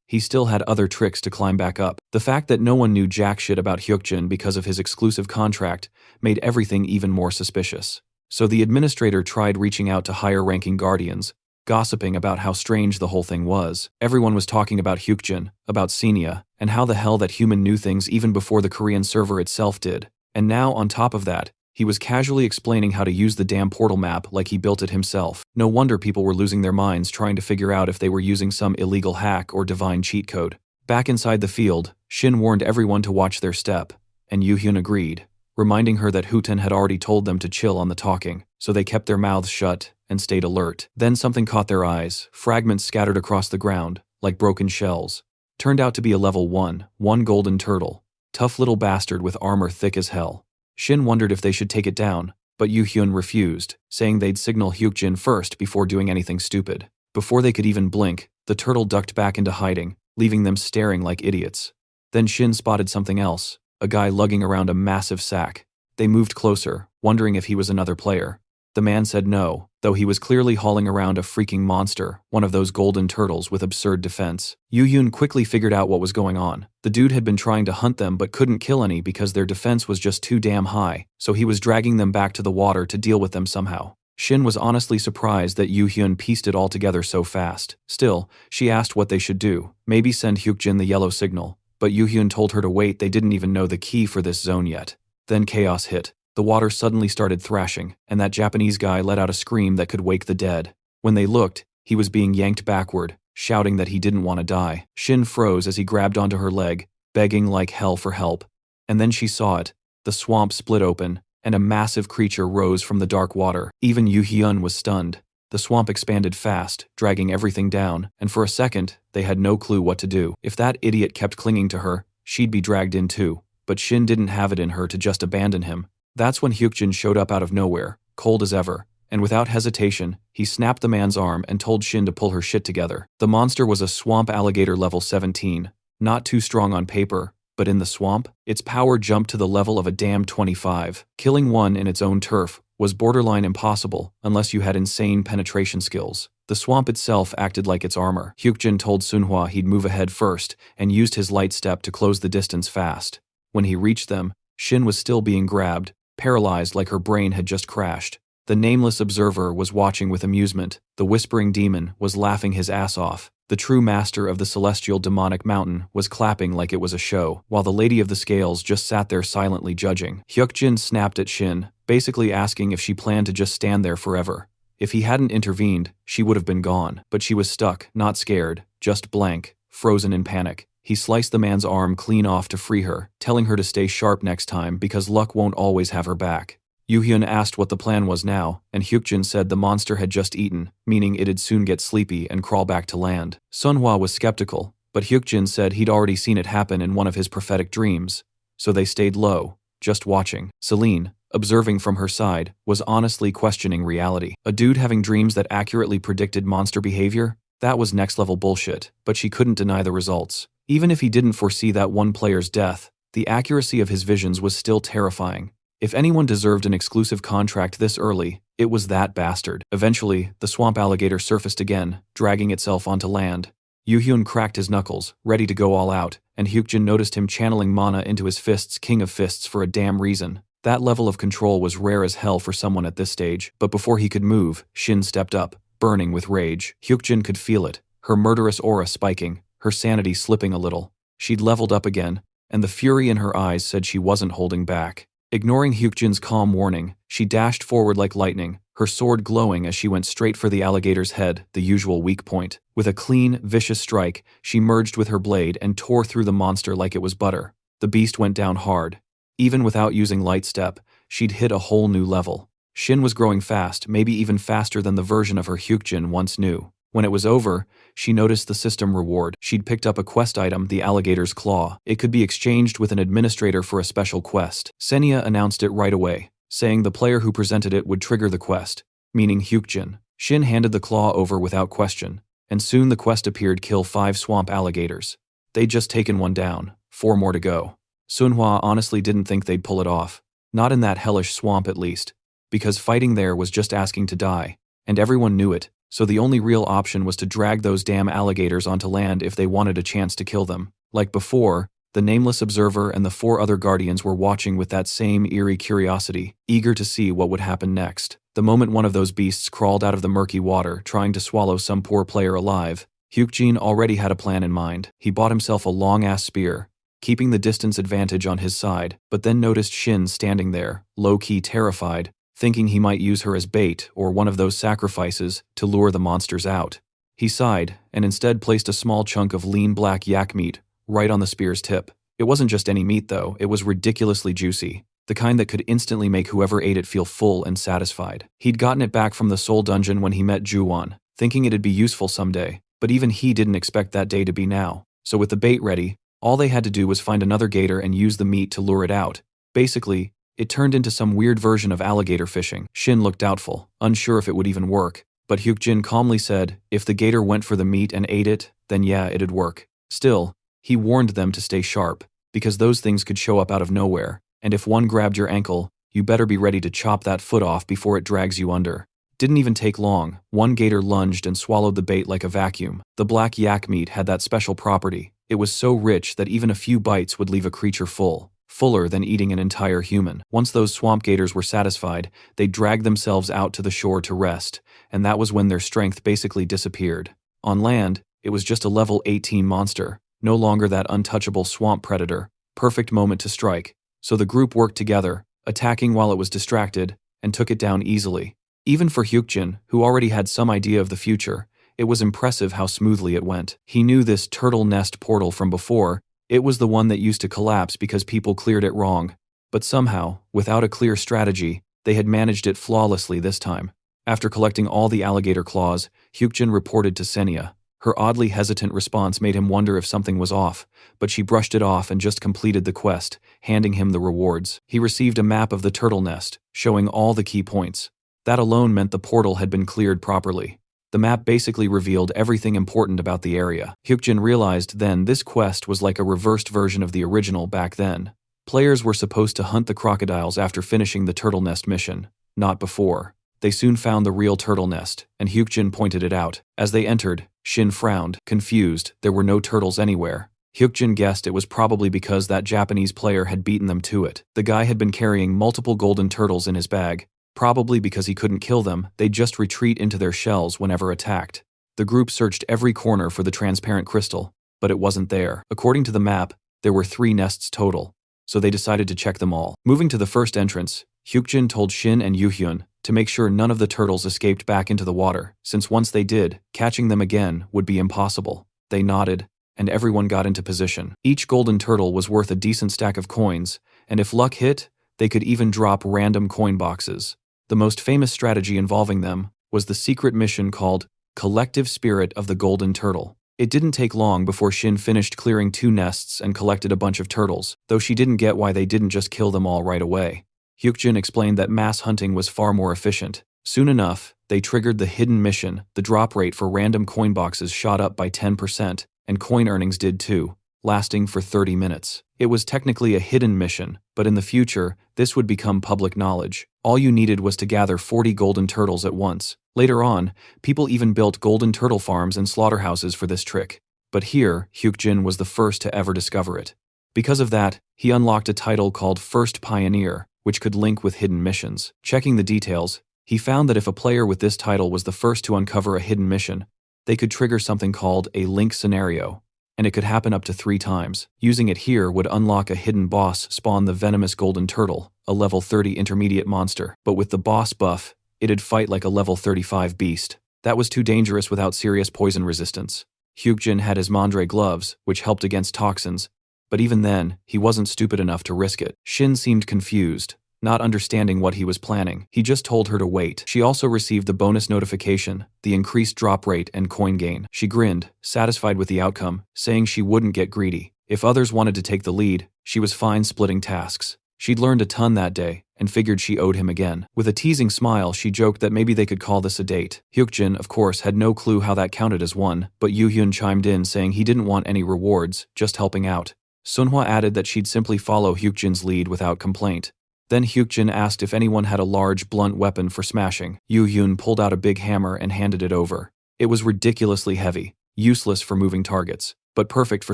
He still had other tricks to climb back up. The fact that no one knew jack shit about Hyukjin because of his exclusive contract made everything even more suspicious. So the administrator tried reaching out to higher-ranking guardians, gossiping about how strange the whole thing was. Everyone was talking about Hyukjin, about Senia, and how the hell that human knew things even before the Korean server itself did. And now, on top of that, he was casually explaining how to use the damn portal map like he built it himself. No wonder people were losing their minds trying to figure out if they were using some illegal hack or divine cheat code. Back inside the field, Shin warned everyone to watch their step, and Yoo-hyun agreed, reminding her that Hooten had already told them to chill on the talking, so they kept their mouths shut and stayed alert. Then something caught their eyes, fragments scattered across the ground, like broken shells. Turned out to be a level 1 golden turtle. Tough little bastard with armor thick as hell. Shin wondered if they should take it down, but Yoo-hyun refused, saying they'd signal Hyukjin first before doing anything stupid. Before they could even blink, the turtle ducked back into hiding, leaving them staring like idiots. Then Shin spotted something else, a guy lugging around a massive sack. They moved closer, wondering if he was another player. The man said no, though he was clearly hauling around a freaking monster, one of those golden turtles with absurd defense. Yoo-hyun quickly figured out what was going on. The dude had been trying to hunt them but couldn't kill any because their defense was just too damn high, so he was dragging them back to the water to deal with them somehow. Shin was honestly surprised that Yoo-hyun pieced it all together so fast. Still, she asked what they should do, maybe send Hyukjin the yellow signal, but Yoo-hyun told her to wait, they didn't even know the key for this zone yet. Then chaos hit. The water suddenly started thrashing, and that Japanese guy let out a scream that could wake the dead. When they looked, he was being yanked backward, shouting that he didn't want to die. Shin froze as he grabbed onto her leg, begging like hell for help. And then she saw it. The swamp split open, and a massive creature rose from the dark water. Even Yoo-hyun was stunned. The swamp expanded fast, dragging everything down, and for a second, they had no clue what to do. If that idiot kept clinging to her, she'd be dragged in too. But Shin didn't have it in her to just abandon him. That's when Hyukjin showed up out of nowhere, cold as ever, and without hesitation, he snapped the man's arm and told Shin to pull her shit together. The monster was a swamp alligator level 17, not too strong on paper, but in the swamp, its power jumped to the level of a damn 25. Killing one in its own turf was borderline impossible unless you had insane penetration skills. The swamp itself acted like its armor. Hyukjin told Sunhwa he'd move ahead first and used his light step to close the distance fast. When he reached them, Shin was still being grabbed, paralyzed like her brain had just crashed. The nameless observer was watching with amusement. The whispering demon was laughing his ass off. The true master of the celestial demonic mountain was clapping like it was a show, while the lady of the scales just sat there silently judging. Hyukjin snapped at Shin, basically asking if she planned to just stand there forever. If he hadn't intervened, she would have been gone. But she was stuck, not scared, just blank, frozen in panic. He sliced the man's arm clean off to free her, telling her to stay sharp next time because luck won't always have her back. Yoo-hyun asked what the plan was now, and Hyukjin said the monster had just eaten, meaning it'd soon get sleepy and crawl back to land. Sunhwa was skeptical, but Hyukjin said he'd already seen it happen in one of his prophetic dreams, so they stayed low, just watching. Celine, observing from her side, was honestly questioning reality. A dude having dreams that accurately predicted monster behavior? That was next-level bullshit, but she couldn't deny the results. Even if he didn't foresee that one player's death, the accuracy of his visions was still terrifying. If anyone deserved an exclusive contract this early, it was that bastard. Eventually, the swamp alligator surfaced again, dragging itself onto land. Yoo-hyun cracked his knuckles, ready to go all out, and Hyukjin noticed him channeling mana into his fists, king of fists, for a damn reason. That level of control was rare as hell for someone at this stage, but before he could move, Shin stepped up, burning with rage. Hyukjin could feel it, her murderous aura spiking, her sanity slipping a little. She'd leveled up again, and the fury in her eyes said she wasn't holding back. Ignoring Hyukjin's calm warning, she dashed forward like lightning, her sword glowing as she went straight for the alligator's head, the usual weak point. With a clean, vicious strike, she merged with her blade and tore through the monster like it was butter. The beast went down hard. Even without using light step, she'd hit a whole new level. Shin was growing fast, maybe even faster than the version of her Hyukjin once knew. When it was over, she noticed the system reward. She'd picked up a quest item, the alligator's claw. It could be exchanged with an administrator for a special quest. Senya announced it right away, saying the player who presented it would trigger the quest, meaning Hyukjin. Shin handed the claw over without question, and soon the quest appeared: kill 5 swamp alligators. They'd just taken one down, 4 more to go. Sunhwa honestly didn't think they'd pull it off. Not in that hellish swamp at least, because fighting there was just asking to die, and everyone knew it. So the only real option was to drag those damn alligators onto land if they wanted a chance to kill them. Like before, the nameless observer and the 4 other guardians were watching with that same eerie curiosity, eager to see what would happen next. The moment one of those beasts crawled out of the murky water, trying to swallow some poor player alive, Hyukjin already had a plan in mind. He bought himself a long-ass spear, keeping the distance advantage on his side, but then noticed Shin standing there, low-key terrified, thinking he might use her as bait or one of those sacrifices to lure the monsters out. He sighed, and instead placed a small chunk of lean black yak meat right on the spear's tip. It wasn't just any meat though, it was ridiculously juicy, the kind that could instantly make whoever ate it feel full and satisfied. He'd gotten it back from the Soul Dungeon when he met Juwon, thinking it'd be useful someday, but even he didn't expect that day to be now. So with the bait ready, all they had to do was find another gator and use the meat to lure it out. Basically, it turned into some weird version of alligator fishing. Shin looked doubtful, unsure if it would even work, but Hyukjin calmly said if the gator went for the meat and ate it, then yeah, it'd work. Still, he warned them to stay sharp, because those things could show up out of nowhere, and if one grabbed your ankle, you better be ready to chop that foot off before it drags you under. Didn't even take long, one gator lunged and swallowed the bait like a vacuum. The black yak meat had that special property. It was so rich that even a few bites would leave a creature fuller than eating an entire human. Once those swamp gators were satisfied, they dragged themselves out to the shore to rest, and that was when their strength basically disappeared. On land, it was just a level 18 monster, no longer that untouchable swamp predator. Perfect moment to strike. So the group worked together, attacking while it was distracted, and took it down easily. Even for Hyukjin, who already had some idea of the future, it was impressive how smoothly it went. He knew this turtle nest portal from before. It was the one that used to collapse because people cleared it wrong. But somehow, without a clear strategy, they had managed it flawlessly this time. After collecting all the alligator claws, Hyukjin reported to Senya. Her oddly hesitant response made him wonder if something was off, but she brushed it off and just completed the quest, handing him the rewards. He received a map of the turtle nest, showing all the key points. That alone meant the portal had been cleared properly. The map basically revealed everything important about the area. Hyukjin realized then this quest was like a reversed version of the original back then. Players were supposed to hunt the crocodiles after finishing the turtle nest mission, not before. They soon found the real turtle nest, and Hyukjin pointed it out. As they entered, Shin frowned, confused. There were no turtles anywhere. Hyukjin guessed it was probably because that Japanese player had beaten them to it. The guy had been carrying multiple golden turtles in his bag. Probably because he couldn't kill them, they'd just retreat into their shells whenever attacked. The group searched every corner for the transparent crystal, but it wasn't there. According to the map, there were 3 nests total, so they decided to check them all. Moving to the first entrance, Hyukjin told Shin and Yuhyun to make sure none of the turtles escaped back into the water, since once they did, catching them again would be impossible. They nodded, and everyone got into position. Each golden turtle was worth a decent stack of coins, and if luck hit, they could even drop random coin boxes. The most famous strategy involving them was the secret mission called Collective Spirit of the Golden Turtle. It didn't take long before Shin finished clearing 2 nests and collected a bunch of turtles, though she didn't get why they didn't just kill them all right away. Hyukjin explained that mass hunting was far more efficient. Soon enough, they triggered the hidden mission. The drop rate for random coin boxes shot up by 10%, and coin earnings did too, lasting for 30 minutes. It was technically a hidden mission, but in the future, this would become public knowledge. All you needed was to gather 40 golden turtles at once. Later on, people even built golden turtle farms and slaughterhouses for this trick. But here, Hyukjin was the first to ever discover it. Because of that, he unlocked a title called First Pioneer, which could link with hidden missions. Checking the details, he found that if a player with this title was the first to uncover a hidden mission, they could trigger something called a link scenario. and it could happen up to 3 times. Using it here would unlock a hidden boss, spawn the venomous golden turtle, a level 30 intermediate monster. But with the boss buff, it'd fight like a level 35 beast. That was too dangerous without serious poison resistance. Hyukjin had his Mondre gloves, which helped against toxins, but even then, he wasn't stupid enough to risk it. Shin seemed confused, not understanding what he was planning. He just told her to wait. She also received the bonus notification, the increased drop rate and coin gain. She grinned, satisfied with the outcome, saying she wouldn't get greedy. If others wanted to take the lead, she was fine splitting tasks. She'd learned a ton that day, and figured she owed him again. With a teasing smile, she joked that maybe they could call this a date. Hyukjin, of course, had no clue how that counted as one, but Yoo-hyun chimed in saying he didn't want any rewards, just helping out. Sunhwa added that she'd simply follow Hyukjin's lead without complaint. Then Hyukjin asked if anyone had a large, blunt weapon for smashing. Yoo-hyun pulled out a big hammer and handed it over. It was ridiculously heavy, useless for moving targets, but perfect for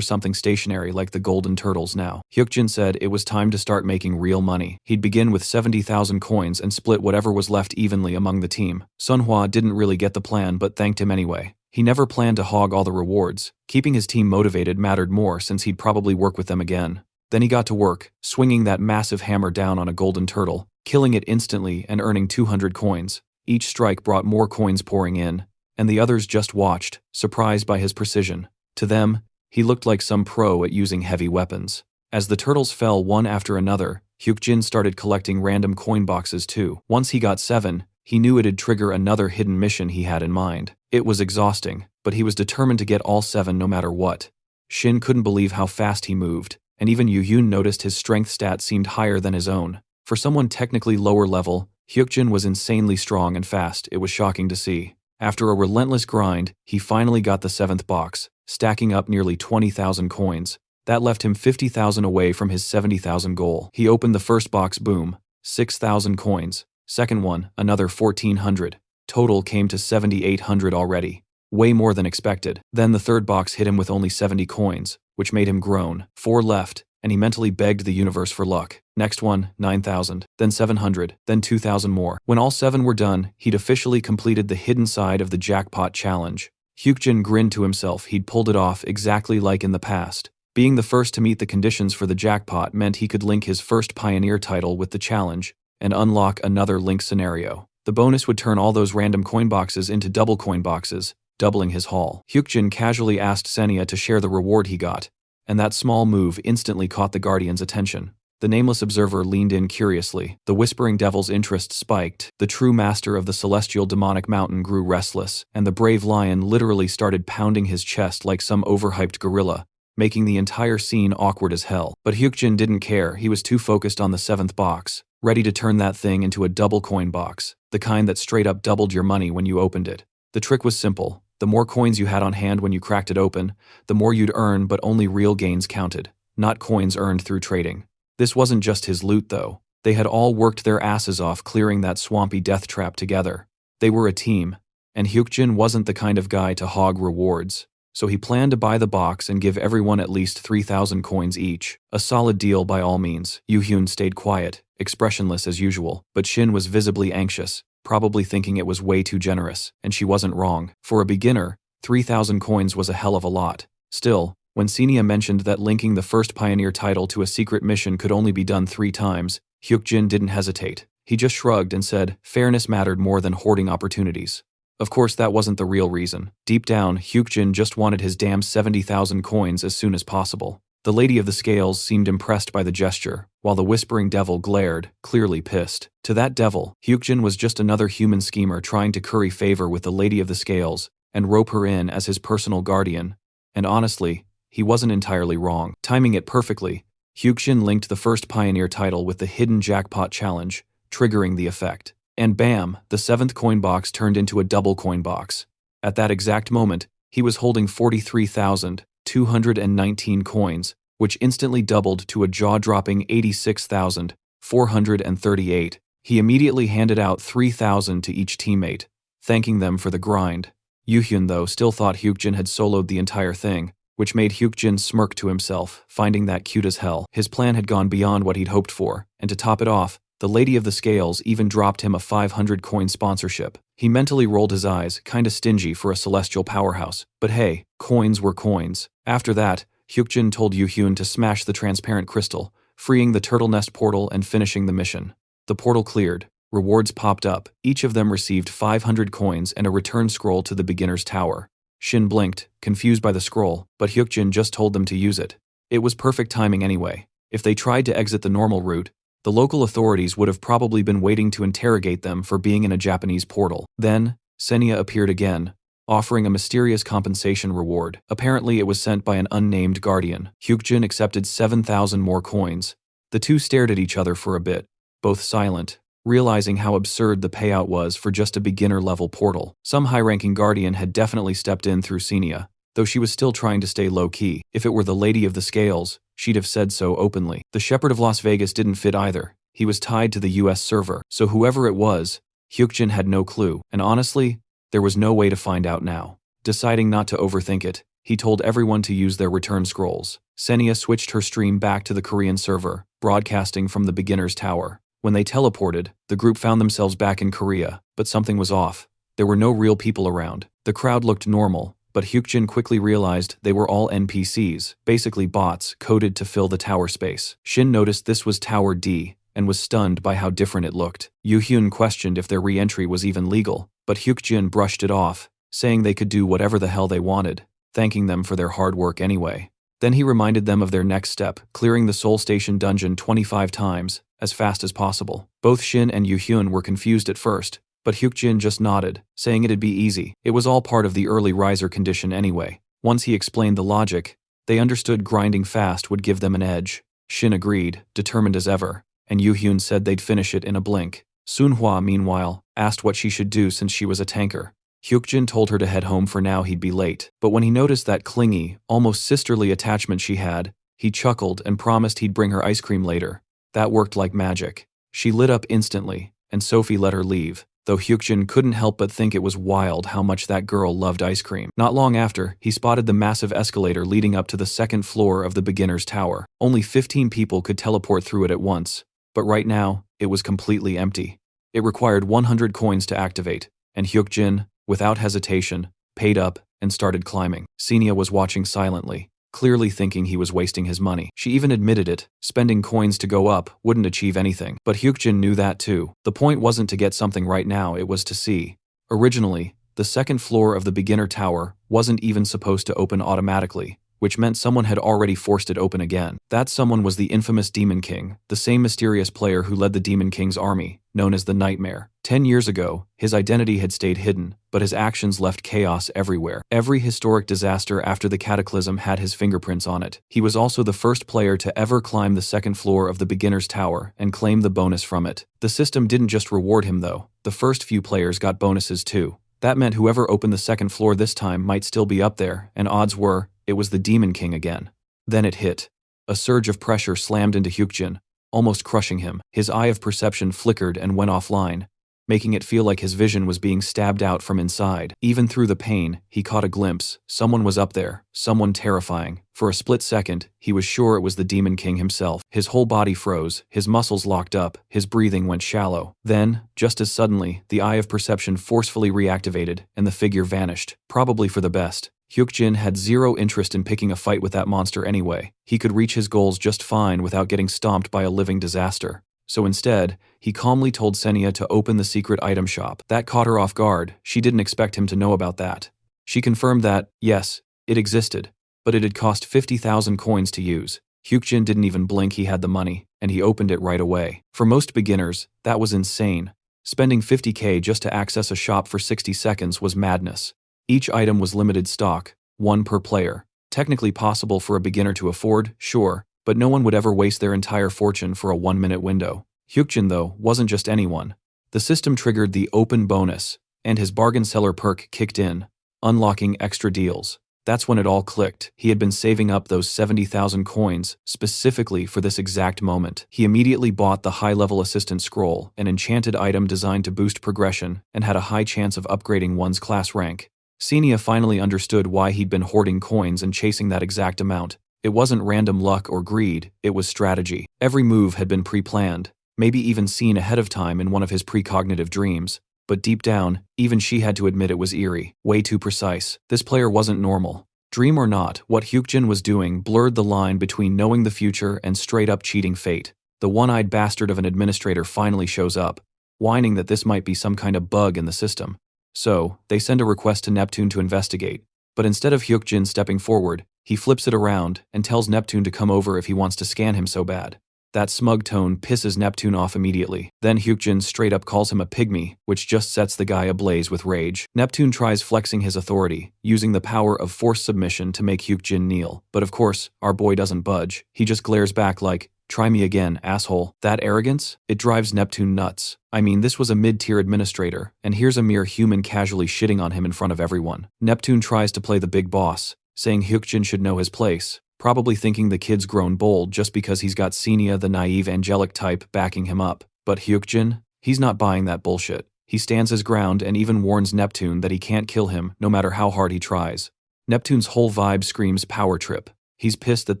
something stationary like the golden turtles now. Hyukjin said it was time to start making real money. He'd begin with 70,000 coins and split whatever was left evenly among the team. Sunhwa didn't really get the plan but thanked him anyway. He never planned to hog all the rewards. Keeping his team motivated mattered more since he'd probably work with them again. Then he got to work, swinging that massive hammer down on a golden turtle, killing it instantly and earning 200 coins. Each strike brought more coins pouring in, and the others just watched, surprised by his precision. To them, he looked like some pro at using heavy weapons. As the turtles fell one after another, Hyukjin started collecting random coin boxes too. Once he got 7, he knew it'd trigger another hidden mission he had in mind. It was exhausting, but he was determined to get all 7 no matter what. Shin couldn't believe how fast he moved, and even Yoo-hyun noticed his strength stat seemed higher than his own. For someone technically lower level, Hyukjin was insanely strong and fast. It was shocking to see. After a relentless grind, he finally got the 7th box, stacking up nearly 20,000 coins. That left him 50,000 away from his 70,000 goal. He opened the first box, boom, 6,000 coins. Second one, another 1,400. Total came to 7,800 already. Way more than expected. Then the third box hit him with only 70 coins, which made him groan. 4 left, and he mentally begged the universe for luck. Next one, 9,000, then 700, then 2,000 more. When all 7 were done, he'd officially completed the hidden side of the jackpot challenge. Hyukjin grinned to himself. He'd pulled it off exactly like in the past. Being the first to meet the conditions for the jackpot meant he could link his first Pioneer title with the challenge and unlock another link scenario. The bonus would turn all those random coin boxes into double coin boxes, doubling his haul. Hyukjin casually asked Senya to share the reward he got, and that small move instantly caught the Guardian's attention. The nameless observer leaned in curiously. The Whispering Devil's interest spiked. The true master of the celestial demonic mountain grew restless, and the brave lion literally started pounding his chest like some overhyped gorilla, making the entire scene awkward as hell. But Hyukjin didn't care. He was too focused on the 7th box, ready to turn that thing into a double coin box, the kind that straight up doubled your money when you opened it. The trick was simple. The more coins you had on hand when you cracked it open, the more you'd earn, but only real gains counted, not coins earned through trading. This wasn't just his loot though. They had all worked their asses off clearing that swampy death trap together. They were a team, and Hyukjin wasn't the kind of guy to hog rewards. So he planned to buy the box and give everyone at least 3,000 coins each. A solid deal by all means. Yoo-hyun stayed quiet, expressionless as usual, but Shin was visibly anxious, probably thinking it was way too generous, and she wasn't wrong. For a beginner, 3,000 coins was a hell of a lot. Still, when Senya mentioned that linking the first Pioneer title to a secret mission could only be done 3 times, Hyukjin didn't hesitate. He just shrugged and said fairness mattered more than hoarding opportunities. Of course, that wasn't the real reason. Deep down, Hyukjin just wanted his damn 70,000 coins as soon as possible. The Lady of the Scales seemed impressed by the gesture, while the Whispering Devil glared, clearly pissed. To that devil, Hyukjin was just another human schemer trying to curry favor with the Lady of the Scales and rope her in as his personal guardian. And honestly, he wasn't entirely wrong. Timing it perfectly, Hyukjin linked the first Pioneer title with the hidden jackpot challenge, triggering the effect. And bam, the 7th coin box turned into a double coin box. At that exact moment, he was holding 43,219 coins, which instantly doubled to a jaw-dropping 86,438. He immediately handed out 3,000 to each teammate, thanking them for the grind. Yoo-hyun, though, still thought Hyukjin had soloed the entire thing, which made Hyukjin smirk to himself, finding that cute as hell. His plan had gone beyond what he'd hoped for, and to top it off, the Lady of the Scales even dropped him a 500 coin sponsorship. He mentally rolled his eyes, kinda stingy for a celestial powerhouse. But hey, coins were coins. After that, Hyukjin told Yoo-hyun to smash the transparent crystal, freeing the turtle nest portal and finishing the mission. The portal cleared. Rewards popped up. Each of them received 500 coins and a return scroll to the beginner's tower. Shin blinked, confused by the scroll, but Hyukjin just told them to use it. It was perfect timing anyway. If they tried to exit the normal route, the local authorities would have probably been waiting to interrogate them for being in a Japanese portal. Then, Senya appeared again, offering a mysterious compensation reward. Apparently it was sent by an unnamed guardian. Hyukjin accepted 7,000 more coins. The two stared at each other for a bit, both silent, realizing how absurd the payout was for just a beginner-level portal. Some high-ranking guardian had definitely stepped in through Senya, though she was still trying to stay low-key. If it were the Lady of the Scales, she'd have said so openly. The Shepherd of Las Vegas didn't fit either. He was tied to the US server, so whoever it was, Hyukjin had no clue, and honestly, there was no way to find out now. Deciding not to overthink it, he told everyone to use their return scrolls. Senya switched her stream back to the Korean server, broadcasting from the beginner's tower. When they teleported, the group found themselves back in Korea, but something was off. There were no real people around. The crowd looked normal, but Hyukjin quickly realized they were all NPCs, basically bots coded to fill the tower space. Shin noticed this was Tower D, and was stunned by how different it looked. Yoo-hyun questioned if their re-entry was even legal, but Hyukjin brushed it off, saying they could do whatever the hell they wanted, thanking them for their hard work anyway. Then he reminded them of their next step, clearing the Seoul Station dungeon 25 times, as fast as possible. Both Shin and Yoo-hyun were confused at first, but Hyukjin just nodded, saying it'd be easy. It was all part of the early riser condition anyway. Once he explained the logic, they understood grinding fast would give them an edge. Shin agreed, determined as ever, and Yoo-hyun said they'd finish it in a blink. Sunhwa, meanwhile, asked what she should do since she was a tanker. Hyukjin told her to head home for now, he'd be late. But when he noticed that clingy, almost sisterly attachment she had, he chuckled and promised he'd bring her ice cream later. That worked like magic. She lit up instantly, and Sophie let her leave, though Hyukjin couldn't help but think it was wild how much that girl loved ice cream. Not long after, he spotted the massive escalator leading up to the second floor of the beginner's tower. Only 15 people could teleport through it at once, but right now, it was completely empty. It required 100 coins to activate, and Hyukjin, without hesitation, paid up and started climbing. Senya was watching silently, clearly thinking he was wasting his money. She even admitted it, spending coins to go up wouldn't achieve anything. But Hyukjin knew that too. The point wasn't to get something right now, it was to see. Originally, the second floor of the beginner tower wasn't even supposed to open automatically, which meant someone had already forced it open again. That someone was the infamous Demon King, the same mysterious player who led the Demon King's army, known as the Nightmare. 10 years ago, his identity had stayed hidden, but his actions left chaos everywhere. Every historic disaster after the Cataclysm had his fingerprints on it. He was also the first player to ever climb the second floor of the beginner's tower and claim the bonus from it. The system didn't just reward him though, the first few players got bonuses too. That meant whoever opened the second floor this time might still be up there, and odds were, it was the Demon King again. Then it hit. A surge of pressure slammed into Hyukjin, almost crushing him. His eye of perception flickered and went offline, making it feel like his vision was being stabbed out from inside. Even through the pain, he caught a glimpse. Someone was up there, someone terrifying. For a split second, he was sure it was the Demon King himself. His whole body froze, his muscles locked up, his breathing went shallow. Then, just as suddenly, the eye of perception forcefully reactivated, and the figure vanished. Probably for the best. Hyukjin had zero interest in picking a fight with that monster anyway. He could reach his goals just fine without getting stomped by a living disaster. So instead, he calmly told Senya to open the secret item shop. That caught her off guard. She didn't expect him to know about that. She confirmed that, yes, it existed, but it had cost 50,000 coins to use. Hyukjin didn't even blink he had the money, and he opened it right away. For most beginners, that was insane. Spending 50k just to access a shop for 60 seconds was madness. Each item was limited stock, one per player. Technically possible for a beginner to afford, sure, but no one would ever waste their entire fortune for a 1-minute window. Hyukjin, though, wasn't just anyone. The system triggered the open bonus, and his bargain seller perk kicked in, unlocking extra deals. That's when it all clicked. He had been saving up those 70,000 coins specifically for this exact moment. He immediately bought the high-level assistant scroll, an enchanted item designed to boost progression and had a high chance of upgrading one's class rank. Senya finally understood why he'd been hoarding coins and chasing that exact amount. It wasn't random luck or greed, it was strategy. Every move had been pre-planned, maybe even seen ahead of time in one of his precognitive dreams. But deep down, even she had to admit it was eerie, way too precise. This player wasn't normal. Dream or not, what Hyukjin was doing blurred the line between knowing the future and straight-up cheating fate. The one-eyed bastard of an administrator finally shows up, whining that this might be some kind of bug in the system. So, they send a request to Neptune to investigate. But instead of Hyukjin stepping forward, he flips it around and tells Neptune to come over if he wants to scan him so bad. That smug tone pisses Neptune off immediately. Then Hyukjin straight up calls him a pygmy, which just sets the guy ablaze with rage. Neptune tries flexing his authority, using the power of forced submission to make Hyukjin kneel. But of course, our boy doesn't budge. He just glares back like, "Try me again, asshole." That arrogance? It drives Neptune nuts. I mean, this was a mid-tier administrator, and here's a mere human casually shitting on him in front of everyone. Neptune tries to play the big boss, saying Hyukjin should know his place, probably thinking the kid's grown bold just because he's got Senia, the naive angelic type, backing him up. But Hyukjin? He's not buying that bullshit. He stands his ground and even warns Neptune that he can't kill him no matter how hard he tries. Neptune's whole vibe screams power trip. He's pissed that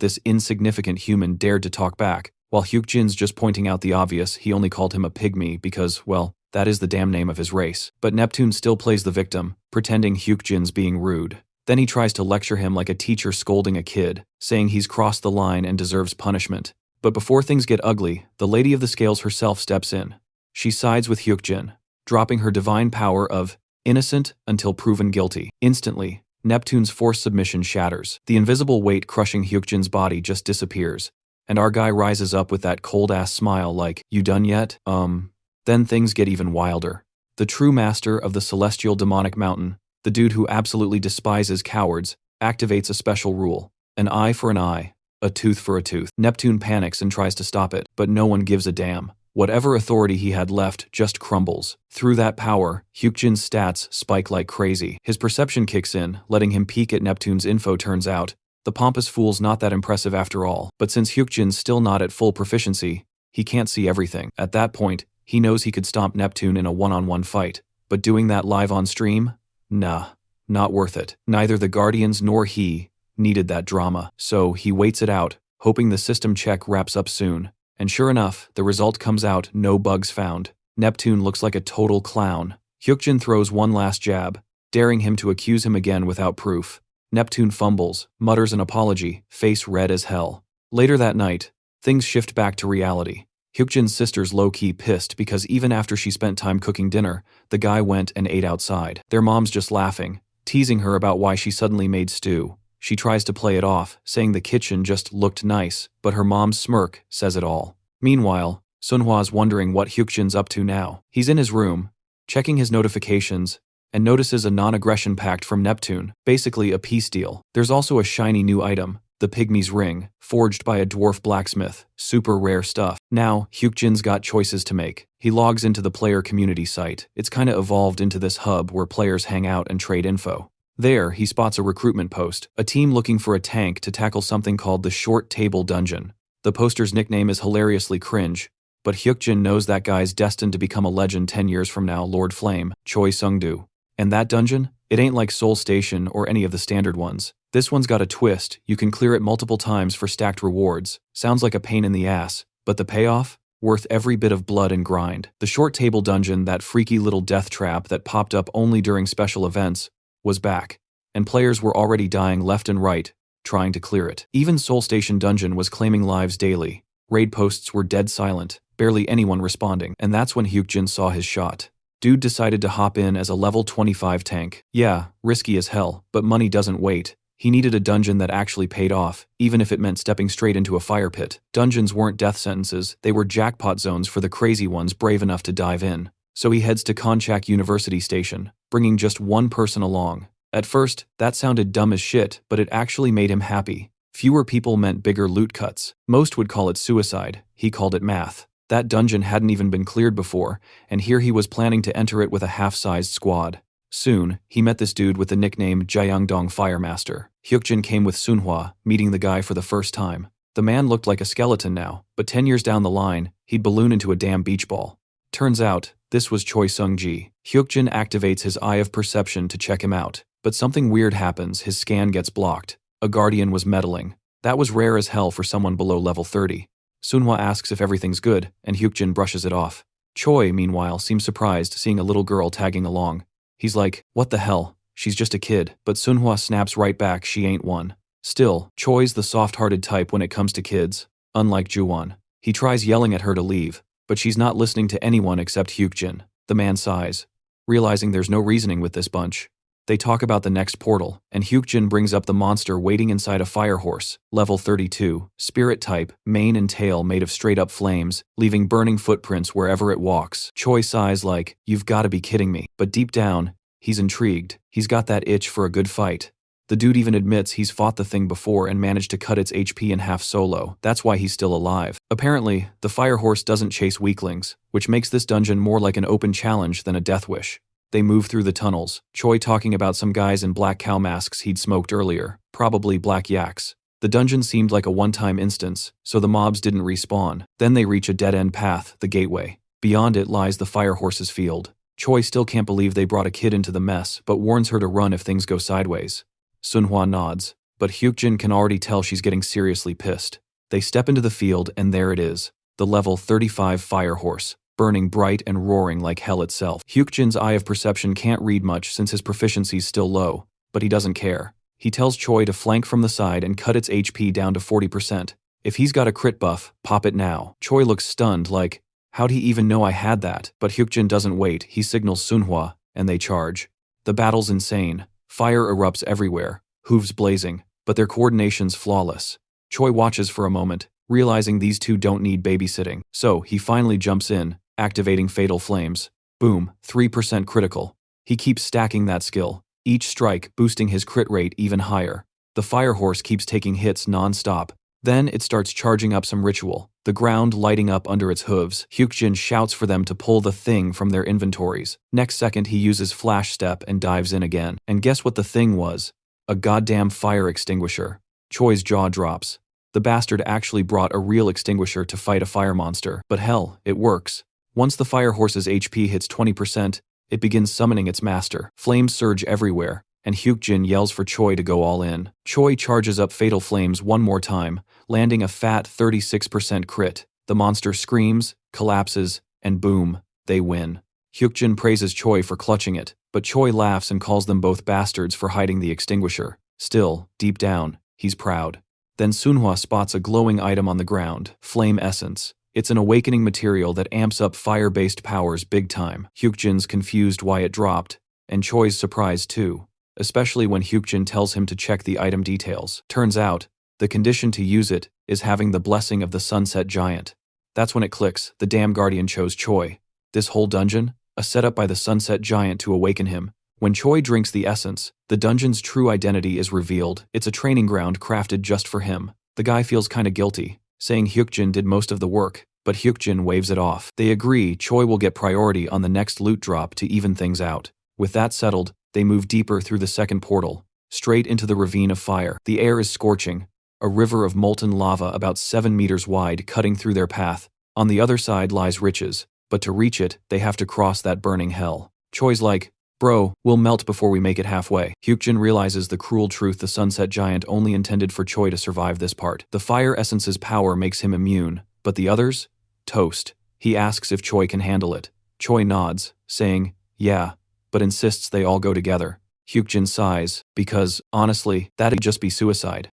this insignificant human dared to talk back, while Hyukjin's just pointing out the obvious. He only called him a pygmy because, well, that is the damn name of his race. But Neptune still plays the victim, pretending Hyukjin's being rude. Then he tries to lecture him like a teacher scolding a kid, saying he's crossed the line and deserves punishment. But before things get ugly, the Lady of the Scales herself steps in. She sides with Hyukjin, dropping her divine power of innocent until proven guilty. Instantly, Neptune's forced submission shatters. The invisible weight crushing Hyukjin's body just disappears, and our guy rises up with that cold-ass smile like, "You done yet?" Then things get even wilder. The true master of the celestial demonic mountain, the dude who absolutely despises cowards, activates a special rule. An eye for an eye, a tooth for a tooth. Neptune panics and tries to stop it, but no one gives a damn. Whatever authority he had left just crumbles. Through that power, Hyukjin's stats spike like crazy. His perception kicks in, letting him peek at Neptune's info. Turns out, the pompous fool's not that impressive after all. But since Hyukjin's still not at full proficiency, he can't see everything. At that point, he knows he could stomp Neptune in a one-on-one fight. But doing that live on stream? Nah, not worth it. Neither the Guardians nor he needed that drama. So he waits it out, hoping the system check wraps up soon. And sure enough, the result comes out, no bugs found. Neptune looks like a total clown. Hyukjin throws one last jab, daring him to accuse him again without proof. Neptune fumbles, mutters an apology, face red as hell. Later that night, things shift back to reality. Hyukjin's sister's low-key pissed because even after she spent time cooking dinner, the guy went and ate outside. Their mom's just laughing, teasing her about why she suddenly made stew. She tries to play it off, saying the kitchen just looked nice, but her mom's smirk says it all. Meanwhile, Sunhwa's wondering what Hyukjin's up to now. He's in his room, checking his notifications, and notices a non-aggression pact from Neptune, basically a peace deal. There's also a shiny new item, the Pygmy's Ring, forged by a dwarf blacksmith, super rare stuff. Now, Hyukjin's got choices to make. He logs into the player community site. It's kinda evolved into this hub where players hang out and trade info. There, he spots a recruitment post, a team looking for a tank to tackle something called the Short Table Dungeon. The poster's nickname is hilariously cringe, but Hyukjin knows that guy's destined to become a legend 10 years from now, Lord Flame, Choi Sung-do. And that dungeon? It ain't like Soul Station or any of the standard ones. This one's got a twist. You can clear it multiple times for stacked rewards. Sounds like a pain in the ass, but the payoff? Worth every bit of blood and grind. The Short Table Dungeon, that freaky little death trap that popped up only during special events, was back, and players were already dying left and right, trying to clear it. Even Soul Station Dungeon was claiming lives daily. Raid posts were dead silent, barely anyone responding, and that's when Hyukjin saw his shot. Dude decided to hop in as a level 25 tank. Yeah, risky as hell, but money doesn't wait. He needed a dungeon that actually paid off, even if it meant stepping straight into a fire pit. Dungeons weren't death sentences, they were jackpot zones for the crazy ones brave enough to dive in. So he heads to Konchak University Station, bringing just one person along. At first, that sounded dumb as shit, but it actually made him happy. Fewer people meant bigger loot cuts. Most would call it suicide, he called it math. That dungeon hadn't even been cleared before, and here he was planning to enter it with a half-sized squad. Soon, he met this dude with the nickname Jayangdong Firemaster. Hyukjin came with Sunhwa, meeting the guy for the first time. The man looked like a skeleton now, but 10 years down the line, he'd balloon into a damn beach ball. Turns out, this was Choi Sung-ji. Hyukjin activates his Eye of Perception to check him out, but something weird happens. His scan gets blocked. A guardian was meddling. That was rare as hell for someone below level 30. Sunhwa asks if everything's good, and Hyukjin brushes it off. Choi, meanwhile, seems surprised seeing a little girl tagging along. He's like, what the hell? She's just a kid, but Sunhwa snaps right back she ain't one. Still, Choi's the soft-hearted type when it comes to kids, unlike Juwon. He tries yelling at her to leave, but she's not listening to anyone except Hyukjin. The man sighs, realizing there's no reasoning with this bunch. They talk about the next portal, and Hyukjin brings up the monster waiting inside a fire horse, level 32, spirit type, mane and tail made of straight-up flames, leaving burning footprints wherever it walks. Choi sighs like, you've gotta be kidding me. But deep down, he's intrigued. He's got that itch for a good fight. The dude even admits he's fought the thing before and managed to cut its HP in half solo. That's why he's still alive. Apparently, the fire horse doesn't chase weaklings, which makes this dungeon more like an open challenge than a death wish. They move through the tunnels, Choi talking about some guys in black cow masks he'd smoked earlier, probably black yaks. The dungeon seemed like a one-time instance, so the mobs didn't respawn. Then they reach a dead-end path, the gateway. Beyond it lies the fire horse's field. Choi still can't believe they brought a kid into the mess, but warns her to run if things go sideways. Sunhwa nods, but Hyukjin can already tell she's getting seriously pissed. They step into the field and there it is, the level 35 fire horse, burning bright and roaring like hell itself. Hyukjin's eye of perception can't read much since his proficiency's still low, but he doesn't care. He tells Choi to flank from the side and cut its HP down to 40%. If he's got a crit buff, pop it now. Choi looks stunned like, how'd he even know I had that? But Hyukjin doesn't wait, he signals Sunhwa, and they charge. The battle's insane. Fire erupts everywhere, hooves blazing, but their coordination's flawless. Choi watches for a moment, realizing these two don't need babysitting. So he finally jumps in, activating Fatal Flames. Boom, 3% critical. He keeps stacking that skill, each strike boosting his crit rate even higher. The fire horse keeps taking hits non-stop. Then it starts charging up some ritual, the ground lighting up under its hooves. Hyukjin shouts for them to pull the thing from their inventories. Next second he uses Flash Step and dives in again. And guess what the thing was? A goddamn fire extinguisher. Choi's jaw drops. The bastard actually brought a real extinguisher to fight a fire monster. But hell, it works. Once the fire horse's HP hits 20%, it begins summoning its master. Flames surge everywhere, and Hyukjin yells for Choi to go all in. Choi charges up Fatal Flames one more time, landing a fat 36% crit. The monster screams, collapses, and boom, they win. Hyukjin praises Choi for clutching it, but Choi laughs and calls them both bastards for hiding the extinguisher. Still, deep down, he's proud. Then Sunhwa spots a glowing item on the ground, Flame Essence. It's an awakening material that amps up fire-based powers big time. Hyukjin's confused why it dropped, and Choi's surprised too, especially when Hyukjin tells him to check the item details. Turns out, the condition to use it is having the blessing of the Sunset Giant. That's when it clicks, the damn guardian chose Choi. This whole dungeon? A setup by the Sunset Giant to awaken him. When Choi drinks the essence, the dungeon's true identity is revealed. It's a training ground crafted just for him. The guy feels kinda guilty, saying Hyukjin did most of the work, but Hyukjin waves it off. They agree Choi will get priority on the next loot drop to even things out. With that settled, they move deeper through the second portal, straight into the ravine of fire. The air is scorching, a river of molten lava about 7 meters wide cutting through their path. On the other side lies riches, but to reach it, they have to cross that burning hell. Choi's like, bro, we'll melt before we make it halfway. Hyukjin realizes the cruel truth the Sunset Giant only intended for Choi to survive this part. The fire essence's power makes him immune, but the others? Toast. He asks if Choi can handle it. Choi nods, saying, yeah, but insists they all go together. Hyukjin sighs, because, honestly, that'd just be suicide.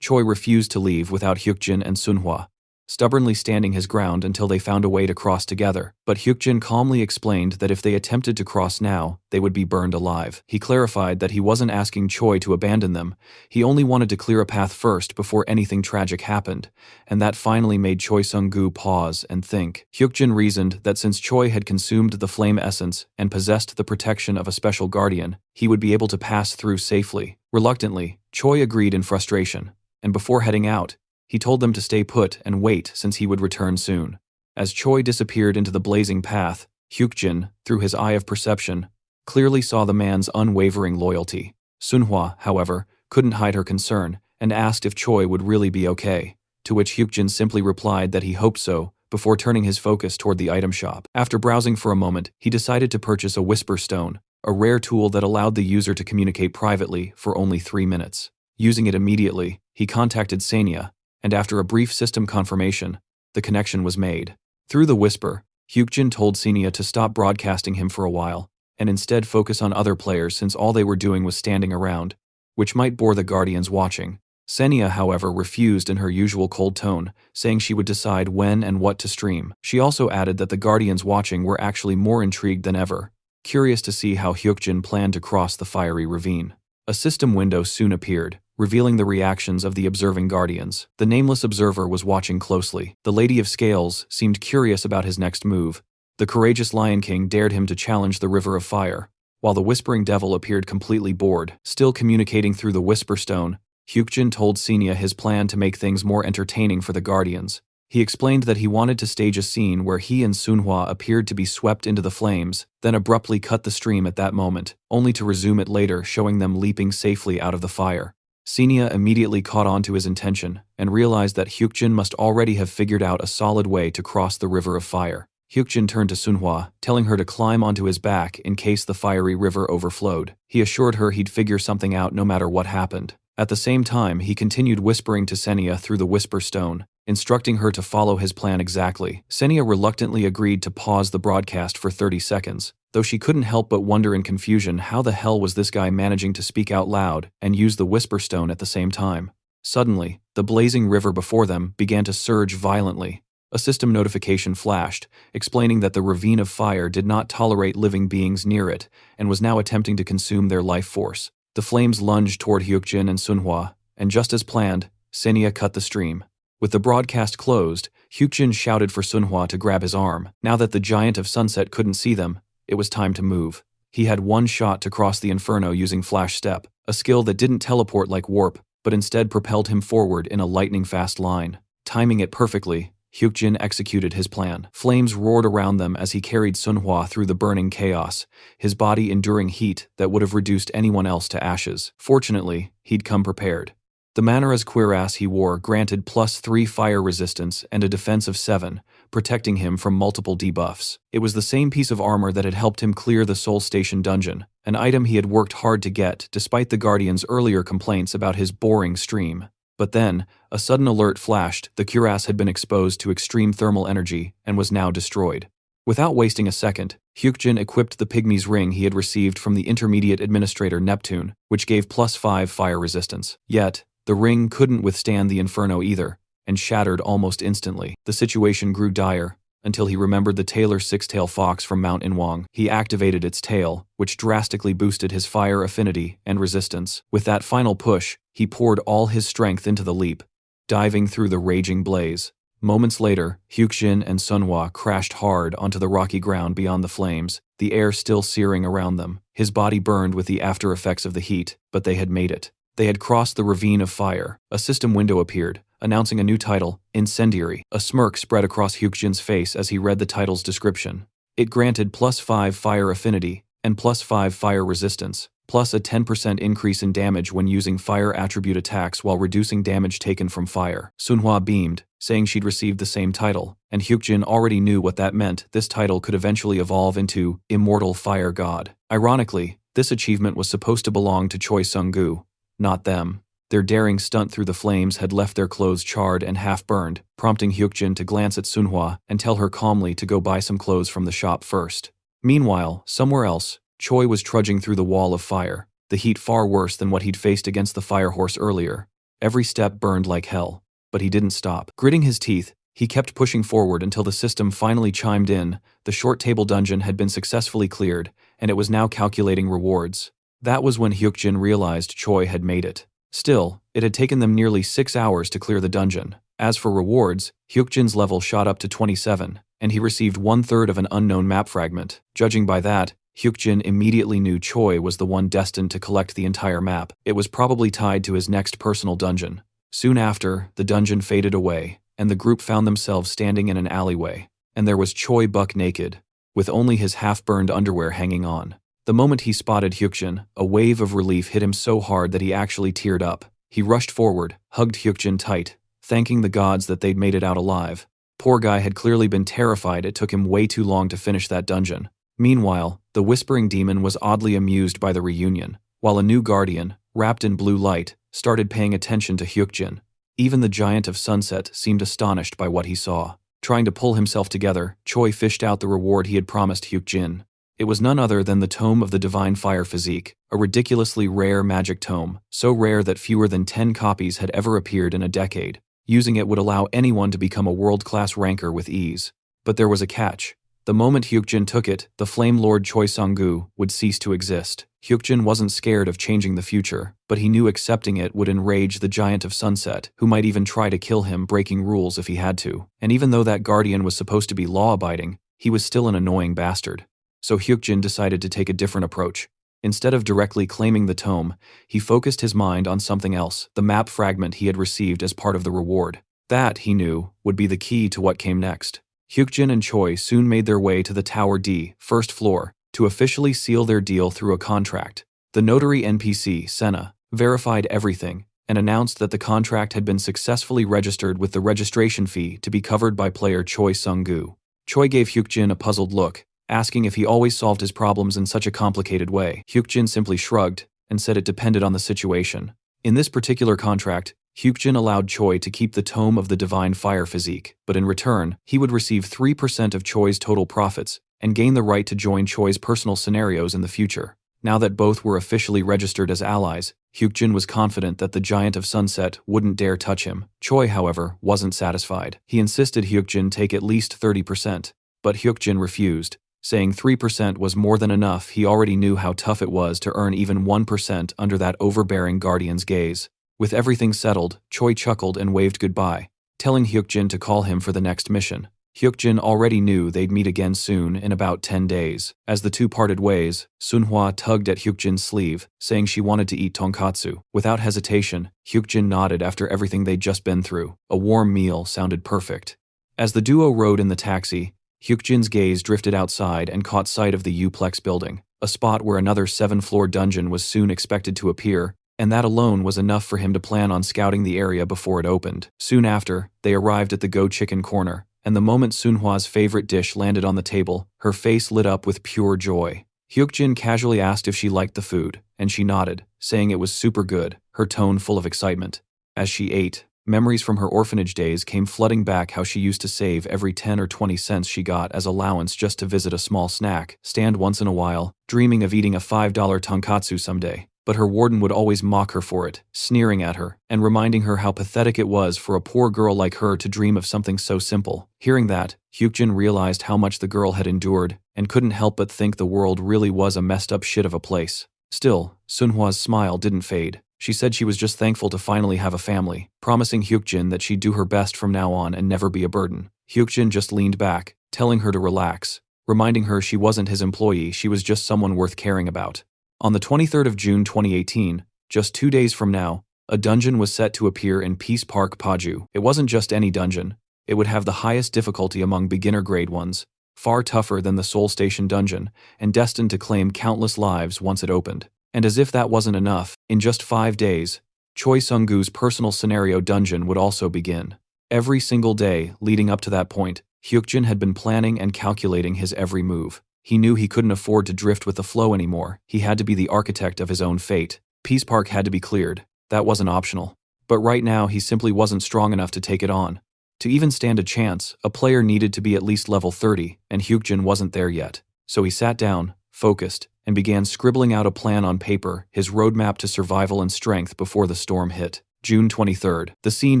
Choi refused to leave without Hyukjin and Sunhwa, stubbornly standing his ground until they found a way to cross together. But Hyukjin calmly explained that if they attempted to cross now, they would be burned alive. He clarified that he wasn't asking Choi to abandon them, he only wanted to clear a path first before anything tragic happened, and that finally made Choi Sung-gu pause and think. Hyukjin reasoned that since Choi had consumed the flame essence and possessed the protection of a special guardian, he would be able to pass through safely. Reluctantly, Choi agreed in frustration, and before heading out, he told them to stay put and wait since he would return soon. As Choi disappeared into the blazing path, Hyukjin, through his eye of perception, clearly saw the man's unwavering loyalty. Sunhwa, however, couldn't hide her concern and asked if Choi would really be okay, to which Hyukjin simply replied that he hoped so, before turning his focus toward the item shop. After browsing for a moment, he decided to purchase a Whisper Stone, a rare tool that allowed the user to communicate privately for only 3 minutes. Using it immediately, he contacted Sanya, and after a brief system confirmation, the connection was made. Through the whisper, Hyukjin told Senia to stop broadcasting him for a while, and instead focus on other players since all they were doing was standing around, which might bore the Guardians watching. Senia, however, refused in her usual cold tone, saying she would decide when and what to stream. She also added that the Guardians watching were actually more intrigued than ever, curious to see how Hyukjin planned to cross the fiery ravine. A system window soon appeared, revealing the reactions of the observing Guardians. The nameless observer was watching closely. The Lady of Scales seemed curious about his next move. The courageous Lion King dared him to challenge the River of Fire, while the Whispering Devil appeared completely bored. Still communicating through the Whisper Stone, Hyukjin told Senia his plan to make things more entertaining for the Guardians. He explained that he wanted to stage a scene where he and Sunhwa appeared to be swept into the flames, then abruptly cut the stream at that moment, only to resume it later, showing them leaping safely out of the fire. Senia immediately caught on to his intention and realized that Hyukjin must already have figured out a solid way to cross the River of Fire. Hyukjin turned to Sunhwa, telling her to climb onto his back in case the fiery river overflowed. He assured her he'd figure something out no matter what happened. At the same time, he continued whispering to Senia through the Whisper Stone, instructing her to follow his plan exactly. Senia reluctantly agreed to pause the broadcast for 30 seconds, though she couldn't help but wonder in confusion how the hell was this guy managing to speak out loud and use the Whisper Stone at the same time. Suddenly, the blazing river before them began to surge violently. A system notification flashed, explaining that the ravine of fire did not tolerate living beings near it and was now attempting to consume their life force. The flames lunged toward Hyukjin and Sunhwa, and just as planned, Senia cut the stream. With the broadcast closed, Hyukjin shouted for Sunhwa to grab his arm. Now that the Giant of Sunset couldn't see them, it was time to move. He had one shot to cross the inferno using Flash Step, a skill that didn't teleport like Warp, but instead propelled him forward in a lightning-fast line. Timing it perfectly, Hyukjin executed his plan. Flames roared around them as he carried Sunhwa through the burning chaos, his body enduring heat that would have reduced anyone else to ashes. Fortunately, he'd come prepared. The Manhwa's cuirass he wore granted +3 fire resistance and a defense of 7, protecting him from multiple debuffs. It was the same piece of armor that had helped him clear the Soul Station dungeon, an item he had worked hard to get despite the Guardian's earlier complaints about his boring stream. But then, a sudden alert flashed. The cuirass had been exposed to extreme thermal energy and was now destroyed. Without wasting a second, Hyukjin equipped the Pygmy's ring he had received from the Intermediate Administrator Neptune, which gave +5 fire resistance. Yet, the ring couldn't withstand the inferno either, and shattered almost instantly. The situation grew dire, until he remembered the Tailor Six-Tail Fox from Mount Inwang. He activated its tail, which drastically boosted his fire affinity and resistance. With that final push, he poured all his strength into the leap, diving through the raging blaze. Moments later, Hyukjin and Sunhwa crashed hard onto the rocky ground beyond the flames, the air still searing around them. His body burned with the after effects of the heat, but they had made it. They had crossed the ravine of fire. A system window appeared, announcing a new title, Incendiary. A smirk spread across Hyukjin's face as he read the title's description. It granted +5 fire affinity and +5 fire resistance, plus a 10% increase in damage when using fire attribute attacks while reducing damage taken from fire. Sunhwa beamed, saying she'd received the same title, and Hyukjin already knew what that meant. This title could eventually evolve into Immortal Fire God. Ironically, this achievement was supposed to belong to Choi Sung-gu, not them. Their daring stunt through the flames had left their clothes charred and half-burned, prompting Hyukjin to glance at Sunhwa and tell her calmly to go buy some clothes from the shop first. Meanwhile, somewhere else, Choi was trudging through the wall of fire, the heat far worse than what he'd faced against the fire horse earlier. Every step burned like hell, but he didn't stop. Gritting his teeth, he kept pushing forward until the system finally chimed in. The short table dungeon had been successfully cleared, and it was now calculating rewards. That was when Hyukjin realized Choi had made it. Still, it had taken them nearly 6 hours to clear the dungeon. As for rewards, Hyukjin's level shot up to 27, and he received 1/3 of an unknown map fragment. Judging by that, Hyukjin immediately knew Choi was the one destined to collect the entire map. It was probably tied to his next personal dungeon. Soon after, the dungeon faded away, and the group found themselves standing in an alleyway, and there was Choi buck naked, with only his half-burned underwear hanging on. The moment he spotted Hyukjin, a wave of relief hit him so hard that he actually teared up. He rushed forward, hugged Hyukjin tight, thanking the gods that they'd made it out alive. Poor guy had clearly been terrified it took him way too long to finish that dungeon. Meanwhile, the Whispering Demon was oddly amused by the reunion, while a new guardian, wrapped in blue light, started paying attention to Hyukjin. Even the Giant of Sunset seemed astonished by what he saw. Trying to pull himself together, Choi fished out the reward he had promised Hyuk-jin. It was none other than the Tome of the Divine Fire Physique, a ridiculously rare magic tome, so rare that fewer than 10 copies had ever appeared in a decade. Using it would allow anyone to become a world-class ranker with ease. But there was a catch. The moment Hyuk-jin took it, the Flame Lord Choi Sung-gu would cease to exist. Hyuk-jin wasn't scared of changing the future, but he knew accepting it would enrage the Giant of Sunset, who might even try to kill him, breaking rules if he had to. And even though that guardian was supposed to be law-abiding, he was still an annoying bastard. So Hyuk-jin decided to take a different approach. Instead of directly claiming the tome, he focused his mind on something else, the map fragment he had received as part of the reward. That, he knew, would be the key to what came next. Hyuk-jin and Choi soon made their way to the Tower D, first floor, to officially seal their deal through a contract. The notary NPC, Senna, verified everything and announced that the contract had been successfully registered with the registration fee to be covered by player Choi Sung-gu. Choi gave Hyuk-jin a puzzled look, asking if he always solved his problems in such a complicated way. Hyuk-jin simply shrugged and said it depended on the situation. In this particular contract, Hyuk-jin allowed Choi to keep the Tome of the Divine Fire Physique, but in return, he would receive 3% of Choi's total profits and gain the right to join Choi's personal scenarios in the future. Now that both were officially registered as allies, Hyuk-jin was confident that the Giant of Sunset wouldn't dare touch him. Choi, however, wasn't satisfied. He insisted Hyuk-jin take at least 30%, but Hyuk-jin refused, saying 3% was more than enough. He already knew how tough it was to earn even 1% under that overbearing guardian's gaze. With everything settled, Choi chuckled and waved goodbye, telling Hyuk-jin to call him for the next mission. Hyuk-jin already knew they'd meet again soon in about 10 days. As the two parted ways, Sunhwa tugged at Hyuk-jin's sleeve, saying she wanted to eat tonkatsu. Without hesitation, Hyuk-jin nodded after everything they'd just been through. A warm meal sounded perfect. As the duo rode in the taxi, Hyuk-jin's gaze drifted outside and caught sight of the Uplex building, a spot where another 7-floor dungeon was soon expected to appear, and that alone was enough for him to plan on scouting the area before it opened. Soon after, they arrived at the Go Chicken Corner, and the moment Sunhwa's favorite dish landed on the table, her face lit up with pure joy. Hyuk-jin casually asked if she liked the food, and she nodded, saying it was super good, her tone full of excitement. As she ate, memories from her orphanage days came flooding back, how she used to save every 10 or 20 cents she got as allowance just to visit a small snack stand once in a while, dreaming of eating a $5 tonkatsu someday. But her warden would always mock her for it, sneering at her, and reminding her how pathetic it was for a poor girl like her to dream of something so simple. Hearing that, Hyuk-jin realized how much the girl had endured, and couldn't help but think the world really was a messed up shit of a place. Still, Sunhwa's smile didn't fade. She said she was just thankful to finally have a family, promising Hyuk-jin that she'd do her best from now on and never be a burden. Hyuk-jin just leaned back, telling her to relax, reminding her she wasn't his employee, she was just someone worth caring about. On the 23rd of June 2018, just 2 days from now, a dungeon was set to appear in Peace Park, Paju. It wasn't just any dungeon. It would have the highest difficulty among beginner grade ones, far tougher than the Seoul Station dungeon, and destined to claim countless lives once it opened. And as if that wasn't enough, in just 5 days, Choi Sung-gu's personal scenario dungeon would also begin. Every single day leading up to that point, Hyuk-jin had been planning and calculating his every move. He knew he couldn't afford to drift with the flow anymore. He had to be the architect of his own fate. Peace Park had to be cleared. That wasn't optional. But right now, he simply wasn't strong enough to take it on. To even stand a chance, a player needed to be at least level 30, and Hyuk-jin wasn't there yet. So he sat down, focused, and began scribbling out a plan on paper, his roadmap to survival and strength before the storm hit. June 23rd, the scene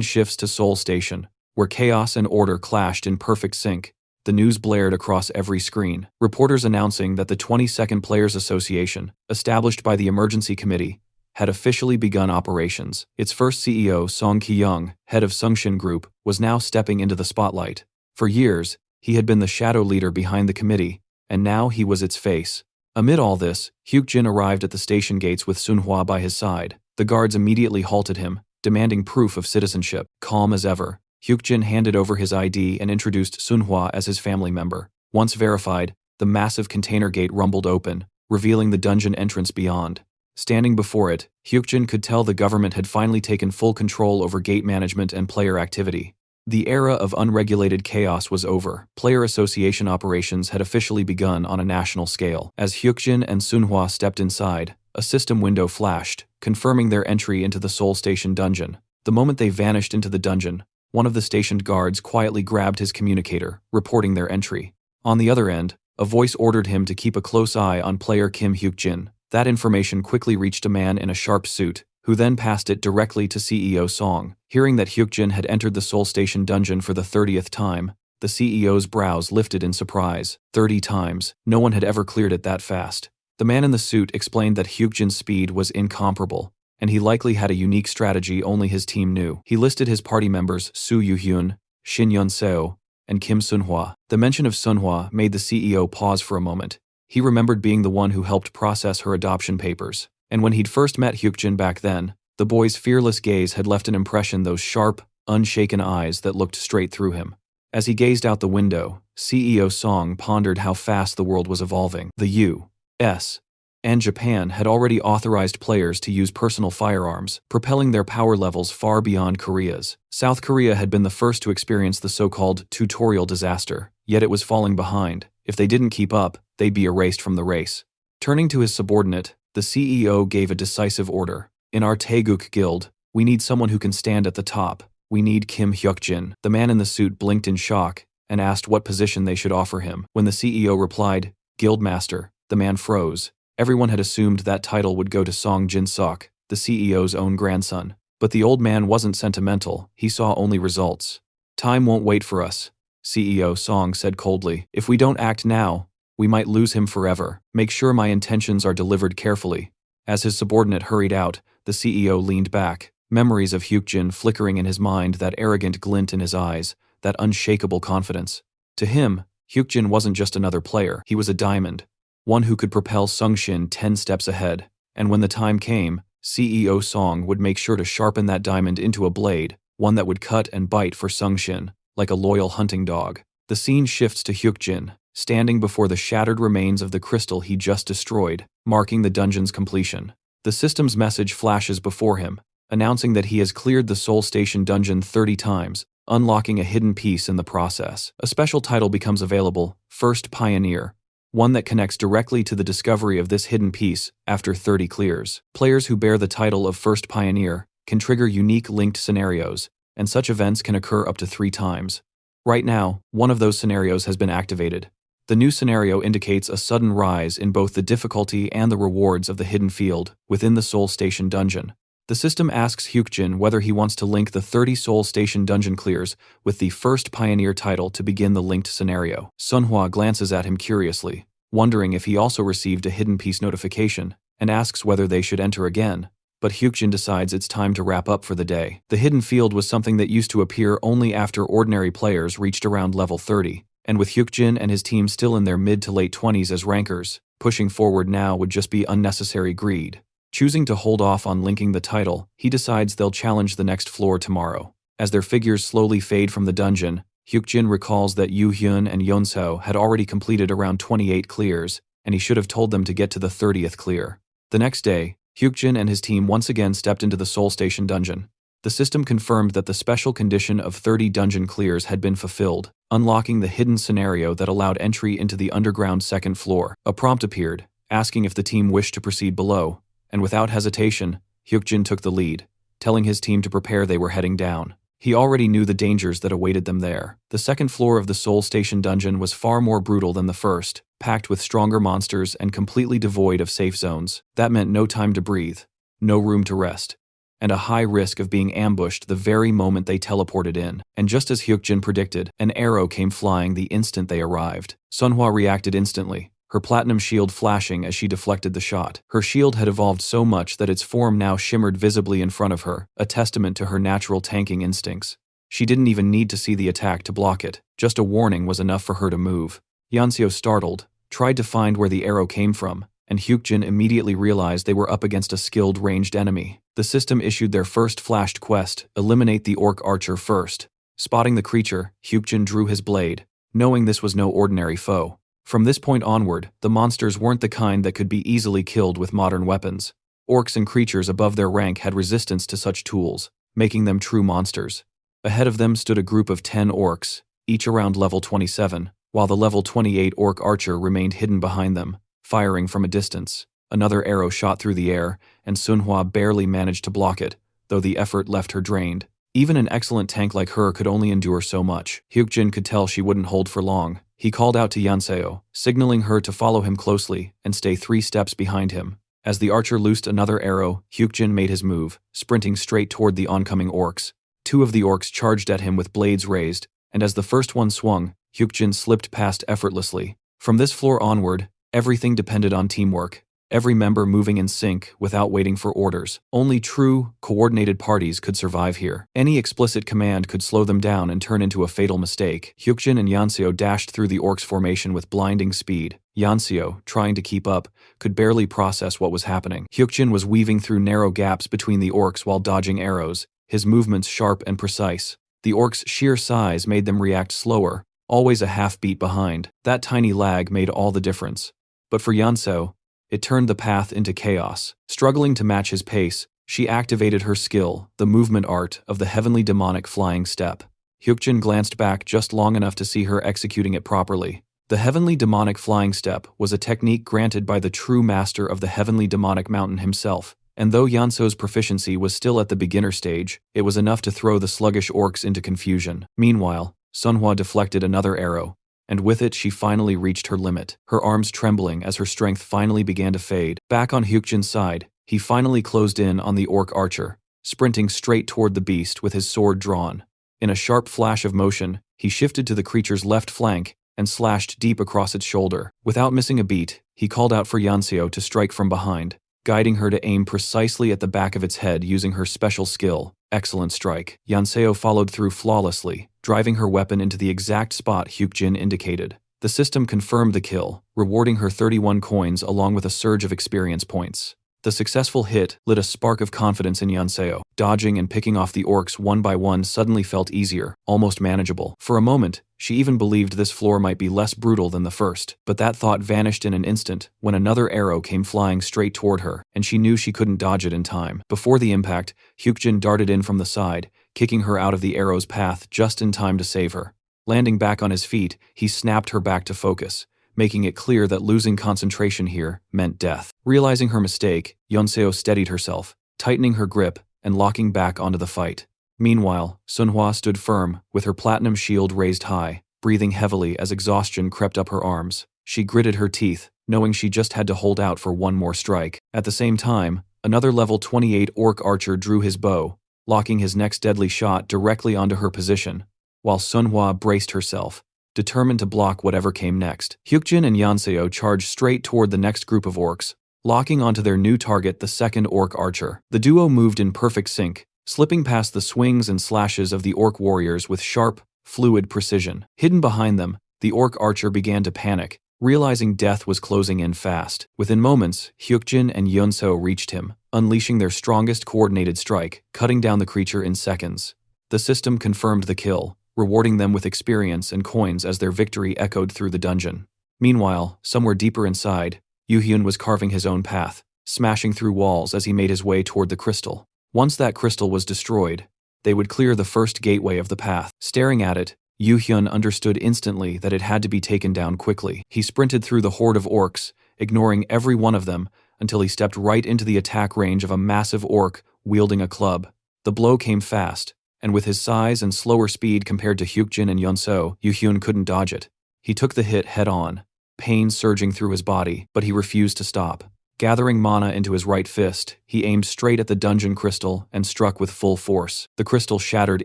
shifts to Seoul Station, where chaos and order clashed in perfect sync. The news blared across every screen, reporters announcing that the 22nd Players Association, established by the Emergency Committee, had officially begun operations. Its first CEO, Song Ki-young, head of Sungshin Group, was now stepping into the spotlight. For years, he had been the shadow leader behind the committee, and now he was its face. Amid all this, Hyuk-jin arrived at the station gates with Sunhwa by his side. The guards immediately halted him, demanding proof of citizenship. Calm as ever, Hyuk-jin handed over his ID and introduced Sunhwa as his family member. Once verified, the massive container gate rumbled open, revealing the dungeon entrance beyond. Standing before it, Hyuk-jin could tell the government had finally taken full control over gate management and player activity. The era of unregulated chaos was over. Player association operations had officially begun on a national scale. As Hyuk-jin and Sunhwa stepped inside, a system window flashed, confirming their entry into the Seoul Station dungeon. The moment they vanished into the dungeon, One of the stationed guards quietly grabbed his communicator, reporting their entry. On the other end, a voice ordered him to keep a close eye on player Kim Hyuk-jin. That information quickly reached a man in a sharp suit, who then passed it directly to CEO Song. Hearing that Hyuk-jin had entered the Seoul Station dungeon for the 30th time, the CEO's brows lifted in surprise. 30 times. No one had ever cleared it that fast. The man in the suit explained that Hyuk-jin's speed was incomparable, and he likely had a unique strategy only his team knew. He listed his party members Soo Yoo-hyun, Shin Yeon-seo, and Kim Sunhwa. The mention of Sunhwa made the CEO pause for a moment. He remembered being the one who helped process her adoption papers, and when he'd first met Hyuk-jin back then, the boy's fearless gaze had left an impression, those sharp, unshaken eyes that looked straight through him. As he gazed out the window, CEO Song pondered how fast the world was evolving. The U.S. and Japan had already authorized players to use personal firearms, propelling their power levels far beyond Korea's. South Korea had been the first to experience the so-called tutorial disaster, yet it was falling behind. If they didn't keep up, they'd be erased from the race. Turning to his subordinate, the CEO gave a decisive order. In our Taeguk guild, we need someone who can stand at the top. We need Kim Hyuk-jin. The man in the suit blinked in shock and asked what position they should offer him. When the CEO replied, Guildmaster, the man froze. Everyone had assumed that title would go to Song Jin-sok, the CEO's own grandson. But the old man wasn't sentimental, he saw only results. Time won't wait for us, CEO Song said coldly. If we don't act now, we might lose him forever. Make sure my intentions are delivered carefully. As his subordinate hurried out, the CEO leaned back, memories of Hyuk-jin flickering in his mind, that arrogant glint in his eyes, that unshakable confidence. To him, Hyuk-jin wasn't just another player, he was a diamond. One who could propel Sungshin 10 steps ahead, and when the time came, CEO Song would make sure to sharpen that diamond into a blade, one that would cut and bite for Sungshin, like a loyal hunting dog. The scene shifts to Hyuk-jin, standing before the shattered remains of the crystal he just destroyed, marking the dungeon's completion. The system's message flashes before him, announcing that he has cleared the Seoul Station dungeon 30 times, unlocking a hidden piece in the process. A special title becomes available, First Pioneer, one that connects directly to the discovery of this hidden piece after 30 clears. Players who bear the title of First Pioneer can trigger unique linked scenarios, and such events can occur up to 3 times. Right now, one of those scenarios has been activated. The new scenario indicates a sudden rise in both the difficulty and the rewards of the hidden field within the Seoul Station dungeon. The system asks Hyuk-jin whether he wants to link the 30 Seoul Station dungeon clears with the First Pioneer title to begin the linked scenario. Sunhwa glances at him curiously, wondering if he also received a hidden piece notification, and asks whether they should enter again. But Hyuk-jin decides it's time to wrap up for the day. The hidden field was something that used to appear only after ordinary players reached around level 30, and with Hyuk-jin and his team still in their mid to late 20s as rankers, pushing forward now would just be unnecessary greed. Choosing to hold off on linking the title, he decides they'll challenge the next floor tomorrow. As their figures slowly fade from the dungeon, Hyuk-jin recalls that Yoo-hyun and Yeon-seo had already completed around 28 clears, and he should have told them to get to the 30th clear. The next day, Hyuk-jin and his team once again stepped into the Seoul Station dungeon. The system confirmed that the special condition of 30 dungeon clears had been fulfilled, unlocking the hidden scenario that allowed entry into the underground second floor. A prompt appeared, asking if the team wished to proceed below, and without hesitation, Hyuk-jin took the lead, telling his team to prepare. They were heading down. He already knew the dangers that awaited them there. The second floor of the Seoul Station dungeon was far more brutal than the first, packed with stronger monsters and completely devoid of safe zones. That meant no time to breathe, no room to rest, and a high risk of being ambushed the very moment they teleported in. And just as Hyuk-jin predicted, an arrow came flying the instant they arrived. Sunhwa reacted instantly, her platinum shield flashing as she deflected the shot. Her shield had evolved so much that its form now shimmered visibly in front of her, a testament to her natural tanking instincts. She didn't even need to see the attack to block it, just a warning was enough for her to move. Yeon-seo, startled, tried to find where the arrow came from, and Hyuk-jin immediately realized they were up against a skilled ranged enemy. The system issued their first flashed quest, eliminate the orc archer first. Spotting the creature, Hyuk-jin drew his blade, knowing this was no ordinary foe. From this point onward, the monsters weren't the kind that could be easily killed with modern weapons. Orcs and creatures above their rank had resistance to such tools, making them true monsters. Ahead of them stood a group of 10 orcs, each around level 27, while the level 28 orc archer remained hidden behind them, firing from a distance. Another arrow shot through the air, and Sunhwa barely managed to block it, though the effort left her drained. Even an excellent tank like her could only endure so much. Hyukjin could tell she wouldn't hold for long. He called out to Yanseo, signaling her to follow him closely and stay 3 steps behind him. As the archer loosed another arrow, Hyukjin made his move, sprinting straight toward the oncoming orcs. 2 of the orcs charged at him with blades raised, and as the first one swung, Hyukjin slipped past effortlessly. From this floor onward, everything depended on teamwork. Every member moving in sync without waiting for orders. Only true, coordinated parties could survive here. Any explicit command could slow them down and turn into a fatal mistake. Hyukjin and Yanseo dashed through the orcs' formation with blinding speed. Yanseo, trying to keep up, could barely process what was happening. Hyukjin was weaving through narrow gaps between the orcs while dodging arrows, his movements sharp and precise. The orcs' sheer size made them react slower, always a half beat behind. That tiny lag made all the difference. But for Yanseo, it turned the path into chaos. Struggling to match his pace, she activated her skill, the movement art of the heavenly demonic flying step. Hyukjin glanced back just long enough to see her executing it properly. The heavenly demonic flying step was a technique granted by the true master of the heavenly demonic mountain himself, and though Yanseo's proficiency was still at the beginner stage, it was enough to throw the sluggish orcs into confusion. Meanwhile, Sunhwa deflected another arrow, and with it she finally reached her limit, her arms trembling as her strength finally began to fade. Back on Hyukjin's side, he finally closed in on the orc archer, sprinting straight toward the beast with his sword drawn. In a sharp flash of motion, he shifted to the creature's left flank and slashed deep across its shoulder. Without missing a beat, he called out for Yanseo to strike from behind, guiding her to aim precisely at the back of its head using her special skill. Excellent strike. Yanseo followed through flawlessly, driving her weapon into the exact spot Hyukjin indicated. The system confirmed the kill, rewarding her 31 coins along with a surge of experience points. The successful hit lit a spark of confidence in Yanseo. Dodging and picking off the orcs one by one suddenly felt easier, almost manageable. For a moment, she even believed this floor might be less brutal than the first, but that thought vanished in an instant when another arrow came flying straight toward her, and she knew she couldn't dodge it in time. Before the impact, Hyukjin darted in from the side, kicking her out of the arrow's path just in time to save her. Landing back on his feet, he snapped her back to focus, making it clear that losing concentration here meant death. Realizing her mistake, Yanseo steadied herself, tightening her grip and locking back onto the fight. Meanwhile, Sunhwa stood firm, with her platinum shield raised high, breathing heavily as exhaustion crept up her arms. She gritted her teeth, knowing she just had to hold out for one more strike. At the same time, another level 28 orc archer drew his bow, locking his next deadly shot directly onto her position, while Sunhwa braced herself, determined to block whatever came next. Hyukjin and Yanseo charged straight toward the next group of orcs, locking onto their new target, the second orc archer. The duo moved in perfect sync, slipping past the swings and slashes of the orc warriors with sharp, fluid precision. Hidden behind them, the orc archer began to panic, realizing death was closing in fast. Within moments, Hyukjin and Yanseo reached him, unleashing their strongest coordinated strike, cutting down the creature in seconds. The system confirmed the kill, rewarding them with experience and coins as their victory echoed through the dungeon. Meanwhile, somewhere deeper inside, Yuhyun was carving his own path, smashing through walls as he made his way toward the crystal. Once that crystal was destroyed, they would clear the first gateway of the path. Staring at it, Yuhyun understood instantly that it had to be taken down quickly. He sprinted through the horde of orcs, ignoring every one of them, until he stepped right into the attack range of a massive orc wielding a club. The blow came fast, and with his size and slower speed compared to Hyukjin and Yanseo, Yuhyun couldn't dodge it. He took the hit head-on, pain surging through his body, but he refused to stop. Gathering mana into his right fist, he aimed straight at the dungeon crystal and struck with full force. The crystal shattered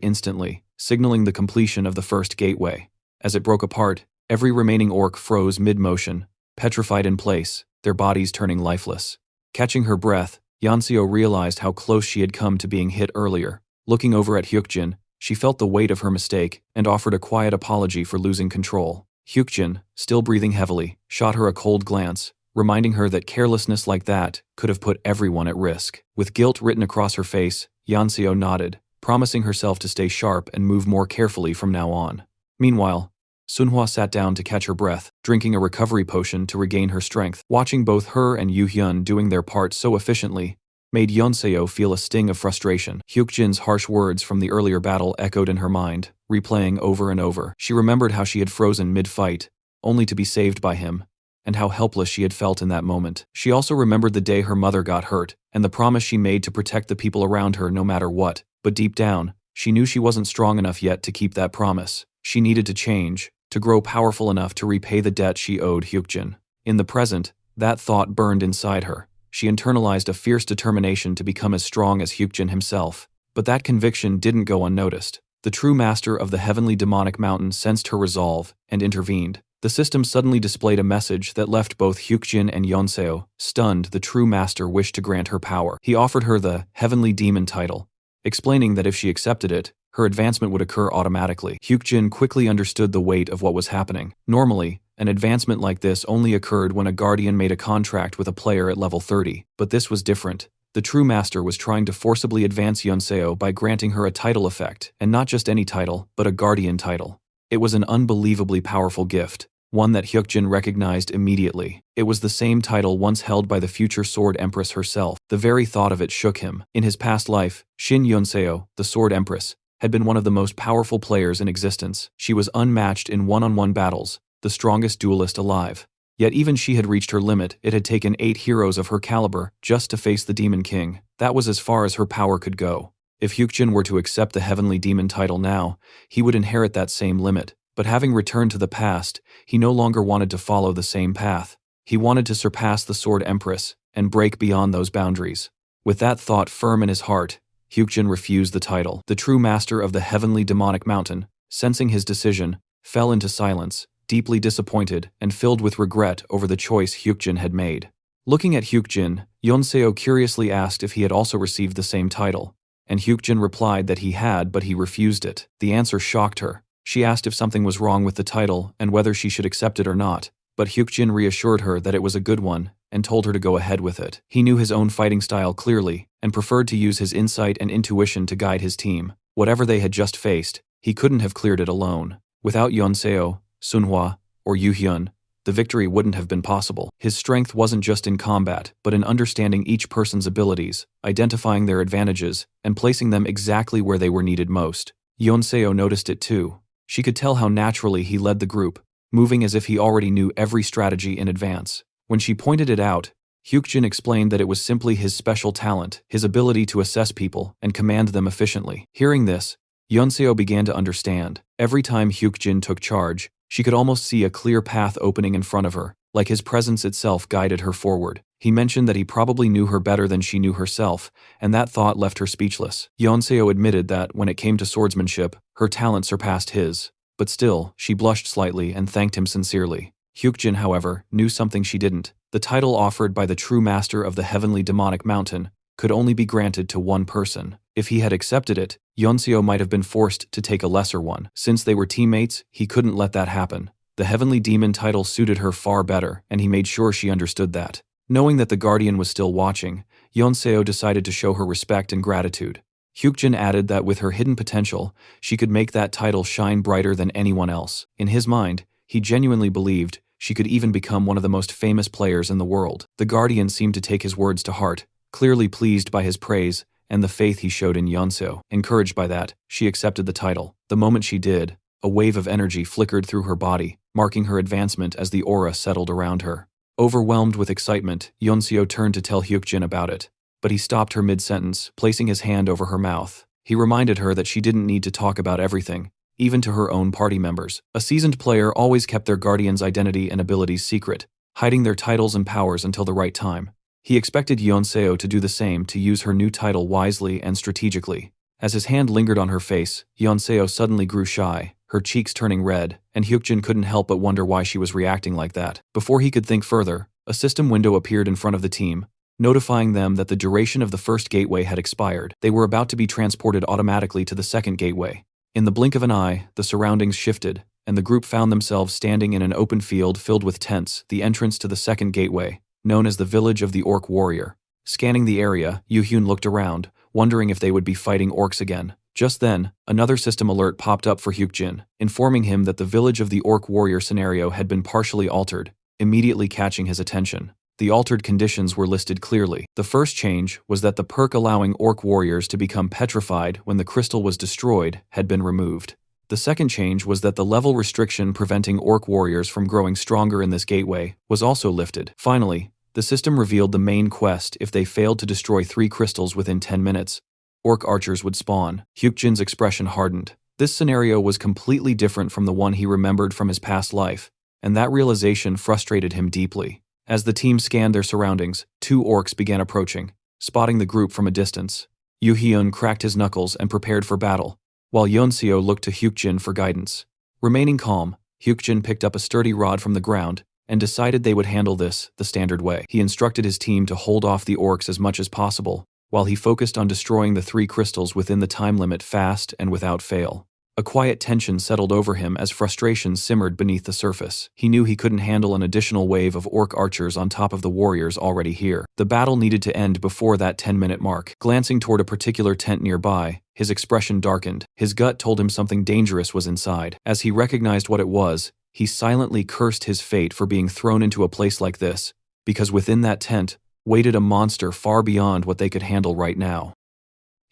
instantly, signaling the completion of the first gateway. As it broke apart, every remaining orc froze mid-motion, petrified in place, their bodies turning lifeless. Catching her breath, Yanseo realized how close she had come to being hit earlier. Looking over at Hyukjin, she felt the weight of her mistake and offered a quiet apology for losing control. Hyukjin, still breathing heavily, shot her a cold glance, reminding her that carelessness like that could have put everyone at risk. With guilt written across her face, Yanseo nodded, promising herself to stay sharp and move more carefully from now on. Meanwhile, Sunhwa sat down to catch her breath, drinking a recovery potion to regain her strength. Watching both her and Yuhyun doing their part so efficiently made Yanseo feel a sting of frustration. Hyukjin's harsh words from the earlier battle echoed in her mind, replaying over and over. She remembered how she had frozen mid-fight, only to be saved by him, and how helpless she had felt in that moment. She also remembered the day her mother got hurt, and the promise she made to protect the people around her no matter what. But deep down, She knew she wasn't strong enough yet to keep that promise. She needed to change, to grow powerful enough to repay the debt she owed Hyukjin. In the present, that thought burned inside her. She internalized a fierce determination to become as strong as Hyukjin himself. But that conviction didn't go unnoticed. The true master of the heavenly demonic mountain sensed her resolve and intervened. The system suddenly displayed a message that left both Hyukjin and Yonseo stunned. The true master wished to grant her power. He offered her the heavenly demon title, explaining that if she accepted it, her advancement would occur automatically. Hyukjin quickly understood the weight of what was happening. Normally, an advancement like this only occurred when a guardian made a contract with a player at level 30, but this was different. The true master was trying to forcibly advance Yonseo by granting her a title effect, and not just any title, but a guardian title. It was an unbelievably powerful gift, one that Hyukjin recognized immediately. It was the same title once held by the future Sword Empress herself. The very thought of it shook him. In his past life, Shin Yonseo, the Sword Empress, had been one of the most powerful players in existence. She was unmatched in one-on-one battles, the strongest duelist alive. Yet even she had reached her limit. It had taken 8 heroes of her caliber just to face the Demon King. That was as far as her power could go. If Hyukjin were to accept the Heavenly Demon title now, he would inherit that same limit. But having returned to the past, he no longer wanted to follow the same path. He wanted to surpass the Sword Empress and break beyond those boundaries. With that thought firm in his heart, Hyukjin refused the title. The true master of the heavenly demonic mountain, sensing his decision, fell into silence, deeply disappointed and filled with regret over the choice Hyukjin had made. Looking at Hyukjin, Yonseo curiously asked if he had also received the same title, and Hyukjin replied that he had, but he refused it. The answer shocked her. She asked if something was wrong with the title and whether she should accept it or not, but Hyukjin reassured her that it was a good one and told her to go ahead with it. He knew his own fighting style clearly and preferred to use his insight and intuition to guide his team. Whatever they had just faced, he couldn't have cleared it alone. Without Yonseo, Sunhwa, or Yuhyun, the victory wouldn't have been possible. His strength wasn't just in combat, but in understanding each person's abilities, identifying their advantages, and placing them exactly where they were needed most. Yonseo noticed it too. She could tell how naturally he led the group, moving as if he already knew every strategy in advance. When she pointed it out, Hyukjin explained that it was simply his special talent, his ability to assess people and command them efficiently. Hearing this, Yonseo began to understand. Every time Hyukjin took charge, she could almost see a clear path opening in front of her, like his presence itself guided her forward. He mentioned that he probably knew her better than she knew herself, and that thought left her speechless. Yonseo admitted that, when it came to swordsmanship, her talent surpassed his. But still, she blushed slightly and thanked him sincerely. Hyukjin, however, knew something she didn't. The title offered by the true master of the heavenly demonic mountain could only be granted to one person. If he had accepted it, Yonseo might have been forced to take a lesser one. Since they were teammates, he couldn't let that happen. The heavenly demon title suited her far better, and he made sure she understood that. Knowing that the guardian was still watching, Yonseo decided to show her respect and gratitude. Hyukjin added that with her hidden potential, she could make that title shine brighter than anyone else. In his mind, he genuinely believed she could even become one of the most famous players in the world. The guardian seemed to take his words to heart, clearly pleased by his praise and the faith he showed in Yonseo. Encouraged by that, she accepted the title. The moment she did, a wave of energy flickered through her body, marking her advancement as the aura settled around her. Overwhelmed with excitement, Yonseo turned to tell Hyukjin about it, but he stopped her mid-sentence, placing his hand over her mouth. He reminded her that she didn't need to talk about everything, even to her own party members. A seasoned player always kept their guardian's identity and abilities secret, hiding their titles and powers until the right time. He expected Yonseo to do the same, to use her new title wisely and strategically. As his hand lingered on her face, Yonseo suddenly grew shy, her cheeks turning red, and Hyukjin couldn't help but wonder why she was reacting like that. Before he could think further, a system window appeared in front of the team, notifying them that the duration of the first gateway had expired. They were about to be transported automatically to the second gateway. In the blink of an eye, the surroundings shifted, and the group found themselves standing in an open field filled with tents, the entrance to the second gateway, known as the Village of the Orc Warrior. Scanning the area, Yuhyun looked around, wondering if they would be fighting orcs again. Just then, another system alert popped up for Hyukjin, informing him that the Village of the Orc Warrior scenario had been partially altered, immediately catching his attention. The altered conditions were listed clearly. The first change was that the perk allowing orc warriors to become petrified when the crystal was destroyed had been removed. The second change was that the level restriction preventing orc warriors from growing stronger in this gateway was also lifted. Finally, the system revealed the main quest if they failed to destroy 3 crystals within 10 minutes. orc archers would spawn. Hyukjin's expression hardened. This scenario was completely different from the one he remembered from his past life, and that realization frustrated him deeply. As the team scanned their surroundings, 2 orcs began approaching, spotting the group from a distance. Yu Hyun cracked his knuckles and prepared for battle, while Yeonseo looked to Hyukjin for guidance. Remaining calm, Hyukjin picked up a sturdy rod from the ground and decided they would handle this the standard way. He instructed his team to hold off the orcs as much as possible, while he focused on destroying the 3 crystals within the time limit fast and without fail. A quiet tension settled over him as frustration simmered beneath the surface. He knew he couldn't handle an additional wave of orc archers on top of the warriors already here. The battle needed to end before that 10-minute mark. Glancing toward a particular tent nearby, his expression darkened. His gut told him something dangerous was inside. As he recognized what it was, he silently cursed his fate for being thrown into a place like this, because within that tent waited a monster far beyond what they could handle right now.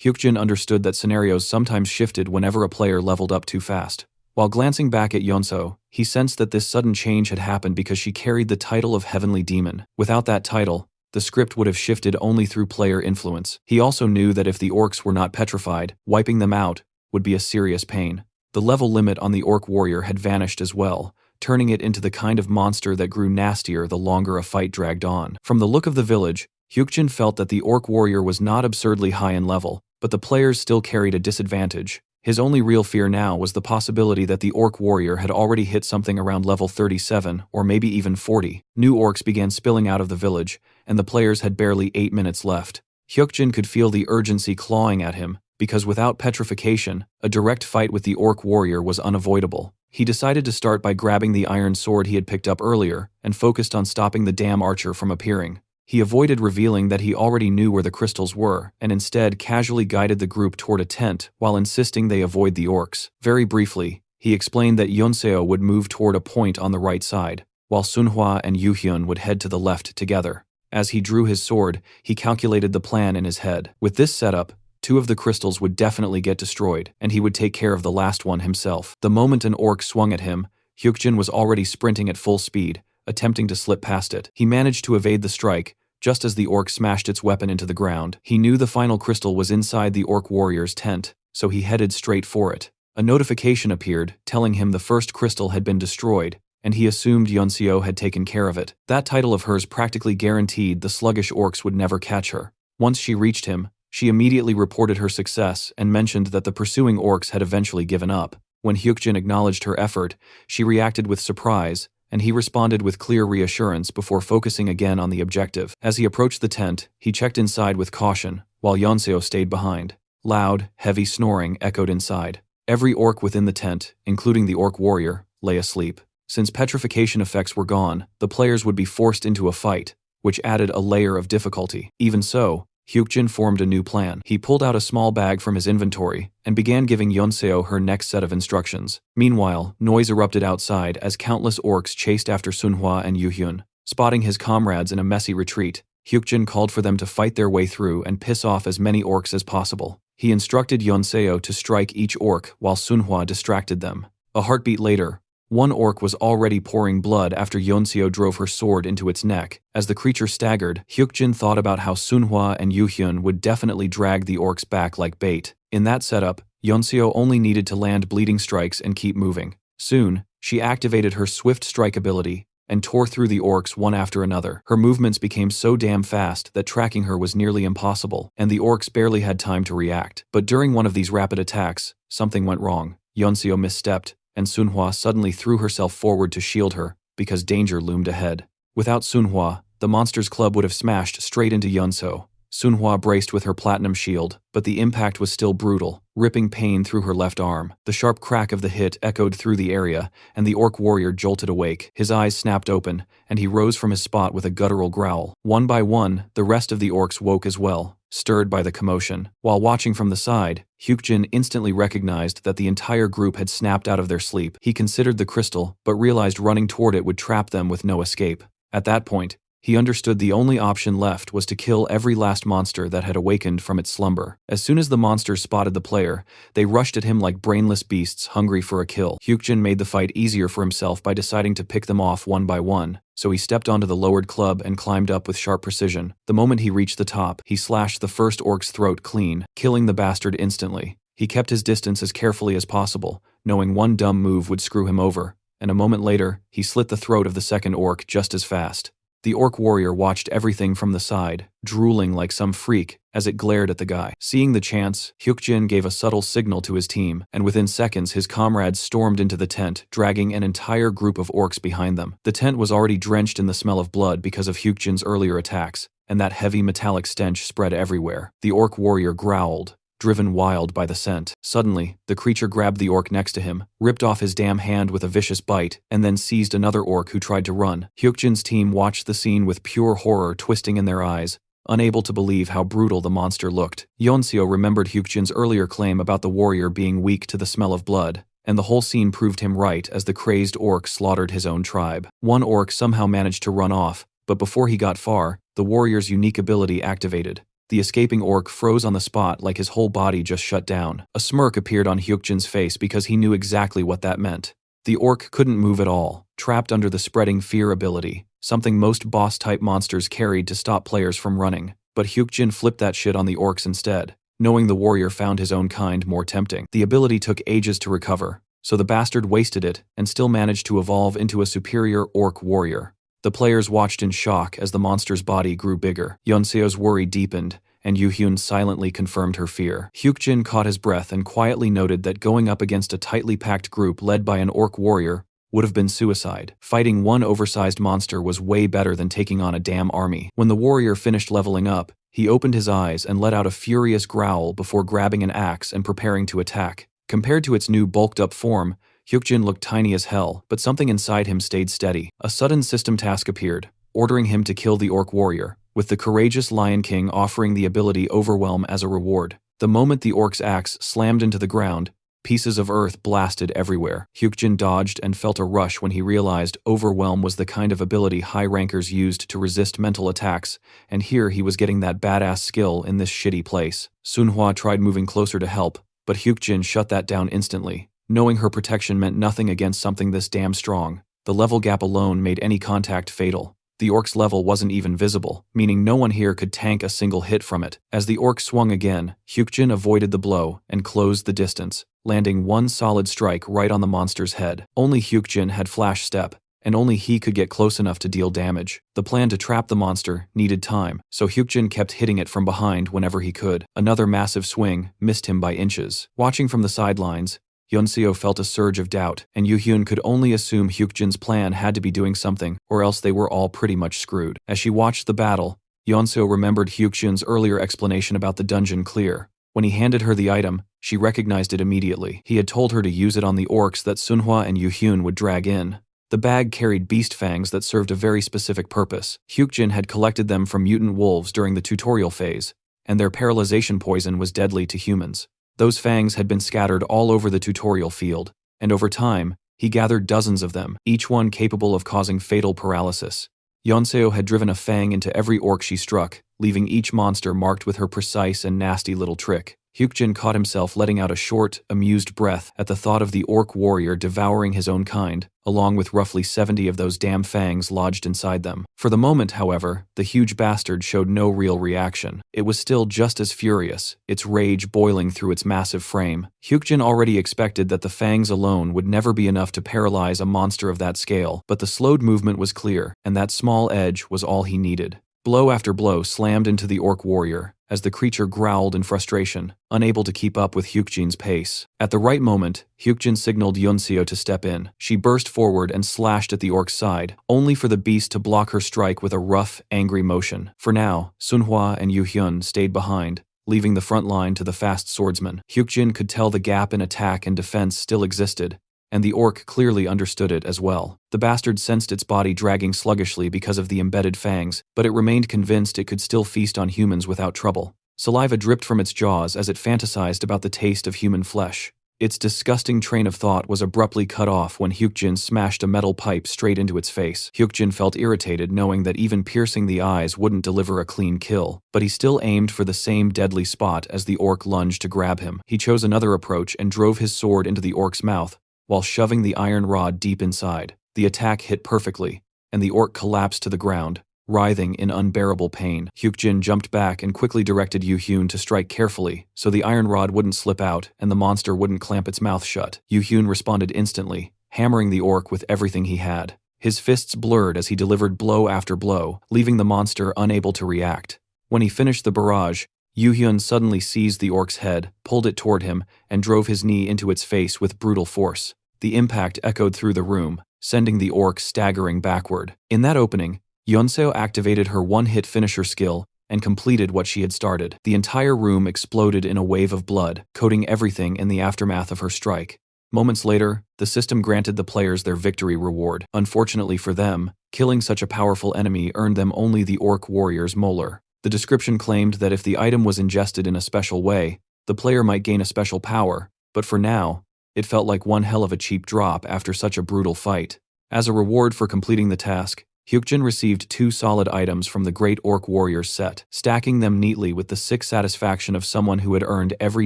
Hyukjin understood that scenarios sometimes shifted whenever a player leveled up too fast. While glancing back at Yeonseo, he sensed that this sudden change had happened because she carried the title of Heavenly Demon. Without that title, the script would have shifted only through player influence. He also knew that if the orcs were not petrified, wiping them out would be a serious pain. The level limit on the orc warrior had vanished as well, turning it into the kind of monster that grew nastier the longer a fight dragged on. From the look of the village, Hyukjin felt that the orc warrior was not absurdly high in level, but the players still carried a disadvantage. His only real fear now was the possibility that the orc warrior had already hit something around level 37 or maybe even 40. New orcs began spilling out of the village, and the players had barely 8 minutes left. Hyukjin could feel the urgency clawing at him, because without petrification, a direct fight with the orc warrior was unavoidable. He decided to start by grabbing the iron sword he had picked up earlier and focused on stopping the damn archer from appearing. He avoided revealing that he already knew where the crystals were, and instead casually guided the group toward a tent while insisting they avoid the orcs. Very briefly, he explained that Yeonseo would move toward a point on the right side, while Sunhwa and Yuhyun would head to the left together. As he drew his sword, he calculated the plan in his head. With this setup, 2 of the crystals would definitely get destroyed, and he would take care of the last one himself. The moment an orc swung at him, Hyukjin was already sprinting at full speed, attempting to slip past it. He managed to evade the strike, just as the orc smashed its weapon into the ground. He knew the final crystal was inside the orc warrior's tent, so he headed straight for it. A notification appeared, telling him the first crystal had been destroyed, and he assumed Yeonseo had taken care of it. That title of hers practically guaranteed the sluggish orcs would never catch her. Once she reached him, she immediately reported her success and mentioned that the pursuing orcs had eventually given up. When Hyukjin acknowledged her effort, she reacted with surprise, and he responded with clear reassurance before focusing again on the objective. As he approached the tent, he checked inside with caution, while Yeonseo stayed behind. Loud, heavy snoring echoed inside. Every orc within the tent, including the orc warrior, lay asleep. Since petrification effects were gone, the players would be forced into a fight, which added a layer of difficulty. Even so, Hyukjin formed a new plan. He pulled out a small bag from his inventory and began giving Yeonseo her next set of instructions. Meanwhile, noise erupted outside as countless orcs chased after Sunhwa and Yuhyun. Spotting his comrades in a messy retreat, Hyukjin called for them to fight their way through and piss off as many orcs as possible. He instructed Yeonseo to strike each orc while Sunhwa distracted them. A heartbeat later, one orc was already pouring blood after Yeonseo drove her sword into its neck. As the creature staggered, Hyukjin thought about how Sunhwa and Yuhyun would definitely drag the orcs back like bait. In that setup, Yeonseo only needed to land bleeding strikes and keep moving. Soon, she activated her swift strike ability and tore through the orcs one after another. Her movements became so damn fast that tracking her was nearly impossible, and the orcs barely had time to react. But during one of these rapid attacks, something went wrong. Yeonseo misstepped, and Sunhwa suddenly threw herself forward to shield her, because danger loomed ahead. Without Sunhwa, the monster's club would have smashed straight into Yeonseo. Sunhwa braced with her platinum shield, but the impact was still brutal, ripping pain through her left arm. The sharp crack of the hit echoed through the area, and the orc warrior jolted awake. His eyes snapped open, and he rose from his spot with a guttural growl. One by one, the rest of the orcs woke as well, stirred by the commotion. While watching from the side, Hyukjin instantly recognized that the entire group had snapped out of their sleep. He considered the crystal, but realized running toward it would trap them with no escape. At that point, He understood the only option left was to kill every last monster that had awakened from its slumber. As soon as the monsters spotted the player, they rushed at him like brainless beasts hungry for a kill. Hyukjin made the fight easier for himself by deciding to pick them off one by one, so he stepped onto the lowered club and climbed up with sharp precision. The moment he reached the top, he slashed the first orc's throat clean, killing the bastard instantly. He kept his distance as carefully as possible, knowing one dumb move would screw him over, and a moment later, he slit the throat of the second orc just as fast. The orc warrior watched everything from the side, drooling like some freak as it glared at the guy. Seeing the chance, Hyukjin gave a subtle signal to his team, and within seconds his comrades stormed into the tent, dragging an entire group of orcs behind them. The tent was already drenched in the smell of blood because of Hyukjin's earlier attacks, and that heavy metallic stench spread everywhere. The orc warrior growled, driven wild by the scent. Suddenly, the creature grabbed the orc next to him, ripped off his damn hand with a vicious bite, and then seized another orc who tried to run. Hyukjin's team watched the scene with pure horror twisting in their eyes, unable to believe how brutal the monster looked. Yeonseo remembered Hyukjin's earlier claim about the warrior being weak to the smell of blood, and the whole scene proved him right as the crazed orc slaughtered his own tribe. One orc somehow managed to run off, but before he got far, the warrior's unique ability activated. The escaping orc froze on the spot like his whole body just shut down. A smirk appeared on Hyukjin's face because he knew exactly what that meant. The orc couldn't move at all, trapped under the spreading fear ability, something most boss-type monsters carried to stop players from running. But Hyukjin flipped that shit on the orcs instead, knowing the warrior found his own kind more tempting. The ability took ages to recover, so the bastard wasted it and still managed to evolve into a superior orc warrior. The players watched in shock as the monster's body grew bigger. Yeonseo's worry deepened, and Yoo-hyun silently confirmed her fear. Hyukjin caught his breath and quietly noted that going up against a tightly packed group led by an orc warrior would have been suicide. Fighting one oversized monster was way better than taking on a damn army. When the warrior finished leveling up, he opened his eyes and let out a furious growl before grabbing an axe and preparing to attack. Compared to its new bulked-up form, Hyukjin looked tiny as hell, but something inside him stayed steady. A sudden system task appeared, ordering him to kill the orc warrior, with the courageous Lion King offering the ability Overwhelm as a reward. The moment the orc's axe slammed into the ground, pieces of earth blasted everywhere. Hyukjin dodged and felt a rush when he realized Overwhelm was the kind of ability high rankers used to resist mental attacks, and here he was getting that badass skill in this shitty place. Sunhwa tried moving closer to help, but Hyukjin shut that down instantly. Knowing her protection meant nothing against something this damn strong, the level gap alone made any contact fatal. The orc's level wasn't even visible, meaning no one here could tank a single hit from it. As the orc swung again, Hyukjin avoided the blow and closed the distance, landing one solid strike right on the monster's head. Only Hyukjin had flash step, and only he could get close enough to deal damage. The plan to trap the monster needed time, so Hyukjin kept hitting it from behind whenever he could. Another massive swing missed him by inches. Watching from the sidelines, Yeonseo felt a surge of doubt, and Yoo-hyun could only assume Hyukjin's plan had to be doing something, or else they were all pretty much screwed. As she watched the battle, Yeonseo remembered Hyukjin's earlier explanation about the dungeon clear. When he handed her the item, she recognized it immediately. He had told her to use it on the orcs that Sunhwa and Yoo-hyun would drag in. The bag carried beast fangs that served a very specific purpose. Hyukjin had collected them from mutant wolves during the tutorial phase, and their paralyzation poison was deadly to humans. Those fangs had been scattered all over the tutorial field, and over time, he gathered dozens of them, each one capable of causing fatal paralysis. Yeonseo had driven a fang into every orc she struck, leaving each monster marked with her precise and nasty little trick. Hyukjin caught himself letting out a short, amused breath at the thought of the orc warrior devouring his own kind, along with roughly 70 of those damn fangs lodged inside them. For the moment, however, the huge bastard showed no real reaction. It was still just as furious, its rage boiling through its massive frame. Hyukjin already expected that the fangs alone would never be enough to paralyze a monster of that scale, but the slowed movement was clear, and that small edge was all he needed. Blow after blow slammed into the orc warrior, as the creature growled in frustration, unable to keep up with Hyukjin's pace. At the right moment, Hyukjin signaled Yeonseo to step in. She burst forward and slashed at the orc's side, only for the beast to block her strike with a rough, angry motion. For now, Sunhwa and Yoo-hyun stayed behind, leaving the front line to the fast swordsman. Hyukjin could tell the gap in attack and defense still existed, and the orc clearly understood it as well. The bastard sensed its body dragging sluggishly because of the embedded fangs, but it remained convinced it could still feast on humans without trouble. Saliva dripped from its jaws as it fantasized about the taste of human flesh. Its disgusting train of thought was abruptly cut off when Hyukjin smashed a metal pipe straight into its face. Hyukjin felt irritated knowing that even piercing the eyes wouldn't deliver a clean kill, but he still aimed for the same deadly spot as the orc lunged to grab him. He chose another approach and drove his sword into the orc's mouth, while shoving the iron rod deep inside. The attack hit perfectly, and the orc collapsed to the ground, writhing in unbearable pain. Hyukjin jumped back and quickly directed Yu-hyun to strike carefully so the iron rod wouldn't slip out and the monster wouldn't clamp its mouth shut. Yu-hyun responded instantly, hammering the orc with everything he had. His fists blurred as he delivered blow after blow, leaving the monster unable to react. When he finished the barrage, Yu-hyun suddenly seized the orc's head, pulled it toward him, and drove his knee into its face with brutal force. The impact echoed through the room, sending the orc staggering backward. In that opening, Yeonseo activated her one-hit finisher skill and completed what she had started. The entire room exploded in a wave of blood, coating everything in the aftermath of her strike. Moments later, the system granted the players their victory reward. Unfortunately for them, killing such a powerful enemy earned them only the orc warrior's molar. The description claimed that if the item was ingested in a special way, the player might gain a special power, but for now, it felt like one hell of a cheap drop after such a brutal fight. As a reward for completing the task, Hyukjin received 2 solid items from the Great Orc Warriors set, stacking them neatly with the sick satisfaction of someone who had earned every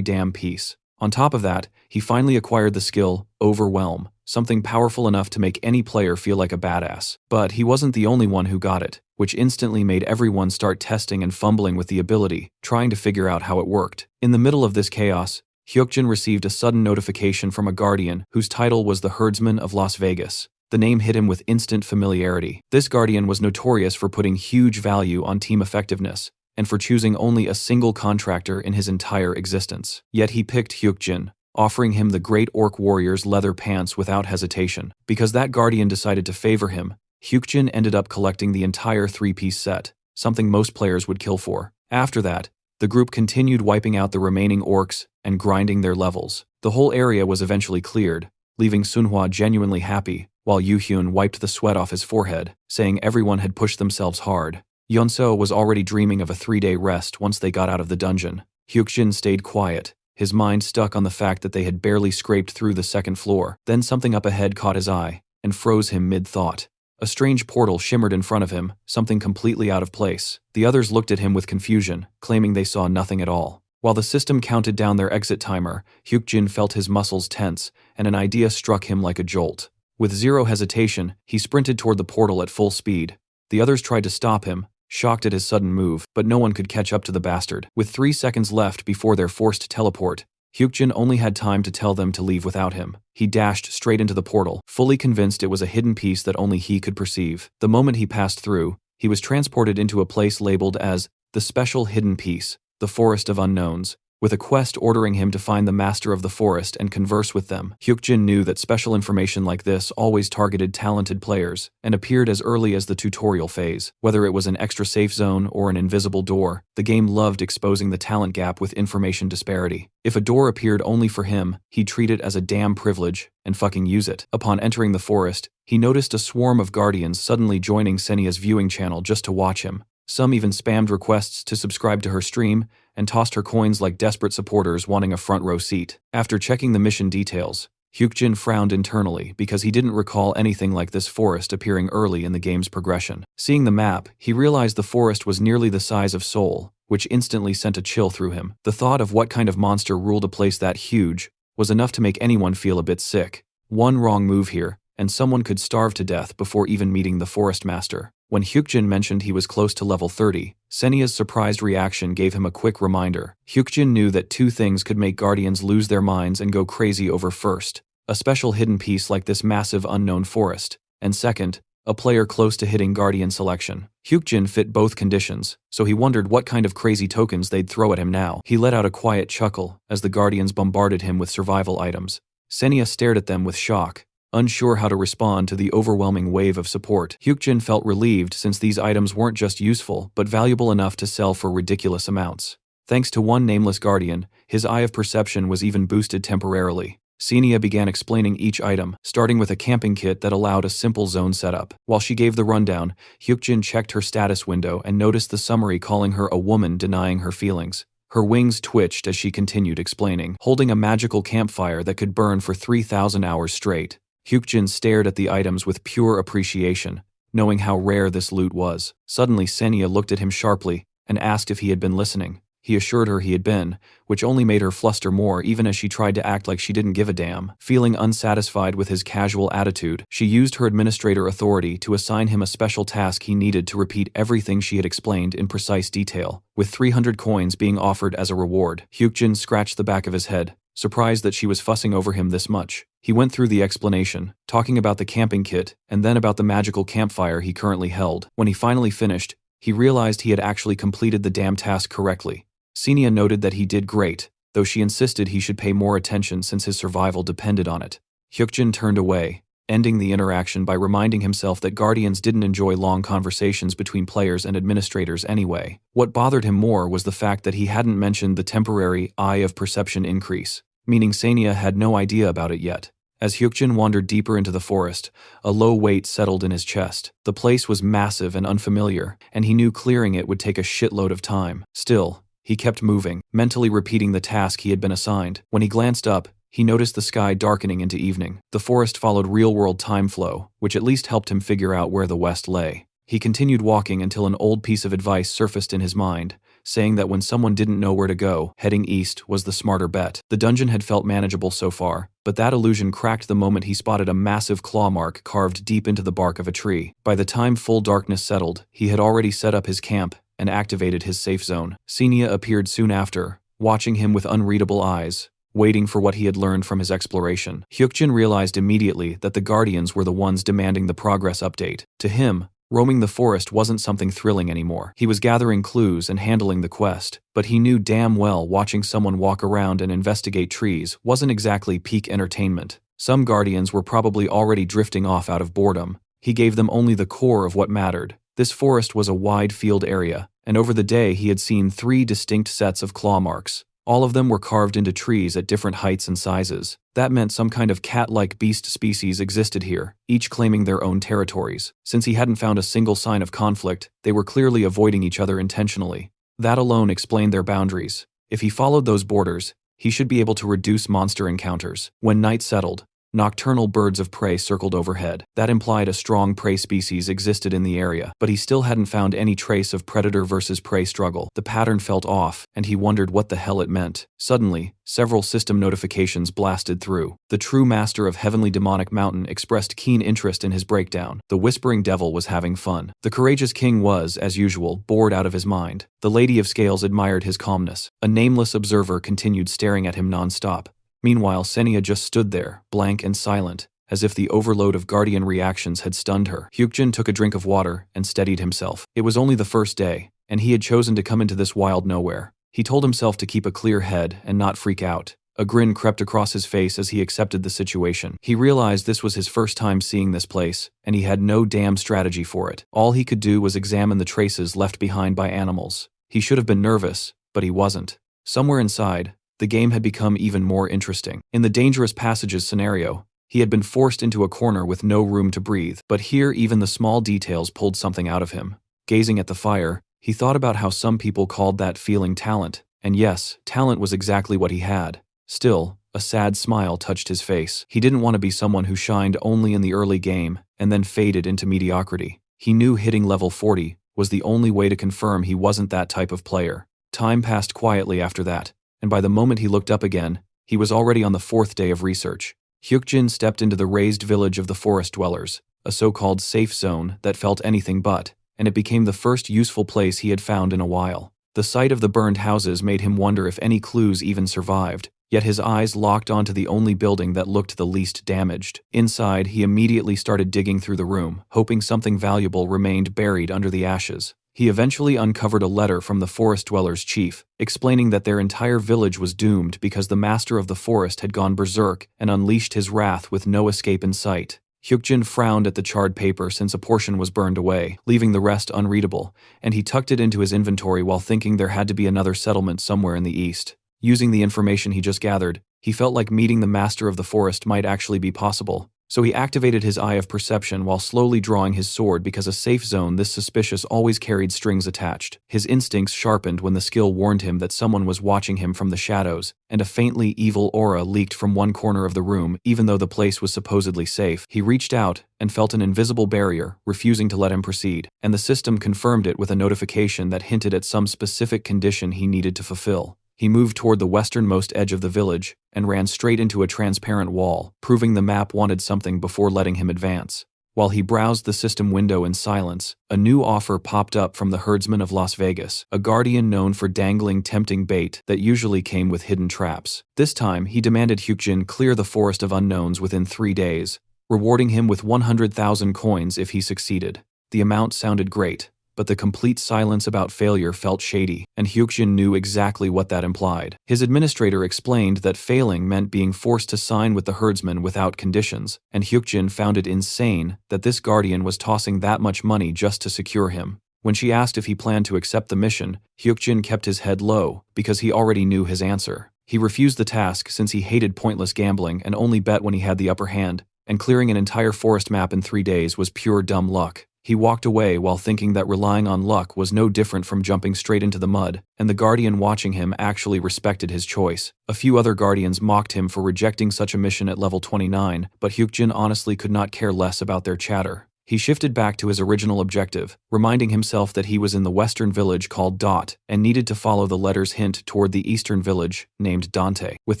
damn piece. On top of that, he finally acquired the skill, Overwhelm, something powerful enough to make any player feel like a badass. But he wasn't the only one who got it, which instantly made everyone start testing and fumbling with the ability, trying to figure out how it worked. In the middle of this chaos, Hyukjin received a sudden notification from a guardian whose title was the Herdsman of Las Vegas. The name hit him with instant familiarity. This guardian was notorious for putting huge value on team effectiveness, and for choosing only a single contractor in his entire existence. Yet he picked Hyukjin, offering him the Great Orc Warrior's leather pants without hesitation. Because that guardian decided to favor him, Hyukjin ended up collecting the entire 3-piece set, something most players would kill for. After that, the group continued wiping out the remaining orcs and grinding their levels. The whole area was eventually cleared, leaving Sunhwa genuinely happy, while Yu-hyun wiped the sweat off his forehead, saying everyone had pushed themselves hard. Yeonseo was already dreaming of a 3-day rest once they got out of the dungeon. Hyukjin stayed quiet, his mind stuck on the fact that they had barely scraped through the 2nd floor. Then something up ahead caught his eye and froze him mid-thought. A strange portal shimmered in front of him, something completely out of place. The others looked at him with confusion, claiming they saw nothing at all. While the system counted down their exit timer, Hyukjin felt his muscles tense, and an idea struck him like a jolt. With zero hesitation, he sprinted toward the portal at full speed. The others tried to stop him, shocked at his sudden move, but no one could catch up to the bastard. With 3 seconds left before their forced teleport, Hyukjin only had time to tell them to leave without him. He dashed straight into the portal, fully convinced it was a hidden piece that only he could perceive. The moment he passed through, he was transported into a place labeled as the Special Hidden Piece, the Forest of Unknowns, with a quest ordering him to find the master of the forest and converse with them. Hyukjin knew that special information like this always targeted talented players and appeared as early as the tutorial phase. Whether it was an extra safe zone or an invisible door, the game loved exposing the talent gap with information disparity. If a door appeared only for him, he'd treat it as a damn privilege and fucking use it. Upon entering the forest, he noticed a swarm of guardians suddenly joining Senia's viewing channel just to watch him. Some even spammed requests to subscribe to her stream and tossed her coins like desperate supporters wanting a front row seat. After checking the mission details, Hyukjin frowned internally because he didn't recall anything like this forest appearing early in the game's progression. Seeing the map, he realized the forest was nearly the size of Seoul, which instantly sent a chill through him. The thought of what kind of monster ruled a place that huge was enough to make anyone feel a bit sick. One wrong move here, and someone could starve to death before even meeting the forest master. When Hyukjin mentioned he was close to level 30, Senia's surprised reaction gave him a quick reminder. Hyukjin knew that 2 things could make guardians lose their minds and go crazy over: first, a special hidden piece like this massive unknown forest, and second, a player close to hitting guardian selection. Hyukjin fit both conditions, so he wondered what kind of crazy tokens they'd throw at him now. He let out a quiet chuckle as the guardians bombarded him with survival items. Senia stared at them with shock, unsure how to respond to the overwhelming wave of support. Hyukjin felt relieved since these items weren't just useful, but valuable enough to sell for ridiculous amounts. Thanks to one nameless guardian, his eye of perception was even boosted temporarily. Senia began explaining each item, starting with a camping kit that allowed a simple zone setup. While she gave the rundown, Hyukjin checked her status window and noticed the summary calling her a woman denying her feelings. Her wings twitched as she continued explaining. Holding a magical campfire that could burn for 3,000 hours straight, Hyukjin stared at the items with pure appreciation, knowing how rare this loot was. Suddenly Senya looked at him sharply and asked if he had been listening. He assured her he had been, which only made her fluster more even as she tried to act like she didn't give a damn. Feeling unsatisfied with his casual attitude, she used her administrator authority to assign him a special task he needed to repeat everything she had explained in precise detail, with 300 coins being offered as a reward. Hyukjin scratched the back of his head, surprised that she was fussing over him this much. He went through the explanation, talking about the camping kit and then about the magical campfire he currently held. When he finally finished, he realized he had actually completed the damn task correctly. Senya noted that he did great, though she insisted he should pay more attention since his survival depended on it. Hyukjin turned away, ending the interaction by reminding himself that Guardians didn't enjoy long conversations between players and administrators anyway. What bothered him more was the fact that he hadn't mentioned the temporary Eye of Perception increase, meaning Senya had no idea about it yet. As Hyukjin wandered deeper into the forest, a low weight settled in his chest. The place was massive and unfamiliar, and he knew clearing it would take a shitload of time. Still, he kept moving, mentally repeating the task he had been assigned. When he glanced up, he noticed the sky darkening into evening. The forest followed real-world time flow, which at least helped him figure out where the west lay. He continued walking until an old piece of advice surfaced in his mind, saying that when someone didn't know where to go, heading east was the smarter bet. The dungeon had felt manageable so far, but that illusion cracked the moment he spotted a massive claw mark carved deep into the bark of a tree. By the time full darkness settled, he had already set up his camp and activated his safe zone. Senya appeared soon after, watching him with unreadable eyes, waiting for what he had learned from his exploration. Hyukjin realized immediately that the Guardians were the ones demanding the progress update. To him, roaming the forest wasn't something thrilling anymore. He was gathering clues and handling the quest, but he knew damn well watching someone walk around and investigate trees wasn't exactly peak entertainment. Some Guardians were probably already drifting off out of boredom. He gave them only the core of what mattered. This forest was a wide field area, and over the day he had seen 3 distinct sets of claw marks. All of them were carved into trees at different heights and sizes. That meant some kind of cat-like beast species existed here, each claiming their own territories. Since he hadn't found a single sign of conflict, they were clearly avoiding each other intentionally. That alone explained their boundaries. If he followed those borders, he should be able to reduce monster encounters. When night settled, nocturnal birds of prey circled overhead. That implied a strong prey species existed in the area, but he still hadn't found any trace of predator versus prey struggle. The pattern felt off, and he wondered what the hell it meant. Suddenly, several system notifications blasted through. The true master of Heavenly Demonic Mountain expressed keen interest in his breakdown. The Whispering Devil was having fun. The courageous king was, as usual, bored out of his mind. The Lady of Scales admired his calmness. A nameless observer continued staring at him non-stop. Meanwhile, Senya just stood there, blank and silent, as if the overload of Guardian reactions had stunned her. Hyukjin took a drink of water and steadied himself. It was only the first day, and he had chosen to come into this wild nowhere. He told himself to keep a clear head and not freak out. A grin crept across his face as he accepted the situation. He realized this was his first time seeing this place, and he had no damn strategy for it. All he could do was examine the traces left behind by animals. He should have been nervous, but he wasn't. Somewhere inside, the game had become even more interesting. In the dangerous passages scenario, he had been forced into a corner with no room to breathe, but here even the small details pulled something out of him. Gazing at the fire, he thought about how some people called that feeling talent, and yes, talent was exactly what he had. Still, a sad smile touched his face. He didn't want to be someone who shined only in the early game and then faded into mediocrity. He knew hitting level 40 was the only way to confirm he wasn't that type of player. Time passed quietly after that, and by the moment he looked up again, he was already on the 4th day of research. Hyukjin stepped into the raised village of the forest dwellers, a so-called safe zone that felt anything but, and it became the first useful place he had found in a while. The sight of the burned houses made him wonder if any clues even survived, yet his eyes locked onto the only building that looked the least damaged. Inside, he immediately started digging through the room, hoping something valuable remained buried under the ashes. He eventually uncovered a letter from the forest dwellers' chief, explaining that their entire village was doomed because the master of the forest had gone berserk and unleashed his wrath with no escape in sight. Hyukjin frowned at the charred paper since a portion was burned away, leaving the rest unreadable, and he tucked it into his inventory while thinking there had to be another settlement somewhere in the east. Using the information he just gathered, he felt like meeting the master of the forest might actually be possible. So he activated his eye of perception while slowly drawing his sword because a safe zone this suspicious always carried strings attached. His instincts sharpened when the skill warned him that someone was watching him from the shadows, and a faintly evil aura leaked from one corner of the room even though the place was supposedly safe. He reached out and felt an invisible barrier, refusing to let him proceed, and the system confirmed it with a notification that hinted at some specific condition he needed to fulfill. He moved toward the westernmost edge of the village and ran straight into a transparent wall, proving the map wanted something before letting him advance. While he browsed the system window in silence, a new offer popped up from the herdsman of Las Vegas, a guardian known for dangling tempting bait that usually came with hidden traps. This time, he demanded Hyukjin clear the forest of unknowns within 3 days, rewarding him with 100,000 coins if he succeeded. The amount sounded great, but the complete silence about failure felt shady, and Hyukjin knew exactly what that implied. His administrator explained that failing meant being forced to sign with the herdsman without conditions, and Hyukjin found it insane that this guardian was tossing that much money just to secure him. When she asked if he planned to accept the mission, Hyukjin kept his head low because he already knew his answer. He refused the task since he hated pointless gambling and only bet when he had the upper hand, and clearing an entire forest map in 3 days was pure dumb luck. He walked away while thinking that relying on luck was no different from jumping straight into the mud, and the guardian watching him actually respected his choice. A few other guardians mocked him for rejecting such a mission at level 29, but Hyukjin honestly could not care less about their chatter. He shifted back to his original objective, reminding himself that he was in the western village called Dot and needed to follow the letter's hint toward the eastern village, named Dante. With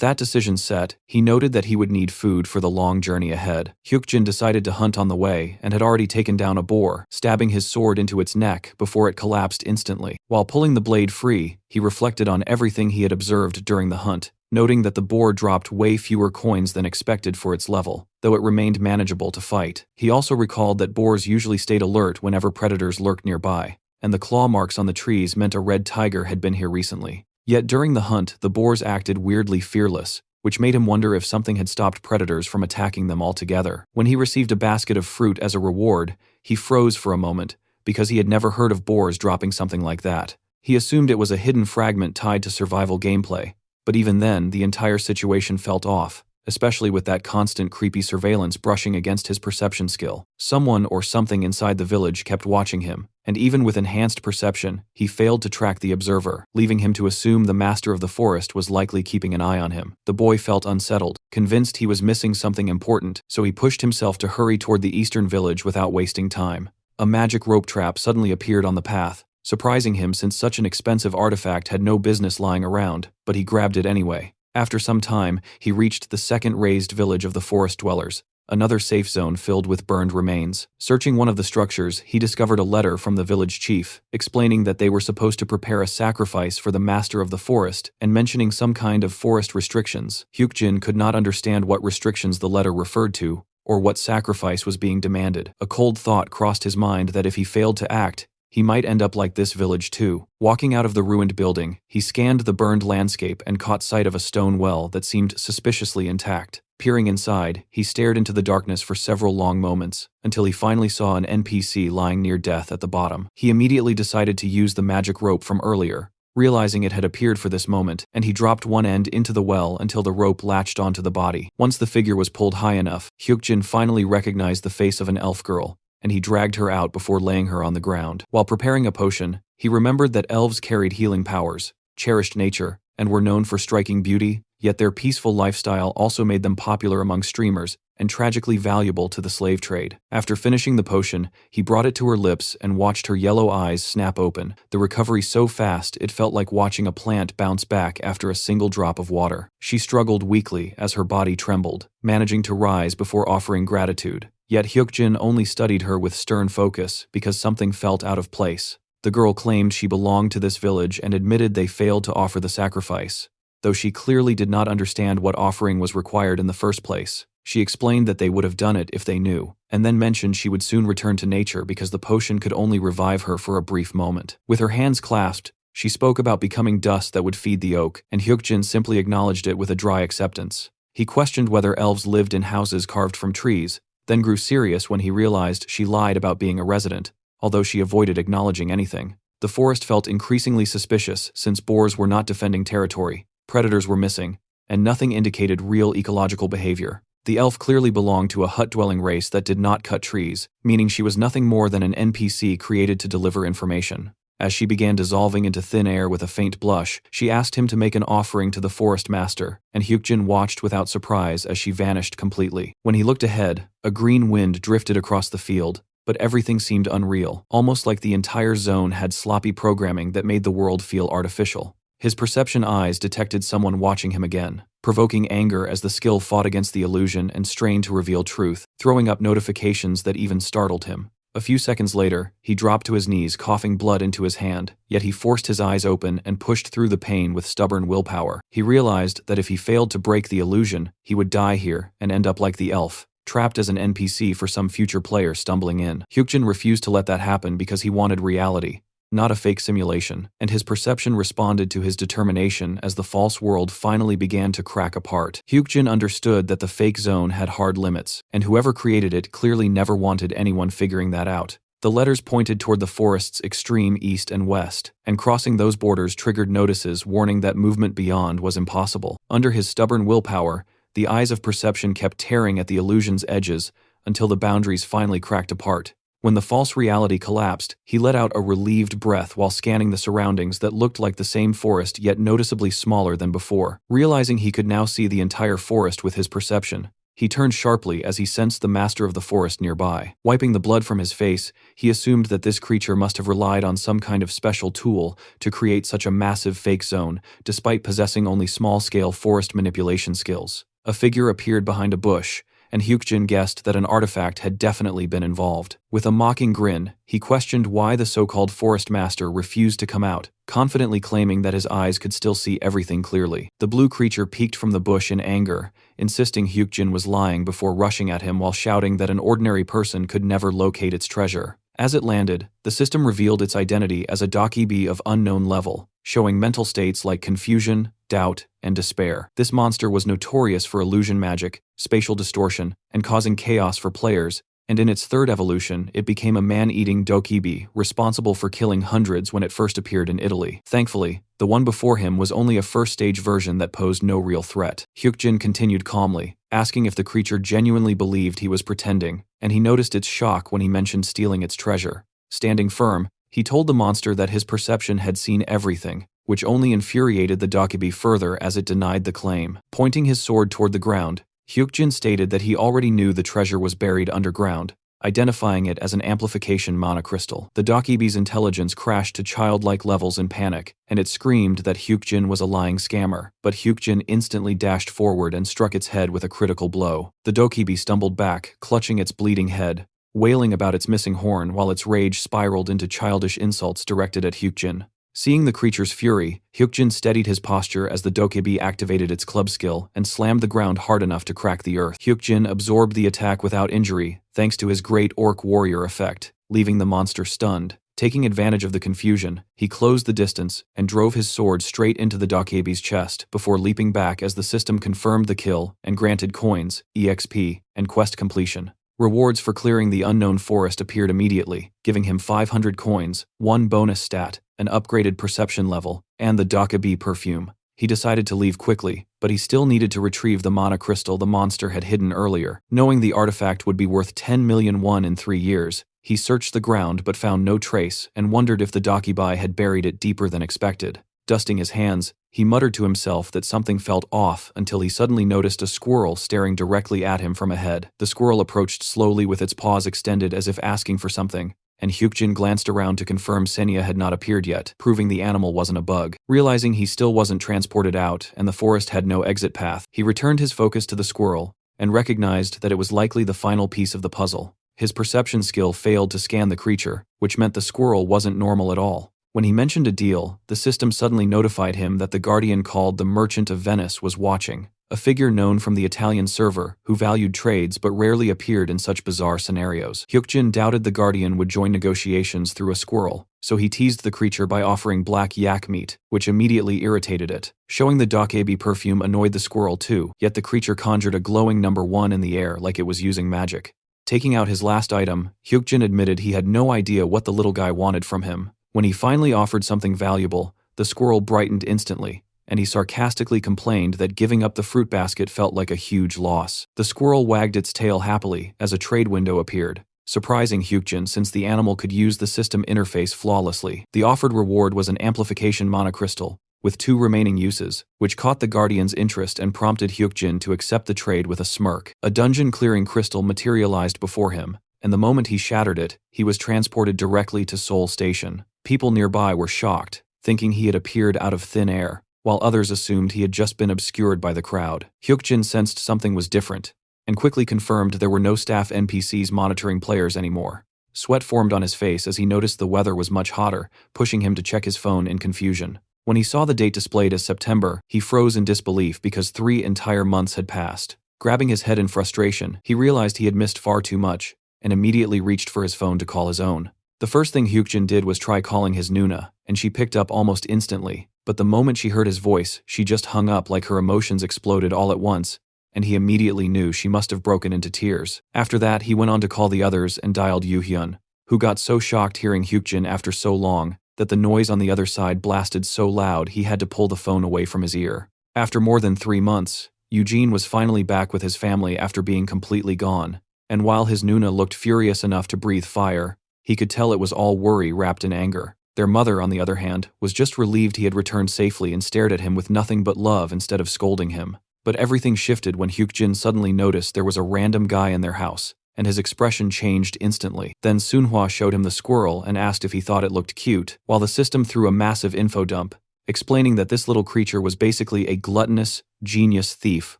that decision set, he noted that he would need food for the long journey ahead. Hyukjin decided to hunt on the way and had already taken down a boar, stabbing his sword into its neck before it collapsed instantly. While pulling the blade free, he reflected on everything he had observed during the hunt, noting that the boar dropped way fewer coins than expected for its level, though it remained manageable to fight. He also recalled that boars usually stayed alert whenever predators lurked nearby, and the claw marks on the trees meant a red tiger had been here recently. Yet during the hunt, the boars acted weirdly fearless, which made him wonder if something had stopped predators from attacking them altogether. When he received a basket of fruit as a reward, he froze for a moment, because he had never heard of boars dropping something like that. He assumed it was a hidden fragment tied to survival gameplay, but even then, the entire situation felt off, especially with that constant creepy surveillance brushing against his perception skill. Someone or something inside the village kept watching him, and even with enhanced perception, he failed to track the observer, leaving him to assume the master of the forest was likely keeping an eye on him. The boy felt unsettled, convinced he was missing something important, so he pushed himself to hurry toward the eastern village without wasting time. A magic rope trap suddenly appeared on the path, surprising him since such an expensive artifact had no business lying around, but he grabbed it anyway. After some time, he reached the second raised village of the forest dwellers, another safe zone filled with burned remains. Searching one of the structures, he discovered a letter from the village chief, explaining that they were supposed to prepare a sacrifice for the master of the forest and mentioning some kind of forest restrictions. Hyukjin could not understand what restrictions the letter referred to, or what sacrifice was being demanded. A cold thought crossed his mind that if he failed to act, he might end up like this village too. Walking out of the ruined building, he scanned the burned landscape and caught sight of a stone well that seemed suspiciously intact. Peering inside, he stared into the darkness for several long moments, until he finally saw an NPC lying near death at the bottom. He immediately decided to use the magic rope from earlier, realizing it had appeared for this moment, and he dropped one end into the well until the rope latched onto the body. Once the figure was pulled high enough, Hyukjin finally recognized the face of an elf girl, and he dragged her out before laying her on the ground. While preparing a potion, he remembered that elves carried healing powers, cherished nature, and were known for striking beauty, yet their peaceful lifestyle also made them popular among streamers and tragically valuable to the slave trade. After finishing the potion, he brought it to her lips and watched her yellow eyes snap open, the recovery so fast it felt like watching a plant bounce back after a single drop of water. She struggled weakly as her body trembled, managing to rise before offering gratitude. Yet Hyukjin only studied her with stern focus because something felt out of place. The girl claimed she belonged to this village and admitted they failed to offer the sacrifice, though she clearly did not understand what offering was required in the first place. She explained that they would have done it if they knew, and then mentioned she would soon return to nature because the potion could only revive her for a brief moment. With her hands clasped, she spoke about becoming dust that would feed the oak, and Hyukjin simply acknowledged it with a dry acceptance. He questioned whether elves lived in houses carved from trees, then grew serious when he realized she lied about being a resident, although she avoided acknowledging anything. The forest felt increasingly suspicious since boars were not defending territory, predators were missing, and nothing indicated real ecological behavior. The elf clearly belonged to a hut-dwelling race that did not cut trees, meaning she was nothing more than an NPC created to deliver information. As she began dissolving into thin air with a faint blush, she asked him to make an offering to the forest master, and Hyukjin watched without surprise as she vanished completely. When he looked ahead, a green wind drifted across the field, but everything seemed unreal, almost like the entire zone had sloppy programming that made the world feel artificial. His perception eyes detected someone watching him again, provoking anger as the skill fought against the illusion and strained to reveal truth, throwing up notifications that even startled him. A few seconds later, he dropped to his knees, coughing blood into his hand, yet he forced his eyes open and pushed through the pain with stubborn willpower. He realized that if he failed to break the illusion, he would die here and end up like the elf, trapped as an NPC for some future player stumbling in. Hyukjin refused to let that happen because he wanted reality, not a fake simulation, and his perception responded to his determination as the false world finally began to crack apart. Hyukjin understood that the fake zone had hard limits, and whoever created it clearly never wanted anyone figuring that out. The letters pointed toward the forest's extreme east and west, and crossing those borders triggered notices warning that movement beyond was impossible. Under his stubborn willpower, the eyes of perception kept tearing at the illusion's edges until the boundaries finally cracked apart. When the false reality collapsed, he let out a relieved breath while scanning the surroundings that looked like the same forest yet noticeably smaller than before. Realizing he could now see the entire forest with his perception, he turned sharply as he sensed the master of the forest nearby. Wiping the blood from his face, he assumed that this creature must have relied on some kind of special tool to create such a massive fake zone, despite possessing only small-scale forest manipulation skills. A figure appeared behind a bush, and Hyukjin guessed that an artifact had definitely been involved. With a mocking grin, he questioned why the so-called forest master refused to come out, confidently claiming that his eyes could still see everything clearly. The blue creature peeked from the bush in anger, insisting Hyukjin was lying before rushing at him while shouting that an ordinary person could never locate its treasure. As it landed, the system revealed its identity as a dokibi of unknown level, showing mental states like confusion, doubt, and despair. This monster was notorious for illusion magic, spatial distortion, and causing chaos for players, and in its third evolution, it became a man-eating dokibi, responsible for killing hundreds when it first appeared in Italy. Thankfully, the one before him was only a first-stage version that posed no real threat. Hyukjin continued calmly, asking if the creature genuinely believed he was pretending, and he noticed its shock when he mentioned stealing its treasure. Standing firm, he told the monster that his perception had seen everything, which only infuriated the dokibi further as it denied the claim. Pointing his sword toward the ground, Hyukjin stated that he already knew the treasure was buried underground, identifying it as an amplification monocrystal. The dokibi's intelligence crashed to childlike levels in panic, and it screamed that Hyukjin was a lying scammer, but Hyukjin instantly dashed forward and struck its head with a critical blow. The dokibi stumbled back, clutching its bleeding head, wailing about its missing horn while its rage spiraled into childish insults directed at Hyukjin. Seeing the creature's fury, Hyukjin steadied his posture as the dokibi activated its club skill and slammed the ground hard enough to crack the earth. Hyukjin absorbed the attack without injury, thanks to his great orc warrior effect, leaving the monster stunned. Taking advantage of the confusion, he closed the distance and drove his sword straight into the dokibi's chest before leaping back as the system confirmed the kill and granted coins, EXP, and quest completion. Rewards for clearing the unknown forest appeared immediately, giving him 500 coins, 1 bonus stat, an upgraded perception level, and the dokibi perfume. He decided to leave quickly, but he still needed to retrieve the monocrystal the monster had hidden earlier. Knowing the artifact would be worth 10 million won in 3 years, he searched the ground but found no trace and wondered if the dokibi had buried it deeper than expected. Dusting his hands, he muttered to himself that something felt off until he suddenly noticed a squirrel staring directly at him from ahead. The squirrel approached slowly with its paws extended as if asking for something, and Hyukjin glanced around to confirm Senya had not appeared yet, proving the animal wasn't a bug. Realizing he still wasn't transported out and the forest had no exit path, he returned his focus to the squirrel and recognized that it was likely the final piece of the puzzle. His perception skill failed to scan the creature, which meant the squirrel wasn't normal at all. When he mentioned a deal, the system suddenly notified him that the guardian called the Merchant of Venice was watching, a figure known from the Italian server who valued trades but rarely appeared in such bizarre scenarios. Hyukjin doubted the guardian would join negotiations through a squirrel, so he teased the creature by offering black yak meat, which immediately irritated it. Showing the dokibi perfume annoyed the squirrel too, yet the creature conjured a glowing number 1 in the air like it was using magic. Taking out his last item, Hyukjin admitted he had no idea what the little guy wanted from him. When he finally offered something valuable, the squirrel brightened instantly, and he sarcastically complained that giving up the fruit basket felt like a huge loss. The squirrel wagged its tail happily as a trade window appeared, surprising Hyukjin since the animal could use the system interface flawlessly. The offered reward was an amplification monocrystal, with 2 remaining uses, which caught the Guardian's interest and prompted Hyukjin to accept the trade with a smirk. A dungeon-clearing crystal materialized before him, and the moment he shattered it, he was transported directly to Seoul Station. People nearby were shocked, thinking he had appeared out of thin air, while others assumed he had just been obscured by the crowd. Hyukjin sensed something was different, and quickly confirmed there were no staff NPCs monitoring players anymore. Sweat formed on his face as he noticed the weather was much hotter, pushing him to check his phone in confusion. When he saw the date displayed as September, he froze in disbelief because 3 entire months had passed. Grabbing his head in frustration, he realized he had missed far too much, and immediately reached for his phone to call his own. The first thing Hyukjin did was try calling his Nuna, and she picked up almost instantly, but the moment she heard his voice, she just hung up like her emotions exploded all at once, and he immediately knew she must have broken into tears. After that, he went on to call the others and dialed Yoo-hyun, who got so shocked hearing Hyukjin after so long that the noise on the other side blasted so loud he had to pull the phone away from his ear. After more than 3 months, Eugene was finally back with his family after being completely gone, and while his Nuna looked furious enough to breathe fire, he could tell it was all worry wrapped in anger. Their mother, on the other hand, was just relieved he had returned safely and stared at him with nothing but love instead of scolding him. But everything shifted when Hyukjin suddenly noticed there was a random guy in their house, and his expression changed instantly. Then Sunhwa showed him the squirrel and asked if he thought it looked cute, while the system threw a massive info dump, explaining that this little creature was basically a gluttonous, genius thief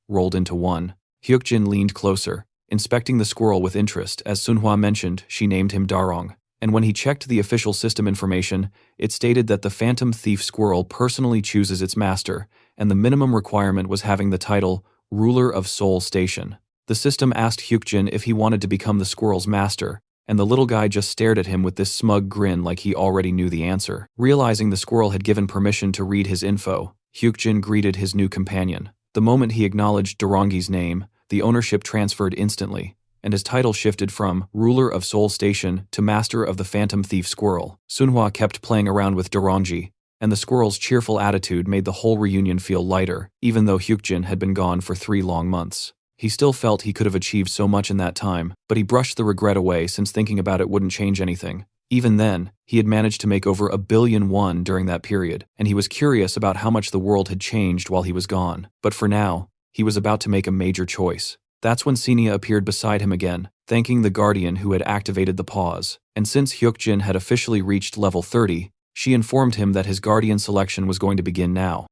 rolled into one. Hyukjin leaned closer, inspecting the squirrel with interest. As Sunhwa mentioned, she named him Darong, and when he checked the official system information, it stated that the phantom thief squirrel personally chooses its master, and the minimum requirement was having the title Ruler of Seoul Station. The system asked Hyukjin if he wanted to become the squirrel's master, and the little guy just stared at him with this smug grin like he already knew the answer. Realizing the squirrel had given permission to read his info, Hyukjin greeted his new companion. The moment he acknowledged Dorongi's name, the ownership transferred instantly, and his title shifted from Ruler of Seoul Station to Master of the Phantom Thief Squirrel. Sunhwa kept playing around with Dorongi, and the squirrel's cheerful attitude made the whole reunion feel lighter, even though Hyukjin had been gone for 3 long months. He still felt he could have achieved so much in that time, but he brushed the regret away since thinking about it wouldn't change anything. Even then, he had managed to make over 1 billion won during that period, and he was curious about how much the world had changed while he was gone. But for now, he was about to make a major choice. That's when Senia appeared beside him again, thanking the Guardian who had activated the pause. And since Hyukjin had officially reached level 30, she informed him that his Guardian selection was going to begin now.